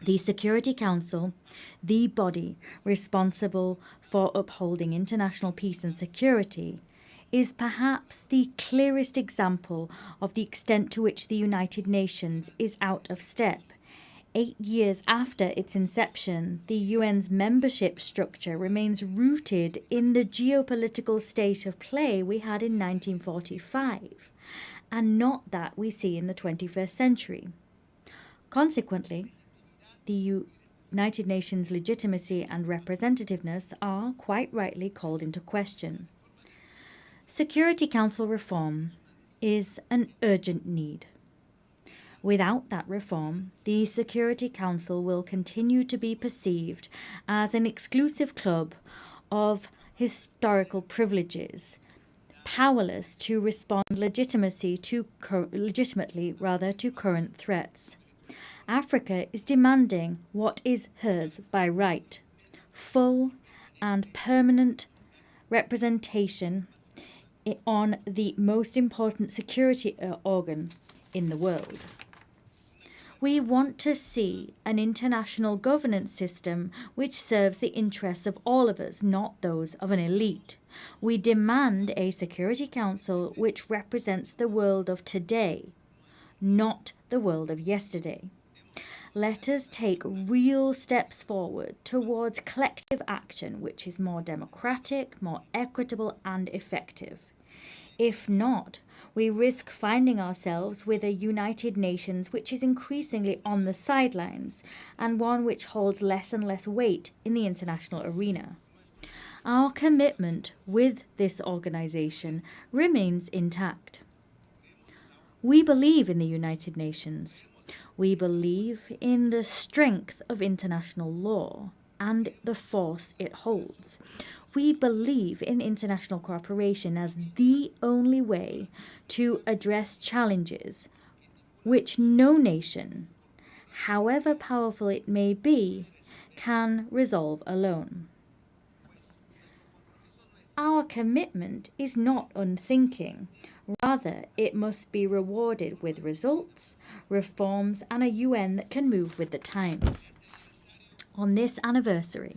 The Security Council, the body responsible for upholding international peace and security, is perhaps the clearest example of the extent to which the United Nations is out of step. 8 years after its inception, the UN's membership structure remains rooted in the geopolitical state of play we had in 1945, and not that we see in the 21st century. Consequently, the United Nations' legitimacy and representativeness are quite rightly called into question. Security Council reform is an urgent need. Without that reform, the Security Council will continue to be perceived as an exclusive club of historical privileges, powerless to respond legitimately to current threats. Africa is demanding what is hers by right: full and permanent representation on the most important security organ in the world. We want to see an international governance system which serves the interests of all of us, not those of an elite. We demand a Security Council which represents the world of today, not the world of yesterday. Let us take real steps forward towards collective action which is more democratic, more equitable and effective. If not, we risk finding ourselves with a United Nations which is increasingly on the sidelines and one which holds less and less weight in the international arena. Our commitment with this organization remains intact. We believe in the United Nations. We believe in the strength of international law and the force it holds. We believe in international cooperation as the only way to address challenges which no nation, however powerful it may be, can resolve alone. Our commitment is not unthinking. Rather, it must be rewarded with results, reforms, and a UN that can move with the times. On this anniversary,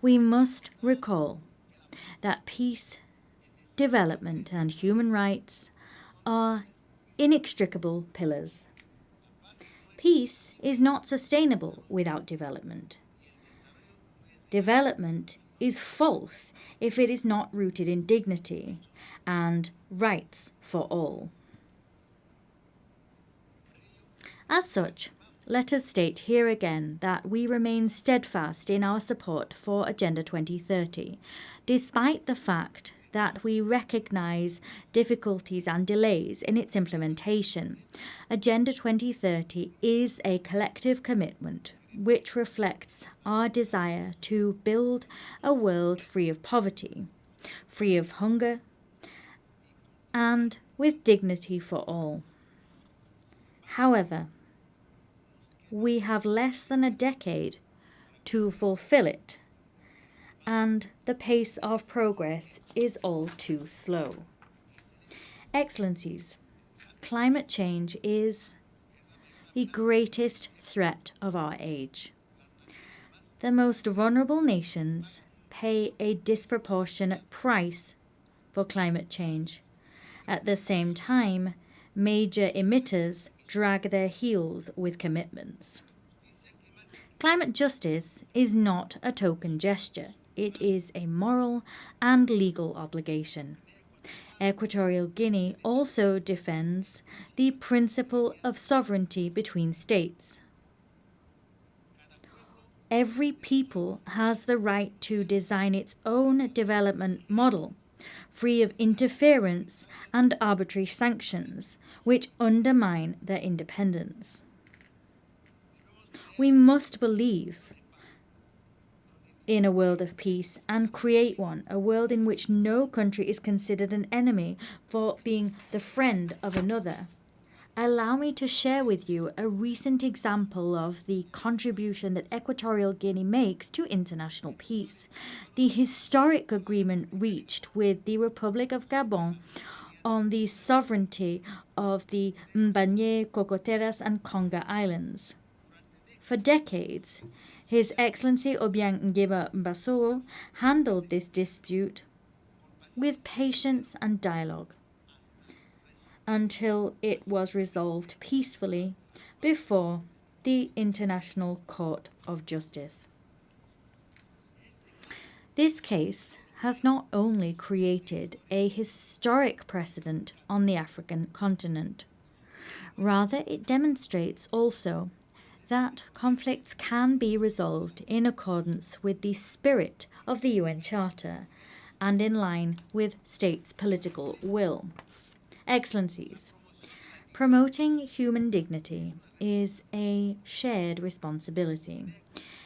we must recall that peace, development, and human rights are inextricable pillars. Peace is not sustainable without development. Development is false if it is not rooted in dignity and rights for all. As such, let us state here again that we remain steadfast in our support for Agenda 2030, despite the fact that we recognize difficulties and delays in its implementation. Agenda 2030 is a collective commitment which reflects our desire to build a world free of poverty, free of hunger, and with dignity for all. However, we have less than a decade to fulfill it, and the pace of progress is all too slow. Excellencies, climate change is the greatest threat of our age. The most vulnerable nations pay a disproportionate price for climate change. At the same time, major emitters drag their heels with commitments. Climate justice is not a token gesture. It is a moral and legal obligation. Equatorial Guinea also defends the principle of sovereignty between states. Every people has the right to design its own development model, free of interference and arbitrary sanctions, which undermine their independence. We must believe in a world of peace and create one, a world in which no country is considered an enemy for being the friend of another. Allow me to share with you a recent example of the contribution that Equatorial Guinea makes to international peace. The historic agreement reached with the Republic of Gabon on the sovereignty of the Mbanye, Cocoteras, and Conga Islands. For decades, His Excellency Obiang Nguema Mbasogo handled this dispute with patience and dialogue until it was resolved peacefully before the International Court of Justice. This case has not only created a historic precedent on the African continent, rather it demonstrates also that conflicts can be resolved in accordance with the spirit of the UN Charter and in line with states' political will. Excellencies, promoting human dignity is a shared responsibility.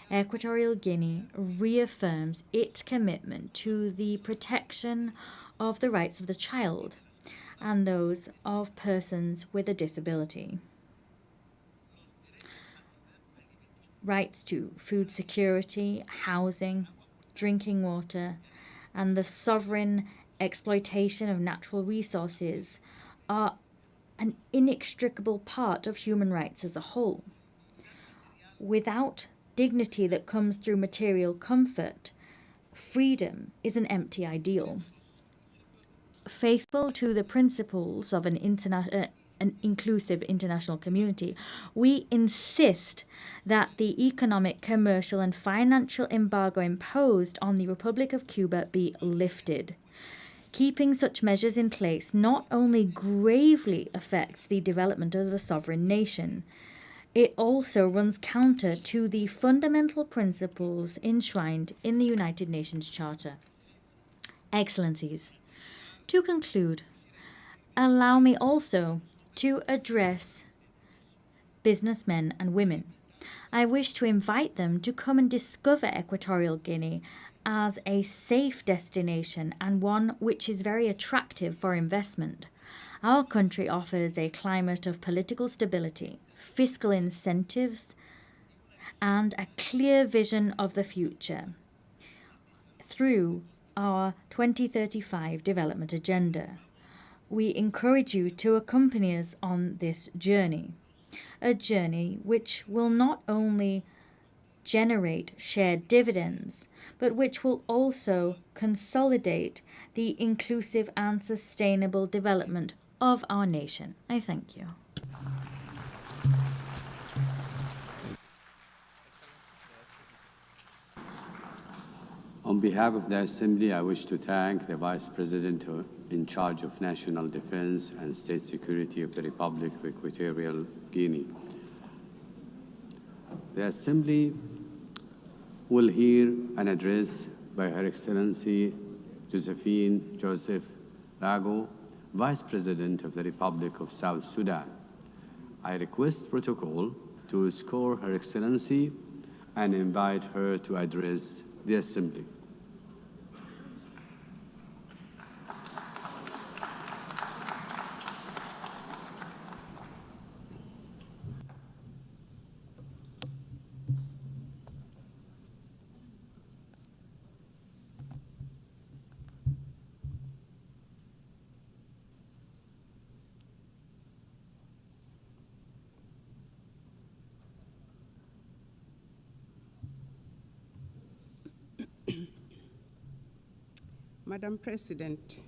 Equatorial Guinea reaffirms its commitment to the protection of the rights of the child and those of persons with a disability. Rights to food security, housing, drinking water, and the sovereign exploitation of natural resources are an inextricable part of human rights as a whole. Without dignity that comes through material comfort, freedom is an empty ideal. Faithful to the principles of an inclusive international community, we insist that the economic, commercial, and financial embargo imposed on the Republic of Cuba be lifted. Keeping such measures in place not only gravely affects the development of a sovereign nation, it also runs counter to the fundamental principles enshrined in the United Nations Charter. Excellencies, to conclude, allow me also to address businessmen and women. I wish to invite them to come and discover Equatorial Guinea as a safe destination and one which is very attractive for investment. Our country offers a climate of political stability, fiscal incentives, and a clear vision of the future through our 2035 development agenda. We encourage you to accompany us on this journey, a journey which will not only generate shared dividends, but which will also consolidate the inclusive and sustainable development of our nation. I thank you. On behalf of the Assembly, I wish to thank the Vice President in charge of National Defense and State Security of the Republic of Equatorial Guinea. The Assembly will hear an address by Her Excellency Josephine Joseph Lago, Vice President of the Republic of South Sudan. I request protocol to escort Her Excellency and invite her to address the Assembly. Madam President,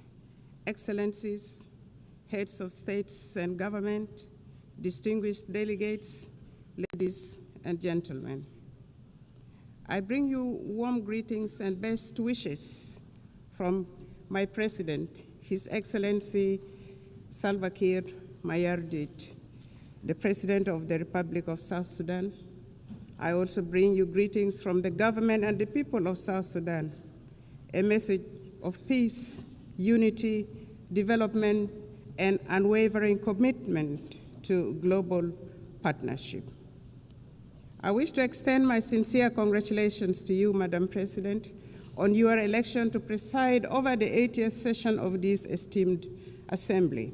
Excellencies, heads of states and government, distinguished delegates, ladies and gentlemen. I bring you warm greetings and best wishes from my President, His Excellency Salva Kiir Mayardit, the President of the Republic of South Sudan. I also bring you greetings from the government and the people of South Sudan, a message of peace, unity, development, and unwavering commitment to global partnership. I wish to extend my sincere congratulations to you, Madam President, on your election to preside over the 80th session of this esteemed Assembly.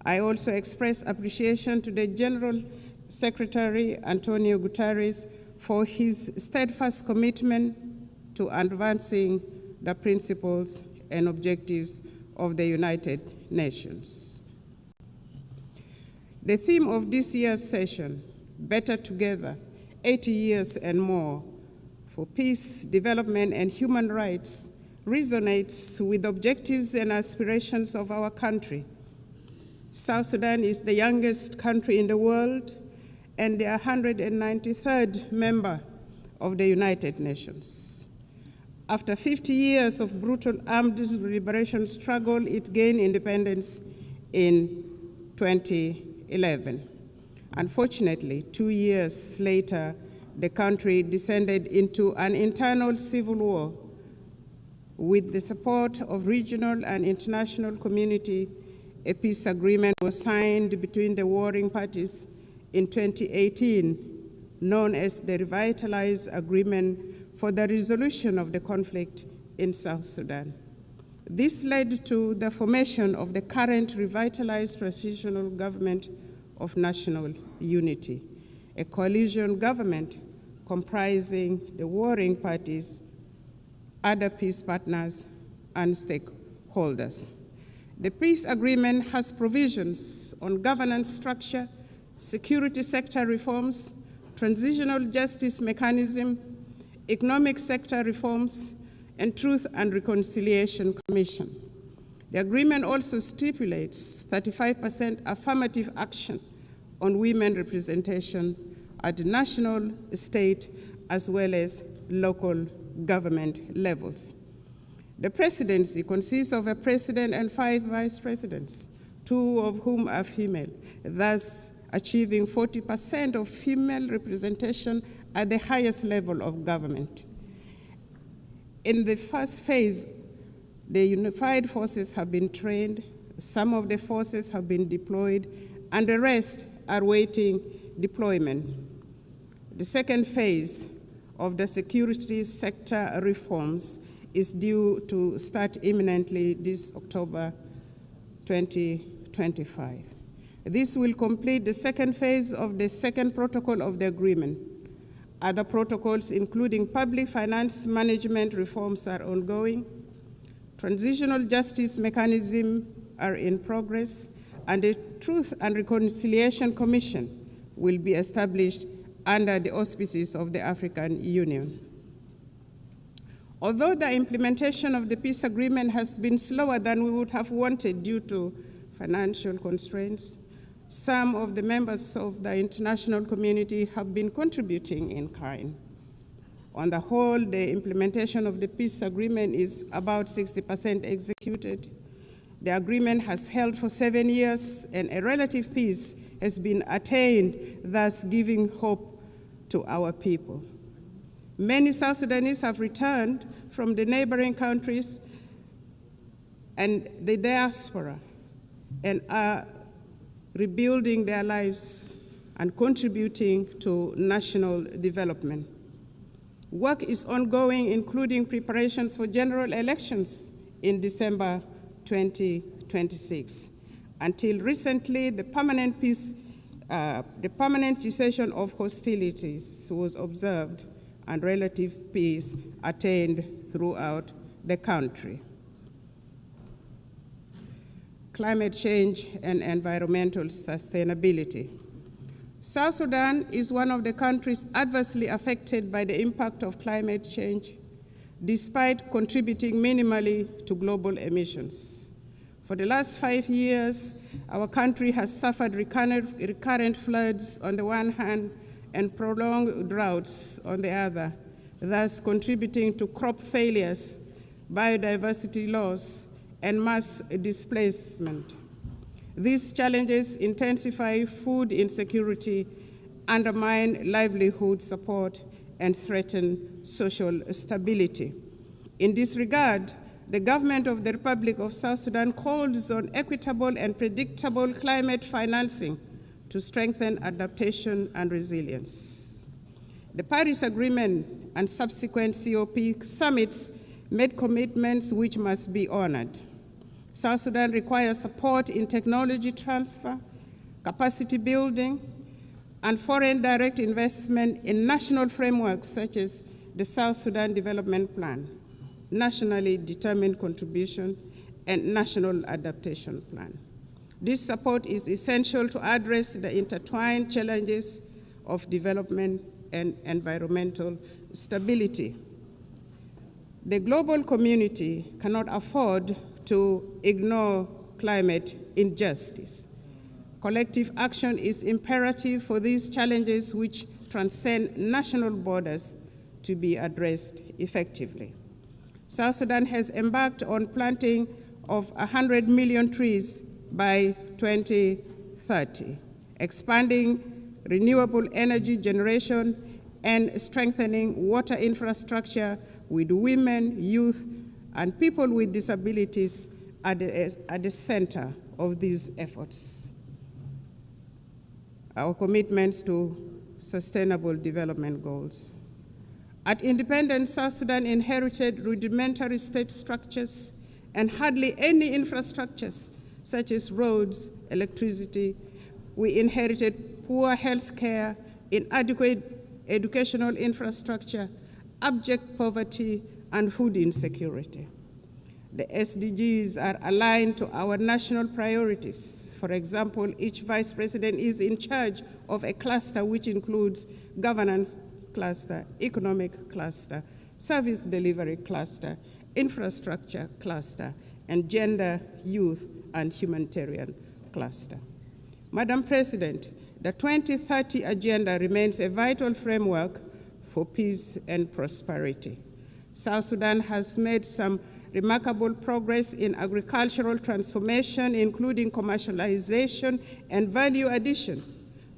I also express appreciation to the General Secretary, Antonio Guterres, for his steadfast commitment to advancing the principles and objectives of the United Nations. The theme of this year's session, Better Together, 80 years and more, for peace, development, and human rights, resonates with objectives and aspirations of our country. South Sudan is the youngest country in the world and the 193rd member of the United Nations. After 50 years of brutal armed liberation struggle, it gained independence in 2011. Unfortunately, 2 years later, the country descended into an internal civil war. With the support of regional and international community, a peace agreement was signed between the warring parties in 2018, known as the Revitalized Agreement for the Resolution of the Conflict in South Sudan. This led to the formation of the current revitalized transitional government of national unity, a coalition government comprising the warring parties, other peace partners, and stakeholders. The peace agreement has provisions on governance structure, security sector reforms, transitional justice mechanism, economic sector reforms, and Truth and Reconciliation Commission. The agreement also stipulates 35% affirmative action on women representation at the national, state, as well as local government levels. The presidency consists of a president and 5 vice presidents, 2 of whom are female, thus achieving 40% of female representation at the highest level of government. In the first phase, the unified forces have been trained, some of the forces have been deployed, and the rest are waiting deployment. The second phase of the security sector reforms is due to start imminently this October 2025. This will complete the second phase of the second protocol of the agreement. Other protocols, including public finance management reforms, are ongoing. Transitional justice mechanisms are in progress, and the Truth and Reconciliation Commission will be established under the auspices of the African Union. Although the implementation of the peace agreement has been slower than we would have wanted due to financial constraints, some of the members of the international community have been contributing in kind. On the whole, the implementation of the peace agreement is about 60% executed. The agreement has held for 7 years, and a relative peace has been attained, thus giving hope to our people. Many South Sudanese have returned from the neighboring countries and the diaspora and are rebuilding their lives and contributing to national development. Work is ongoing, including preparations for general elections in December 2026. Until recently, the permanent cessation of hostilities was observed and relative peace attained throughout the country. Climate change and environmental sustainability. South Sudan is one of the countries adversely affected by the impact of climate change. despite contributing minimally to global emissions. For the last 5 years, our country has suffered recurrent floods on the one hand and prolonged droughts on the other, thus contributing to crop failures, biodiversity loss, and mass displacement. These challenges intensify food insecurity, undermine livelihood support, and threaten social stability. In this regard, the government of the Republic of South Sudan calls on equitable and predictable climate financing to strengthen adaptation and resilience. The Paris Agreement and subsequent COP summits made commitments which must be honored. South Sudan requires support in technology transfer, capacity building, and foreign direct investment in national frameworks such as the South Sudan Development Plan, nationally determined contribution, and national adaptation plan. This support is essential to address the intertwined challenges of development and environmental stability. The global community cannot afford to ignore climate injustice. Collective action is imperative for these challenges which transcend national borders to be addressed effectively. South Sudan has embarked on planting of 100 million trees by 2030, expanding renewable energy generation and strengthening water infrastructure with women, youth, and people with disabilities at the center of these efforts. Our commitments to sustainable development goals. At independence, South Sudan inherited rudimentary state structures and hardly any infrastructures such as roads, electricity. We inherited poor health care, inadequate educational infrastructure, abject poverty, and food insecurity. The SDGs are aligned to our national priorities. For example, each vice president is in charge of a cluster which includes governance cluster, economic cluster, service delivery cluster, infrastructure cluster, and gender, youth, and humanitarian cluster. Madam President, the 2030 Agenda remains a vital framework for peace and prosperity. South Sudan has made some remarkable progress in agricultural transformation, including commercialization and value addition,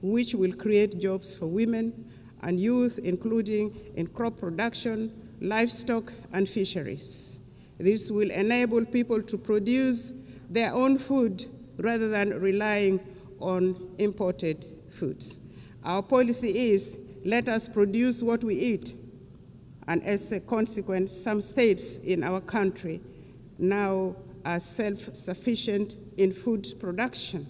which will create jobs for women and youth, including in crop production, livestock, and fisheries. This will enable people to produce their own food rather than relying on imported foods. Our policy is, let us produce what we eat. And as a consequence, some states in our country now are self-sufficient in food production,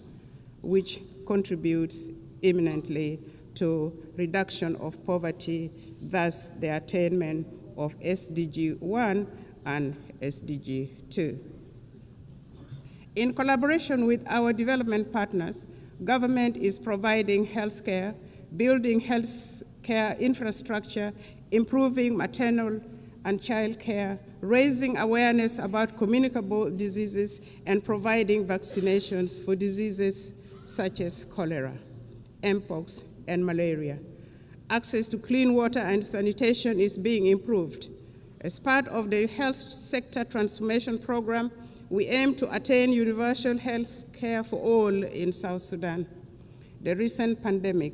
which contributes eminently to reduction of poverty, thus the attainment of SDG 1 and SDG 2. In collaboration with our development partners, government is providing health care, building health care infrastructure, improving maternal and child care, raising awareness about communicable diseases, and providing vaccinations for diseases such as cholera, mpox, and malaria. Access to clean water and sanitation is being improved. As part of the health sector transformation program, we aim to attain universal health care for all in South Sudan. The recent pandemic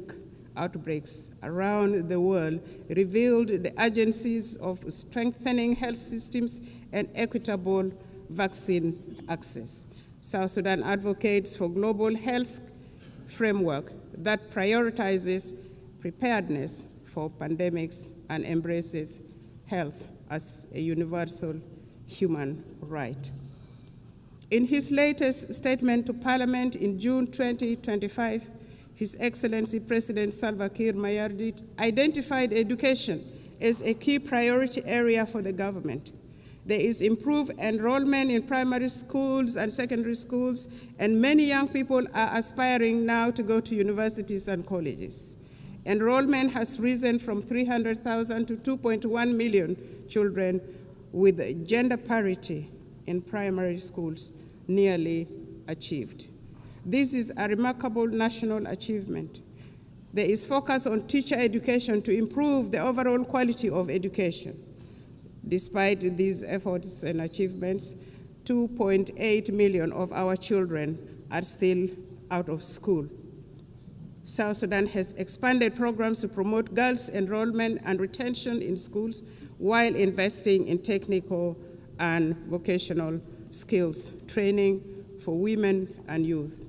outbreaks around the world revealed the urgencies of strengthening health systems and equitable vaccine access. South Sudan advocates for global health framework that prioritizes preparedness for pandemics and embraces health as a universal human right. In his latest statement to Parliament in June 2025, His Excellency President Salva Kiir Mayardit identified education as a key priority area for the government. There is improved enrollment in primary schools and secondary schools, and many young people are aspiring now to go to universities and colleges. Enrollment has risen from 300,000 to 2.1 million children with gender parity in primary schools nearly achieved. This is a remarkable national achievement. There is focus on teacher education to improve the overall quality of education. Despite these efforts and achievements, 2.8 million of our children are still out of school. South Sudan has expanded programs to promote girls' enrollment and retention in schools while investing in technical and vocational skills training for women and youth.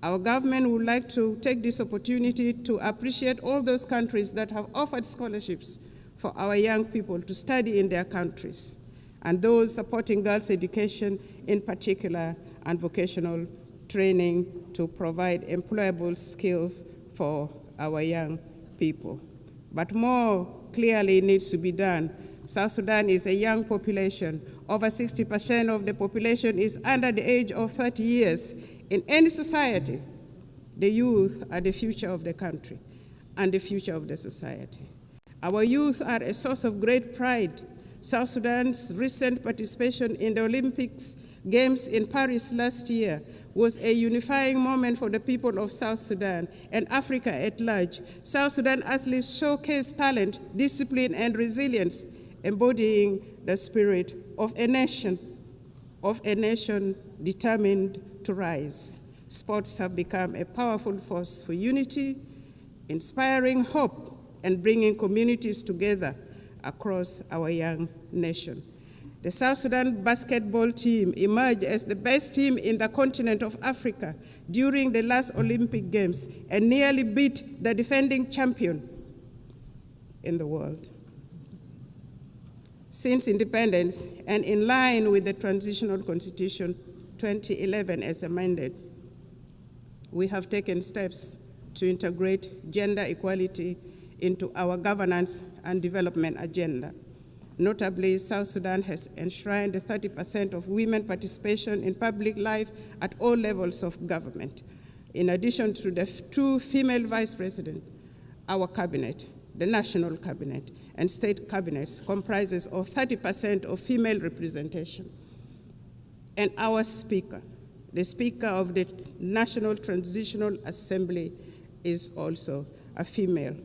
Our government would like to take this opportunity to appreciate all those countries that have offered scholarships for our young people to study in their countries, and those supporting girls' education in particular and vocational training to provide employable skills for our young people. But more clearly needs to be done. South Sudan is a young population. Over 60% of the population is under the age of 30 years. In any society, the youth are the future of the country and the future of the society. Our youth are a source of great pride. South Sudan's recent participation in the Olympics Games in Paris last year was a unifying moment for the people of South Sudan and Africa at large. South Sudan athletes showcased talent, discipline, and resilience, embodying the spirit of a nation determined to rise. Sports have become a powerful force for unity, inspiring hope, and bringing communities together across our young nation. The South Sudan basketball team emerged as the best team in the continent of Africa during the last Olympic Games and nearly beat the defending champion in the world. Since independence, and in line with the Transitional Constitution 2011 as amended, we have taken steps to integrate gender equality into our governance and development agenda. Notably, South Sudan has enshrined 30% of women participation in public life at all levels of government. In addition to the two female vice presidents, our cabinet, the national cabinet, and state cabinets comprises of 30% of female representation. And our speaker, the Speaker of the National Transitional Assembly, is also a female.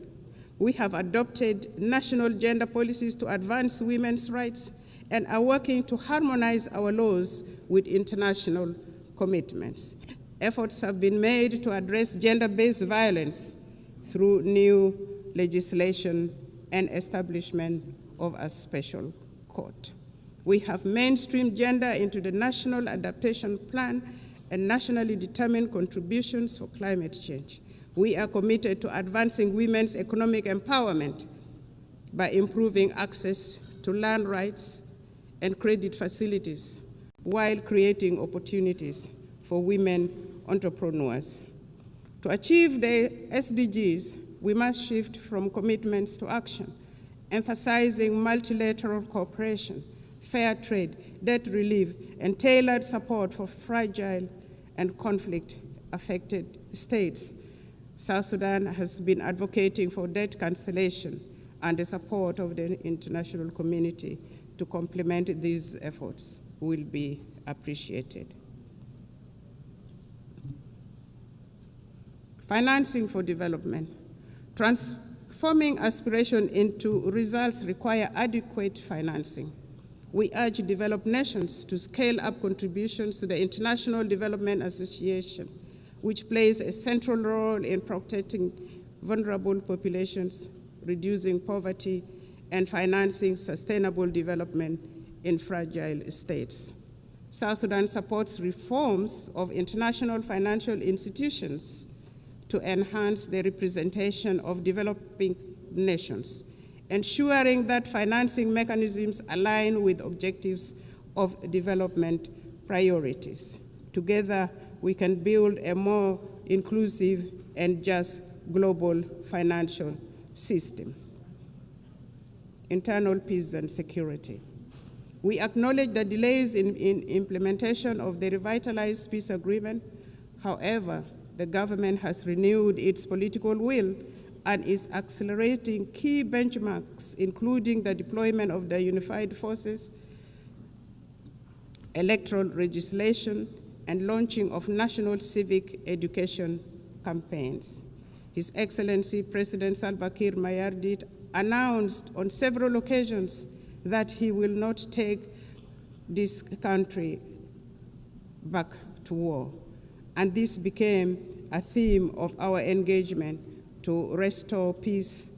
We have adopted national gender policies to advance women's rights and are working to harmonize our laws with international commitments. Efforts have been made to address gender-based violence through new legislation and establishment of a special court. We have mainstreamed gender into the National Adaptation Plan and nationally determined contributions for climate change. We are committed to advancing women's economic empowerment by improving access to land rights and credit facilities while creating opportunities for women entrepreneurs. To achieve the SDGs, we must shift from commitments to action, emphasizing multilateral cooperation, fair trade, debt relief, and tailored support for fragile and conflict-affected states. South Sudan has been advocating for debt cancellation and the support of the international community to complement these efforts will be appreciated. Financing for development. Transforming aspiration into results require adequate financing. We urge developed nations to scale up contributions to the International Development Association, which plays a central role in protecting vulnerable populations, reducing poverty, and financing sustainable development in fragile states. South Sudan supports reforms of international financial institutions to enhance the representation of developing nations, ensuring that financing mechanisms align with objectives of development priorities. Together, we can build a more inclusive and just global financial system. Internal peace and security. We acknowledge the delays in implementation of the revitalized peace agreement. However, the government has renewed its political will and is accelerating key benchmarks, including the deployment of the unified forces, electoral legislation, and launching of national civic education campaigns. His Excellency President Salva Kiir Mayardit announced on several occasions that he will not take this country back to war. And this became a theme of our engagement to restore peace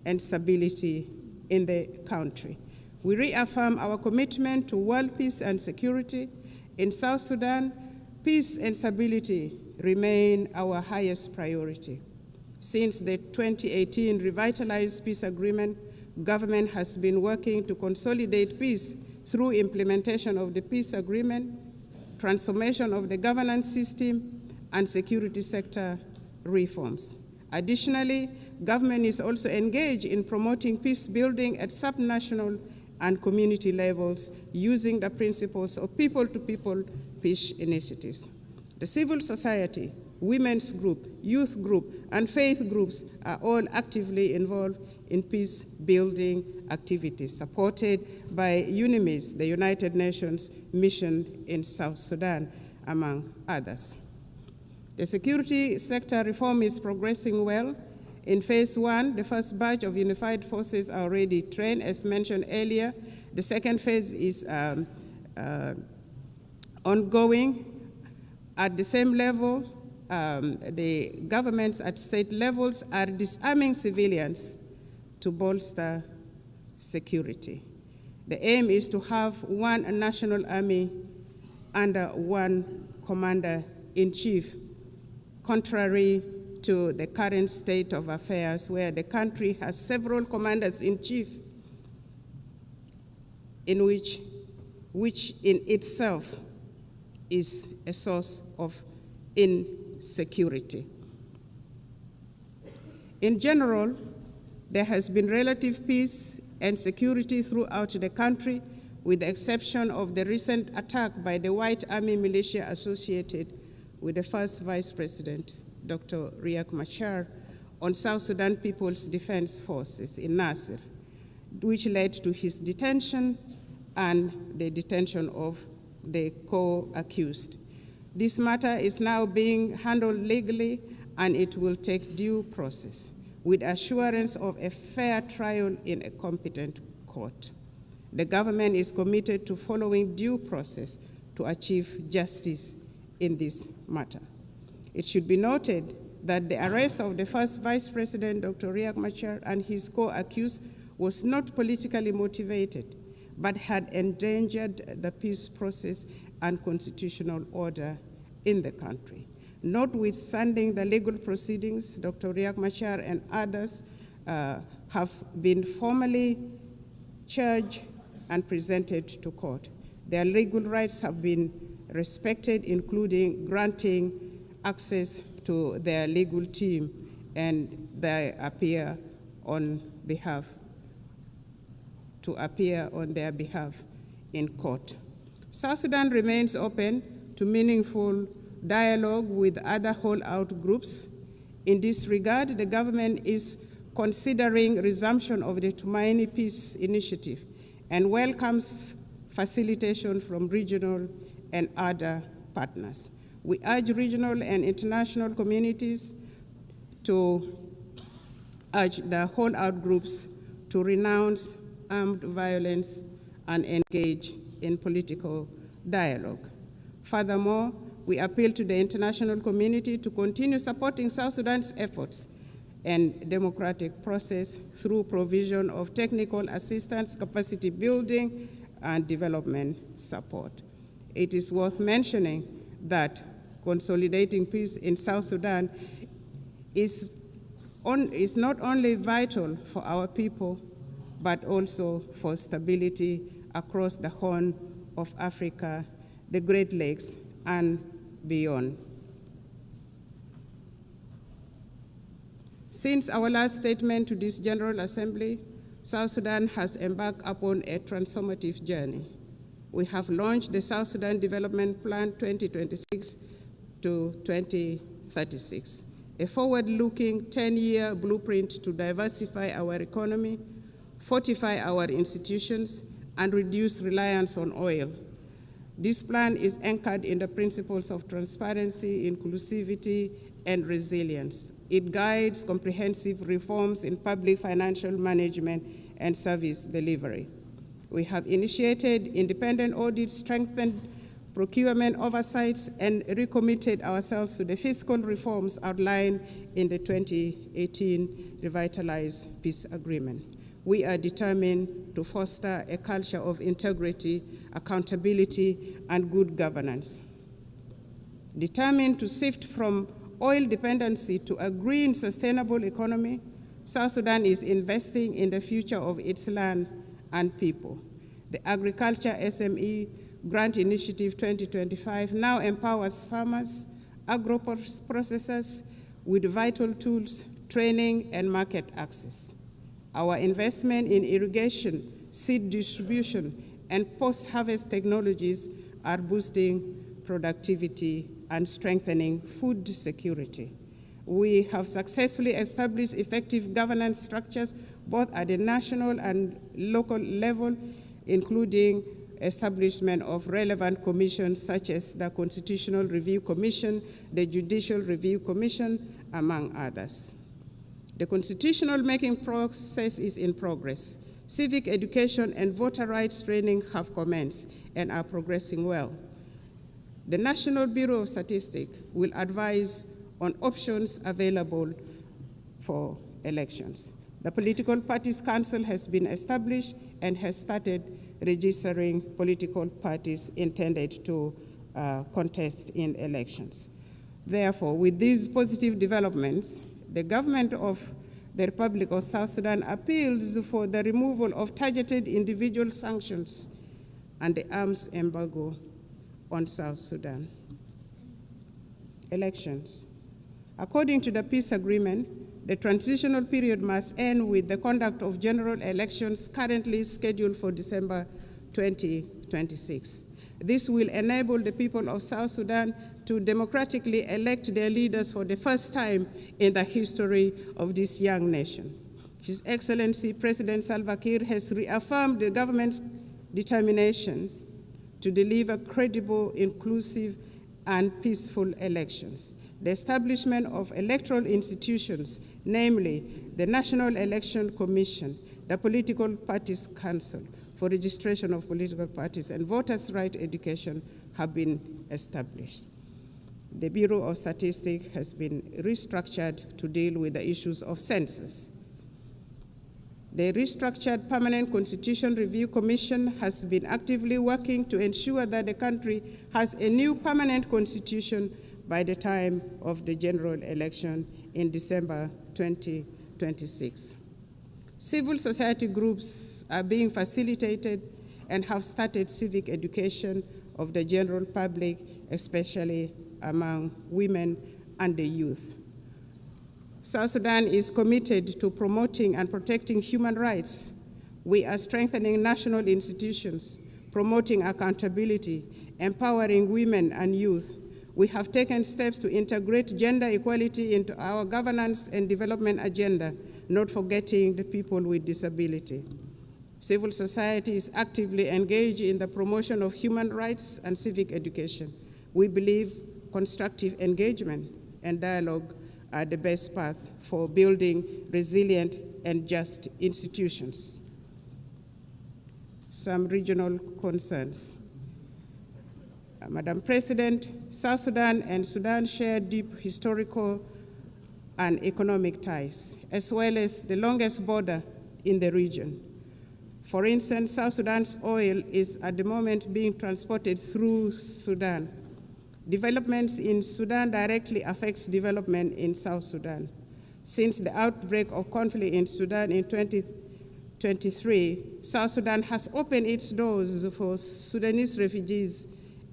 and stability in the country. We reaffirm our commitment to world peace and security. In South Sudan, peace and stability remain our highest priority. Since the 2018 revitalized peace agreement, government has been working to consolidate peace through implementation of the peace agreement, transformation of the governance system, and security sector reforms. Additionally, government is also engaged in promoting peace building at subnational and community levels using the principles of people-to-people peace initiatives. The civil society, women's group, youth group, and faith groups are all actively involved in peace-building activities supported by UNIMIS, the United Nations mission in South Sudan, among others. The security sector reform is progressing well. In phase one, the first batch of unified forces are already trained, as mentioned earlier. The second phase is ongoing. At the same level, the governments at state levels are disarming civilians to bolster security. The aim is to have one national army under one commander-in-chief, contrary to the current state of affairs where the country has several commanders-in-chief, which in itself is a source of insecurity. In general, there has been relative peace and security throughout the country, with the exception of the recent attack by the White Army militia associated with the first Vice President, Dr. Riek Machar, on South Sudan People's Defense Forces in Nasir, which led to his detention and the detention of the co-accused. This matter is now being handled legally, and it will take due process with assurance of a fair trial in a competent court. The government is committed to following due process to achieve justice in this matter. It should be noted that the arrest of the first Vice President, Dr. Riek Machar, and his co-accused was not politically motivated, but had endangered the peace process and constitutional order in the country. Notwithstanding the legal proceedings, Dr. Riek Machar and others have been formally charged and presented to court. Their legal rights have been respected, including granting access to their legal team, and they appear on their behalf in court. South Sudan remains open to meaningful dialogue with other holdout groups. In this regard, the government is considering resumption of the Tumaini Peace Initiative and welcomes facilitation from regional and other partners. We urge regional and international communities to urge the holdout groups to renounce armed violence and engage in political dialogue. Furthermore, we appeal to the international community to continue supporting South Sudan's efforts and democratic process through provision of technical assistance, capacity building, and development support. It is worth mentioning that consolidating peace in South Sudan is not only vital for our people, but also for stability across the Horn of Africa, the Great Lakes, and beyond. Since our last statement to this General Assembly, South Sudan has embarked upon a transformative journey. We have launched the South Sudan Development Plan 2026 to 2036, a forward-looking 10-year blueprint to diversify our economy, fortify our institutions, and reduce reliance on oil. This plan is anchored in the principles of transparency, inclusivity, and resilience. It guides comprehensive reforms in public financial management and service delivery. We have initiated independent audits, strengthened procurement oversights, and recommitted ourselves to the fiscal reforms outlined in the 2018 Revitalized Peace Agreement. We are determined to foster a culture of integrity, accountability, and good governance. Determined to shift from oil dependency to a green, sustainable economy, South Sudan is investing in the future of its land and people. The Agriculture SME Grant Initiative 2025 now empowers farmers, agro-processors with vital tools, training, and market access. Our investment in irrigation, seed distribution, and post-harvest technologies are boosting productivity and strengthening food security. We have successfully established effective governance structures both at the national and local level, including establishment of relevant commissions such as the Constitutional Review Commission, the Judicial Review Commission, among others. The constitutional making process is in progress. Civic education and voter rights training have commenced and are progressing well. The National Bureau of Statistics will advise on options available for elections. The Political Parties Council has been established and has started registering political parties intended to contest in elections. Therefore, with these positive developments, the government of the Republic of South Sudan appeals for the removal of targeted individual sanctions and the arms embargo on South Sudan. Elections. According to the peace agreement, the transitional period must end with the conduct of general elections currently scheduled for December 2026. This will enable the people of South Sudan to democratically elect their leaders for the first time in the history of this young nation. His Excellency President Salva Kiir has reaffirmed the government's determination to deliver credible, inclusive, and peaceful elections. The establishment of electoral institutions, namely the National Election Commission, the Political Parties Council for registration of political parties, and voters' right education have been established. The Bureau of Statistics has been restructured to deal with the issues of census. The restructured Permanent Constitution Review Commission has been actively working to ensure that the country has a new permanent constitution by the time of the general election in December 2026. Civil society groups are being facilitated and have started civic education of the general public, especially among women and the youth. South Sudan is committed to promoting and protecting human rights. We are strengthening national institutions, promoting accountability, empowering women and youth. We have taken steps to integrate gender equality into our governance and development agenda, not forgetting the people with disability. Civil society is actively engaged in the promotion of human rights and civic education. We believe constructive engagement and dialogue are the best path for building resilient and just institutions. Some regional concerns. Madam President, South Sudan and Sudan share deep historical and economic ties, as well as the longest border in the region. For instance, South Sudan's oil is at the moment being transported through Sudan. Developments in Sudan directly affects development in South Sudan. Since the outbreak of conflict in Sudan in 2023, South Sudan has opened its doors for Sudanese refugees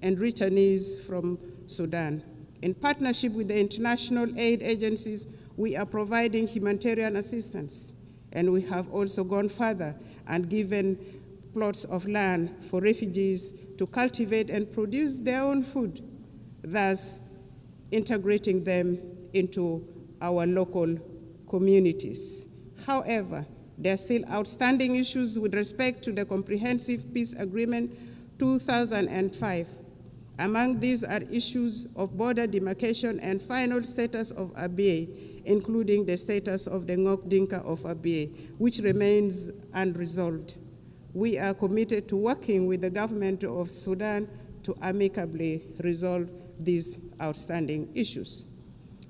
and returnees from Sudan. In partnership with the international aid agencies, we are providing humanitarian assistance, and we have also gone further and given plots of land for refugees to cultivate and produce their own food, thus integrating them into our local communities. However, there are still outstanding issues with respect to the comprehensive peace agreement 2005. Among these are issues of border demarcation and final status of Abyei, including the status of the Ngok Dinka of Abyei, which remains unresolved. We are committed to working with the government of Sudan to amicably resolve these outstanding issues.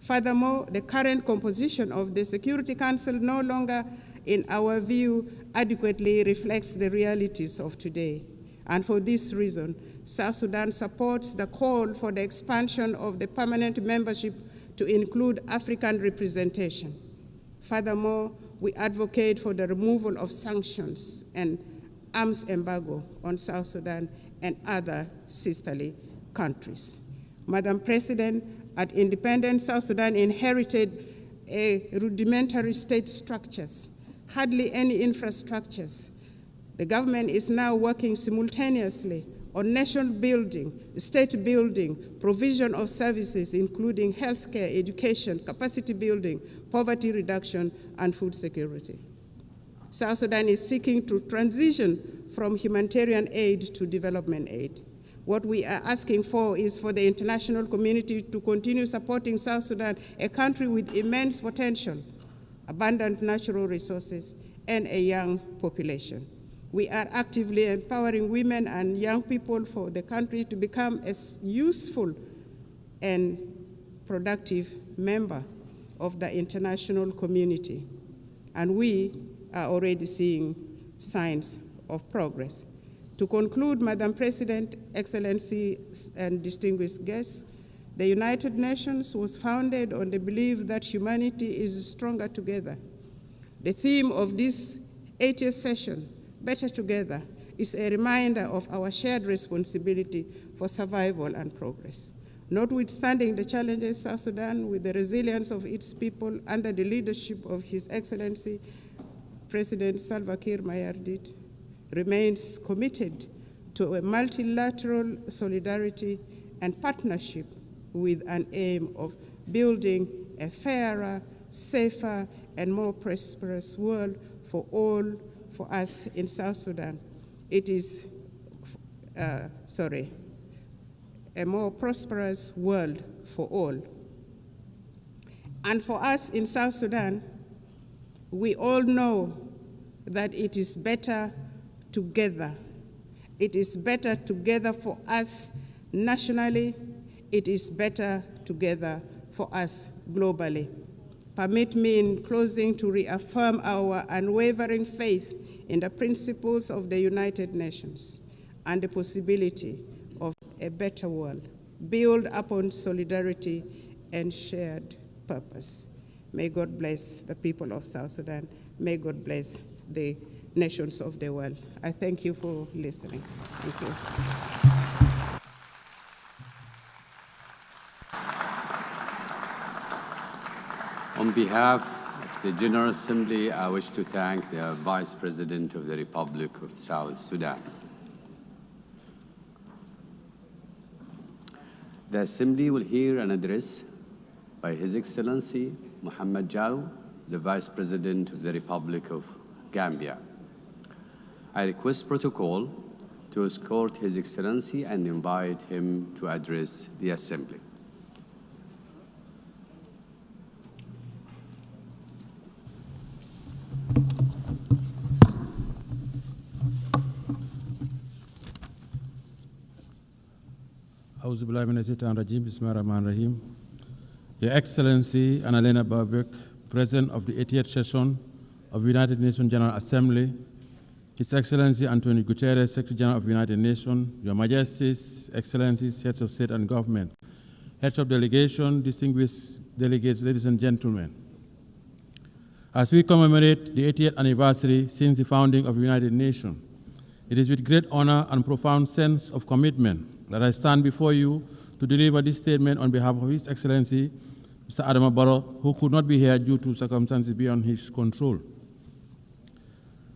Furthermore, the current composition of the Security Council no longer, in our view, adequately reflects the realities of today. And for this reason, South Sudan supports the call for the expansion of the permanent membership to include African representation. Furthermore, we advocate for the removal of sanctions and arms embargo on South Sudan and other sisterly countries. Madam President, at independent South Sudan inherited rudimentary state structures, hardly any infrastructures. The government is now working simultaneously on nation building, state building, provision of services, including healthcare, education, capacity building, poverty reduction, and food security. South Sudan is seeking to transition from humanitarian aid to development aid. What we are asking for is for the international community to continue supporting South Sudan, a country with immense potential, abundant natural resources, and a young population. We are actively empowering women and young people for the country to become a useful and productive member of the international community. And we are already seeing signs of progress. To conclude, Madam President, Excellencies, and distinguished guests, the United Nations was founded on the belief that humanity is stronger together. The theme of this 80th session, Better Together, is a reminder of our shared responsibility for survival and progress. Notwithstanding the challenges, South Sudan, with the resilience of its people under the leadership of His Excellency President Salva Kiir Mayardit, remains committed to a multilateral solidarity and partnership with an aim of building a fairer, safer, and more prosperous world for all, for us in South Sudan. It is, a more prosperous world for all. And for us in South Sudan, we all know that it is better together. It is better together for us nationally. It is better together for us globally. Permit me in closing to reaffirm our unwavering faith in the principles of the United Nations and the possibility of a better world built upon solidarity and shared purpose. May God bless the people of South Sudan. May God bless the nations of the world. I thank you for listening. Thank you. On behalf of the General Assembly, I wish to thank the Vice President of the Republic of South Sudan. The Assembly will hear an address by His Excellency Mohamed Jal, the Vice President of the Republic of Gambia. I request protocol to escort His Excellency and invite him to address the Assembly. Your Excellency Annalena Baerbock, President of the 80th session of the United Nations General Assembly, His Excellency Antonio Guterres, Secretary General of the United Nations, Your Majesties, Excellencies, Heads of State and Government, Heads of Delegation, distinguished delegates, ladies and gentlemen. As we commemorate the 80th anniversary since the founding of the United Nations, it is with great honor and profound sense of commitment that I stand before you to deliver this statement on behalf of His Excellency, Mr. Adama Barrow, who could not be here due to circumstances beyond his control.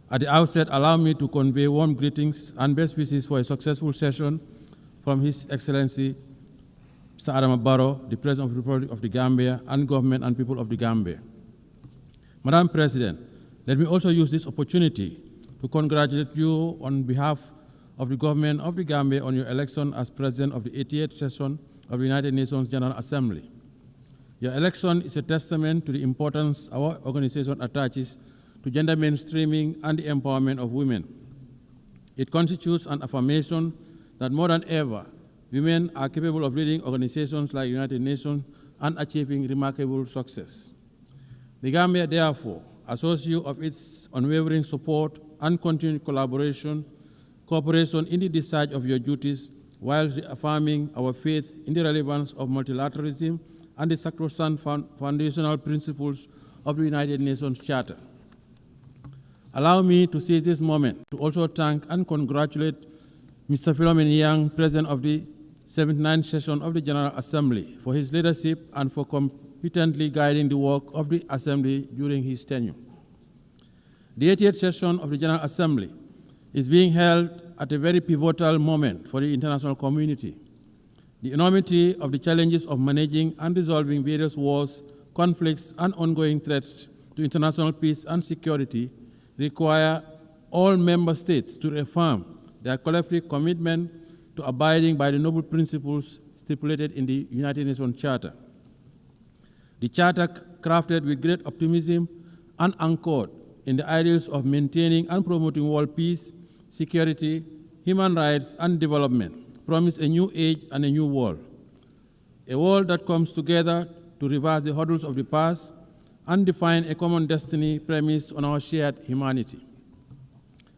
At the outset, allow me to convey warm greetings and best wishes for a successful session from His Excellency, Mr. Adama Barrow, the President of the Republic of the Gambia, and government and people of the Gambia. Madam President, let me also use this opportunity to congratulate you on behalf of the government of the Gambia on your election as President of the 88th session of the United Nations General Assembly. Your election is a testament to the importance our organization attaches to gender mainstreaming and the empowerment of women. It constitutes an affirmation that more than ever, women are capable of leading organizations like the United Nations and achieving remarkable success. The Gambia, therefore, assures you of its unwavering support and continued cooperation in the discharge of your duties while reaffirming our faith in the relevance of multilateralism and the sacrosanct foundational principles of the United Nations Charter. Allow me to seize this moment to also thank and congratulate Mr. Philomen Yang, President of the 79th session of the General Assembly, for his leadership and for competently guiding the work of the Assembly during his tenure. The 80th session of the General Assembly is being held at a very pivotal moment for the international community. The enormity of the challenges of managing and resolving various wars, conflicts, and ongoing threats to international peace and security require all member states to reaffirm their collective commitment to abiding by the noble principles stipulated in the United Nations Charter. The Charter, crafted with great optimism and anchored in the ideals of maintaining and promoting world peace, security, human rights, and development, promise a new age and a new world. A world that comes together to reverse the hurdles of the past and define a common destiny premised on our shared humanity.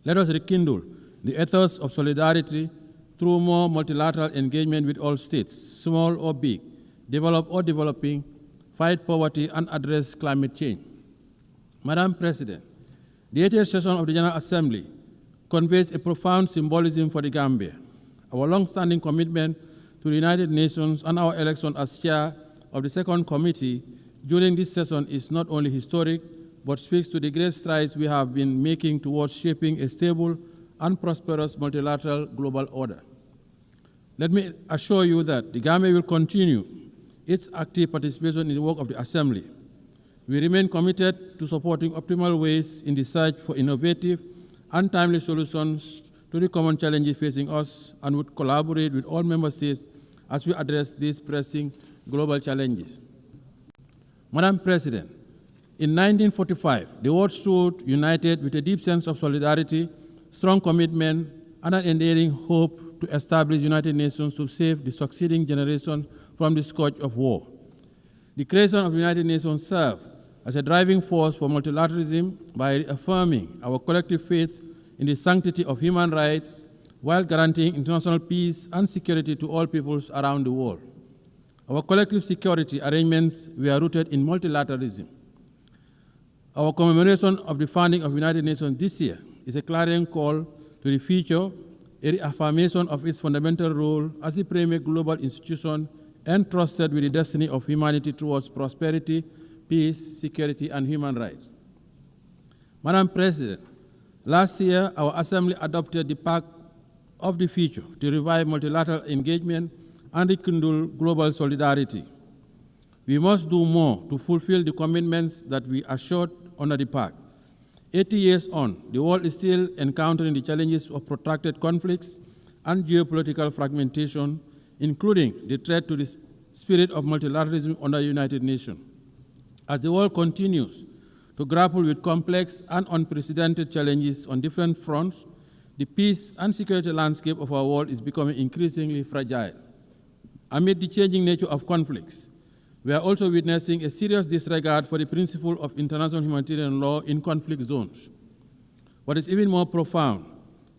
Let us rekindle the ethos of solidarity through more multilateral engagement with all states, small or big, developed or developing, fight poverty, and address climate change. Madam President, the 80th session of the General Assembly conveys a profound symbolism for the Gambia. Our long-standing commitment to the United Nations and our election as chair of the second committee during this session is not only historic, but speaks to the great strides we have been making towards shaping a stable and prosperous multilateral global order. Let me assure you that the Gambia will continue its active participation in the work of the Assembly. We remain committed to supporting optimal ways in the search for innovative and timely solutions to the common challenges facing us and would collaborate with all member states as we address these pressing global challenges. Madam President, in 1945, the world stood united with a deep sense of solidarity, strong commitment, and an enduring hope to establish the United Nations to save the succeeding generation from the scourge of war. The creation of the United Nations served as a driving force for multilateralism by affirming our collective faith in the sanctity of human rights while guaranteeing international peace and security to all peoples around the world. Our collective security arrangements were rooted in multilateralism. Our commemoration of the founding of the United Nations this year is a clarion call to the future, a reaffirmation of its fundamental role as a premier global institution entrusted with the destiny of humanity towards prosperity, peace, security, and human rights. Madam President, last year, our Assembly adopted the Pact of the Future to revive multilateral engagement and rekindle global solidarity. We must do more to fulfill the commitments that we assured under the Pact. 80 years on, the world is still encountering the challenges of protracted conflicts and geopolitical fragmentation, including the threat to the spirit of multilateralism under the United Nations. As the world continues to grapple with complex and unprecedented challenges on different fronts, the peace and security landscape of our world is becoming increasingly fragile. Amid the changing nature of conflicts, we are also witnessing a serious disregard for the principle of international humanitarian law in conflict zones. What is even more profound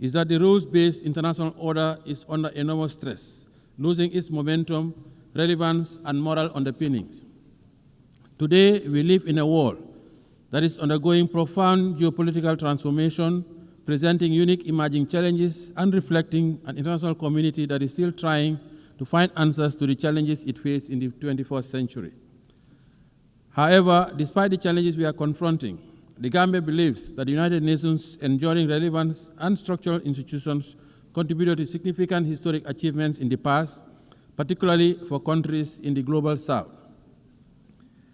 is that the rules-based international order is under enormous stress, losing its momentum, relevance, and moral underpinnings. Today, we live in a world that is undergoing profound geopolitical transformation, presenting unique emerging challenges and reflecting an international community that is still trying to find answers to the challenges it faces in the 21st century. However, despite the challenges we are confronting, the Gambia believes that the United Nations' enduring relevance and structural institutions contributed to significant historic achievements in the past, particularly for countries in the global south.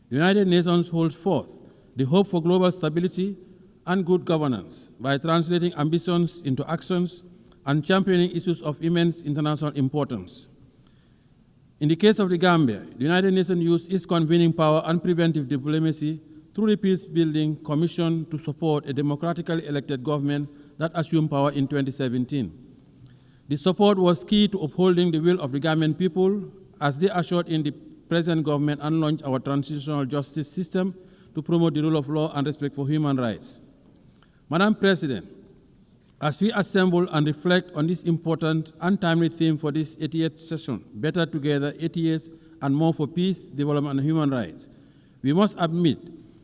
The United Nations holds forth the hope for global stability and good governance by translating ambitions into actions and championing issues of immense international importance. In the case of the Gambia, the United Nations used its convening power and preventive diplomacy through the Peace-Building Commission to support a democratically elected government that assumed power in 2017. The support was key to upholding the will of the Gambian people as they assured in the present government and launched our transitional justice system to promote the rule of law and respect for human rights. Madam President, as we assemble and reflect on this important and timely theme for this 80th session, Better Together, 80 years and more for peace, development, and human rights, we must admit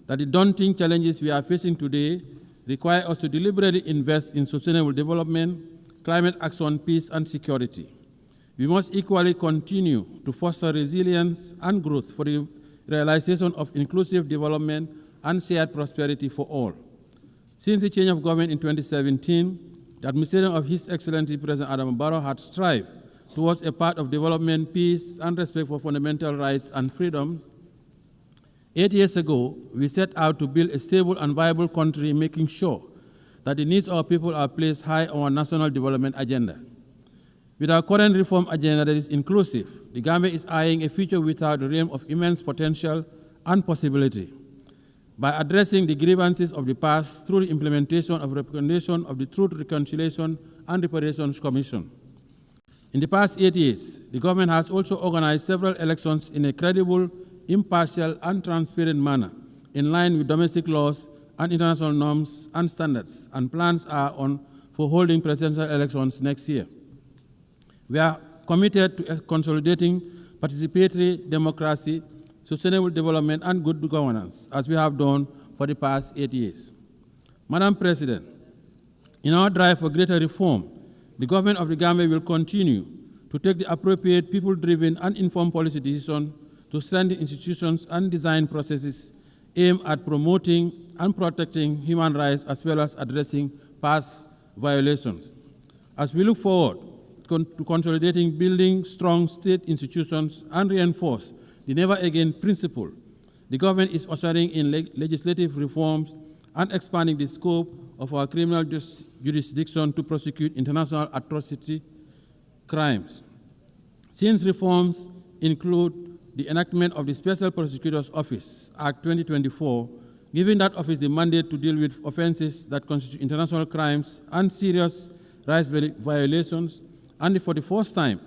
that the daunting challenges we are facing today require us to deliberately invest in sustainable development, climate action, peace, and security. We must equally continue to foster resilience and growth for the realization of inclusive development and shared prosperity for all. Since the change of government in 2017, the administration of His Excellency President Adama Barrow had strived towards a path of development, peace, and respect for fundamental rights and freedoms. 8 years ago, we set out to build a stable and viable country, making sure that the needs of our people are placed high on our national development agenda. With our current reform agenda that is inclusive, the Gambia is eyeing a future without the realm of immense potential and possibility. By addressing the grievances of the past through the implementation of recommendation of the Truth, Reconciliation, and Reparations Commission. In the past 8 years, the government has also organized several elections in a credible, impartial, and transparent manner, in line with domestic laws and international norms and standards, and plans are on for holding presidential elections next year. We are committed to consolidating participatory democracy, sustainable development, and good governance, as we have done for the past 8 years. Madam President, in our drive for greater reform, the government of the Gambia will continue to take the appropriate people-driven and informed policy decisions to strengthen institutions and design processes aimed at promoting and protecting human rights as well as addressing past violations. As we look forward to consolidating building strong state institutions and reinforce the never again principle, the government is ushering in legislative reforms and expanding the scope of our criminal jurisdiction to prosecute international atrocity crimes. Since reforms include the enactment of the Special Prosecutor's Office, Act 2024, giving that office the mandate to deal with offenses that constitute international crimes and serious rights violations, and for the first time,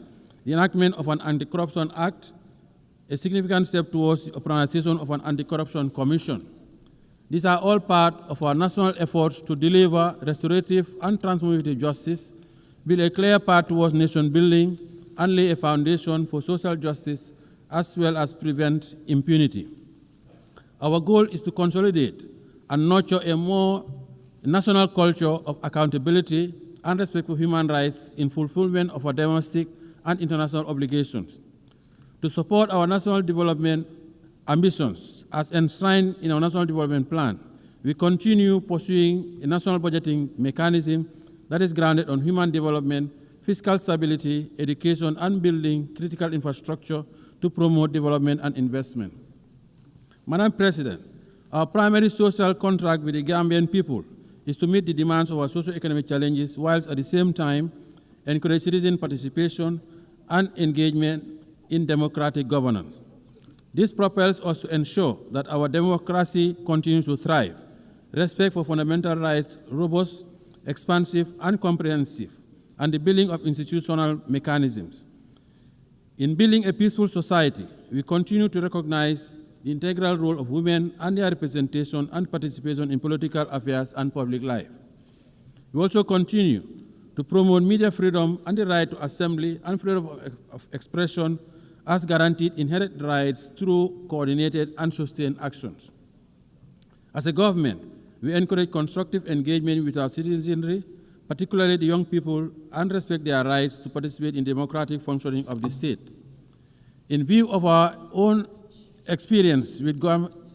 the enactment of an Anti-Corruption Act, a significant step towards the organization of an Anti-Corruption Commission. These are all part of our national efforts to deliver restorative and transformative justice, build a clear path towards nation building, and lay a foundation for social justice, as well as prevent impunity. Our goal is to consolidate and nurture a more national culture of accountability and respect for human rights in fulfillment of our domestic and international obligations. To support our national development ambitions as enshrined in our National Development Plan, we continue pursuing a national budgeting mechanism that is grounded on human development, fiscal stability, education, and building critical infrastructure to promote development and investment. Madam President, our primary social contract with the Gambian people is to meet the demands of our socio-economic challenges whilst at the same time encourage citizen participation and engagement in democratic governance. This propels us to ensure that our democracy continues to thrive, respect for fundamental rights robust, expansive, and comprehensive, and the building of institutional mechanisms. In building a peaceful society, we continue to recognize the integral role of women and their representation and participation in political affairs and public life. We also continue to promote media freedom and the right to assembly and freedom of expression as guaranteed inherent rights through coordinated and sustained actions. As a government, we encourage constructive engagement with our citizenry, particularly the young people, and respect their rights to participate in democratic functioning of the state. In view of our own experience with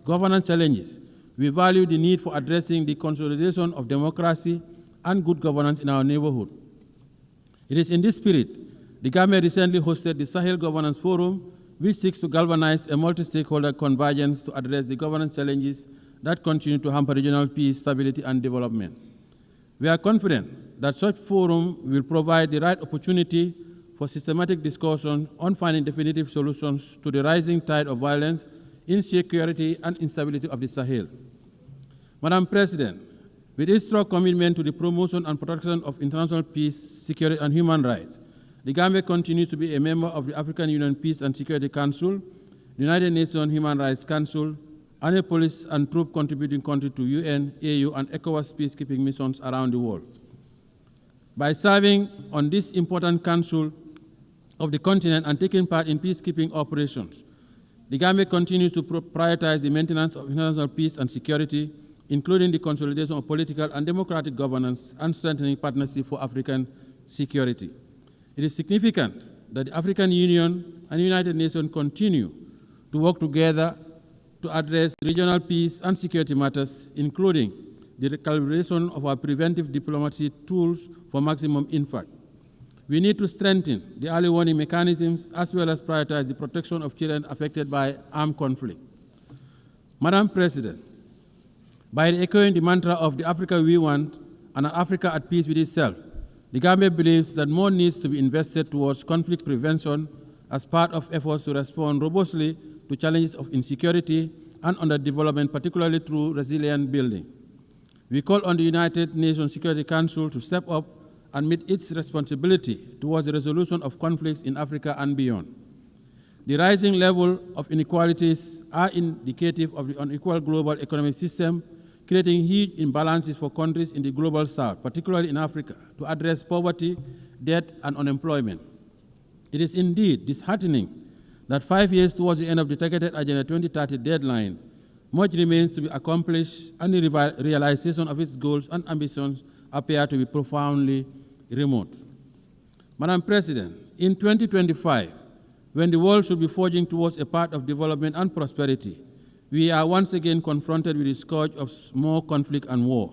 governance challenges, we value the need for addressing the consolidation of democracy and good governance in our neighborhood. It is in this spirit the Gambia recently hosted the Sahel Governance Forum, which seeks to galvanize a multi-stakeholder convergence to address the governance challenges that continue to hamper regional peace, stability, and development. We are confident that such forum will provide the right opportunity for systematic discussion on finding definitive solutions to the rising tide of violence, insecurity, and instability of the Sahel. Madam President, with its strong commitment to the promotion and protection of international peace, security, and human rights, the Gambia continues to be a member of the African Union Peace and Security Council, the United Nations Human Rights Council, and a police and troop contributing country to UN, AU, and ECOWAS peacekeeping missions around the world. By serving on this important council of the continent and taking part in peacekeeping operations, the Gambia continues to prioritize the maintenance of international peace and security, including the consolidation of political and democratic governance and strengthening partnership for African security. It is significant that the African Union and the United Nations continue to work together to address regional peace and security matters, including the recalibration of our preventive diplomacy tools for maximum impact. We need to strengthen the early warning mechanisms as well as prioritize the protection of children affected by armed conflict. Madam President, by echoing the mantra of the Africa we want and an Africa at peace with itself, the Gambia believes that more needs to be invested towards conflict prevention as part of efforts to respond robustly to challenges of insecurity and underdevelopment, particularly through resilient building. We call on the United Nations Security Council to step up and meet its responsibility towards the resolution of conflicts in Africa and beyond. The rising level of inequalities are indicative of the unequal global economic system, creating huge imbalances for countries in the global south, particularly in Africa, to address poverty, debt, and unemployment. It is indeed disheartening that 5 years towards the end of the targeted Agenda 2030 deadline, much remains to be accomplished and the realization of its goals and ambitions appear to be profoundly remote. Madam President, in 2025, when the world should be forging towards a path of development and prosperity, we are once again confronted with the scourge of more conflict and war.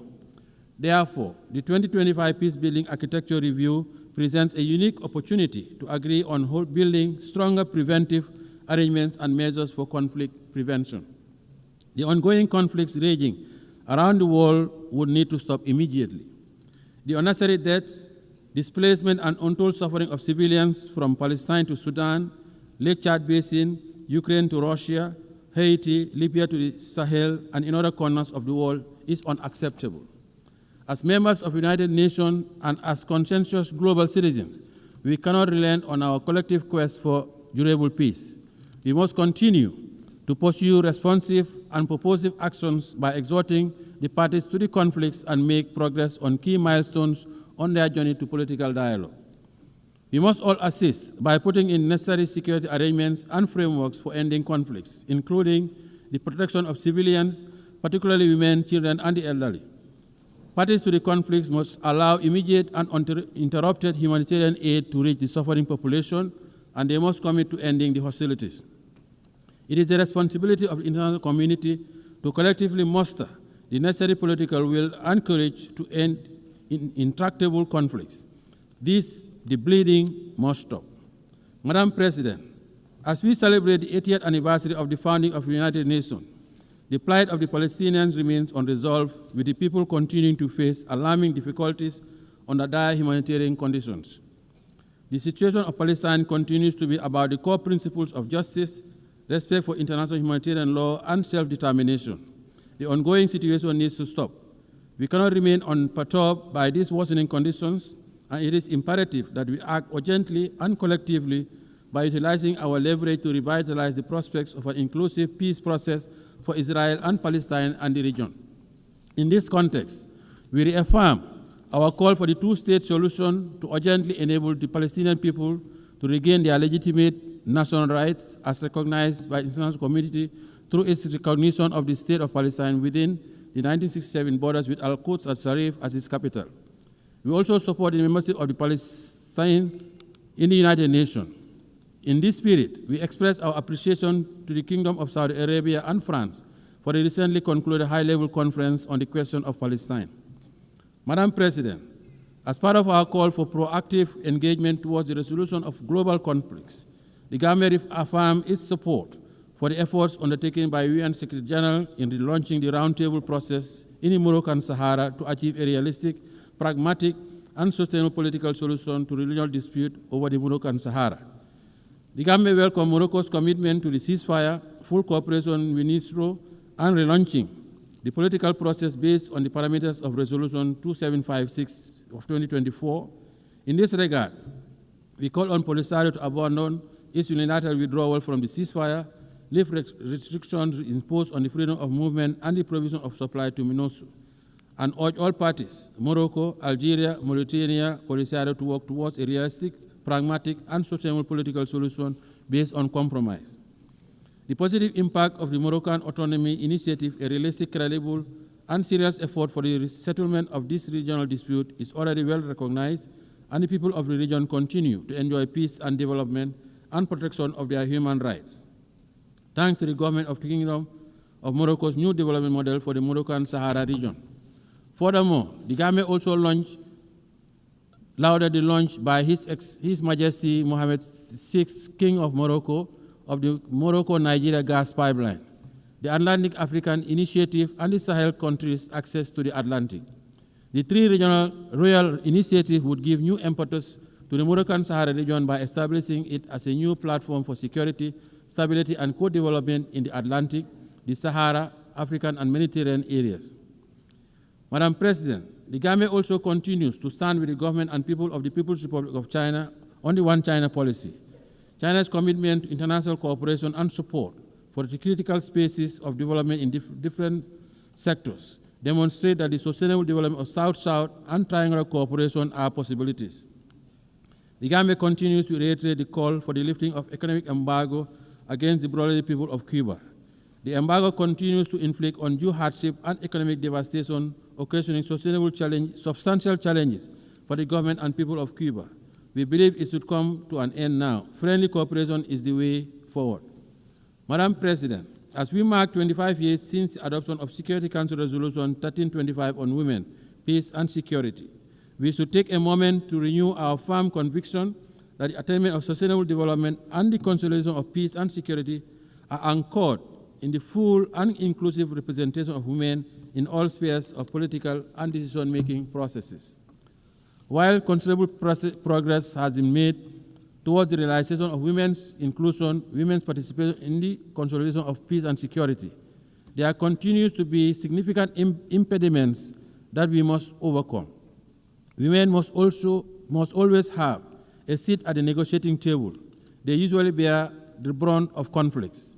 Therefore, the 2025 Peace-Building Architecture Review presents a unique opportunity to agree on building stronger preventive arrangements and measures for conflict prevention. The ongoing conflicts raging around the world would need to stop immediately. The unnecessary deaths, displacement, and untold suffering of civilians from Palestine to Sudan, Lake Chad Basin, Ukraine to Russia, Haiti, Libya to the Sahel, and in other corners of the world is unacceptable. As members of the United Nations and as conscientious global citizens, we cannot relent on our collective quest for durable peace. We must continue to pursue responsive and purposive actions by exhorting the parties to the conflicts and make progress on key milestones on their journey to political dialogue. We must all assist by putting in necessary security arrangements and frameworks for ending conflicts, including the protection of civilians, particularly women, children, and the elderly. Parties to the conflicts must allow immediate and uninterrupted humanitarian aid to reach the suffering population, and they must commit to ending the hostilities. It is the responsibility of the international community to collectively muster the necessary political will and courage to end intractable conflicts. The bleeding must stop. Madam President, as we celebrate the 80th anniversary of the founding of the United Nations, the plight of the Palestinians remains unresolved, with the people continuing to face alarming difficulties under dire humanitarian conditions. The situation of Palestine continues to be about the core principles of justice, respect for international humanitarian law, and self-determination. The ongoing situation needs to stop. We cannot remain unperturbed by these worsening conditions, and it is imperative that we act urgently and collectively by utilizing our leverage to revitalize the prospects of an inclusive peace process for Israel and Palestine and the region. In this context, we reaffirm our call for the two-state solution to urgently enable the Palestinian people to regain their legitimate national rights as recognized by the international community through its recognition of the state of Palestine within the 1967 borders with Al-Quds al-Sharif as its capital. We also support the membership of the Palestine in the United Nations. In this spirit, we express our appreciation to the Kingdom of Saudi Arabia and France for the recently concluded high-level conference on the question of Palestine. Madam President, as part of our call for proactive engagement towards the resolution of global conflicts, the Gambia reaffirms its support for the efforts undertaken by UN Secretary General in relaunching the roundtable process in the Moroccan Sahara to achieve a realistic, pragmatic, and sustainable political solution to regional dispute over the Moroccan Sahara. The Gambia welcomes Morocco's commitment to the ceasefire, full cooperation with NISRO, and relaunching the political process based on the parameters of Resolution 2756 of 2024. In this regard, we call on Polisario to abandon its unilateral withdrawal from the ceasefire, lift restrictions imposed on the freedom of movement and the provision of supply to MINUSO, and urge all parties, Morocco, Algeria, Mauritania, Polisario, to work towards a realistic, pragmatic, and sustainable political solution based on compromise. The positive impact of the Moroccan Autonomy Initiative, a realistic, credible, and serious effort for the settlement of this regional dispute, is already well recognized, and the people of the region continue to enjoy peace and development and protection of their human rights. Thanks to the government of the Kingdom of Morocco's new development model for the Moroccan Sahara region. Furthermore, the Gambia also lauded the launch by His Majesty Mohammed VI, King of Morocco, of the Morocco-Nigeria gas pipeline, the Atlantic African Initiative, and the Sahel countries' access to the Atlantic. The three regional royal initiatives would give new impetus to the Moroccan Sahara region by establishing it as a new platform for security, stability, and co-development in the Atlantic, the Sahara, African, and Mediterranean areas. Madam President, the Gambia also continues to stand with the government and people of the People's Republic of China on the One China policy. China's commitment to international cooperation and support for the critical spaces of development in different sectors demonstrate that the sustainable development of South-South and triangular cooperation are possibilities. The Gambia continues to reiterate the call for the lifting of economic embargo against the brotherly people of Cuba. The embargo continues to inflict undue hardship and economic devastation, occasioning substantial challenges for the government and people of Cuba. We believe it should come to an end now. Friendly cooperation is the way forward. Madam President, as we mark 25 years since the adoption of Security Council Resolution 1325 on women, peace, and security, we should take a moment to renew our firm conviction that the attainment of sustainable development and the consolidation of peace and security are anchored in the full and inclusive representation of women in all spheres of political and decision-making processes. While considerable progress has been made towards the realization of women's inclusion, women's participation in the consolidation of peace and security, there continues to be significant impediments that we must overcome. Women must always have a seat at the negotiating table. They usually bear the brunt of conflicts.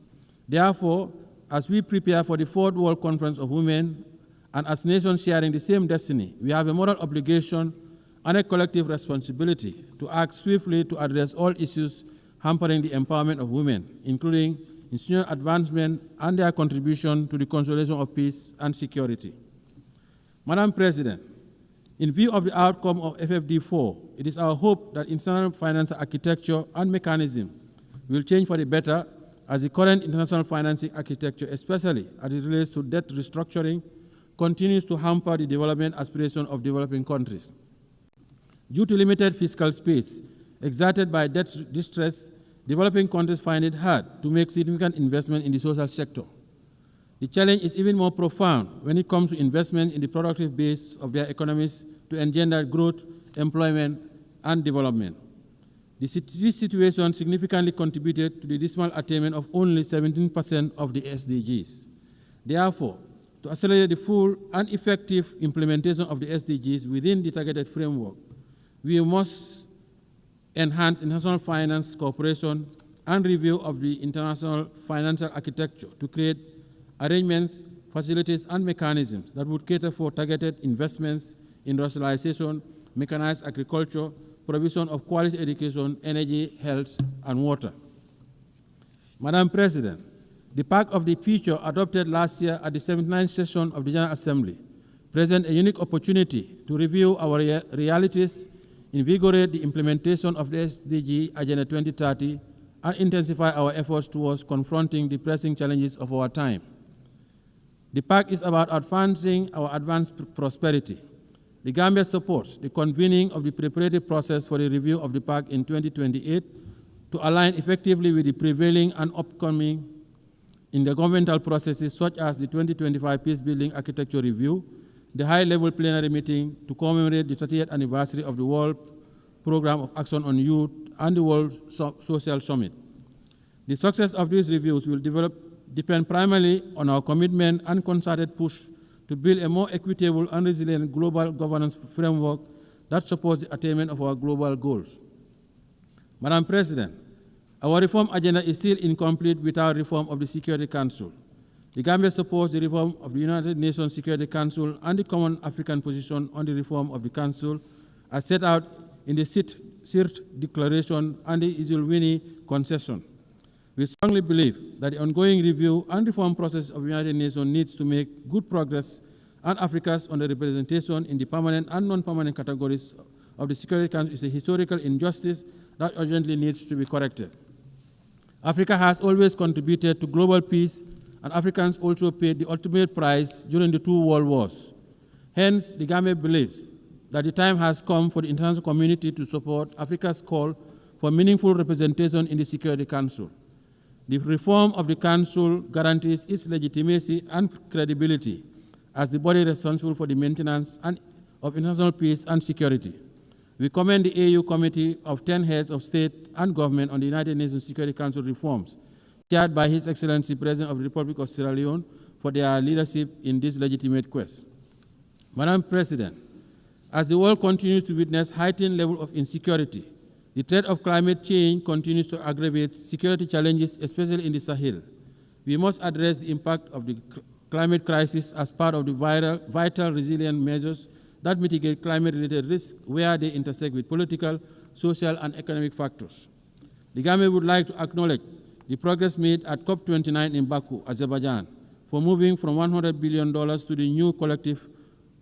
Therefore, as we prepare for the Fourth World Conference of Women, and as nations sharing the same destiny, we have a moral obligation and a collective responsibility to act swiftly to address all issues hampering the empowerment of women, including institutional advancement and their contribution to the consolidation of peace and security. Madam President, in view of the outcome of FFD4, it is our hope that international financial architecture and mechanism will change for the better, as the current international financing architecture, especially as it relates to debt restructuring, continues to hamper the development aspirations of developing countries. Due to limited fiscal space exerted by debt distress, developing countries find it hard to make significant investment in the social sector. The challenge is even more profound when it comes to investment in the productive base of their economies to engender growth, employment, and development. This situation significantly contributed to the dismal attainment of only 17% of the SDGs. Therefore, to accelerate the full and effective implementation of the SDGs within the targeted framework, we must enhance international finance cooperation and review of the international financial architecture to create arrangements, facilities, and mechanisms that would cater for targeted investments, industrialization, mechanized agriculture, provision of quality education, energy, health, and water. Madam President, the Pact of the Future adopted last year at the 79th session of the General Assembly presents a unique opportunity to review our realities, invigorate the implementation of the SDG Agenda 2030, and intensify our efforts towards confronting the pressing challenges of our time. The Pact is about advancing our advanced prosperity. The Gambia supports the convening of the preparatory process for the review of the Pact in 2028 to align effectively with the prevailing and upcoming intergovernmental processes such as the 2025 Peacebuilding Architecture Review, the high-level plenary meeting to commemorate the 30th anniversary of the World Programme of Action on Youth and the World Social Summit. The success of these reviews will depend primarily on our commitment and concerted push to build a more equitable and resilient global governance framework that supports the attainment of our global goals. Madam President, our reform agenda is still incomplete without reform of the Security Council. The Gambia supports the reform of the United Nations Security Council and the Common African Position on the reform of the Council as set out in the CIRT Declaration and the Isilwini Concession. We strongly believe that the ongoing review and reform process of the United Nations needs to make good progress, and Africa's underrepresentation in the permanent and non-permanent categories of the Security Council is a historical injustice that urgently needs to be corrected. Africa has always contributed to global peace, and Africans also paid the ultimate price during the two world wars. Hence, the Gambia believes that the time has come for the international community to support Africa's call for meaningful representation in the Security Council. The reform of the Council guarantees its legitimacy and credibility as the body responsible for the maintenance of international peace and security. We commend the AU Committee of 10 heads of state and government on the United Nations Security Council reforms, chaired by His Excellency President of the Republic of Sierra Leone, for their leadership in this legitimate quest. Madam President, as the world continues to witness heightened level of insecurity, the threat of climate change continues to aggravate security challenges, especially in the Sahel. We must address the impact of the climate crisis as part of the vital resilient measures that mitigate climate-related risks where they intersect with political, social, and economic factors. The Gambia would like to acknowledge the progress made at COP29 in Baku, Azerbaijan, for moving from $100 billion to the new collective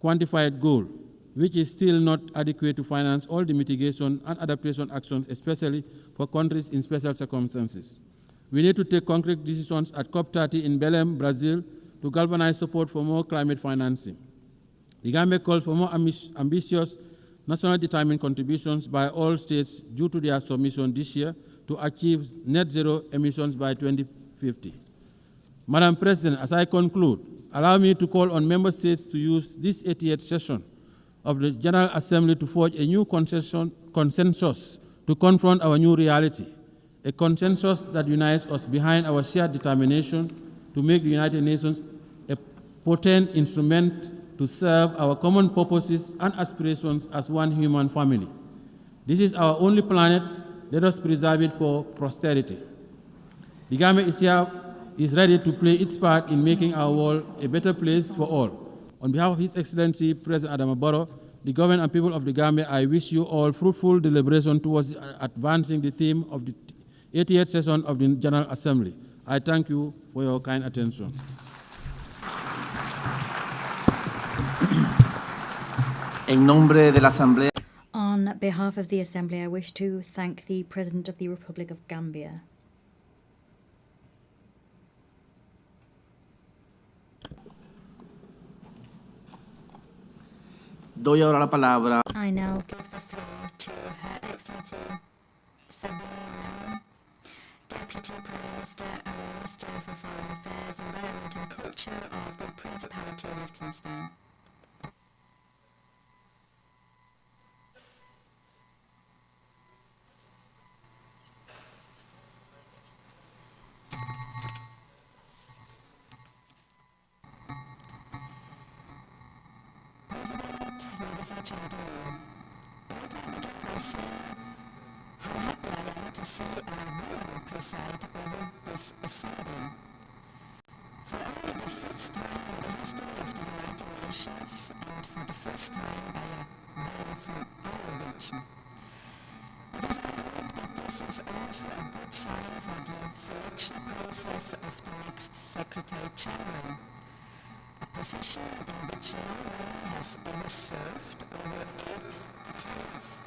quantified goal, which is still not adequate to finance all the mitigation and adaptation actions, especially for countries in special circumstances. We need to take concrete decisions at COP30 in Belém, Brazil, to galvanize support for more climate financing. The Gambia calls for more ambitious nationally determined contributions by all states due to their submission this year to achieve net zero emissions by 2050. Madam President, as I conclude, allow me to call on member states to use this 88th session of the General Assembly to forge a new consensus to confront our new reality, a consensus that unites us behind our shared determination to make the United Nations a potent instrument to serve our common purposes and aspirations as one human family. This is our only planet. Let us preserve it for posterity. The Gambia is ready to play its part in making our world a better place for all. On behalf of His Excellency President Adama Barrow, the government and people of the Gambia, I wish you all fruitful deliberation towards advancing the theme of the 88th session of the General Assembly. I thank you for your kind attention. En nombre de la Asamblea. On behalf of the Assembly, I wish to thank the President of the Republic of Gambia. Doy ahora la palabra. I now give the floor to Her Excellency Sabine, Deputy Prime Minister and Minister for Foreign Affairs, Environment and Culture of the Principality of Liechtenstein. How happy I am to see a woman preside over this assembly. For only the first time in the history of the United Nations, and for the first time by a woman from our region. It is my hope that this is also a good sign for the selection process of the next Secretary General, a position in which no woman has ever served over 8 decades.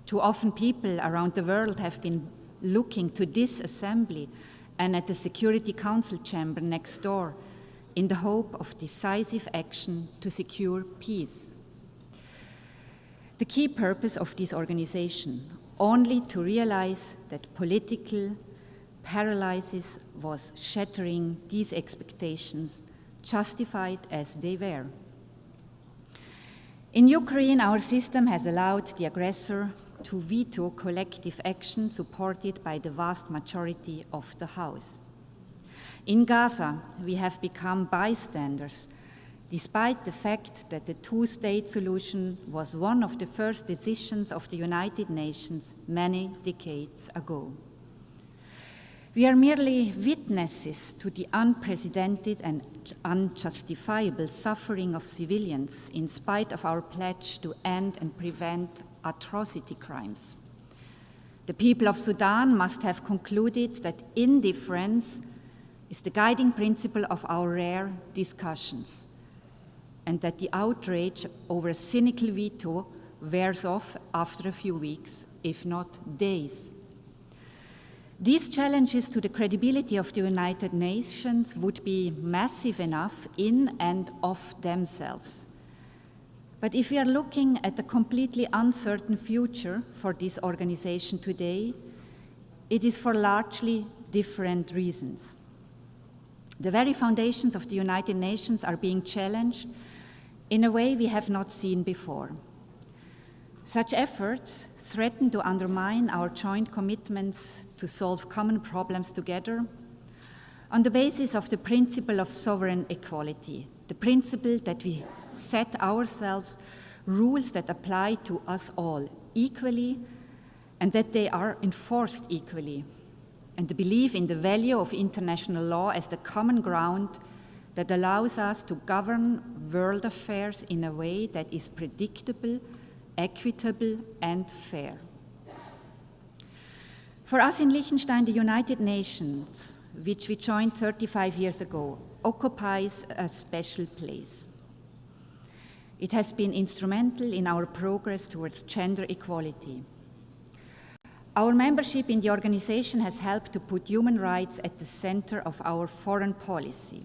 Too often people around the world have been looking to this assembly and at the Security Council chamber next door in the hope of decisive action to secure peace. The key purpose of this organization, only to realize that political paralysis was shattering these expectations, justified as they were. In Ukraine, our system has allowed the aggressor to veto collective action supported by the vast majority of the House. In Gaza, we have become bystanders, despite the fact that the two-state solution was one of the first decisions of the United Nations many decades ago. We are merely witnesses to the unprecedented and unjustifiable suffering of civilians in spite of our pledge to end and prevent atrocity crimes. The people of Sudan must have concluded that indifference is the guiding principle of our rare discussions, and that the outrage over a cynical veto wears off after a few weeks, if not days. These challenges to the credibility of the United Nations would be massive enough in and of themselves. But if we are looking at a completely uncertain future for this organization today, it is for largely different reasons. The very foundations of the United Nations are being challenged in a way we have not seen before. Such efforts threaten to undermine our joint commitments to solve common problems together on the basis of the principle of sovereign equality, the principle that we set ourselves rules that apply to us all equally and that they are enforced equally, and the belief in the value of international law as the common ground that allows us to govern world affairs in a way that is predictable, equitable, and fair. For us in Liechtenstein, the United Nations, which we joined 35 years ago, occupies a special place. It has been instrumental in our progress towards gender equality. Our membership in the organization has helped to put human rights at the center of our foreign policy.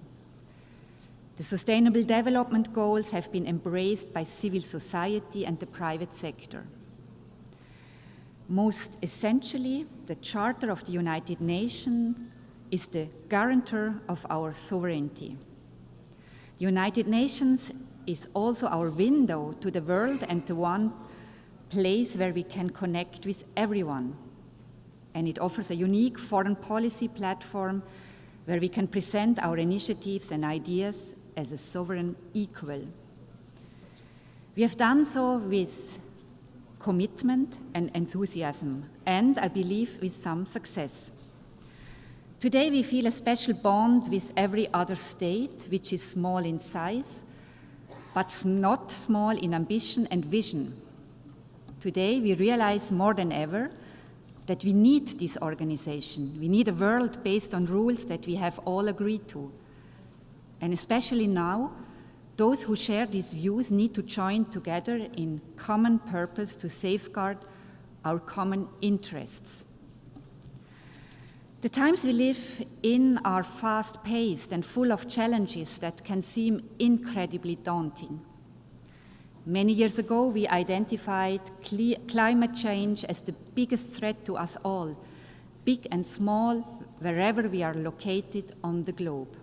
The Sustainable Development Goals have been embraced by civil society and the private sector. Most essentially, the Charter of the United Nations is the guarantor of our sovereignty. The United Nations is also our window to the world and the one place where we can connect with everyone. And it offers a unique foreign policy platform where we can present our initiatives and ideas as a sovereign equal. We have done so with commitment and enthusiasm, and I believe with some success. Today we feel a special bond with every other state, which is small in size, but not small in ambition and vision. Today we realize more than ever that we need this organization. We need a world based on rules that we have all agreed to. And especially now, those who share these views need to join together in common purpose to safeguard our common interests. The times we live in are fast-paced and full of challenges that can seem incredibly daunting. Many years ago, we identified climate change as the biggest threat to us all, big and small, wherever we are located on the globe.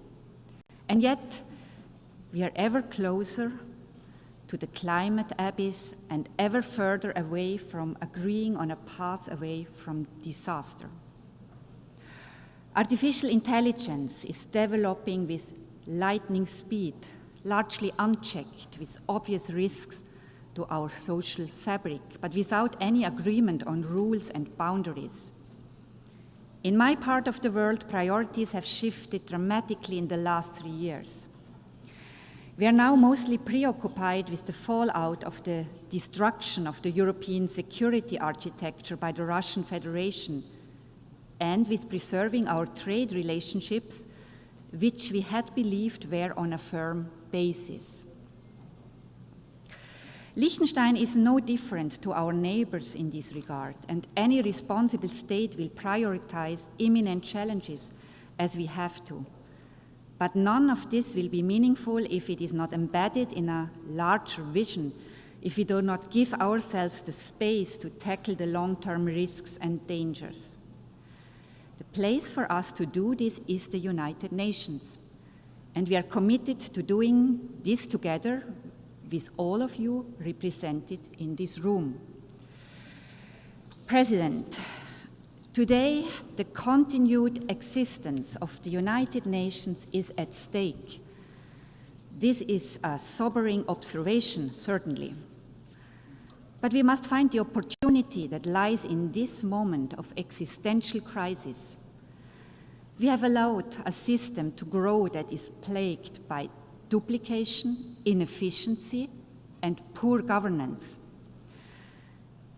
And yet, we are ever closer to the climate abyss and ever further away from agreeing on a path away from disaster. Artificial intelligence is developing with lightning speed, largely unchecked, with obvious risks to our social fabric, but without any agreement on rules and boundaries. In my part of the world, priorities have shifted dramatically in the last 3 years. We are now mostly preoccupied with the fallout of the destruction of the European security architecture by the Russian Federation, and with preserving our trade relationships, which we had believed were on a firm basis. Liechtenstein is no different to our neighbors in this regard, and any responsible state will prioritize imminent challenges as we have to. But none of this will be meaningful if it is not embedded in a larger vision, if we do not give ourselves the space to tackle the long-term risks and dangers. The place for us to do this is the United Nations, and we are committed to doing this together with all of you represented in this room. President, today the continued existence of the United Nations is at stake. This is a sobering observation, certainly. But we must find the opportunity that lies in this moment of existential crisis. We have allowed a system to grow that is plagued by duplication, inefficiency, and poor governance.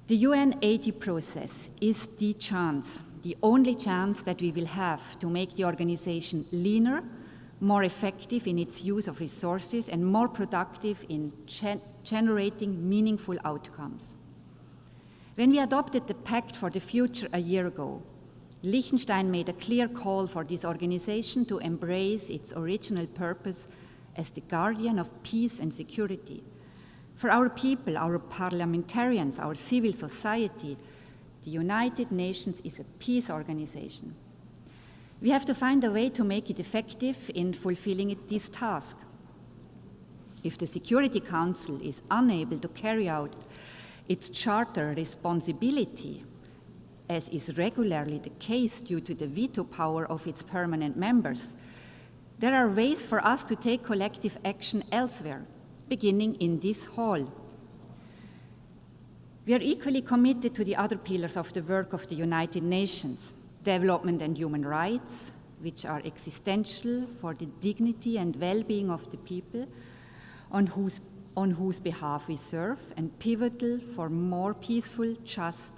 The UN 80 process is the chance, the only chance that we will have to make the organization leaner, more effective in its use of resources, and more productive in generating meaningful outcomes. When we adopted the Pact for the Future a year ago, Liechtenstein made a clear call for this organization to embrace its original purpose as the guardian of peace and security. For our people, our parliamentarians, our civil society, the United Nations is a peace organization. We have to find a way to make it effective in fulfilling this task. If the Security Council is unable to carry out its charter responsibility, as is regularly the case due to the veto power of its permanent members, there are ways for us to take collective action elsewhere, beginning in this hall. We are equally committed to the other pillars of the work of the United Nations, development and human rights, which are existential for the dignity and well-being of the people on whose behalf we serve, and pivotal for more peaceful, just,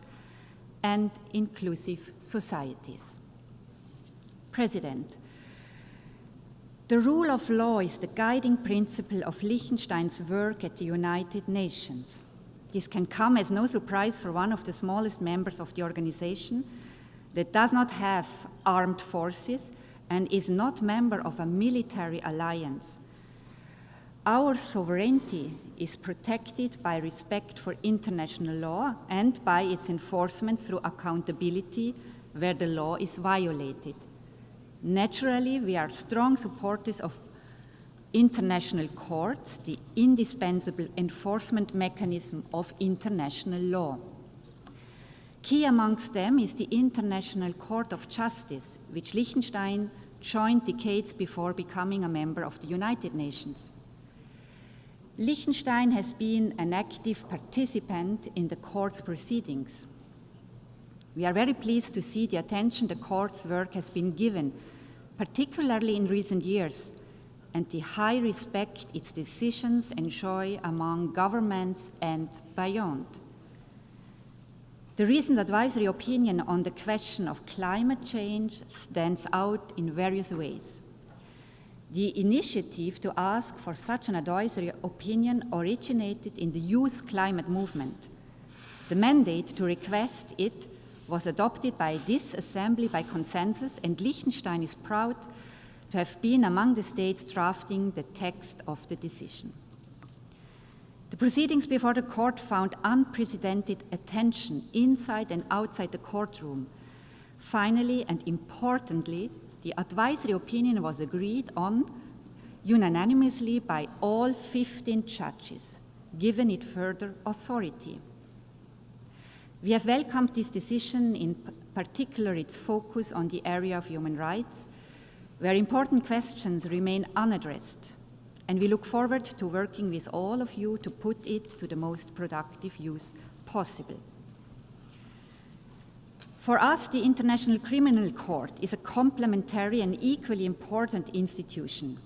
and inclusive societies. President, the rule of law is the guiding principle of Liechtenstein's work at the United Nations. This can come as no surprise for one of the smallest members of the organization that does not have armed forces and is not member of a military alliance. Our sovereignty is protected by respect for international law and by its enforcement through accountability where the law is violated. Naturally, we are strong supporters of international courts, the indispensable enforcement mechanism of international law. Key amongst them is the International Court of Justice, which Liechtenstein joined decades before becoming a member of the United Nations. Liechtenstein has been an active participant in the court's proceedings. We are very pleased to see the attention the court's work has been given, particularly in recent years, and the high respect its decisions enjoy among governments and beyond. The recent advisory opinion on the question of climate change stands out in various ways. The initiative to ask for such an advisory opinion originated in the youth climate movement. The mandate to request it was adopted by this assembly by consensus, and Liechtenstein is proud to have been among the states drafting the text of the decision. The proceedings before the court found unprecedented attention inside and outside the courtroom. Finally and importantly, the advisory opinion was agreed on unanimously by all 15 judges, giving it further authority. We have welcomed this decision, in particular its focus on the area of human rights, where important questions remain unaddressed, and we look forward to working with all of you to put it to the most productive use possible. For us, the International Criminal Court is a complementary and equally important institution.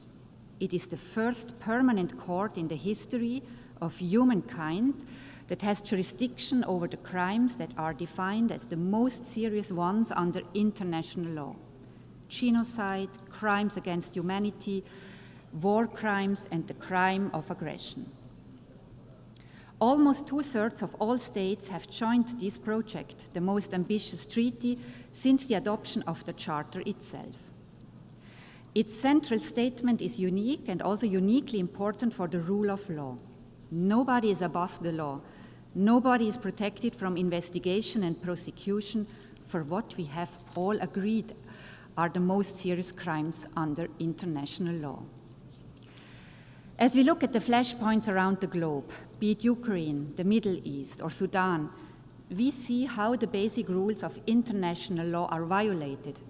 It is the first permanent court in the history of humankind that has jurisdiction over the crimes that are defined as the most serious ones under international law: genocide, crimes against humanity, war crimes, and the crime of aggression. Almost 2/3 of all states have joined this project, the most ambitious treaty since the adoption of the Charter itself. Its central statement is unique and also uniquely important for the rule of law. Nobody is above the law. Nobody is protected from investigation and prosecution for what we have all agreed are the most serious crimes under international law. As we look at the flashpoints around the globe, be it Ukraine, the Middle East, or Sudan, we see how the basic rules of international law are violated,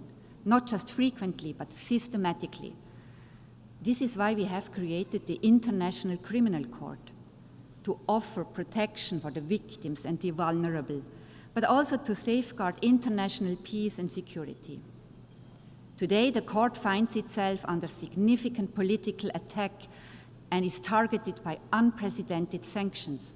not just frequently, but systematically. This is why we have created the International Criminal Court, to offer protection for the victims and the vulnerable, but also to safeguard international peace and security. Today, the court finds itself under significant political attack and is targeted by unprecedented sanctions.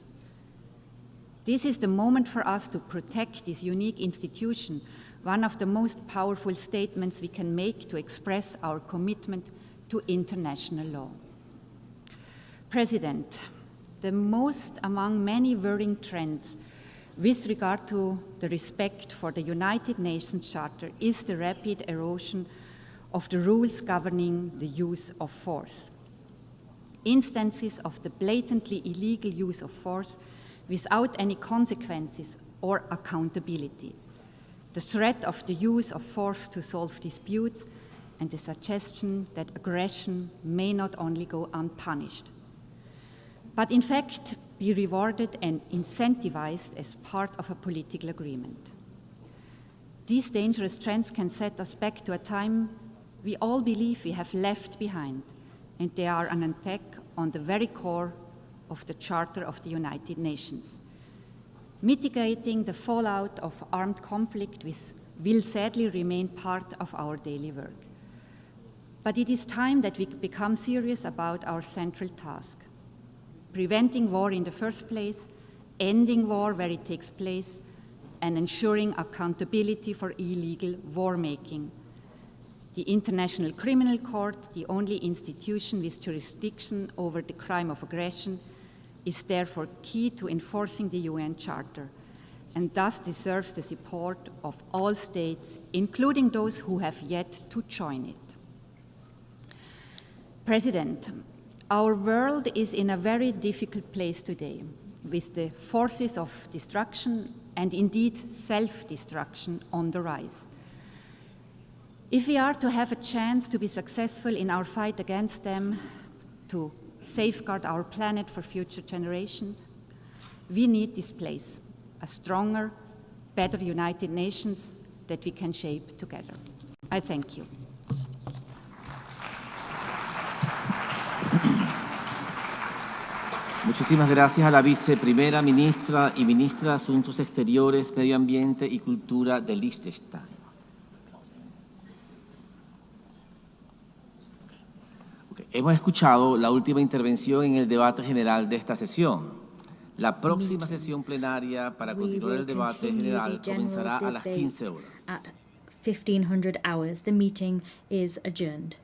This is the moment for us to protect this unique institution, one of the most powerful statements we can make to express our commitment to international law. President, the most among many worrying trends with regard to the respect for the United Nations Charter is the rapid erosion of the rules governing the use of force. Instances of the blatantly illegal use of force without any consequences or accountability, the threat of the use of force to solve disputes, and the suggestion that aggression may not only go unpunished, but in fact be rewarded and incentivized as part of a political agreement. These dangerous trends can set us back to a time we all believe we have left behind, and they are an attack on the very core of the Charter of the United Nations. Mitigating the fallout of armed conflict will sadly remain part of our daily work. But it is time that we become serious about our central task: preventing war in the first place, ending war where it takes place, and ensuring accountability for illegal war-making. The International Criminal Court, the only institution with jurisdiction over the crime of aggression, is therefore key to enforcing the UN Charter, and thus deserves the support of all states, including those who have yet to join it. President, our world is in a very difficult place today, with the forces of destruction and indeed self-destruction on the rise. If we are to have a chance to be successful in our fight against them, to safeguard our planet for future generations, we need this place, a stronger, better United Nations that we can shape together. I thank you. Muchísimas gracias a la viceprimera ministra y ministra de Asuntos Exteriores, Medio Ambiente y Cultura de Liechtenstein. Hemos escuchado la última intervención en el debate general de esta sesión. La próxima sesión plenaria para continuar el debate general comenzará a las 15 horas. At 1500 hours, the meeting is adjourned.